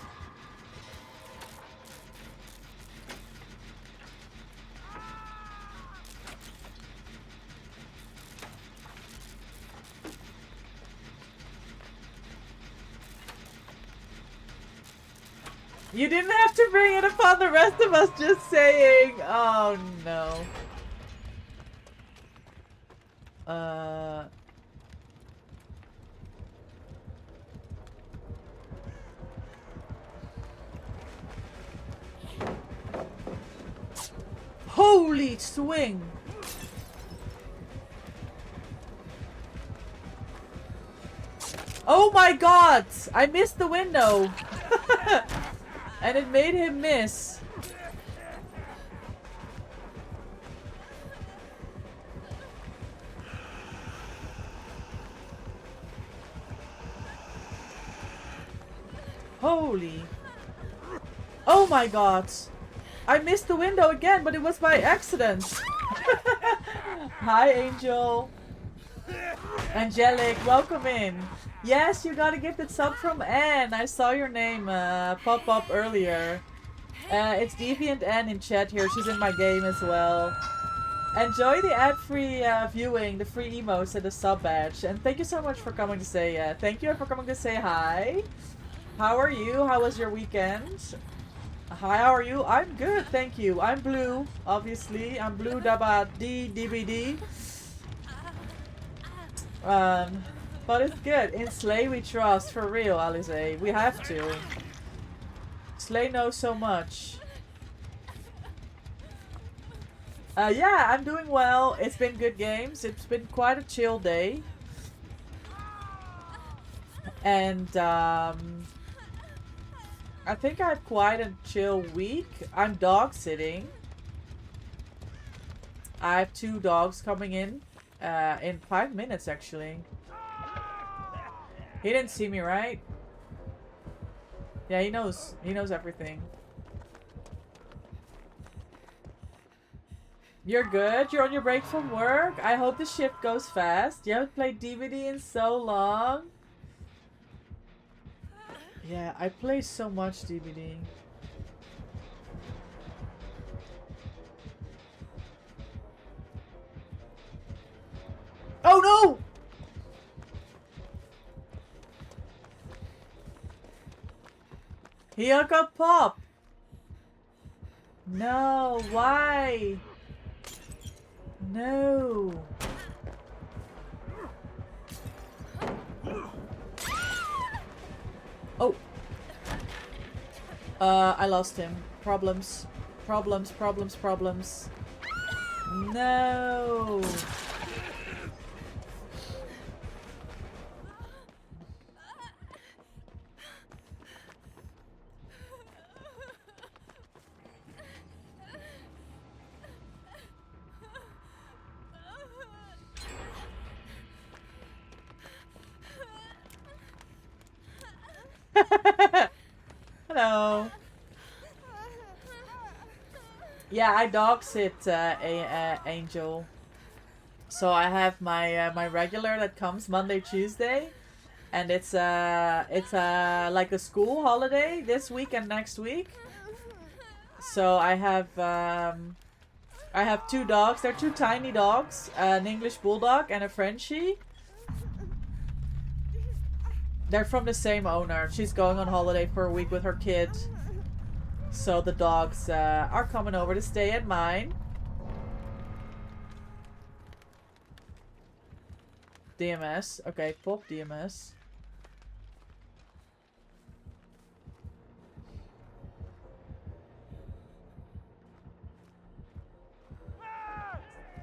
You didn't have to bring it upon the rest of us, just saying. Oh no. Holy swing! Oh my god! I missed the window! And it made him miss. Holy. Oh my god. I missed the window again, but it was by accident. Hi, Angel. Angelic, welcome in. Yes, you got a gifted sub from Anne. I saw your name pop up earlier. It's Deviant Anne in chat here. She's in my game as well. Enjoy the ad-free viewing, the free emotes, and the sub badge. And thank you so much for coming to say thank you for coming to say hi. How are you? How was your weekend? Hi, how are you? I'm good, thank you. I'm blue, obviously. I'm blue dabadee DBD. But it's good. In Slay we trust, for real, Alize. We have to. Slay knows so much. Yeah, I'm doing well. It's been good games. It's been quite a chill day. And, I think I have quite a chill week. I'm dog sitting. I have 2 dogs coming in 5 minutes, actually. He didn't see me, right? Yeah, he knows. He knows everything. You're good? You're on your break from work? I hope the shift goes fast. You haven't played DBD in so long. Yeah, I play so much DBD. Oh no! He got pop. No, why? No. Oh. I lost him. Problems. Problems, problems, problems. No. Hello. Yeah, I dog sit Angel. So I have my my regular that comes Monday, Tuesday, and it's like a school holiday this week and next week. So I have 2 dogs. They're 2 tiny dogs, an English bulldog and a Frenchie. They're from the same owner. She's going on holiday for a week with her kid. So the dogs are coming over to stay at mine. DMS. Okay, pop DMS.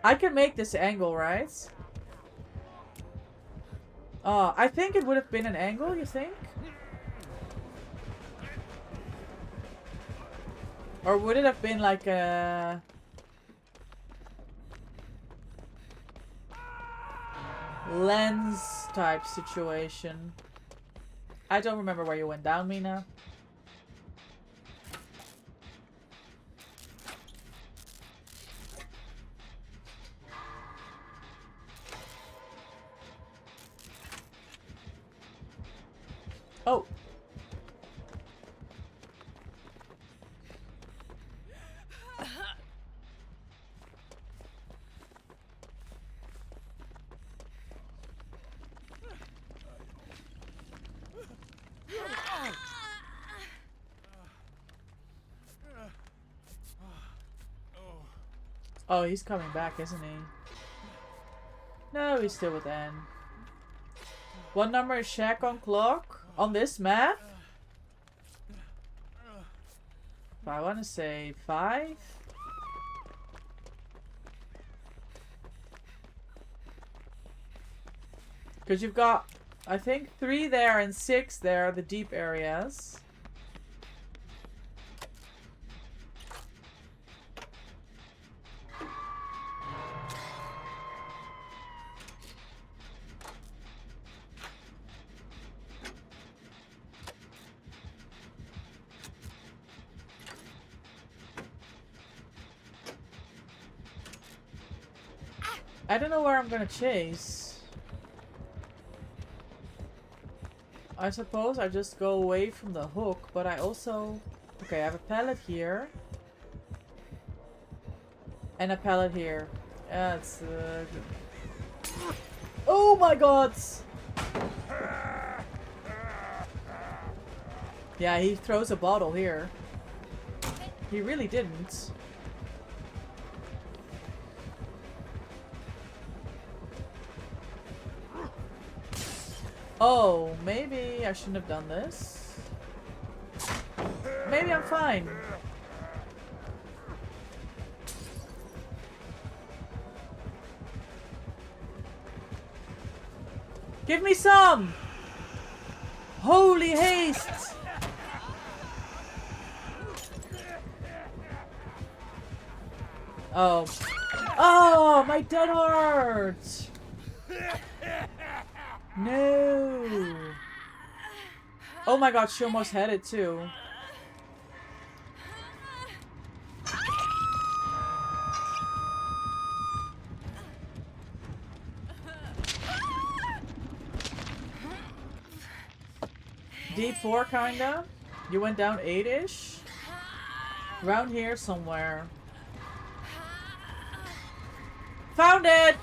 I can make this angle, right? I think it would have been an angle, you think? Or would it have been like a... lens type situation. I don't remember where you went down, Mina. Oh. Oh, he's coming back, isn't he? No, he's still with Anne. What number is Shaq on clock? On this map? I want to say 5? Because you've got, I think, 3 there and 6 there, the deep areas. I don't know where I'm gonna chase. I suppose I just go away from the hook, but I also... Okay, I have a pallet here. And a pallet here. Yeah, it's... Oh my god! Yeah, he throws a bottle here. He really didn't. Oh, maybe I shouldn't have done this. Maybe I'm fine. Give me some! Holy haste! Oh. Oh, my dead heart! No! Oh my god, she almost had it too. Deep 4 kinda. You went down 8-ish. Around here somewhere. Found it!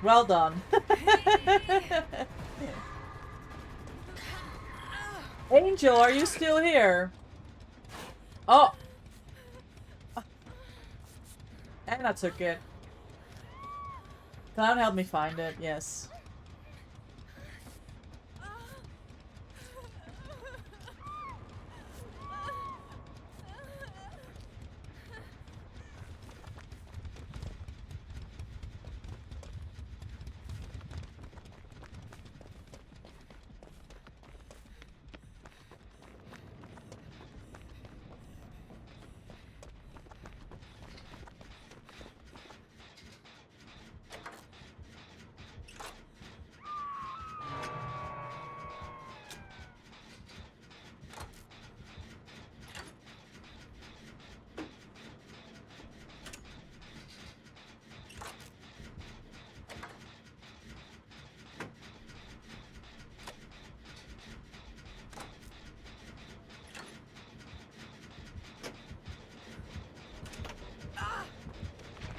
Well done. Angel, are you still here? Oh! And I took it. Clown helped me find it, yes.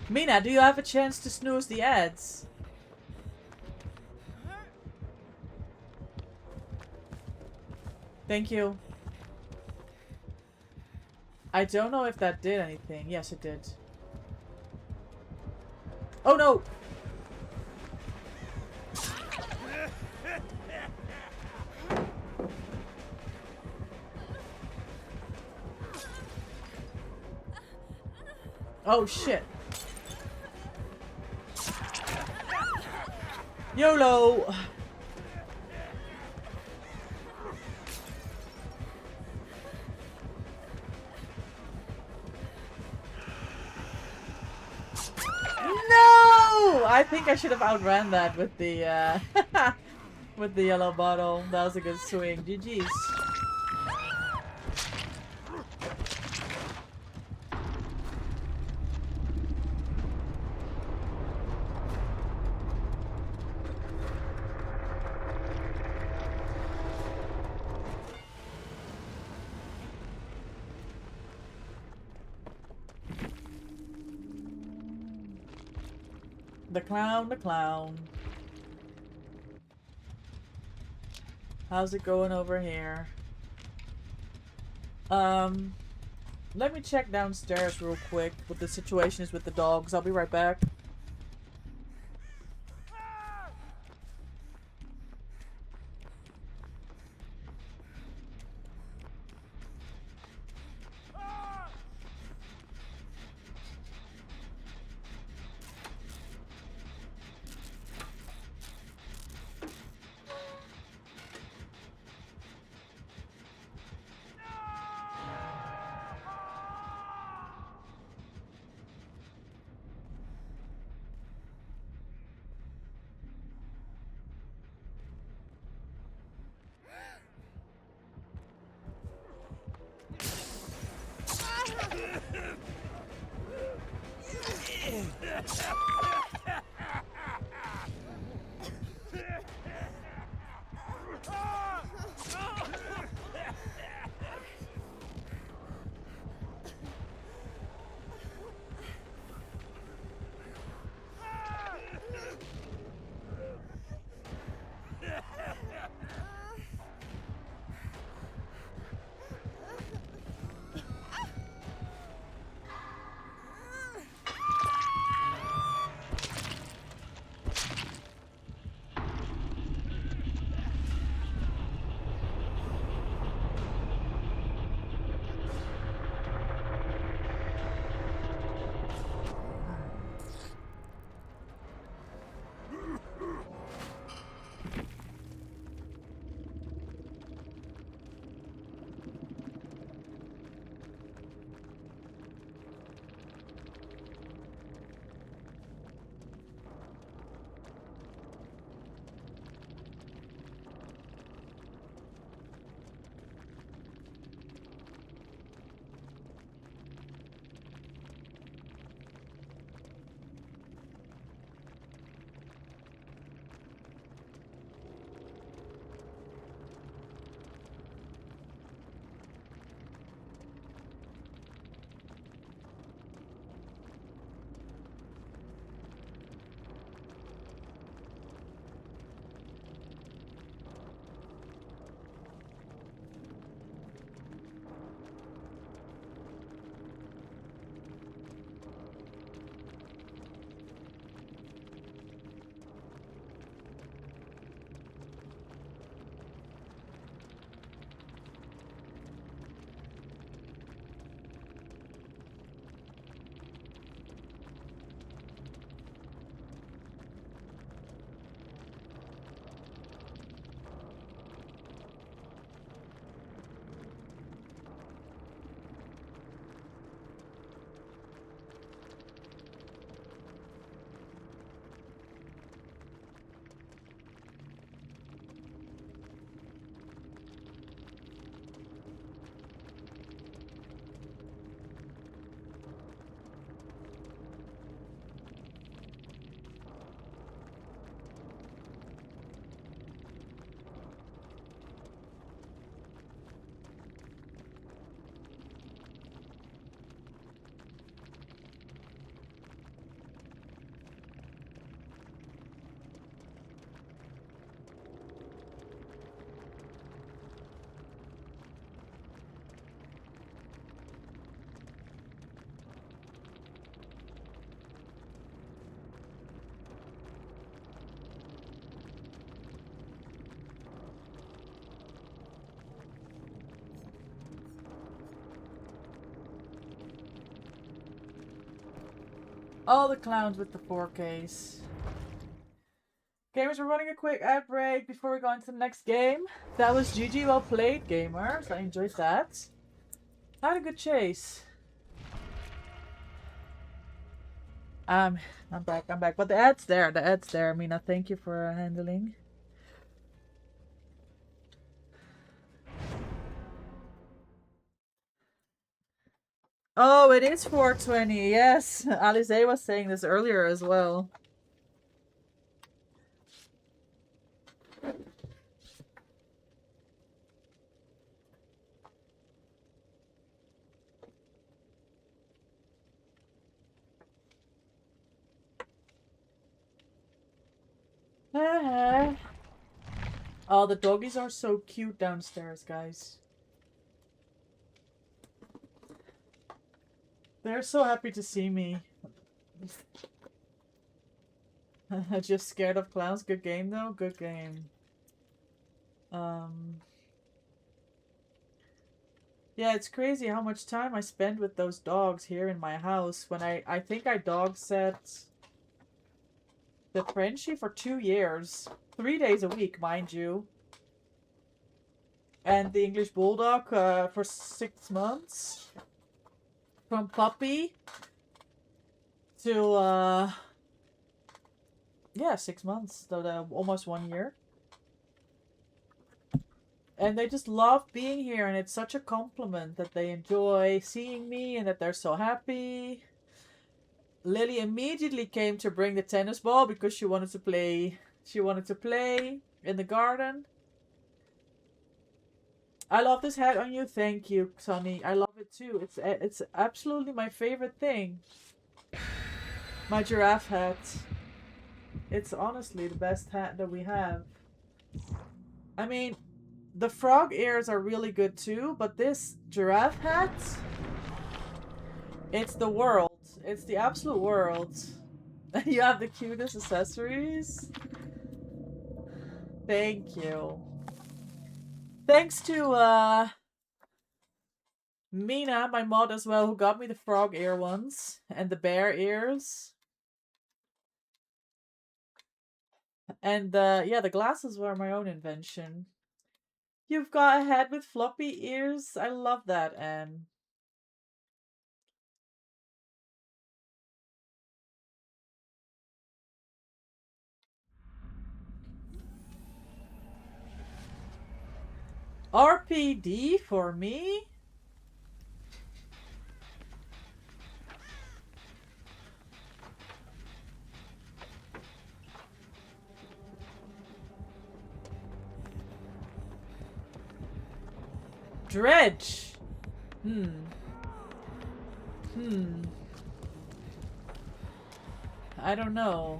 Mina, do you have a chance to snooze the ads? Thank you. I don't know if that did anything. Yes, it did. Oh no! Oh shit. YOLO! I think I should have outran that with the with the yellow bottle. That was a good swing. GG's. The clown, the clown. How's it going over here? Let me check downstairs real quick what the situation is with the dogs. I'll be right back. All the clowns with the 4Ks. Gamers, we're running a quick ad break before we go into the next game. That was GG, well played, gamers. I enjoyed that. I had a good chase. Um, I'm back. I'm back. But the ad's there. The ad's there. Mina, thank you for handling. Oh, it is 420. Yes, Alice was saying this earlier as well. Oh, the doggies are so cute downstairs, guys. They're so happy to see me. Just scared of clowns. Good game though. Good game. Yeah, it's crazy how much time I spend with those dogs here in my house. When I think I dog sat the Frenchie for 2 years. 3 days a week, mind you. And the English Bulldog for 6 months. From puppy to, yeah, 6 months. So almost 1 year. And they just love being here, and it's such a compliment that they enjoy seeing me and that they're so happy. Lily immediately came to bring the tennis ball because she wanted to play. She wanted to play in the garden. I love this hat on you. Thank you, Sonny. I love it too. It's absolutely my favorite thing. My giraffe hat. It's honestly the best hat that we have. I mean, the frog ears are really good too, but this giraffe hat, it's the world. It's the absolute world. You have the cutest accessories. Thank you. Thanks to Mina, my mod as well, who got me the frog ear ones and the bear ears. And yeah, the glasses were my own invention. You've got a head with floppy ears. I love that, Anne. RPD for me? Dredge. I don't know.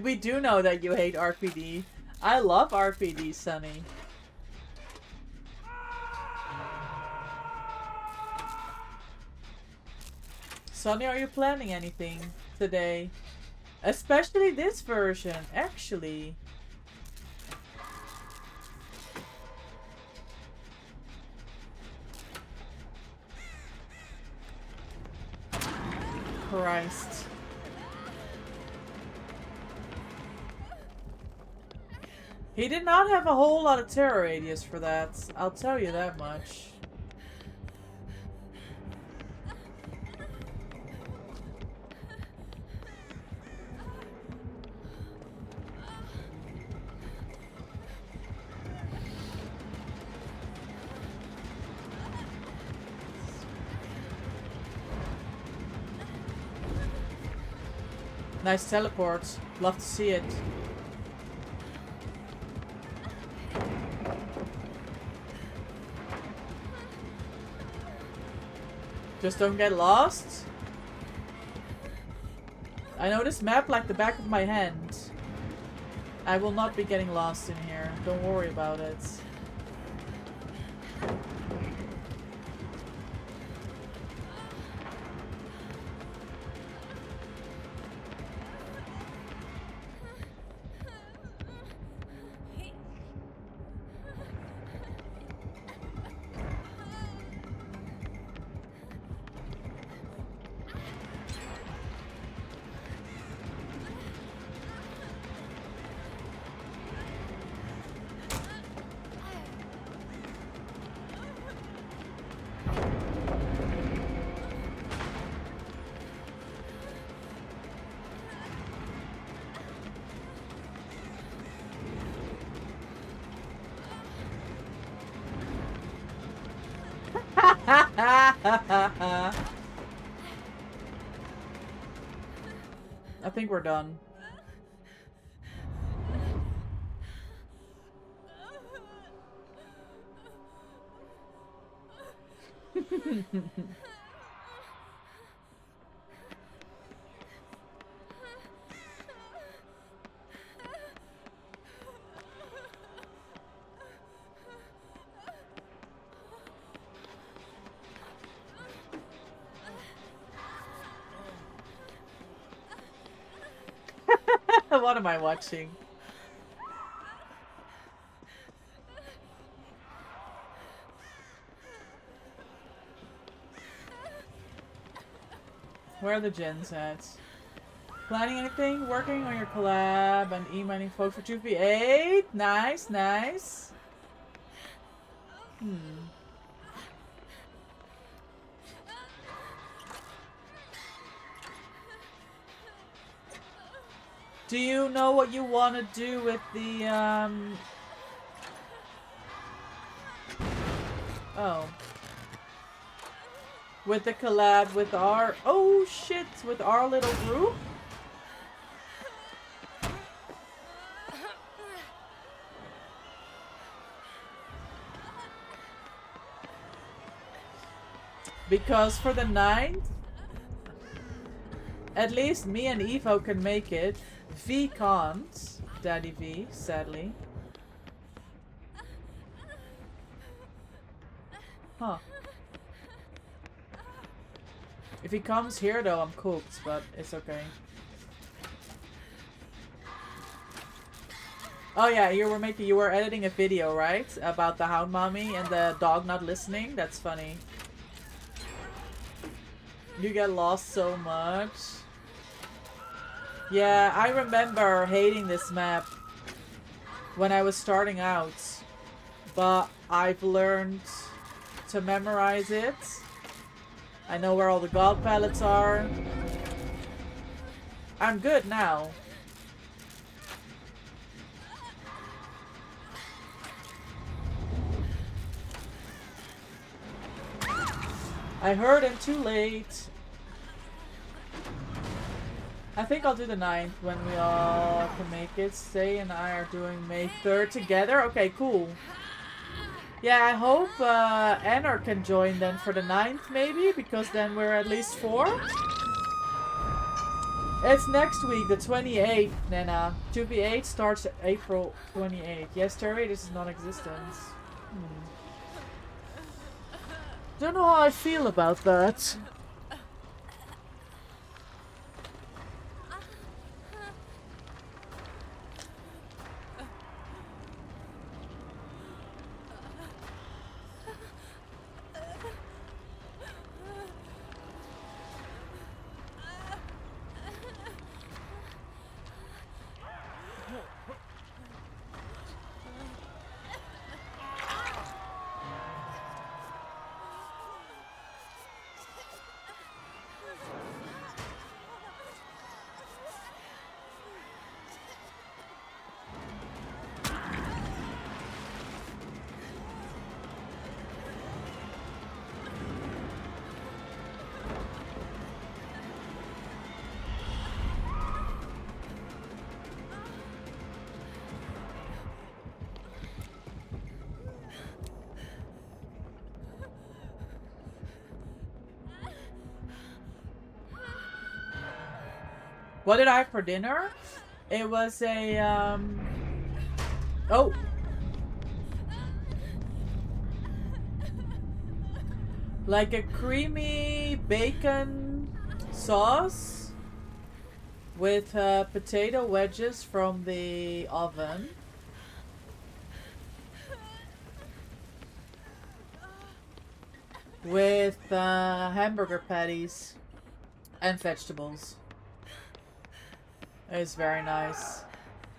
We do know that you hate RPD. I love RPD, Sonny. Sonny, are you planning anything today? Especially this version, actually. Christ. He did not have a whole lot of terror radius for that, I'll tell you that much. Nice teleport. Love to see it. Just don't get lost. I know this map like the back of my hand. I will not be getting lost in here. Don't worry about it. I think we're done. What am I watching? Where are the gens at? Planning anything? Working on your collab and emailing folks for 2v8? Nice, nice. Do you know what you want to do with the, Oh. With the collab with our... Oh, shit! With our little group? Because for the 9th, at least me and Evo can make it. V can't. Daddy V, sadly. Huh. If he comes here though, I'm cooked, but it's okay. Oh yeah, you were editing a video, right? About the hound mommy and the dog not listening? That's funny. You get lost so much. Yeah, I remember hating this map when I was starting out, but I've learned to memorize it. I know where all the god palettes are. I'm good now. I heard him too late. I think I'll do the 9th when we all can make it. Say and I are doing May 3rd together. Okay, cool. Yeah, I hope Anna can join then for the 9th maybe, because then we're at least 4. It's next week, the 28th, Nana. 2v8 starts April 28th. Yes, Terry, this is non-existent. Don't know how I feel about that. What did I have for dinner? It was a, oh! Like a creamy bacon sauce with potato wedges from the oven. With hamburger patties and vegetables. It's very nice.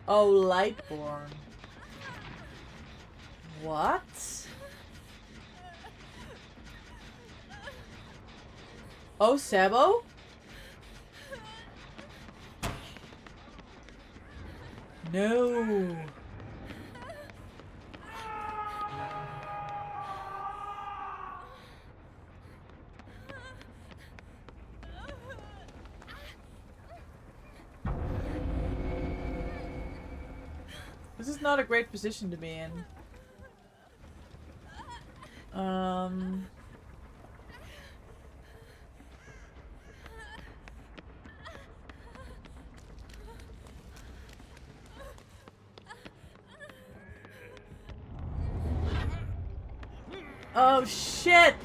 Oh, Lightborn. What? Oh, Sebo? No. This is not a great position to be in. Oh shit!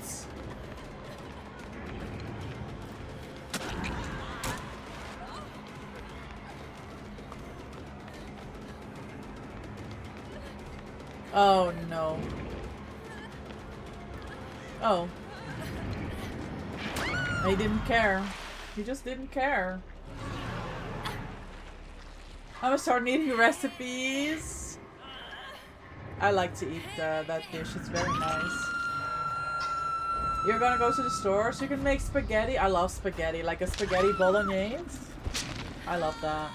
Oh no. Oh. He didn't care. He just didn't care. I'm gonna start needing recipes. I like to eat that dish. It's very nice. You're gonna go to the store so you can make spaghetti. I love spaghetti. Like a spaghetti bolognese. I love that.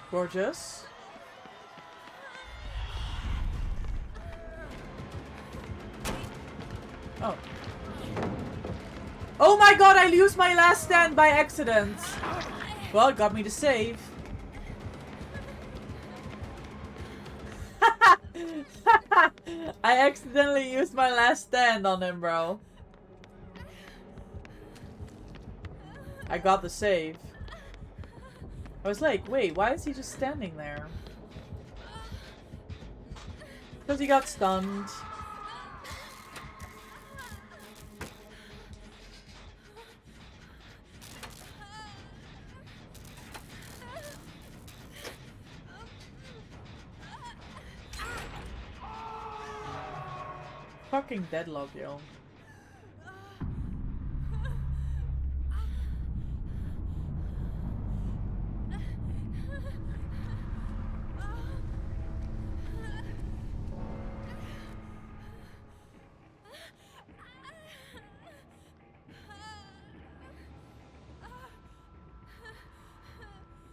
Gorgeous. Oh. Oh my god, I used my last stand by accident. Well, it got me to save. I accidentally used my last stand on him, bro. I got the save. I was like, wait, why is he just standing there? Because he got stunned. Fucking deadlock, yo.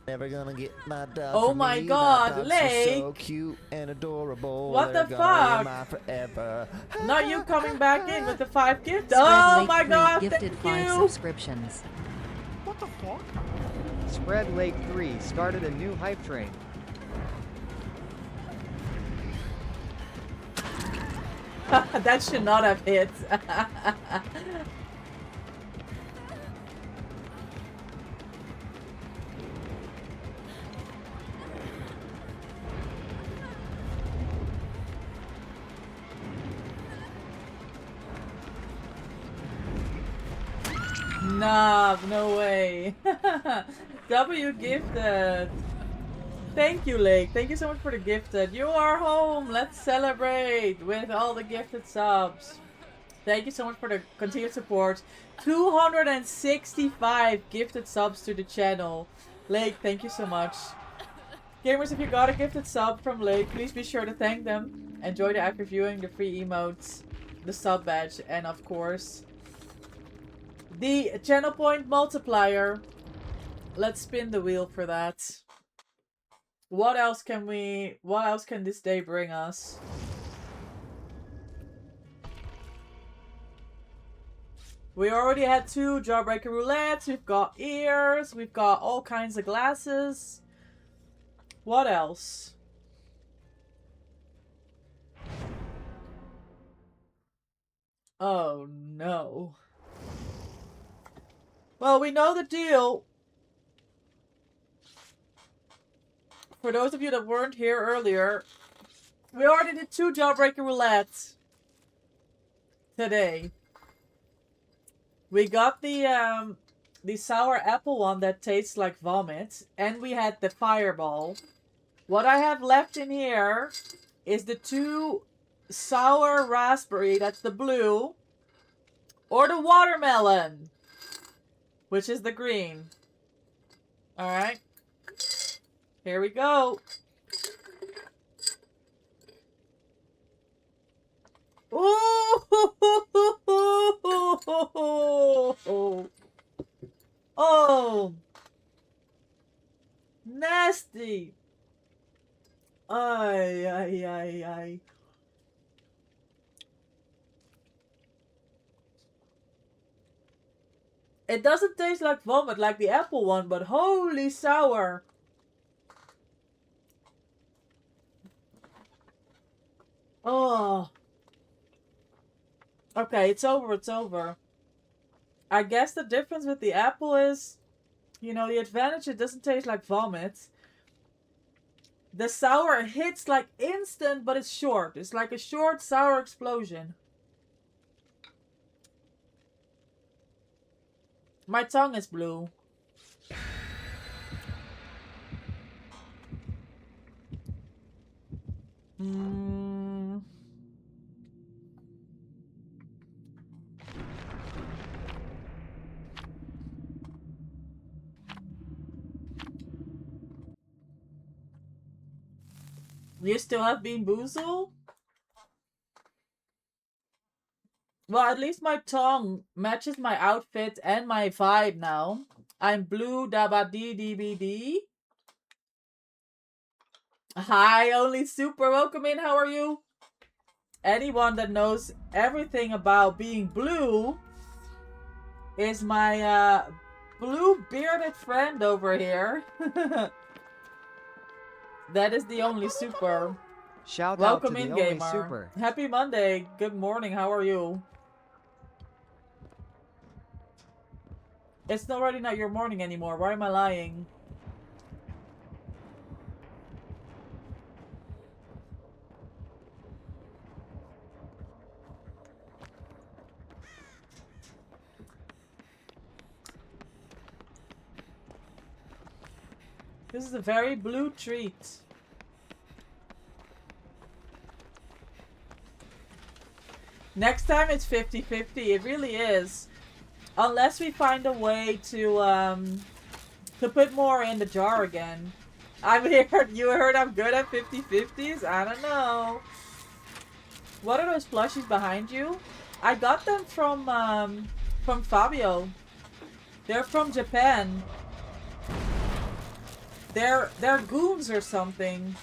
Never gonna get my dog. Oh from my me. god, My dogs are Lake! so cute and adorable. What They're the gonna be fuck? mine forever. Not you coming back in with the 5 gifts. Spread Oh Lake my 3 god, gifted thank 5 you! subscriptions. What the fuck? Spread Lake 3 started a new hype train. That should not have hit. Nah, no way. W gifted. Thank you, Lake. Thank you so much for the gifted. You are home. Let's celebrate with all the gifted subs. Thank you so much for the continued support. 265 gifted subs to the channel. Lake, thank you so much. Gamers, if you got a gifted sub from Lake, please be sure to thank them. Enjoy the act reviewing, the free emotes, the sub badge, and of course, the channel point multiplier. Let's spin the wheel for that. What else can this day bring us? We already had 2 Jawbreaker Roulettes, we've got ears, we've got all kinds of glasses. What else? Oh no. Well, we know the deal. For those of you that weren't here earlier, we already did 2 Jawbreaker Roulettes today. We got the sour apple one that tastes like vomit, and we had the fireball. What I have left in here is the 2 sour raspberry, that's the blue, or the watermelon, which is the green. Alright. Here we go. Ooh! Oh! Nasty! Ay, ay, ay, ay. It doesn't taste like vomit like the apple one, but holy sour. Oh. Okay, it's over, it's over. I guess the difference with the apple is, you know, the advantage, it doesn't taste like vomit. The sour hits like instant, but it's short. It's like a short sour explosion. My tongue is blue. You still have Bean Boozled? Well, at least my tongue matches my outfit and my vibe now. I'm blue, dabadee, DBD. Hi, only super. Welcome in. How are you? Anyone that knows everything about being blue is my blue bearded friend over here. That is the only super. Shout Welcome out to in, the only gamer. super. Happy Monday. Good morning. How are you? It's already not your morning anymore. Why am I lying? This is a very blue treat. Next time it's 50-50. It really is. Unless we find a way to put more in the jar again. You heard I'm good at 50-50s? I don't know. What are those plushies behind you? I got them from Fabio. They're from Japan. They're goons or something.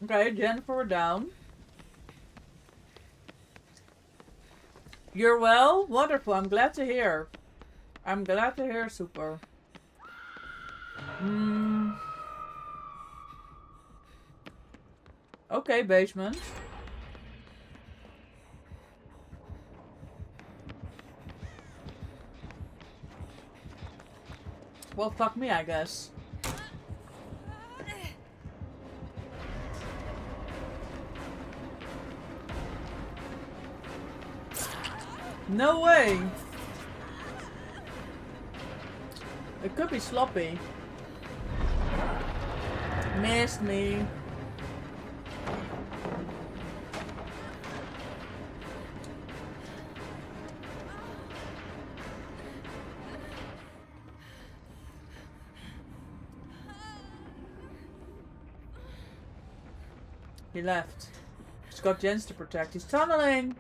Okay, Jennifer, we're down. You're well? Wonderful. I'm glad to hear. I'm glad to hear, super. Okay, basement. Well, fuck me, I guess. No way! It could be sloppy. Missed me. He left. He's got Jens to protect. He's tunneling!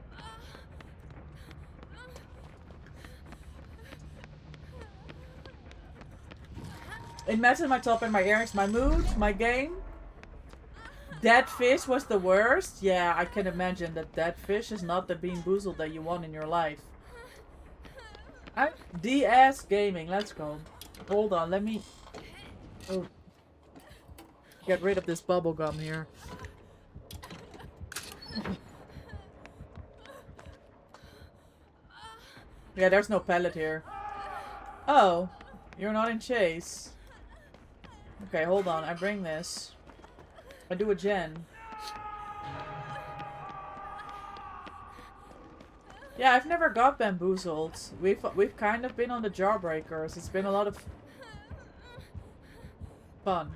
It matches my top and my earrings, my mood, my game. Dead fish was the worst. Yeah, I can imagine that dead fish is not the Bean Boozled that you want in your life. DS Gaming, let's go. Hold on, let me get rid of this bubble gum here. Yeah, there's no pellet here. Oh. You're not in chase. Okay, hold on. I bring this. I do a gen. Yeah, I've never got bamboozled. We've kind of been on the jawbreakers. It's been a lot of fun.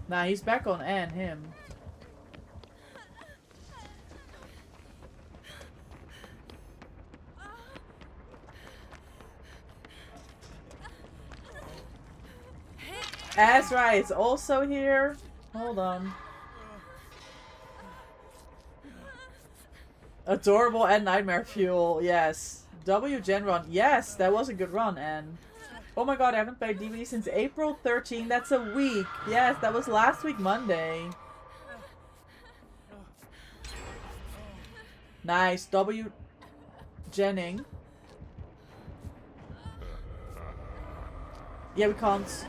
Nah, he's back on N, him. Azra is also here. Hold on. Adorable and nightmare fuel. Yes. W gen run. Yes, that was a good run. And oh my god, I haven't played DBD since April 13. That's a week. Yes, that was last week Monday. Nice. W genning. Yeah, we can't.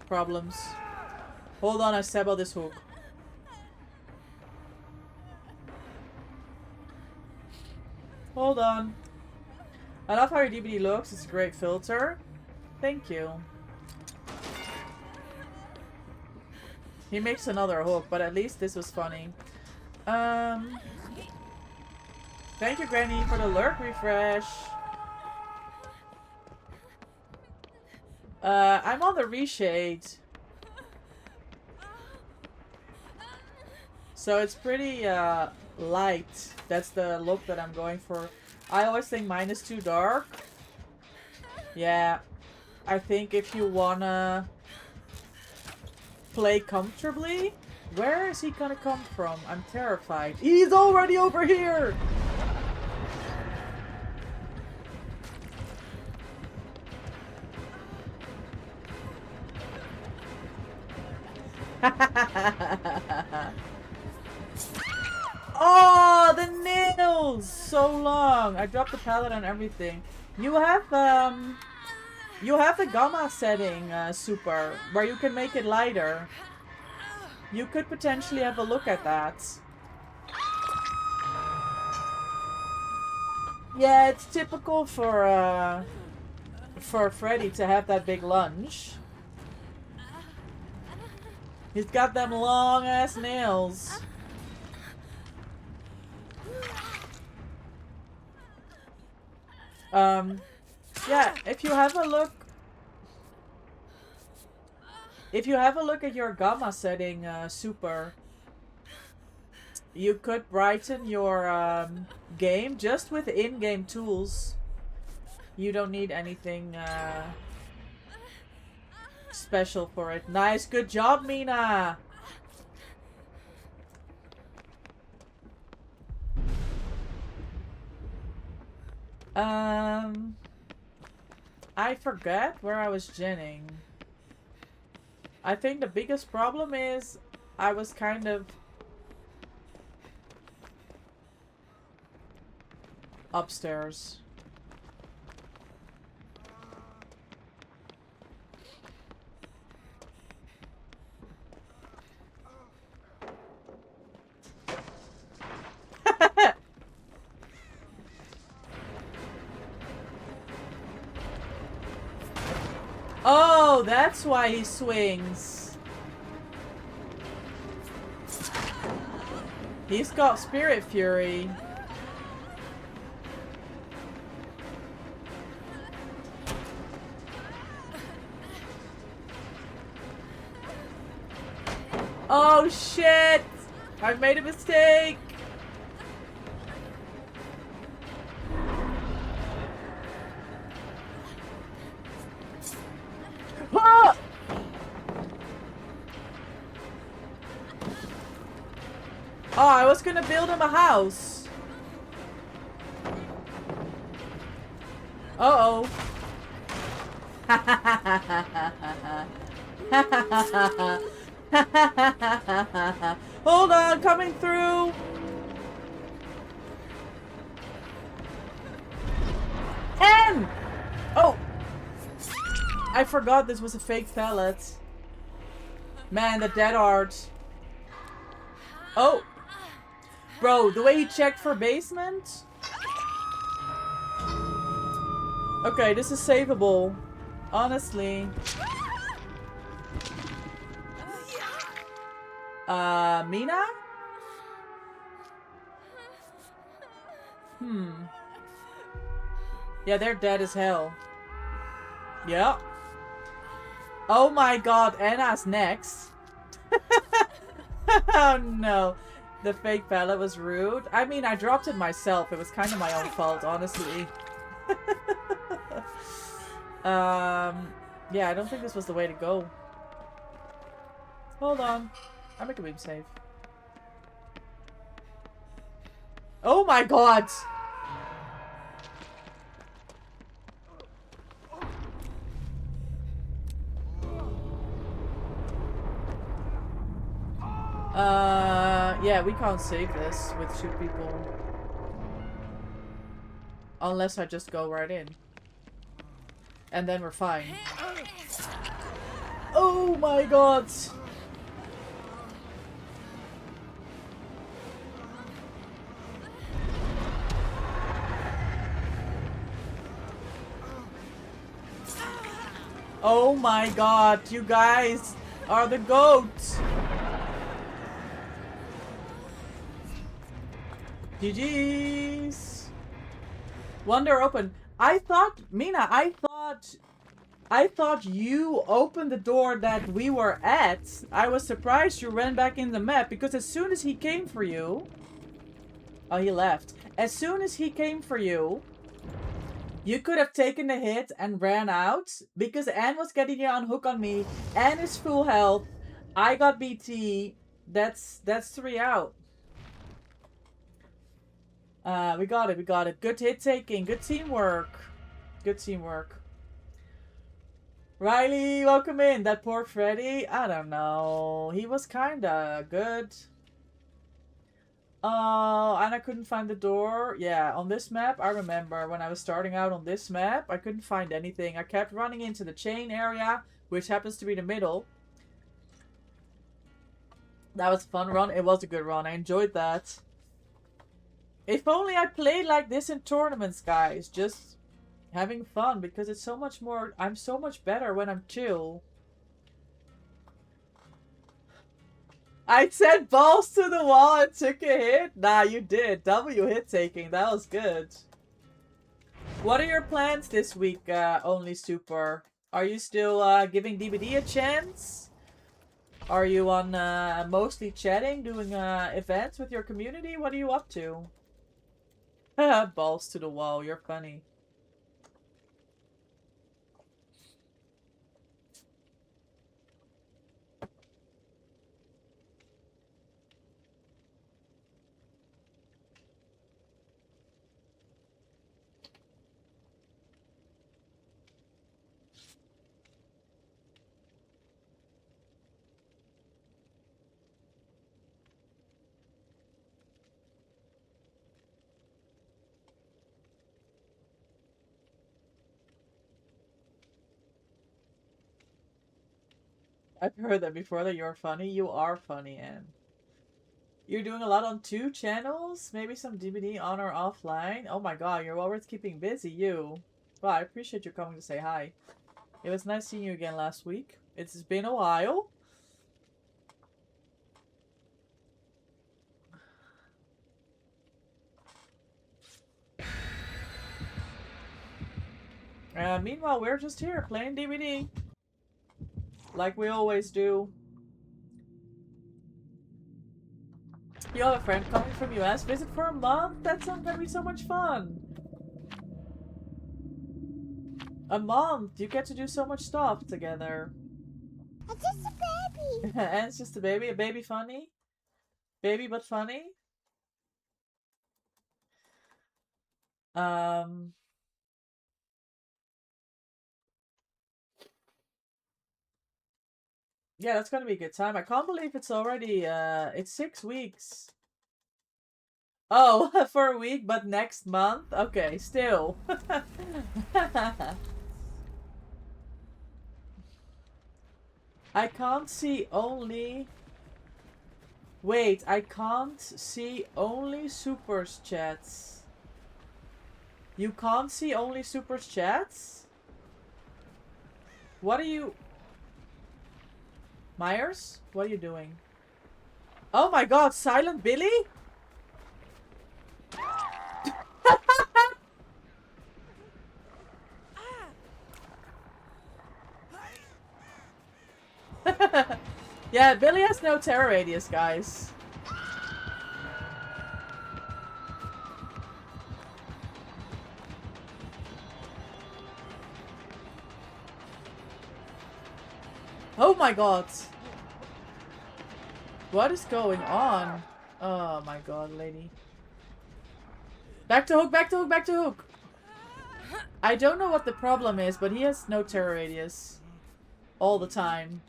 Problems. Hold on, I stab out this hook. Hold on. I love how your DBD looks. It's a great filter. Thank you. He makes another hook, but at least this was funny. Thank you, Granny, for the lurk refresh. I'm on the reshade. So it's pretty light. That's the look that I'm going for. I always think mine is too dark. Yeah. I think if you wanna play comfortably. Where is he gonna come from? I'm terrified. He's already over here! Oh, the nails! So long. I dropped the palette on everything. You have the gamma setting, super, where you can make it lighter. You could potentially have a look at that. Yeah, it's typical for Freddy to have that big lunge. He's got them long ass nails. Yeah, if you have a look at your gamma setting, super, you could brighten your game just with in-game tools. You don't need anything special for it. Nice, good job, Mina. I forget where I was genning. I think the biggest problem is I was kind of upstairs. Oh, that's why he swings. He's got Spirit Fury. Oh shit! I've made a mistake! Ah! Oh, I was gonna build him a house. Uh-oh. Hold on, coming through. N! Oh! I forgot this was a fake pallet. Man, the dead art. Oh! Bro, the way he checked for basement? Okay, this is savable. Honestly. Mina? Yeah, they're dead as hell. Yeah. Oh my god, Anna's next. Oh no. The fake pallet was rude. I mean, I dropped it myself. It was kind of my own fault, honestly. Yeah, I don't think this was the way to go. Hold on. I'll make a beam save. Oh my god! Yeah, we can't save this with 2 people. Unless I just go right in. And then we're fine. Oh my god! Oh my god, you guys are the goats! GG's! Wonder open. I thought, Mina, I thought you opened the door that we were at. I was surprised you ran back in the map because as soon as he came for you... Oh, he left. As soon as he came for you, you could have taken the hit and ran out because Anne was getting you on hook on me. Anne is full health. I got BT. That's 3 out. We got it. We got it. Good hit taking. Good teamwork. Good teamwork. Riley, welcome in. That poor Freddy. I don't know. He was kinda good. Oh, and I couldn't find the door. Yeah, on this map, I remember when I was starting out on this map, I couldn't find anything. I kept running into the chain area, which happens to be the middle. That was a fun run. It was a good run. I enjoyed that. If only I played like this in tournaments, guys. Just having fun, because it's so much more... I'm so much better when I'm chill. I said balls to the wall and took a hit? Nah, you did. W hit taking. That was good. What are your plans this week, Only Super? Are you still giving DBD a chance? Are you on mostly chatting, doing events with your community? What are you up to? Balls to the wall. You're funny. I've heard that before, that you're funny. You are funny, Anne. You're doing a lot on 2 channels? Maybe some DBD on or offline? Oh my god, you're always keeping busy, you. Well, I appreciate you coming to say hi. It was nice seeing you again last week. It's been a while. Meanwhile, we're just here playing DBD. Like we always do. You have a friend coming from US, visit for a month? That's gonna be so much fun. A month! You get to do so much stuff together. It's just a baby. And it's just a baby? A baby funny? Baby but funny? Yeah, that's gonna be a good time. I can't believe it's already, it's 6 weeks. Oh, for a week, but next month? Okay, still. I can't see only... Wait, I can't see only super chats. You can't see only super chats? What are you... Myers? What are you doing? Oh my god, Silent Billy? Yeah, Billy has no terror radius, guys. Oh my god. What is going on? Oh my god, lady. Back to Hook, back to Hook, back to Hook. I don't know what the problem is, but he has no terror radius. All the time.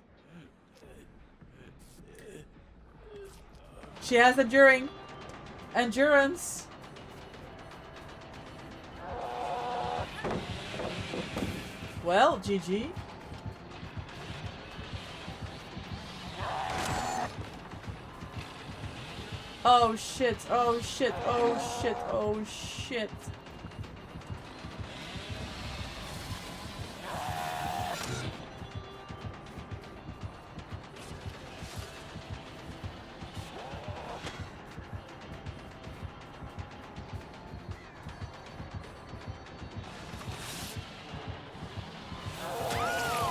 She has endurance. Well, GG. Oh shit, oh shit, oh shit, oh shit.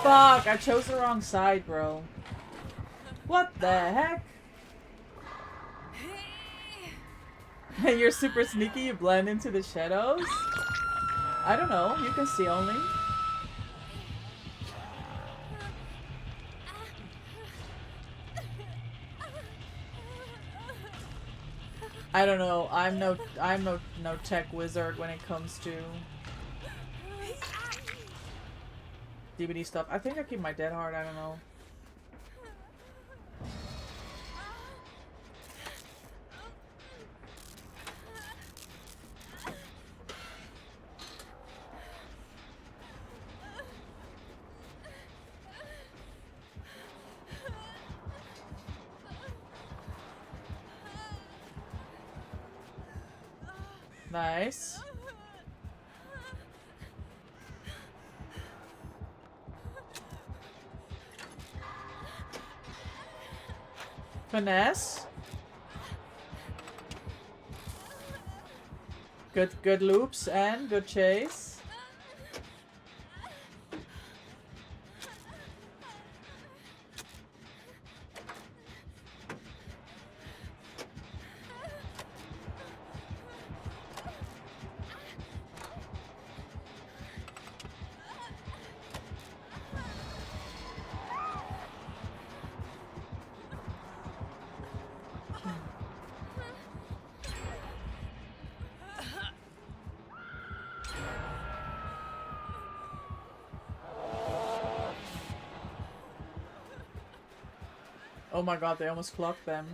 Fuck, I chose the wrong side, bro. What the heck? You're super sneaky, you blend into the shadows? I don't know, you can see only. I don't know, I'm no tech wizard when it comes to DBD stuff. I think I keep my dead hard, I don't know. Nice. Finesse. Good loops and good chase. Oh my god, they almost clocked them.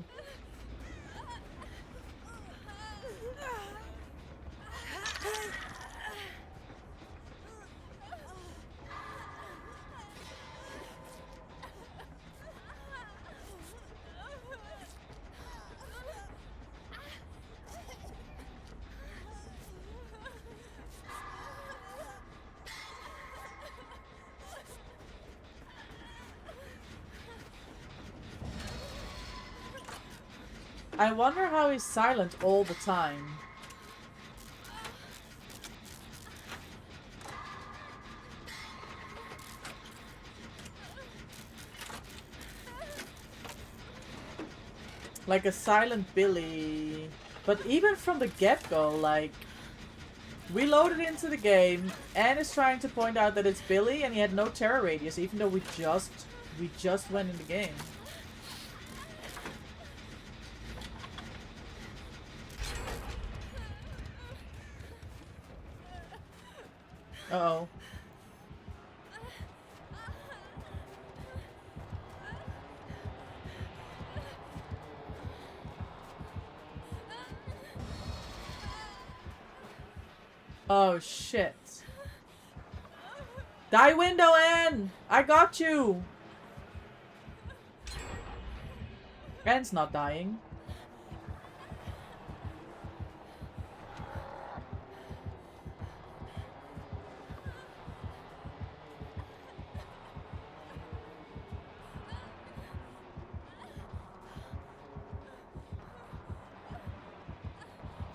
I wonder how he's silent all the time. Like a silent Billy. But even from the get-go, like... We loaded into the game, and is trying to point out that it's Billy, and he had no terror radius, even though we just went in the game. Uh-oh. Oh shit. Die window in! I got you! Anne's not dying.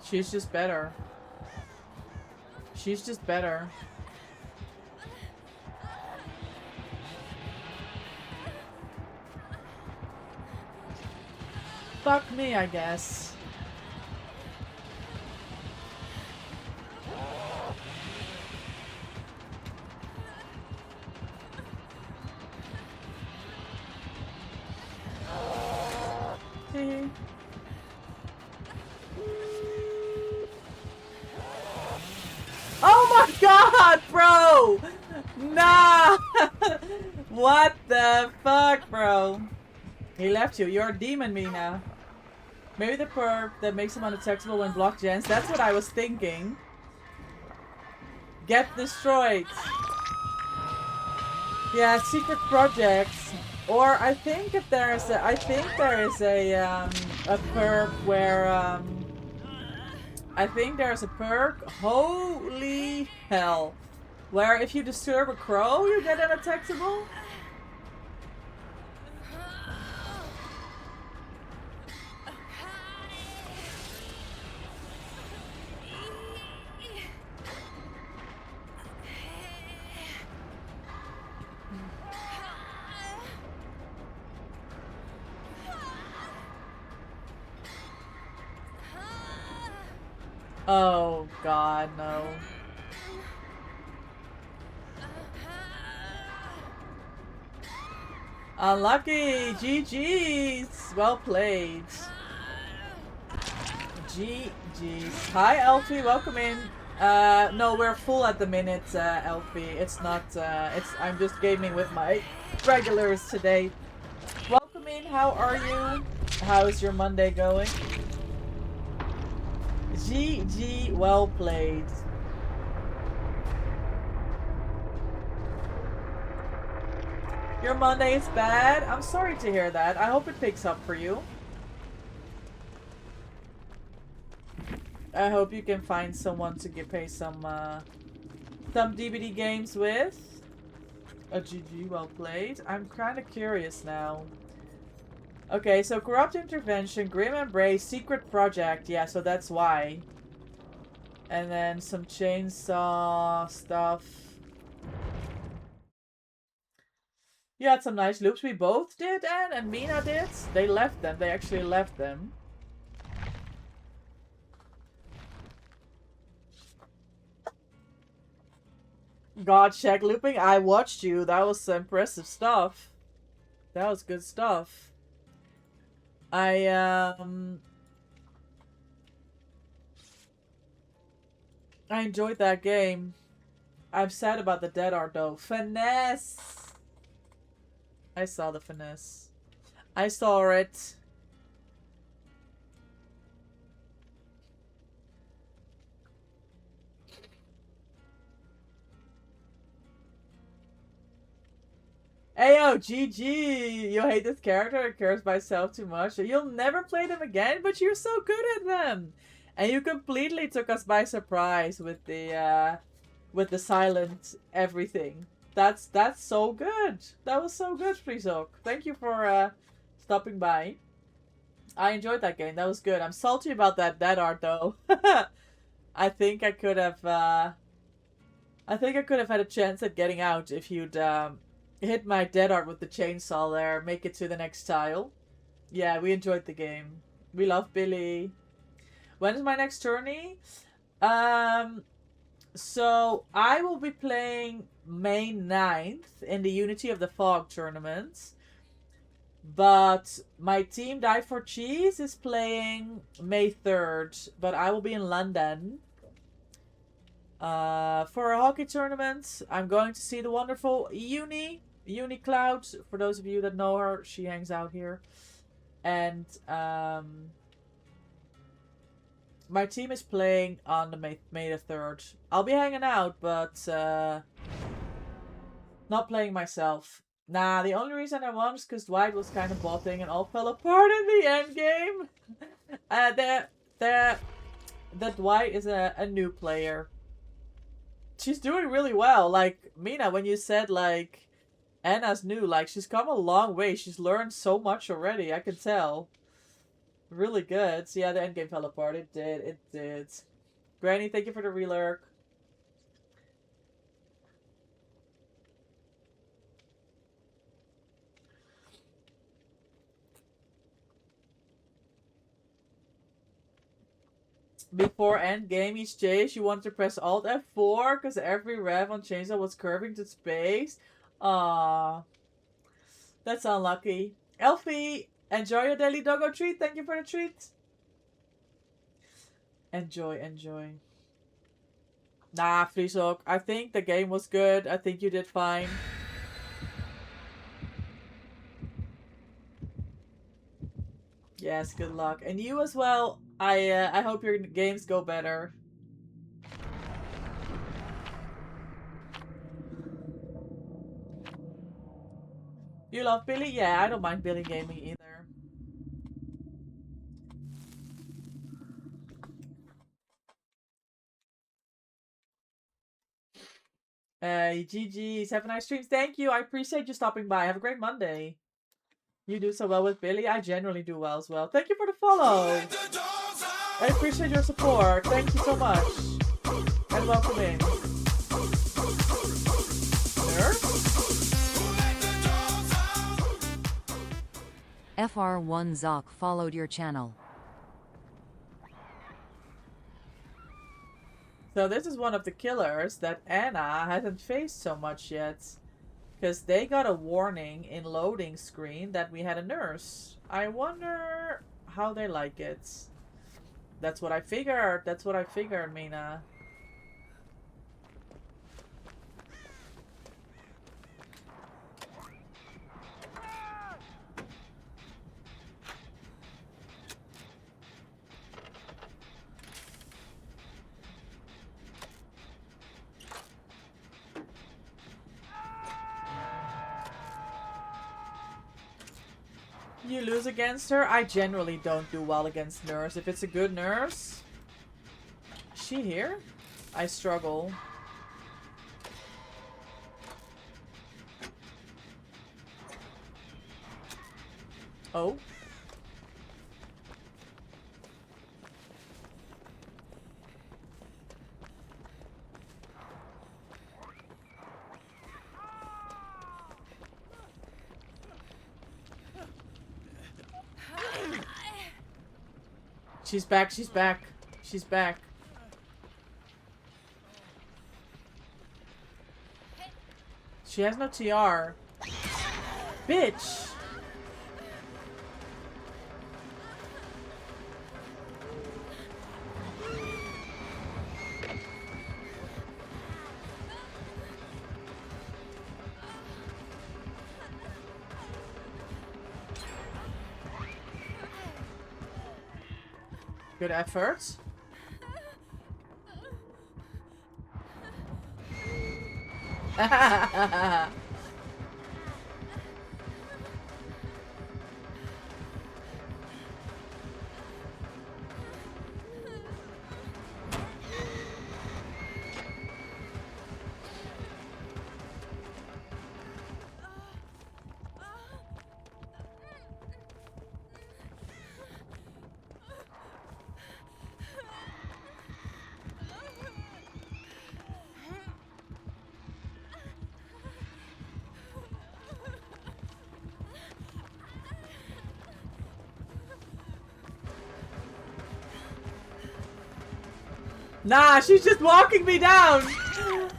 She's just better. She's just better. Fuck me, I guess. Oh my god, bro! Nah! What the fuck, bro? He left you. You're a demon, Mina. Maybe the perk that makes him undetectable when blocked gens. That's what I was thinking. Get destroyed. Yeah, secret projects. Or I think if there's a, I think there is a perk where I think there's a perk. Holy hell! Where if you disturb a crow, you get undetectable. Oh god, no. Unlucky! GG's! Well played. GG's. Hi Elfie, welcome in. No, we're full at the minute, Elfie. It's not, I'm just gaming with my regulars today. Welcome in, how are you? How's your Monday going? GG, well played. Your Monday is bad? I'm sorry to hear that. I hope it picks up for you. I hope you can find someone to pay some DBD games with. A GG, well played. I'm kind of curious now. Okay, so Corrupt Intervention, Grim Embrace, Secret Project. Yeah, so that's why. And then some chainsaw stuff. You had some nice loops. We both did, Anne and Mina did. They left them. They actually left them. God, check looping. I watched you. That was some impressive stuff. That was good stuff. I enjoyed that game. I'm sad about the dead art though. Finesse! I saw the finesse. I saw it. Ayo, GG! You hate this character, it cares by itself too much. You'll never play them again, but you're so good at them! And you completely took us by surprise with the silent everything. That's so good! That was so good, Friesok. Thank you for stopping by. I enjoyed that game, that was good. I'm salty about that dead art though. I think I could have had a chance at getting out if you'd hit my dead art with the chainsaw there, make it to the next tile. Yeah, we enjoyed the game. We love Billy. When is my next tourney? So I will be playing May 9th in the Unity of the Fog tournament. But my team Die for Cheese is playing May 3rd, but I will be in London. For a hockey tournament, I'm going to see the wonderful Uni Cloud. For those of you that know her, she hangs out here. And my team is playing on the May the 3rd. I'll be hanging out, but not playing myself. Nah, the only reason I won was because Dwight was kind of botting and all fell apart in the end game. That Dwight is a new player. She's doing really well. Like, Mina, when you said, like, Anna's new, like, she's come a long way. She's learned so much already, I can tell. Really good. So yeah, the endgame fell apart. It did. It did. Granny, thank you for the relurk. Before endgame, each chase, you want to press Alt F4 because every rev on Chainsaw was curving to space. Aww. That's unlucky. Elfie, enjoy your daily doggo treat. Thank you for the treat. Enjoy, enjoy. Nah, Friesok, I think the game was good. I think you did fine. Yes, good luck. And you as well. I hope your games go better. You love Billy? Yeah, I don't mind Billy gaming either. GG's. Have a nice streams. Thank you. I appreciate you stopping by. Have a great Monday. You do so well with Billy. I generally do well as well. Thank you for the follow. I appreciate your support. Thank you so much. And welcome in. FR1 Zoc followed your channel. So this is one of the killers that Anna hasn't faced so much yet. Because they got a warning in loading screen that we had a nurse. I wonder how they like it. That's what I figured. That's what I figured, Mina. You lose against her? I generally don't do well against nurse. If it's a good nurse... Is she here? I struggle. Oh. She's back, she's back. She's back. She has no TR. Bitch! Good effort. Nah, she's just walking me down!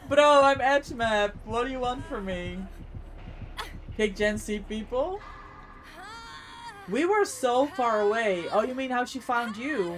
Bro, I'm edge map. What do you want from me? Kick Gen Z people? We were so far away. Oh, you mean how she found you?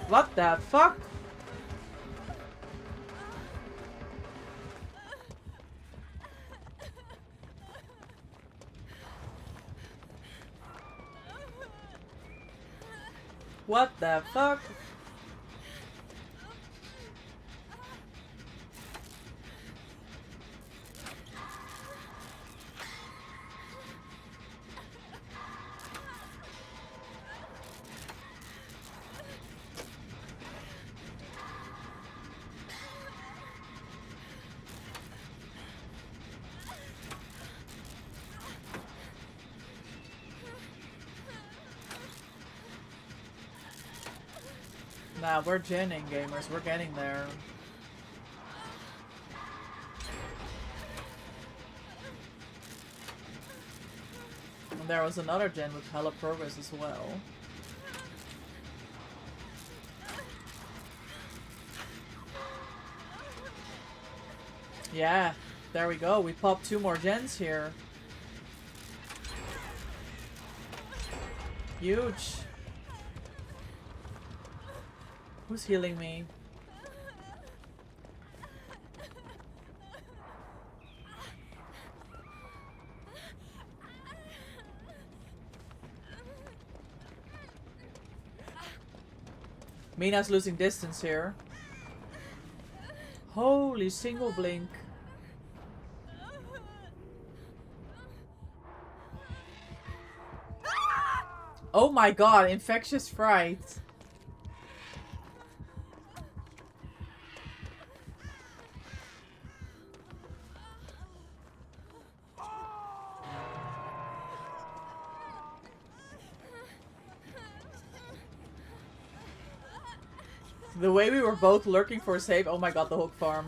What the fuck? What the fuck? Nah, we're genning, gamers. We're getting there. And there was another gen with hella progress as well. Yeah, there we go. We popped 2 more gens here. Huge. Who's healing me? Mina's losing distance here. Holy single blink. Oh my god, infectious fright. The way we were both lurking for a save. Oh my god, the hook farm.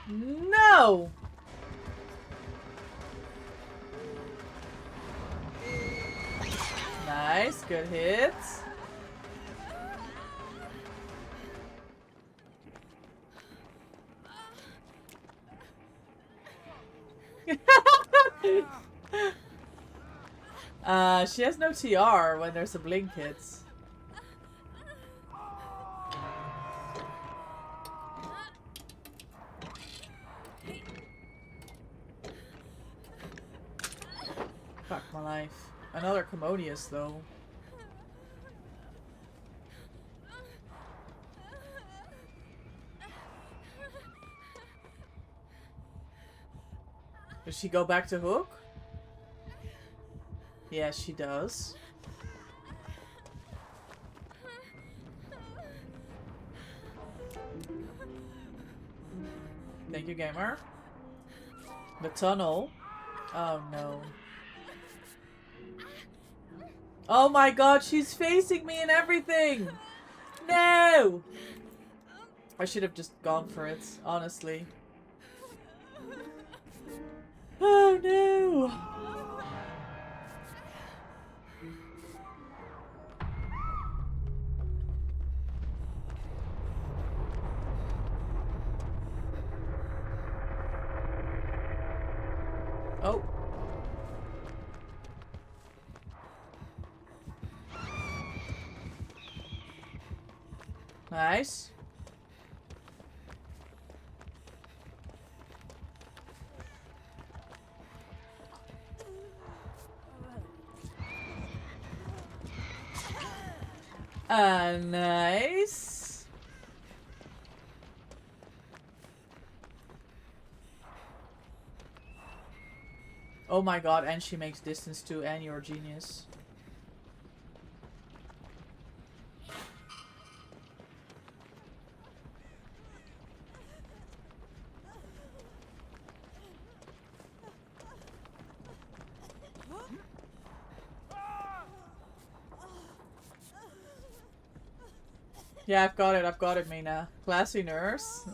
No! Nice, good hits. She has no TR when there's a blink hits. Fuck my life. Another Commodious though. Does she go back to hook? Yes, she does. Thank you, gamer. The tunnel. Oh no. Oh my god, she's facing me and everything! No! I should have just gone for it, honestly. Oh no! Oh. Nice. Nice. Oh my god, and she makes distance too, and you're a genius. Yeah, I've got it, Mina. Classy nurse.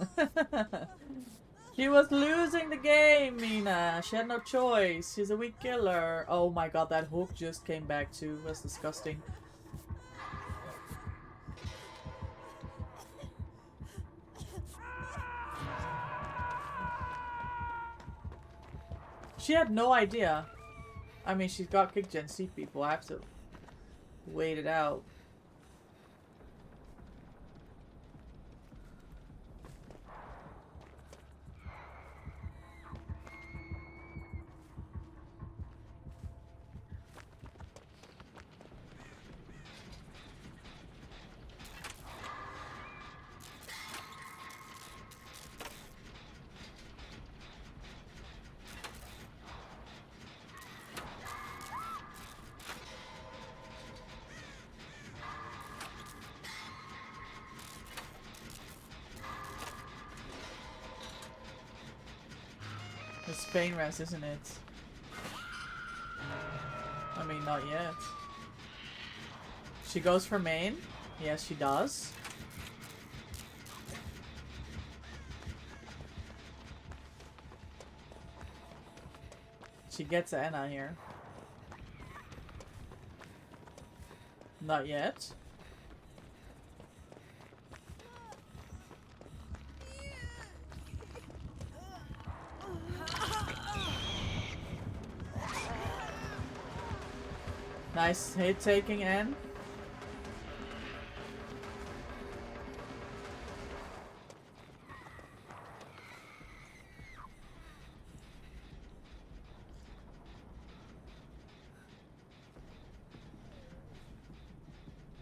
She was losing the game, Mina. She had no choice. She's a weak killer. Oh my god, that hook just came back too. That's disgusting. She had no idea. I mean, she's got kicked Gen C people. I have to wait it out. It's Spain rest, isn't it? I mean, not yet. She goes for main? Yes, she does. She gets Anna here. Not yet. Nice hit taking N.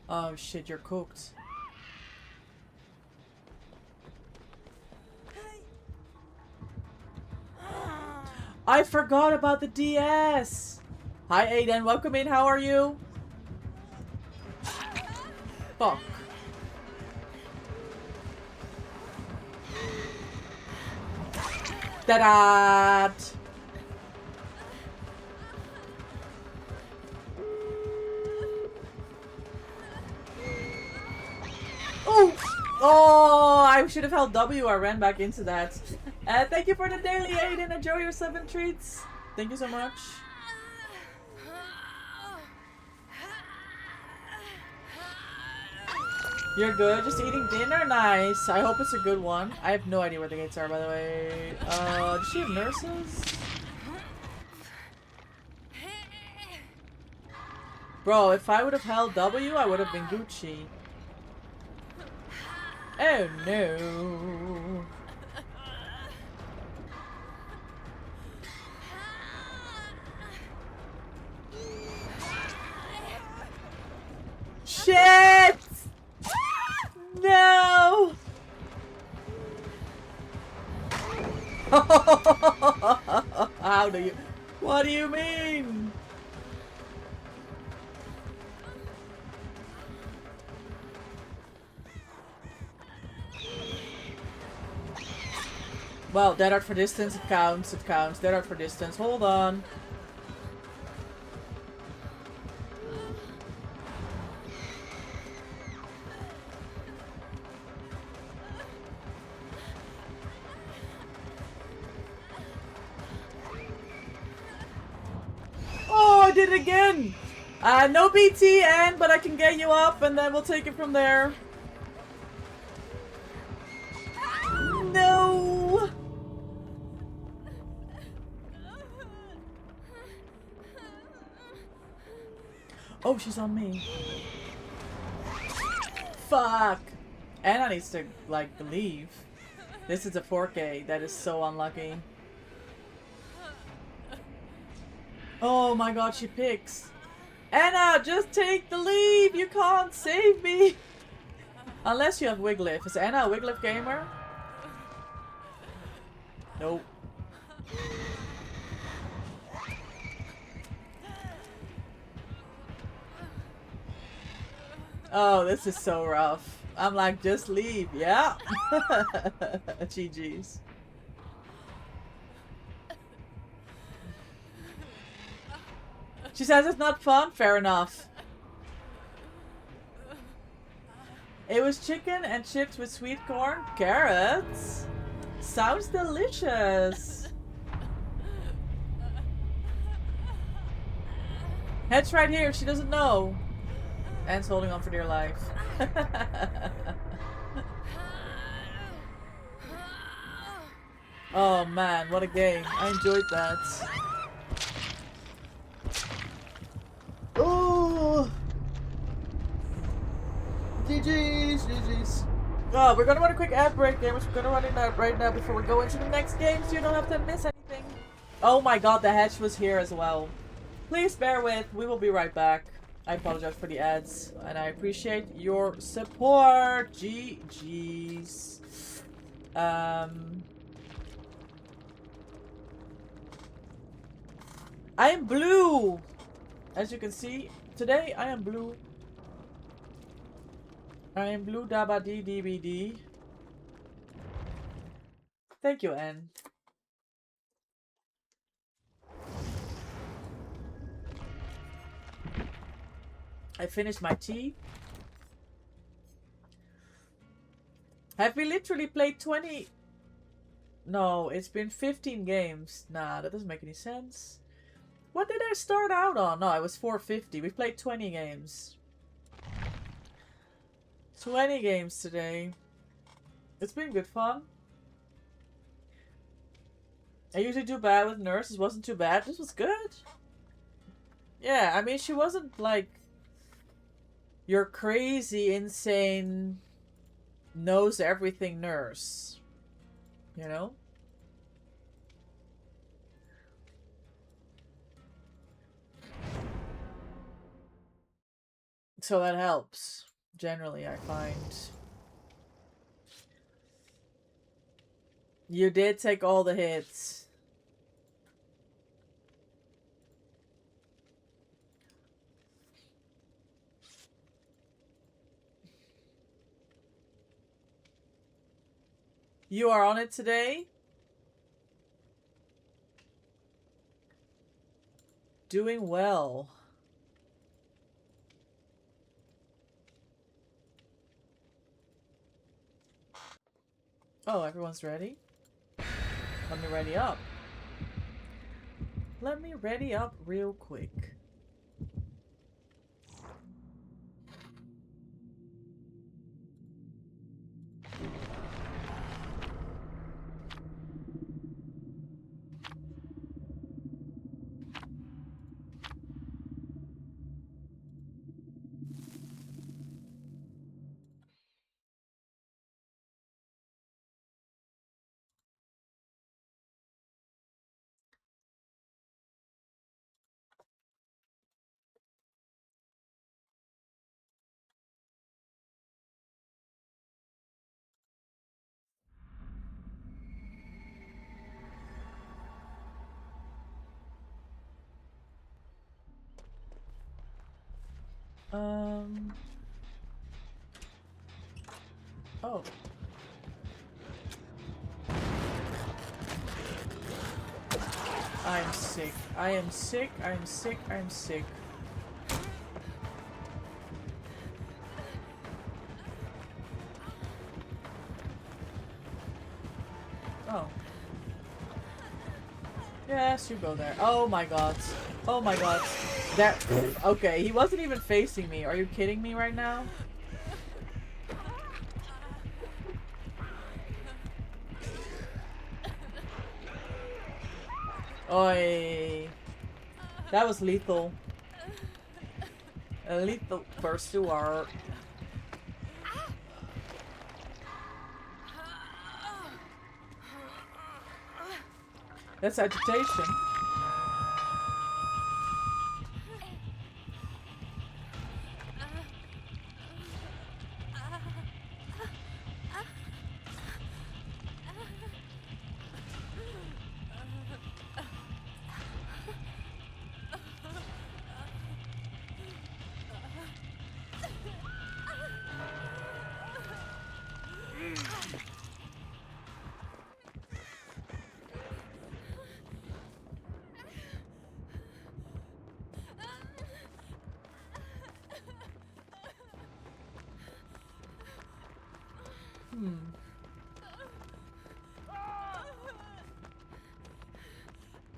Oh shit, you're cooked. I forgot about the DS! Hi Aiden, welcome in, how are you? Fuck. Da-da! Oh! Oh, I should have held W. I ran back into that. Thank you for the daily, Aiden. Enjoy your 7 treats. Thank you so much. You're good? Just eating dinner? Nice. I hope it's a good one. I have no idea where the gates are, by the way. Does she have nurses? Bro, if I would have held W, I would have been Gucci. Oh no. Shit! No! How do you... What do you mean? Well, dead art for distance, it counts, it counts. Dead art for distance, hold on. Oh, I did it again! No BTN, but I can get you up and then we'll take it from there. No! Oh, she's on me. Fuck! Anna needs to, like, leave. This is a 4K. That is so unlucky. Oh my god, she picks. Anna, just take the leave! You can't save me! Unless you have Wiglif. Is Anna a Wiglif gamer? Nope. Oh, this is so rough. I'm like, just leave. Yeah. GG's. She says it's not fun. Fair enough. It was chicken and chips with sweet corn, carrots. Sounds delicious. Head's right here. She doesn't know. Anne's holding on for dear life. Oh man, what a game. I enjoyed that. GG's, GG's. Oh, we're gonna run a quick ad break, gamers. We're gonna run it out right now before we go into the next game, so you don't have to miss anything. Oh my god, the hedge was here as well. Please bear with. We will be right back. I apologize for the ads, and I appreciate your support. GG's. I am blue. As you can see, today I am blue. I am blue dabadee DBD. Thank you, Anne. I finished my tea. Have we literally played 20? No, it's been 15 games. Nah, that doesn't make any sense. What did I start out on? No, it was 450. We played 20 games. 20 games today. It's been good fun. I usually do bad with nurses. Wasn't too bad. This was good. Yeah, I mean, she wasn't like your crazy, insane, knows everything nurse. You know? So that helps. Generally, I find. You did take all the hits. You are on it today? Doing well. Oh, everyone's ready? Let me ready up. Let me ready up real quick. Oh. I'm sick. I am sick. I am sick. I am sick. Oh. Yes, you go there. Oh my god. Oh my god. That. Okay, he wasn't even facing me. Are you kidding me right now? Oi. That was lethal. A lethal pursuer. That's agitation.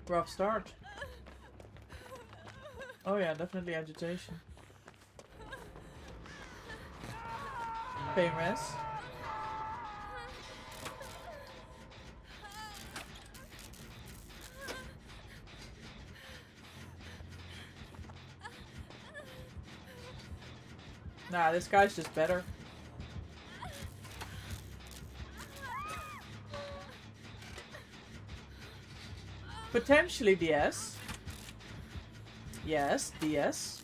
Rough start. Oh yeah, definitely agitation. Pain rest. Nah, this guy's just better. Potentially DS. Yes, DS.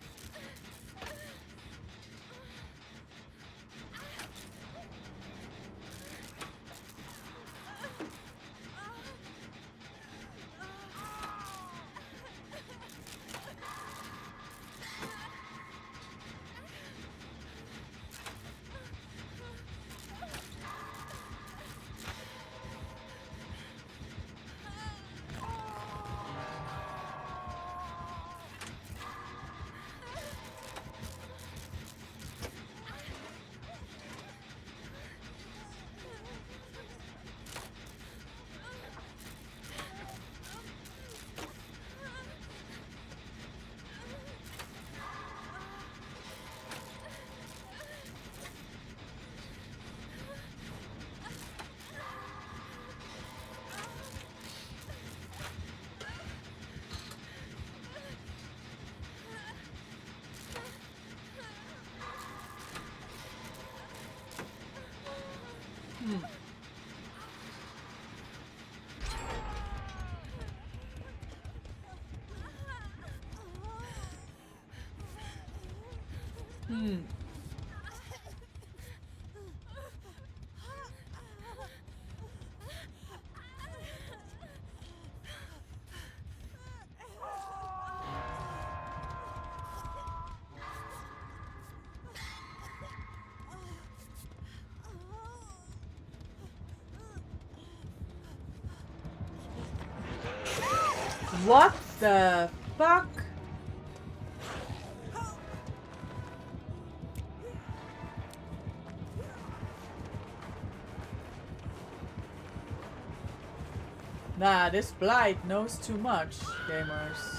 What the fuck? Nah, this Blight knows too much, gamers.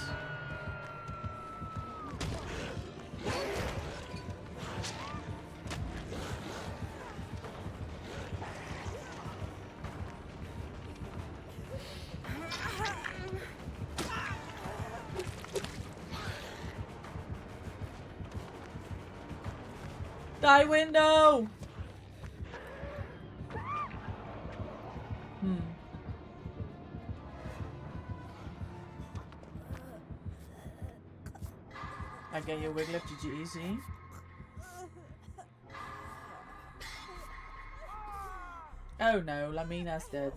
Die, window! I get your Wiggler, GG easy. Oh no, Lamina's dead.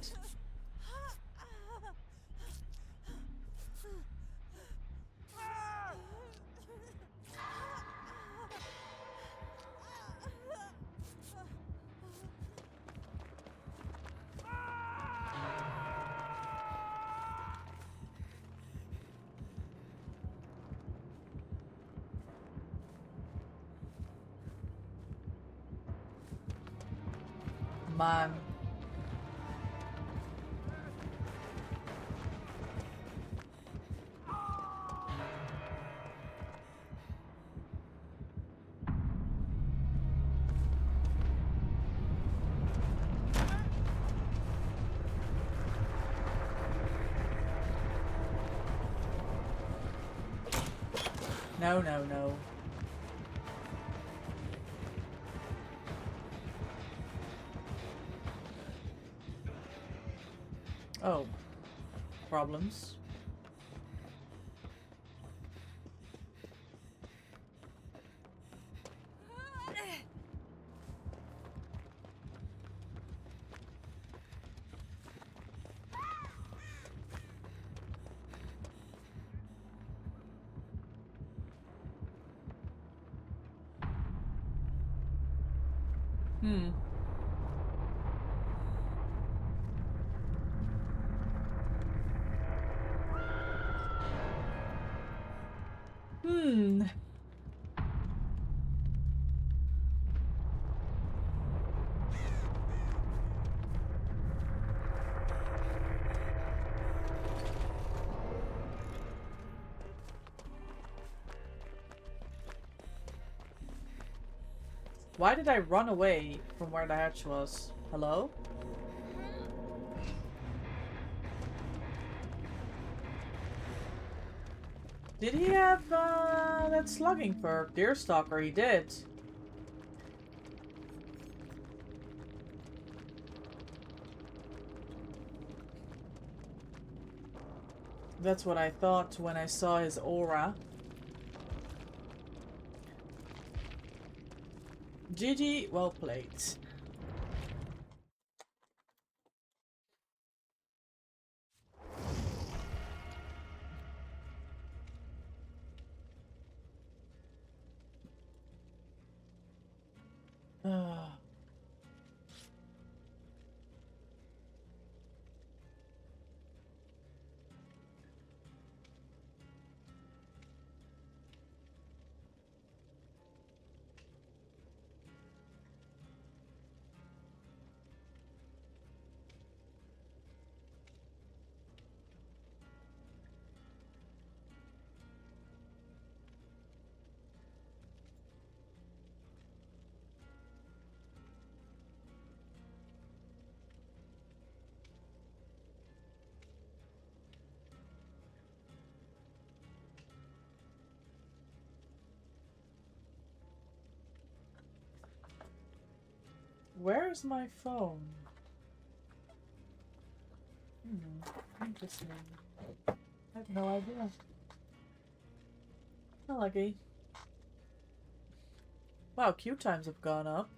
Man. No, no, no. Oh. Problems. Why did I run away from where the hatch was? Hello? Did he have that slugging perk? Deerstalker, he did. That's what I thought when I saw his aura. GG, well played. Ah. Where is my phone? Interesting. I have no idea. Not lucky. Wow, queue times have gone up.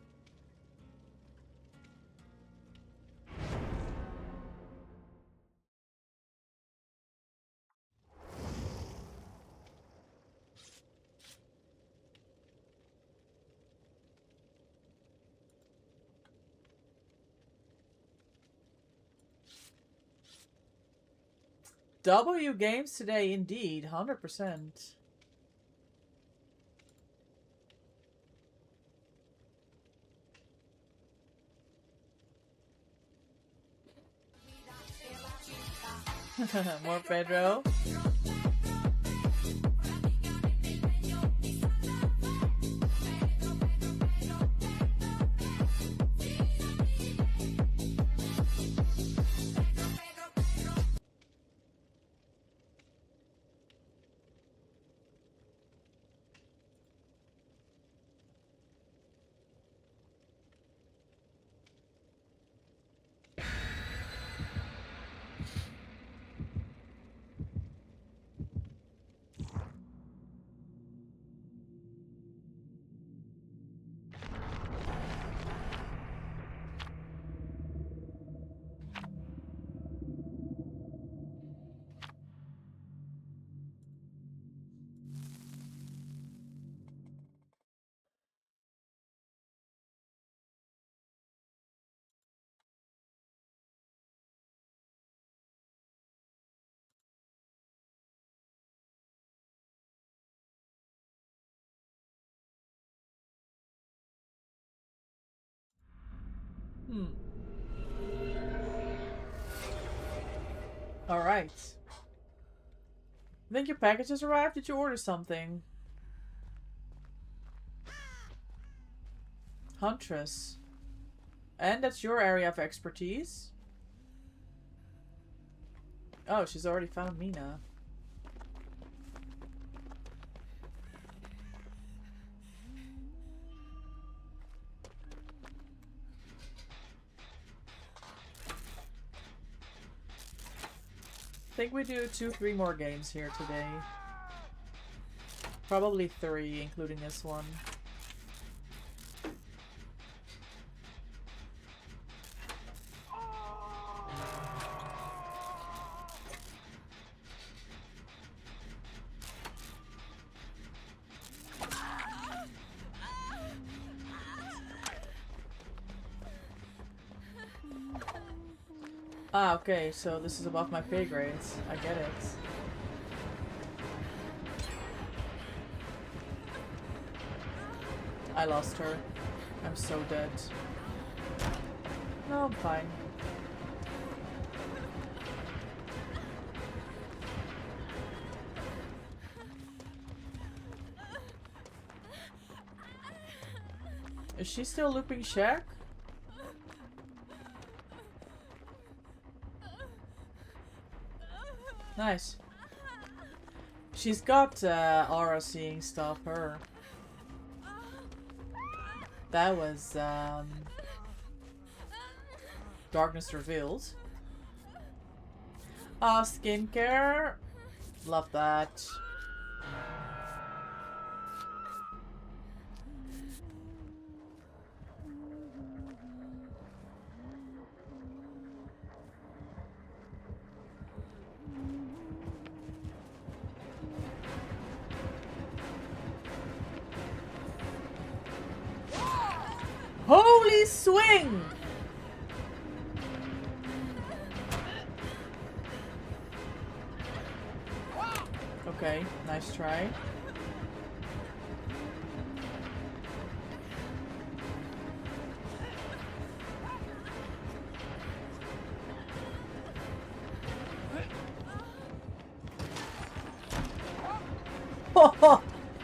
W games today, indeed, 100%. More Pedro. Alright. Think your package has arrived? Did you order something? Huntress. And that's your area of expertise? Oh, she's already found Mina. I think we do 2-3 more games here today. Probably 3, including this one. Ah, okay, so this is above my pay grades. I get it. I lost her. I'm so dead. No, I'm fine. Is she still looping Shaq? Nice. She's got aura seeing stuff, her. That was Darkness Revealed. Skincare. Love that. Holy swing! Okay, nice try.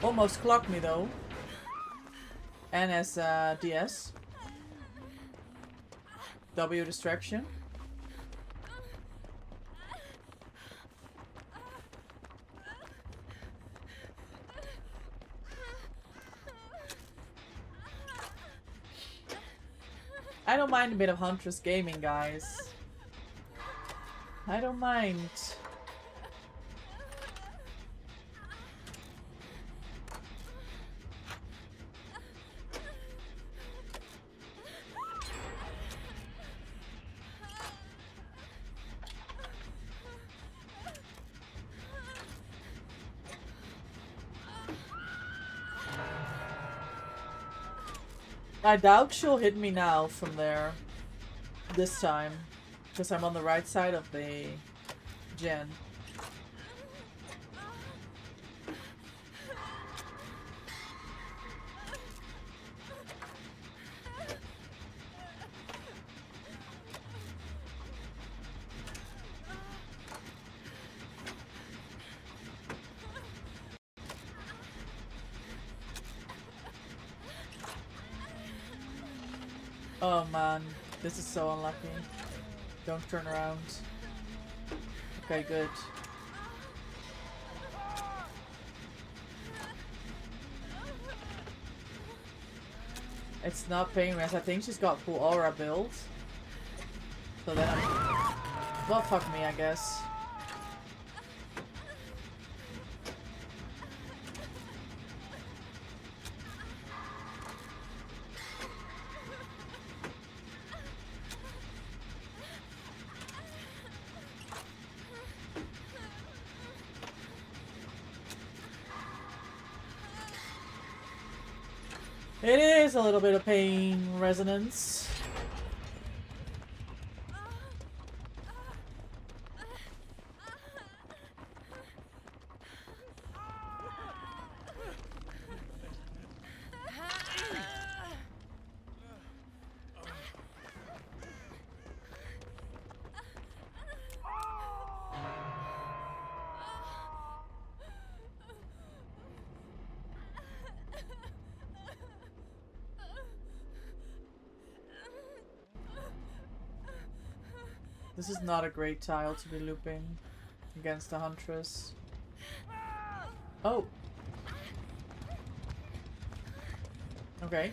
Almost clocked me though. And as DS. W distraction. I don't mind a bit of Huntress gaming, guys. I don't mind. I doubt she'll hit me now from there. This time. Because I'm on the right side of the gen. Oh man, this is so unlucky. Don't turn around. Okay, good. It's not paying rest. I think she's got full aura build. So then I'm... Well, fuck me, I guess. It is a little bit of pain resonance. This is not a great tile to be looping against the Huntress. Oh! Okay.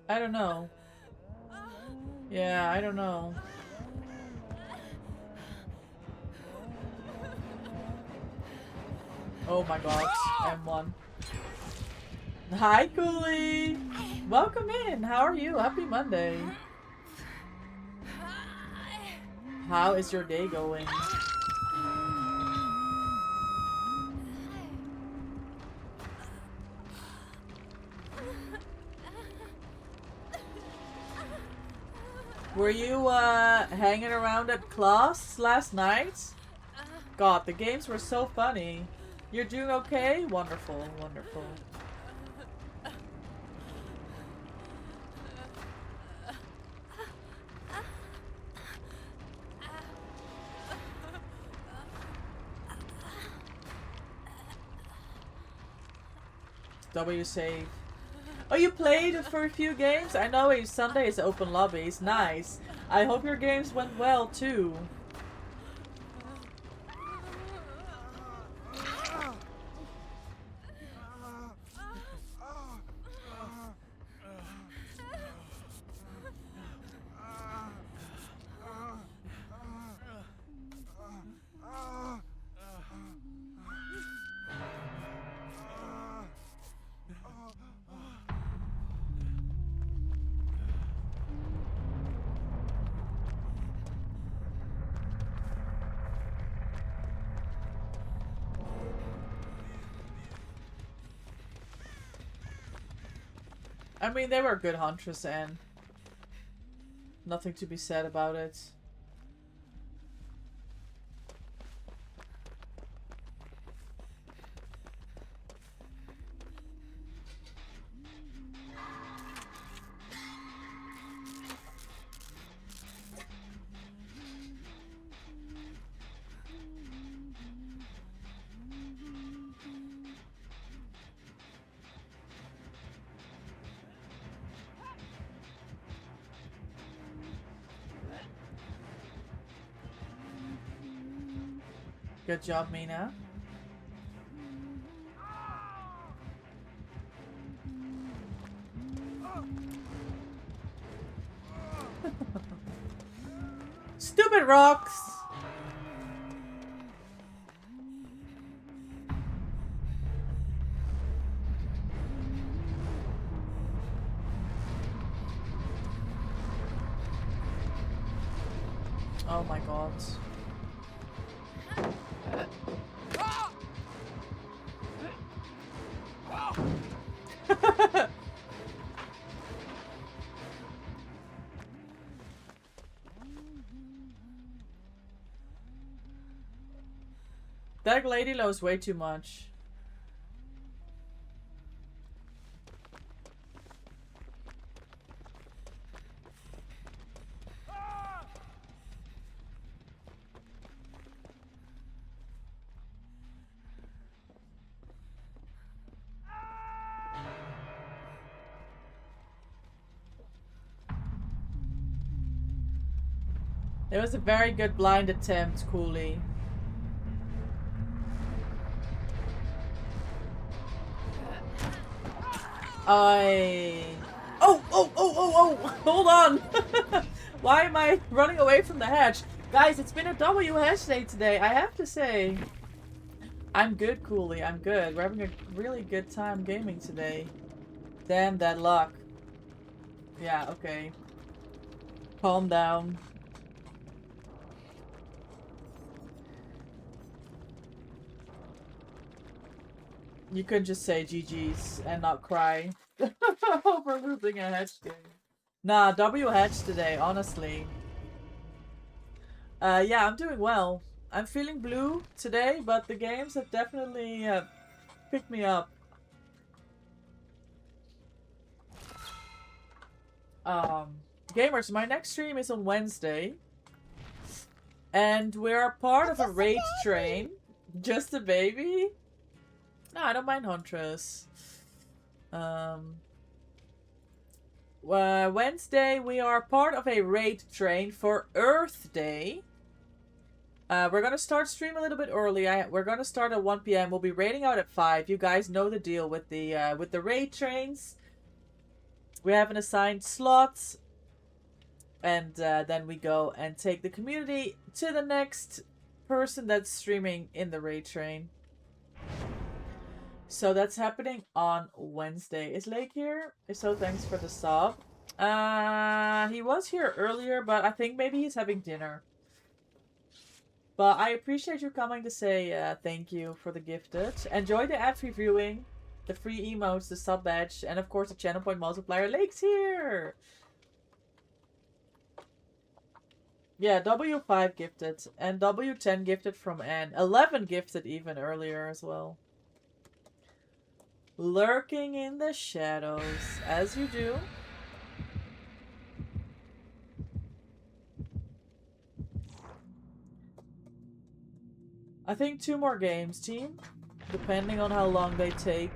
I don't know. Yeah, I don't know. Oh my god, M1. Hi, Cooley! Welcome in! How are you? Happy Monday. How is your day going? Were you hanging around at class last night? God, the games were so funny. You're doing okay? Wonderful, wonderful. W save. Oh, you played for a few games? I know Sunday is open lobbies. Nice. I hope your games went well too. I mean, they were good hunters and nothing to be said about it. Good job, Mina. Stupid rocks! Oh my god. That lady knows way too much. It was a very good blind attempt, Cooley. Oh, hold on. Why am I running away from the hatch? Guys, it's been a W hatch day today, I have to say. I'm good, Cooley, I'm good. We're having a really good time gaming today. Damn that luck. Yeah, okay. Calm down. You could just say GG's and not cry over losing a hatch game. Nah, W hatch today, honestly. Yeah, I'm doing well. I'm feeling blue today, but the games have definitely picked me up. Gamers, my next stream is on Wednesday. And we're part of a raid train. Just a baby? No, I don't mind Huntress. Wednesday, we are part of a raid train for Earth Day. We're gonna start stream a little bit early. We're gonna start at 1 PM. We'll be raiding out at 5. You guys know the deal with the raid trains. We have an assigned slot, and then we go and take the community to the next person that's streaming in the raid train. So that's happening on Wednesday. Is Lake here? If so, thanks for the sub. He was here earlier, but I think maybe he's having dinner. But I appreciate you coming to say thank you for the gifted. Enjoy the ad reviewing, the free emotes, the sub badge, and of course the channel point multiplier. Lake's here! Yeah, W5 gifted, and W10 gifted from Anne. 11 gifted even earlier as well. Lurking in the shadows, as you do. I think 2 more games, team. Depending on how long they take.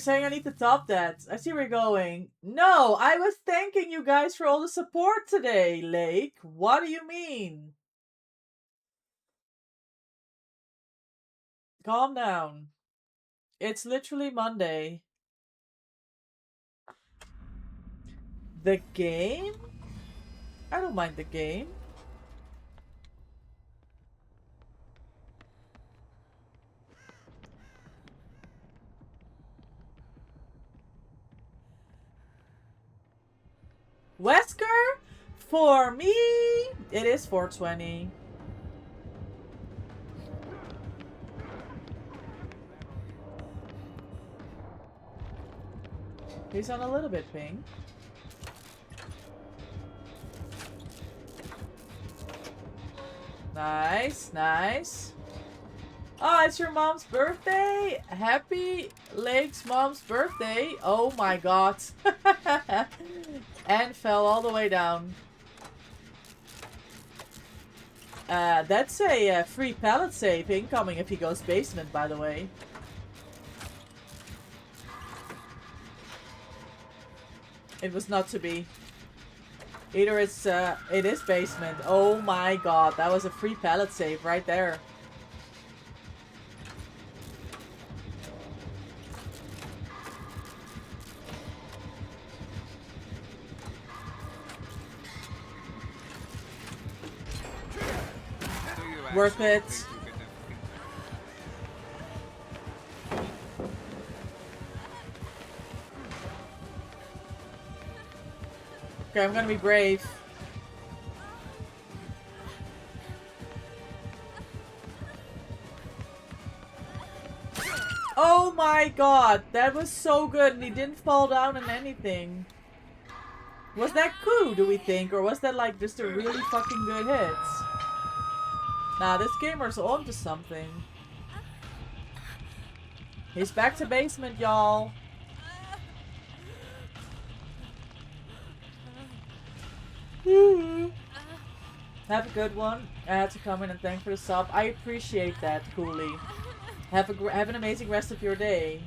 saying I need to top that. I see where you're going. No, I was thanking you guys for all the support today, Lake. What do you mean? Calm down. It's literally Monday. The game? I don't mind the game. Wesker? For me, it is 420. He's on a little bit ping. Nice, nice. Oh, it's your mom's birthday? Happy Lake's mom's birthday. Oh my god. And fell all the way down. That's a free pallet save incoming if he goes basement, by the way. It was not to be. Either it's, it is basement. Oh my god, that was a free pallet save right there. Worth it. Okay, I'm gonna be brave. Oh my god, that was so good and he didn't fall down in anything. Was that coup, do we think? Or was that like just a really fucking good hit? Nah, this gamer's on to something. He's back to basement, y'all. Have a good one. I had to come in and thank for the sub. I appreciate that, Cooley. Have an amazing rest of your day.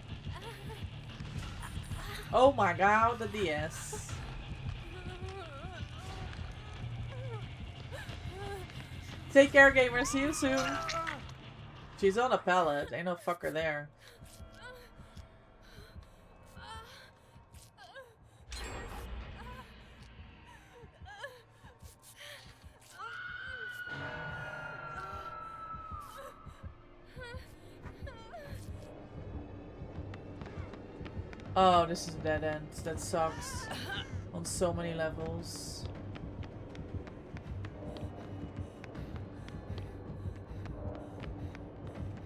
Oh my god, the DS. Take care, gamers. See you soon. She's on a pallet. Ain't no fucker there. Oh, this is a dead end. That sucks. On so many levels.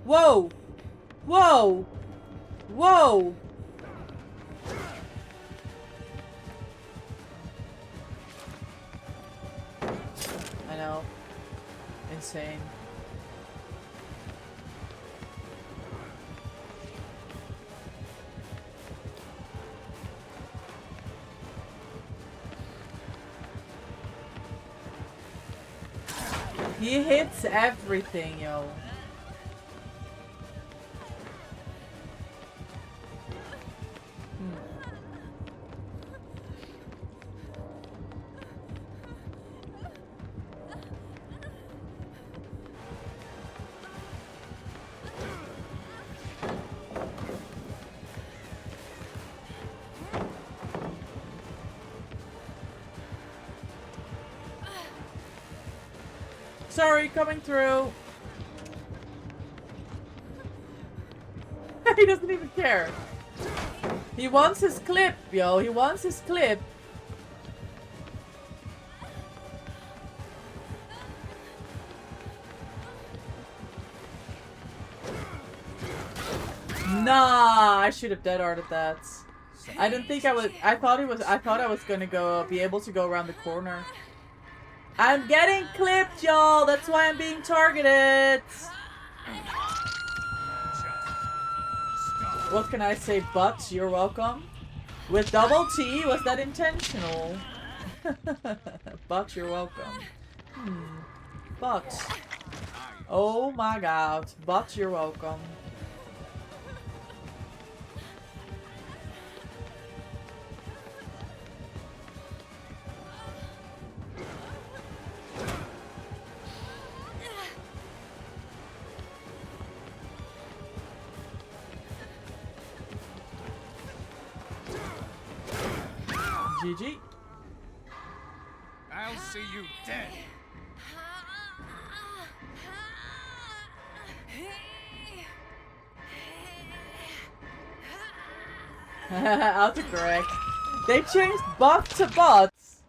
Whoa! Whoa! Whoa! I know. Insane. He hits everything, yo. Sorry, coming through. He doesn't even care. He wants his clip, yo. He wants his clip. Nah, I should have dead arted that. I didn't think I would. I thought I was gonna be able to go around the corner. I'm getting clipped, y'all. That's why I'm being targeted. What can I say? But you're welcome. With double T, was that intentional? But you're welcome. But. Oh my god. But you're welcome. GG. I'll see you dead. Autocorrect. They changed bot to bots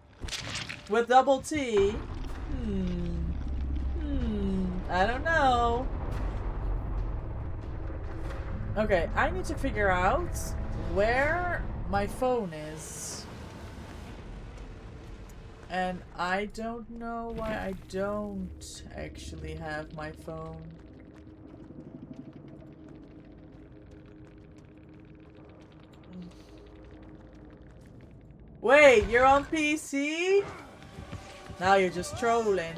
with double T. I don't know. Okay, I need to figure out where my phone is. And I don't know why I don't actually have my phone. Wait, you're on PC? Now you're just trolling.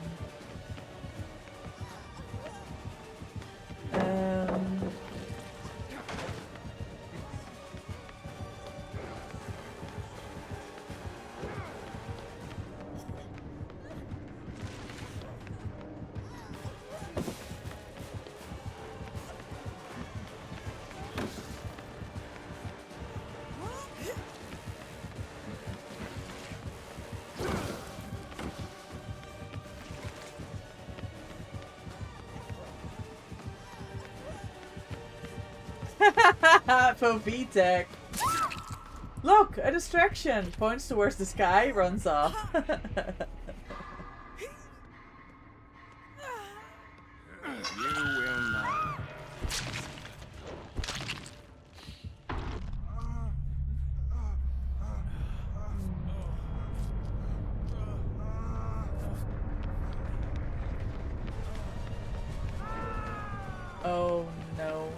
For VTech. Look, a distraction. Points towards the sky, runs off. You will not. Oh no.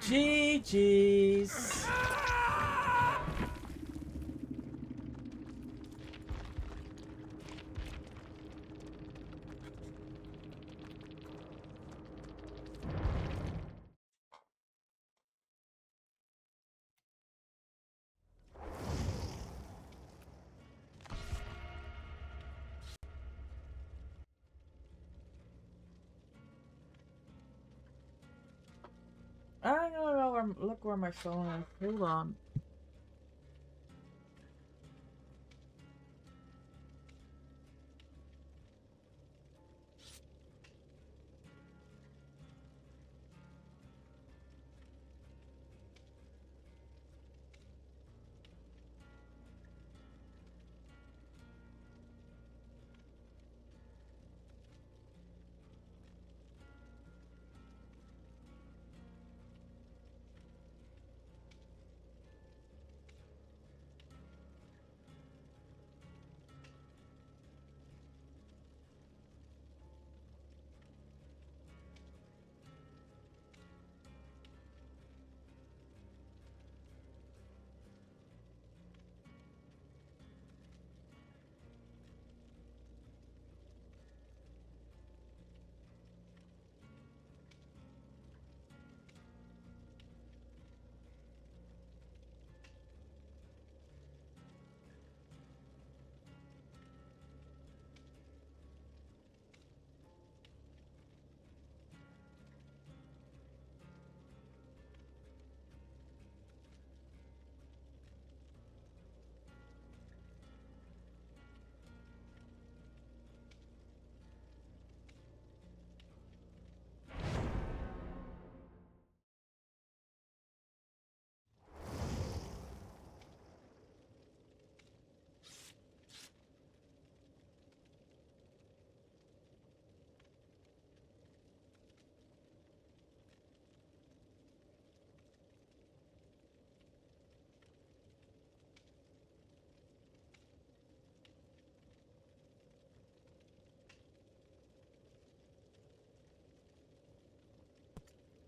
GG's. I don't know where, look where my phone is. Hold on.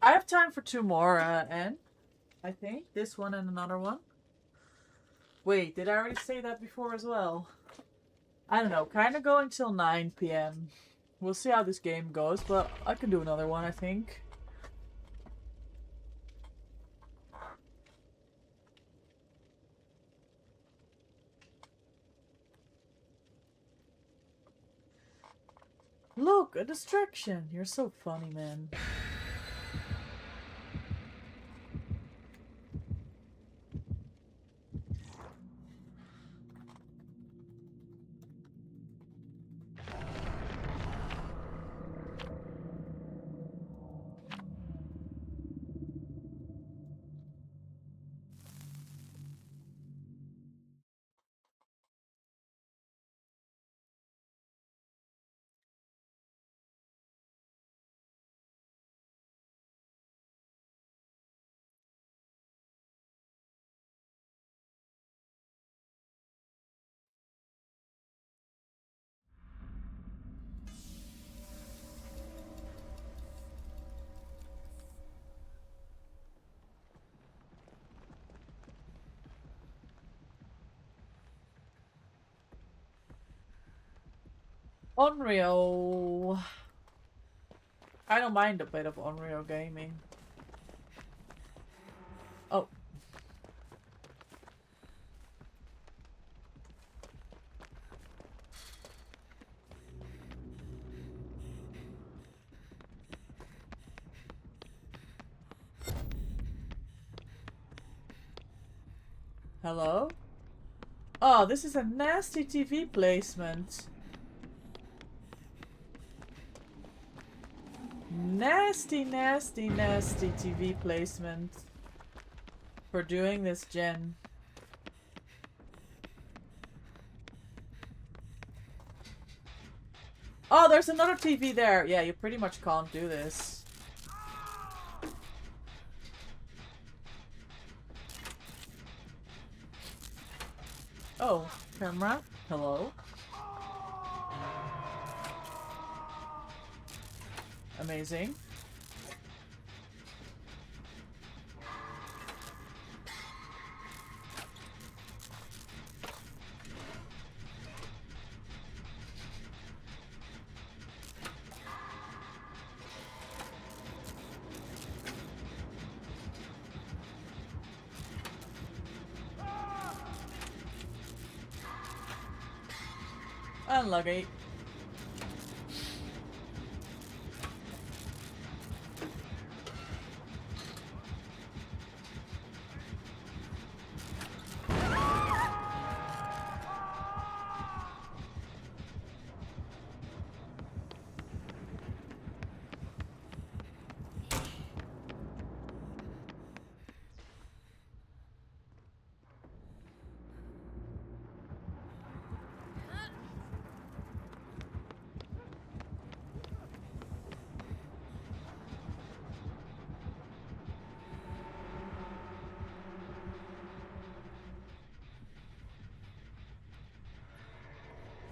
I have time for two more, N. I think. This one and another one. Wait, did I already say that before as well? I don't know. Kind of going till 9 p.m. We'll see how this game goes, but I can do another one, I think. Look, a distraction. You're so funny, man. Onryo. I don't mind a bit of Onryo gaming. Oh. Hello? Oh, this is a nasty TV placement. Nasty, nasty, nasty TV placement for doing this gen. Oh, there's another TV there. Yeah, you pretty much can't do this. Oh, camera. Hello. Amazing. Unlucky.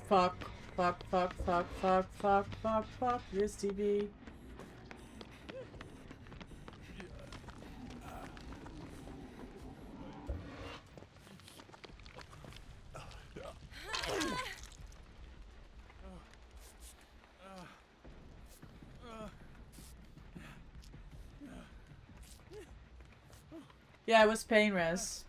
Fuck, fuck, fuck, fuck, fuck, fuck, fuck, fuck this TV. Yeah, it was pain res.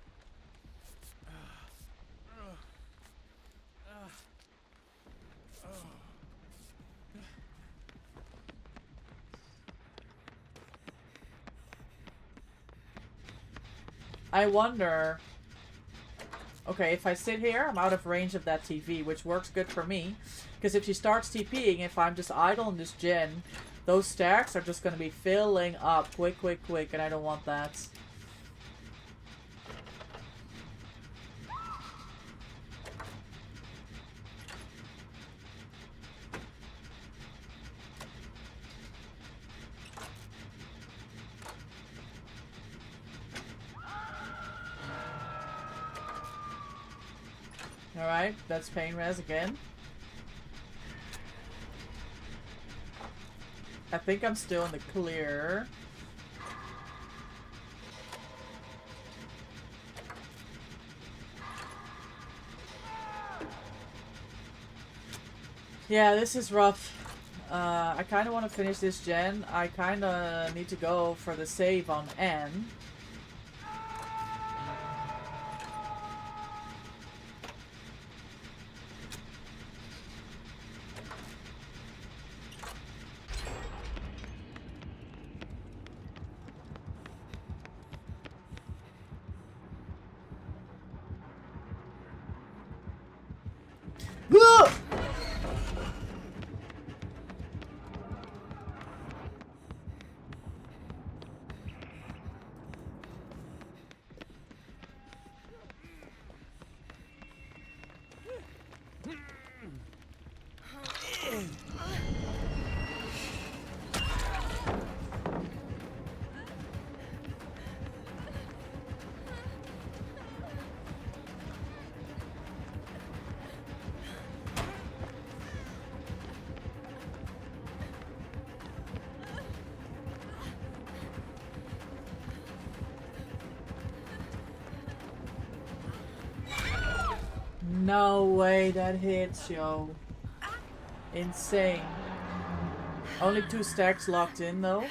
I wonder... Okay, if I sit here, I'm out of range of that TV, which works good for me. Because if she starts TPing, if I'm just idle in this gen, those stacks are just going to be filling up quick, quick, quick, and I don't want that. Alright, that's pain res again. I think I'm still in the clear. Yeah, this is rough. I kind of want to finish this gen. I kind of need to go for the save on N. No way that hits, yo. Insane. Only 2 stacks locked in though.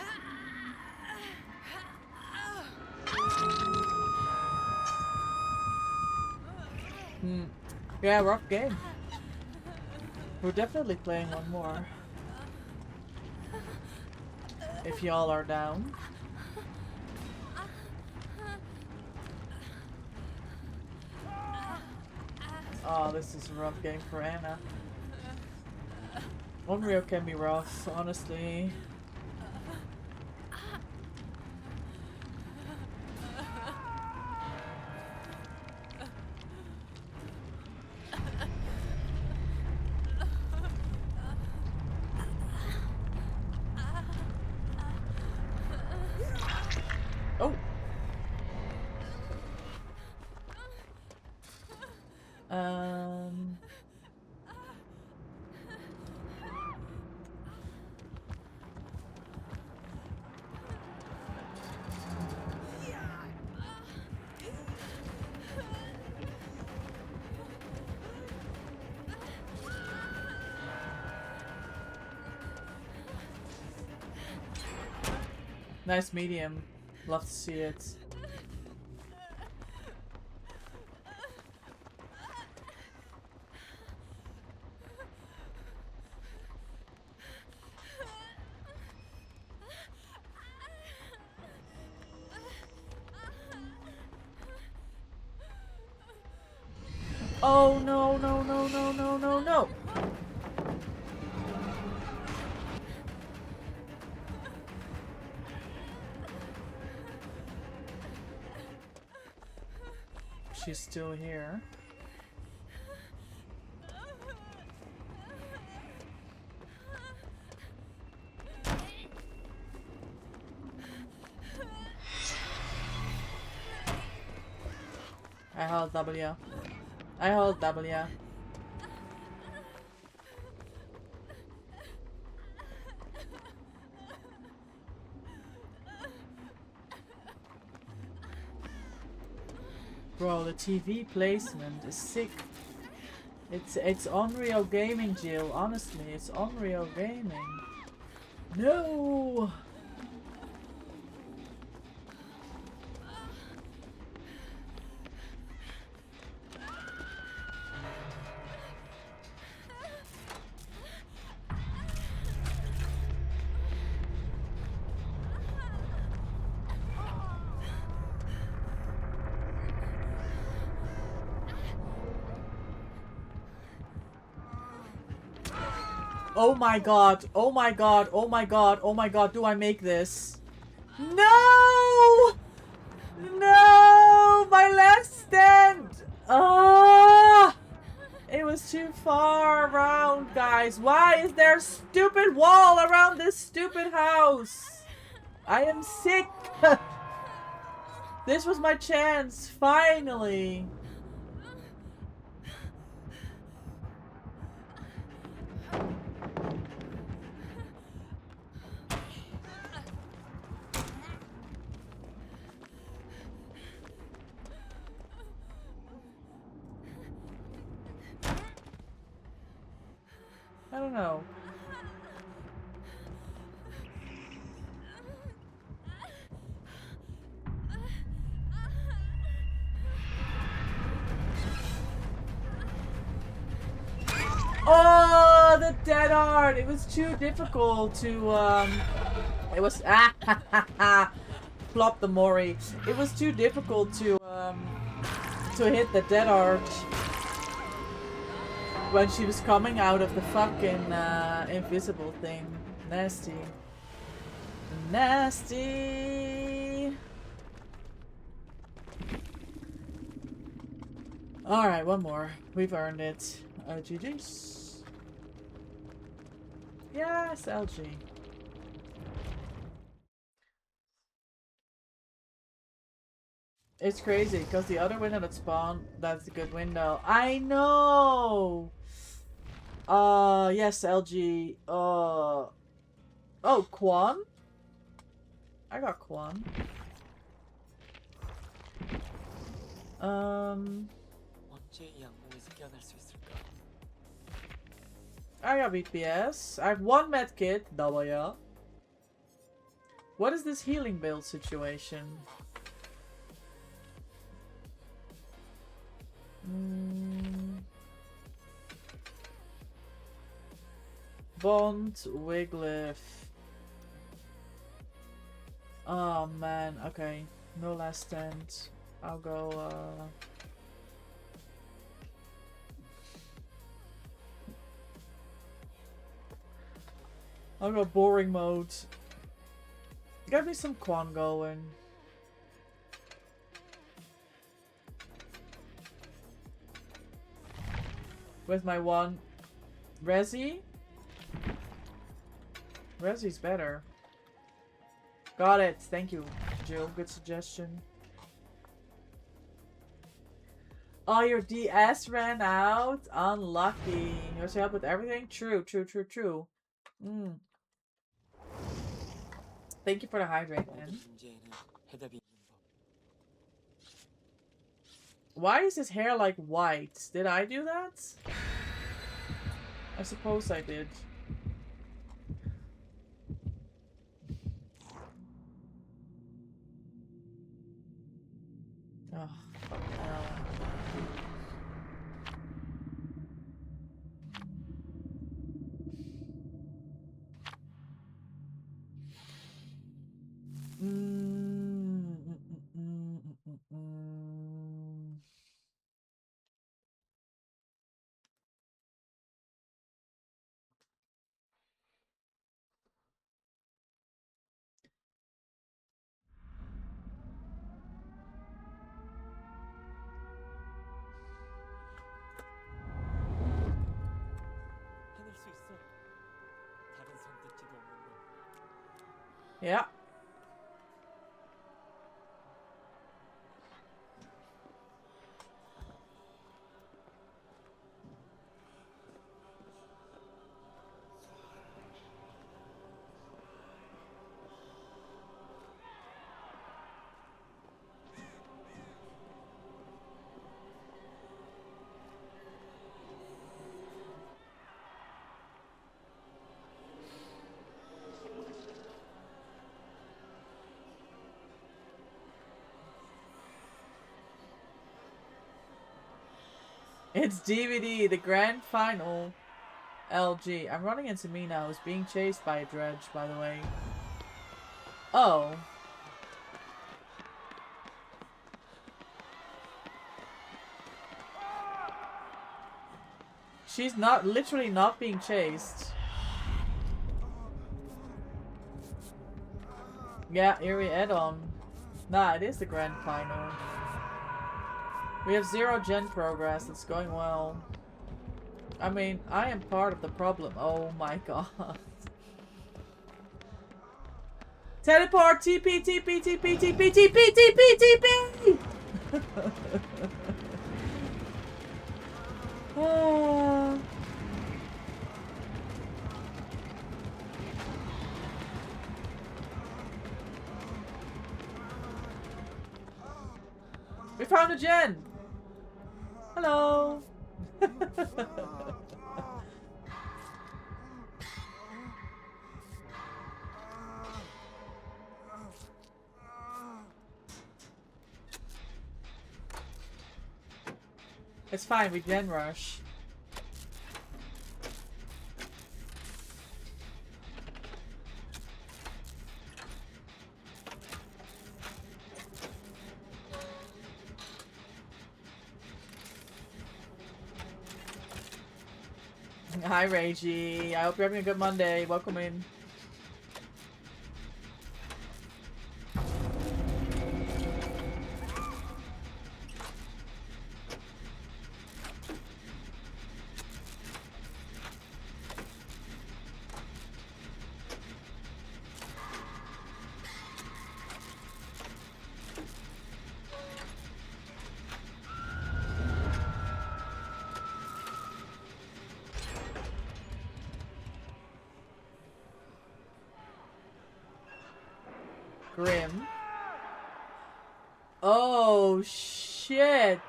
Yeah, rough game. We're definitely playing one more. If y'all are down. Oh, this is a rough game for Anna. Unreal can be rough, honestly. Oh! Nice medium. Love to see it. Oh no, no, no, no, no, no, no! She's still here. I hold W. I hold W. Bro, the TV placement is sick. It's Unreal Gaming, Jill. Honestly, it's Unreal Gaming. No. Oh my god, oh my god, oh my god, oh my god, do I make this? No! No! My last stand! Ah! It was too far around, guys. Why is there a stupid wall around this stupid house? I am sick! This was my chance, finally! I don't know. Oh, the dead art! It was too difficult to, it was, flop the Mori. It was too difficult to hit the dead art when she was coming out of the fucking, invisible thing. Nasty. Nasty! Alright, one more. We've earned it. GG's. Yes, LG. It's crazy, because the other window that spawned, that's a good window. I know! Yes, LG. Oh, Quan? I got Quan. 언제 이 악몽에서 깨어날 수 있을까? I got BPS. I have one med kit. Double yeah. What is this healing build situation? Bond, Wiglif. Oh man, okay. No last stand. I'll go boring mode. Get me some Quan going. With my one Resi. Resi's better. Got it. Thank you, Jill. Good suggestion. Oh, your DS ran out? Unlucky. You have to help with everything? True, true, true, true. Thank you for the hydrate, man. Why is his hair like white? Did I do that? I suppose I did. Oh, fuck hell. Yeah. It's DBD, the grand final. LG. I'm running into me now. I was being chased by a dredge, by the way. Oh. She's not, literally not being chased. Yeah, here we head on. Nah, it is the grand final. We have 0 gen progress. It's going well. I mean, I am part of the problem. Oh my god. Teleport! TP! TP! TP! TP! TP! TP! TP! Oh. We found a gen! Hello! It's fine, we gen rush. Hi, Reiji. I hope you're having a good Monday. Welcome in. Grim. Oh, shit.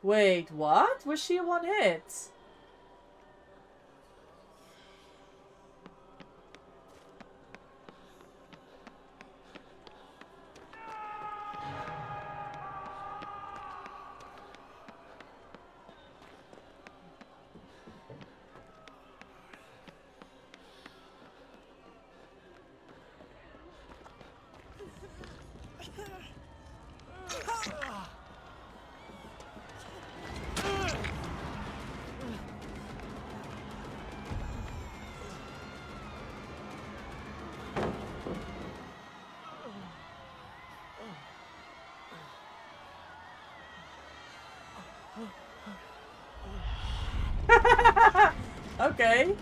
Wait, what? Was she one hit? Okay.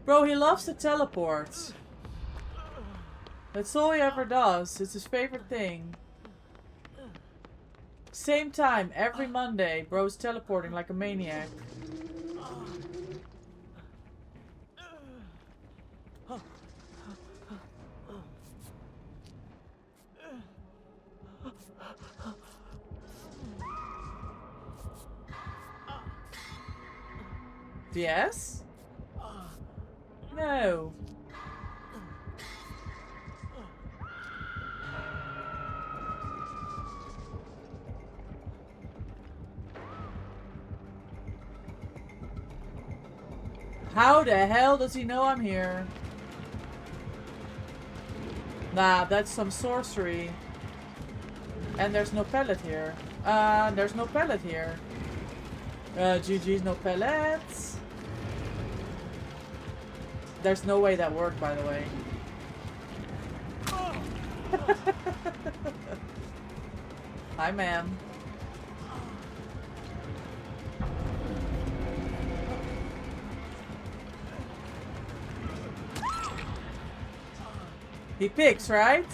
Bro, he loves to teleport. That's all he ever does. It's his favorite thing. Same time, every Monday, bro's teleporting like a maniac. Yes? No. How the hell does he know I'm here? Nah, that's some sorcery. And there's no pellet here. There's no pellet here. GG's no pellets. There's no way that worked, by the way. Hi, ma'am. He picks, right?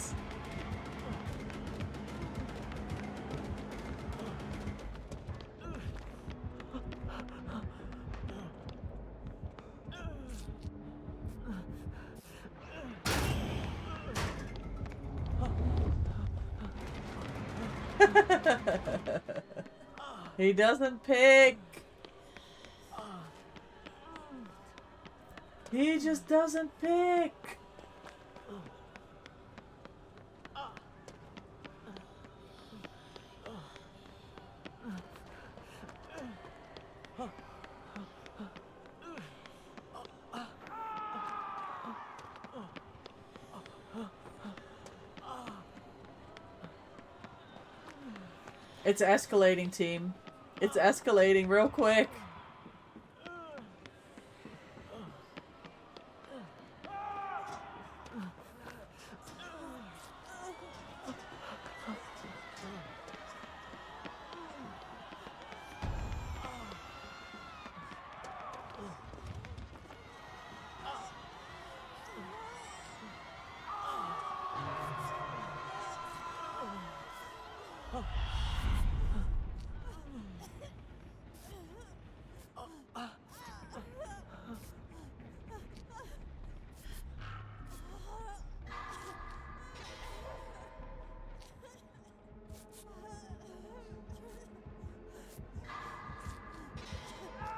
He doesn't pick. He just doesn't pick. It's escalating, team. It's escalating real quick.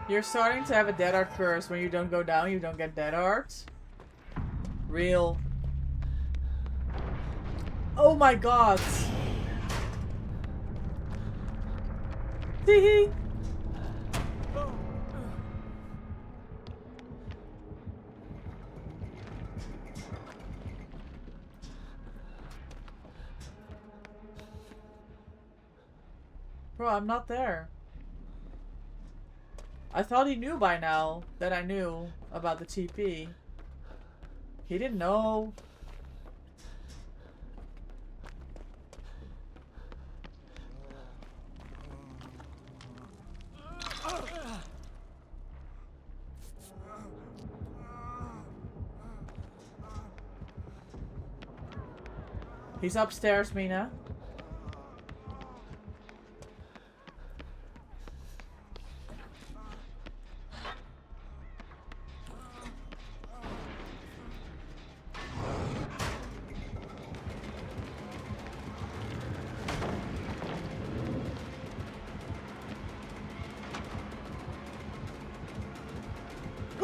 You're starting to have a dead art curse. When you don't go down, you don't get dead art. Real. Oh my god. Teehee. Bro, I'm not there. I thought he knew by now that I knew about the TP. He didn't know. He's upstairs, Mina.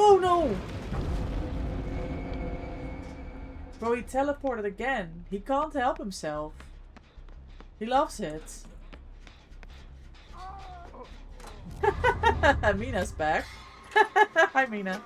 Oh no! Bro, he teleported again. He can't help himself. He loves it. Mina's back. Hi, Mina.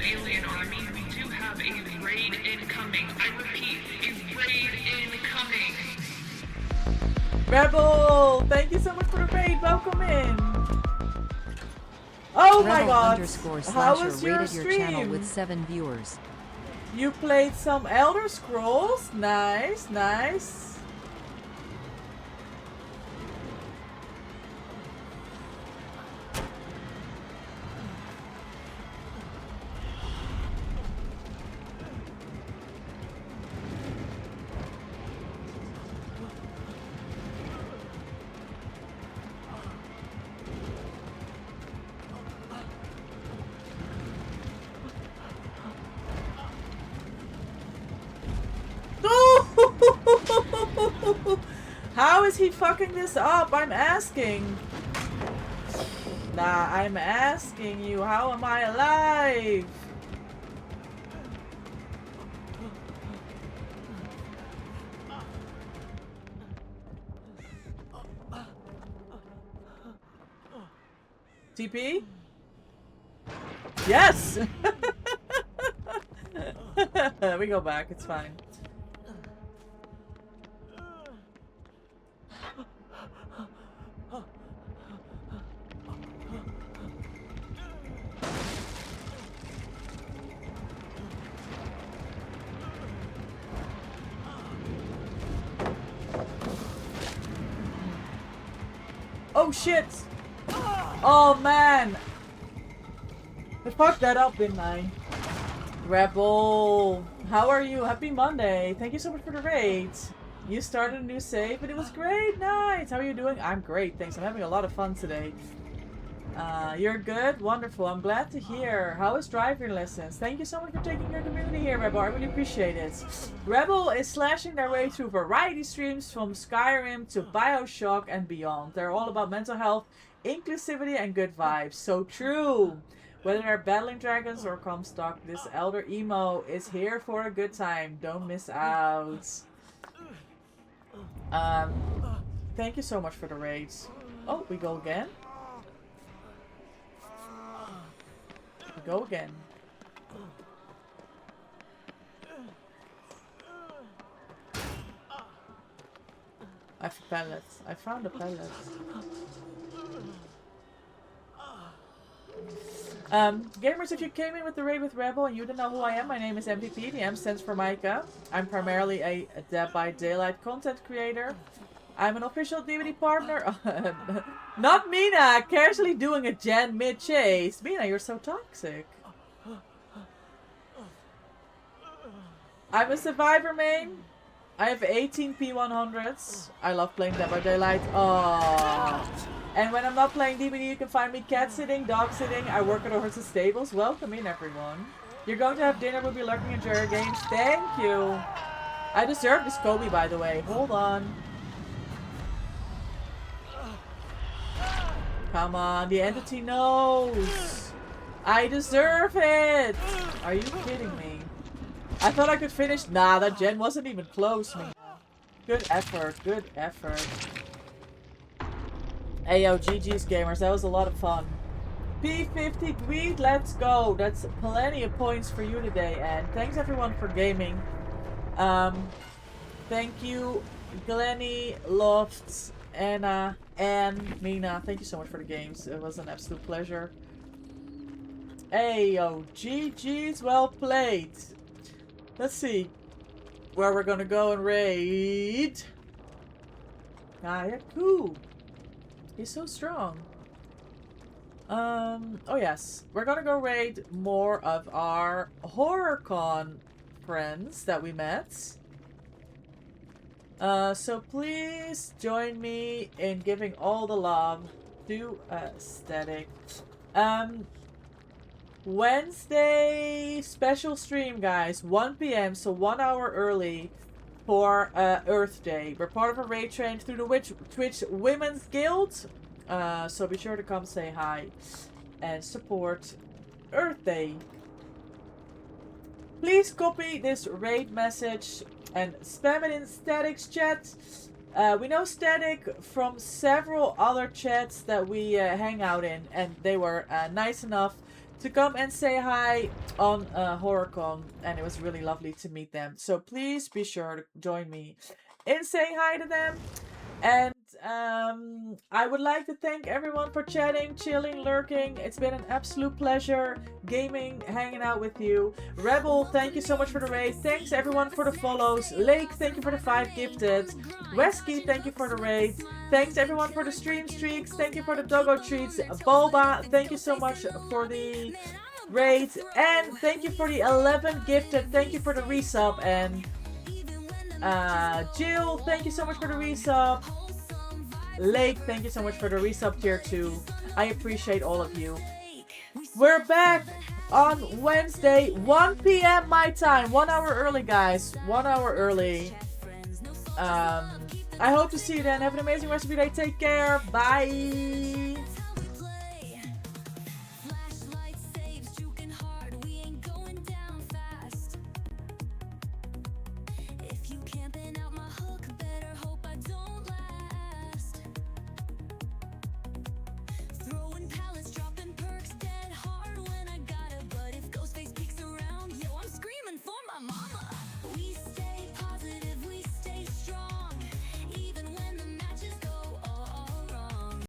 alien army. We do have a raid incoming. I repeat, a raid incoming. Rebel, thank you so much for the raid. Welcome in. Oh my god. How was your rated your channel stream? with 7 viewers. You played some Elder Scrolls? Nice, nice. How is he fucking this up? I'm asking. Nah, I'm asking you. How am I alive? TP? Yes! We go back. It's fine. Oh shit! Oh man! I fucked that up, didn't I? Rebel! How are you? Happy Monday! Thank you so much for the raids! You started a new save and it was great! Nice! How are you doing? I'm great, thanks. I'm having a lot of fun today. You're good? Wonderful. I'm glad to hear. How is driving lessons? Thank you so much for taking your community here, Rebel. I really appreciate it. Rebel is slashing their way through variety streams from Skyrim to Bioshock and beyond. They're all about mental health, inclusivity, and good vibes. So true! Whether they're battling dragons or Comstock, this elder emo is here for a good time. Don't miss out. Thank you so much for the raids. Oh, we go again? We go again. I have pellets. I found a pellet. Gamers, if you came in with the raid with Rebel and you don't know who I am, my name is MVP. The M stands for Micah. I'm primarily a Dead by Daylight content creator. I'm an official DBD partner. Not Mina! Casually doing a gen mid-chase. Mina, you're so toxic. I'm a survivor main. I have 18 P100s. I love playing Dead by Daylight. Oh. And when I'm not playing DBD, you can find me cat sitting, dog sitting. I work at the horses stables. Welcome in, everyone. You're going to have dinner. We'll be lurking enjoy your games. Thank you. I deserve this Kobe, by the way. Hold on. Come on, the entity knows. I deserve it. Are you kidding me? I thought I could finish. Nah, that gen wasn't even close, man. Good effort. Good effort. Hey, yo, GG's gamers. That was a lot of fun. P50 Greed, let's go. That's plenty of points for you today. And thanks, everyone, for gaming. Thank you, Glenny, Lofts, Anna, and Mina. Thank you so much for the games. It was an absolute pleasure. Hey, yo, GG's, well played. Let's see where we're gonna go and raid. Ah, yeah, cool. He's so strong. Oh yes. We're gonna go raid more of our HorrorCon friends that we met. So please join me in giving all the love to Aesthetic. Wednesday special stream, guys. 1 p.m. So 1 hour early for Earth Day. We're part of a raid train through the Twitch Women's Guild. So be sure to come say hi and support Earth Day. Please copy this raid message and spam it in Static's chat. We know Static from several other chats that we hang out in, and they were nice enough to come and say hi on HorrorCon, and it was really lovely to meet them. So please be sure to join me in saying hi to them. And I would like to thank everyone for chatting, chilling, lurking. It's been an absolute pleasure gaming, hanging out with you. Rebel, thank you so much for the raid. Thanks everyone for the follows. Lake, thank you for the 5 gifted. Wesky, thank you for the raid. Thanks everyone for the stream streaks. Thank you for the doggo treats. Boba, thank you so much for the raid. And thank you for the 11 gifted. Thank you for the resub. And Jill, thank you so much for the resub. Lake, thank you so much for the resub tier 2. I appreciate all of you. We're back on Wednesday, 1 p.m. my time. 1 hour early, guys. 1 hour early. I hope to see you then. Have an amazing rest of your day. Take care. Bye.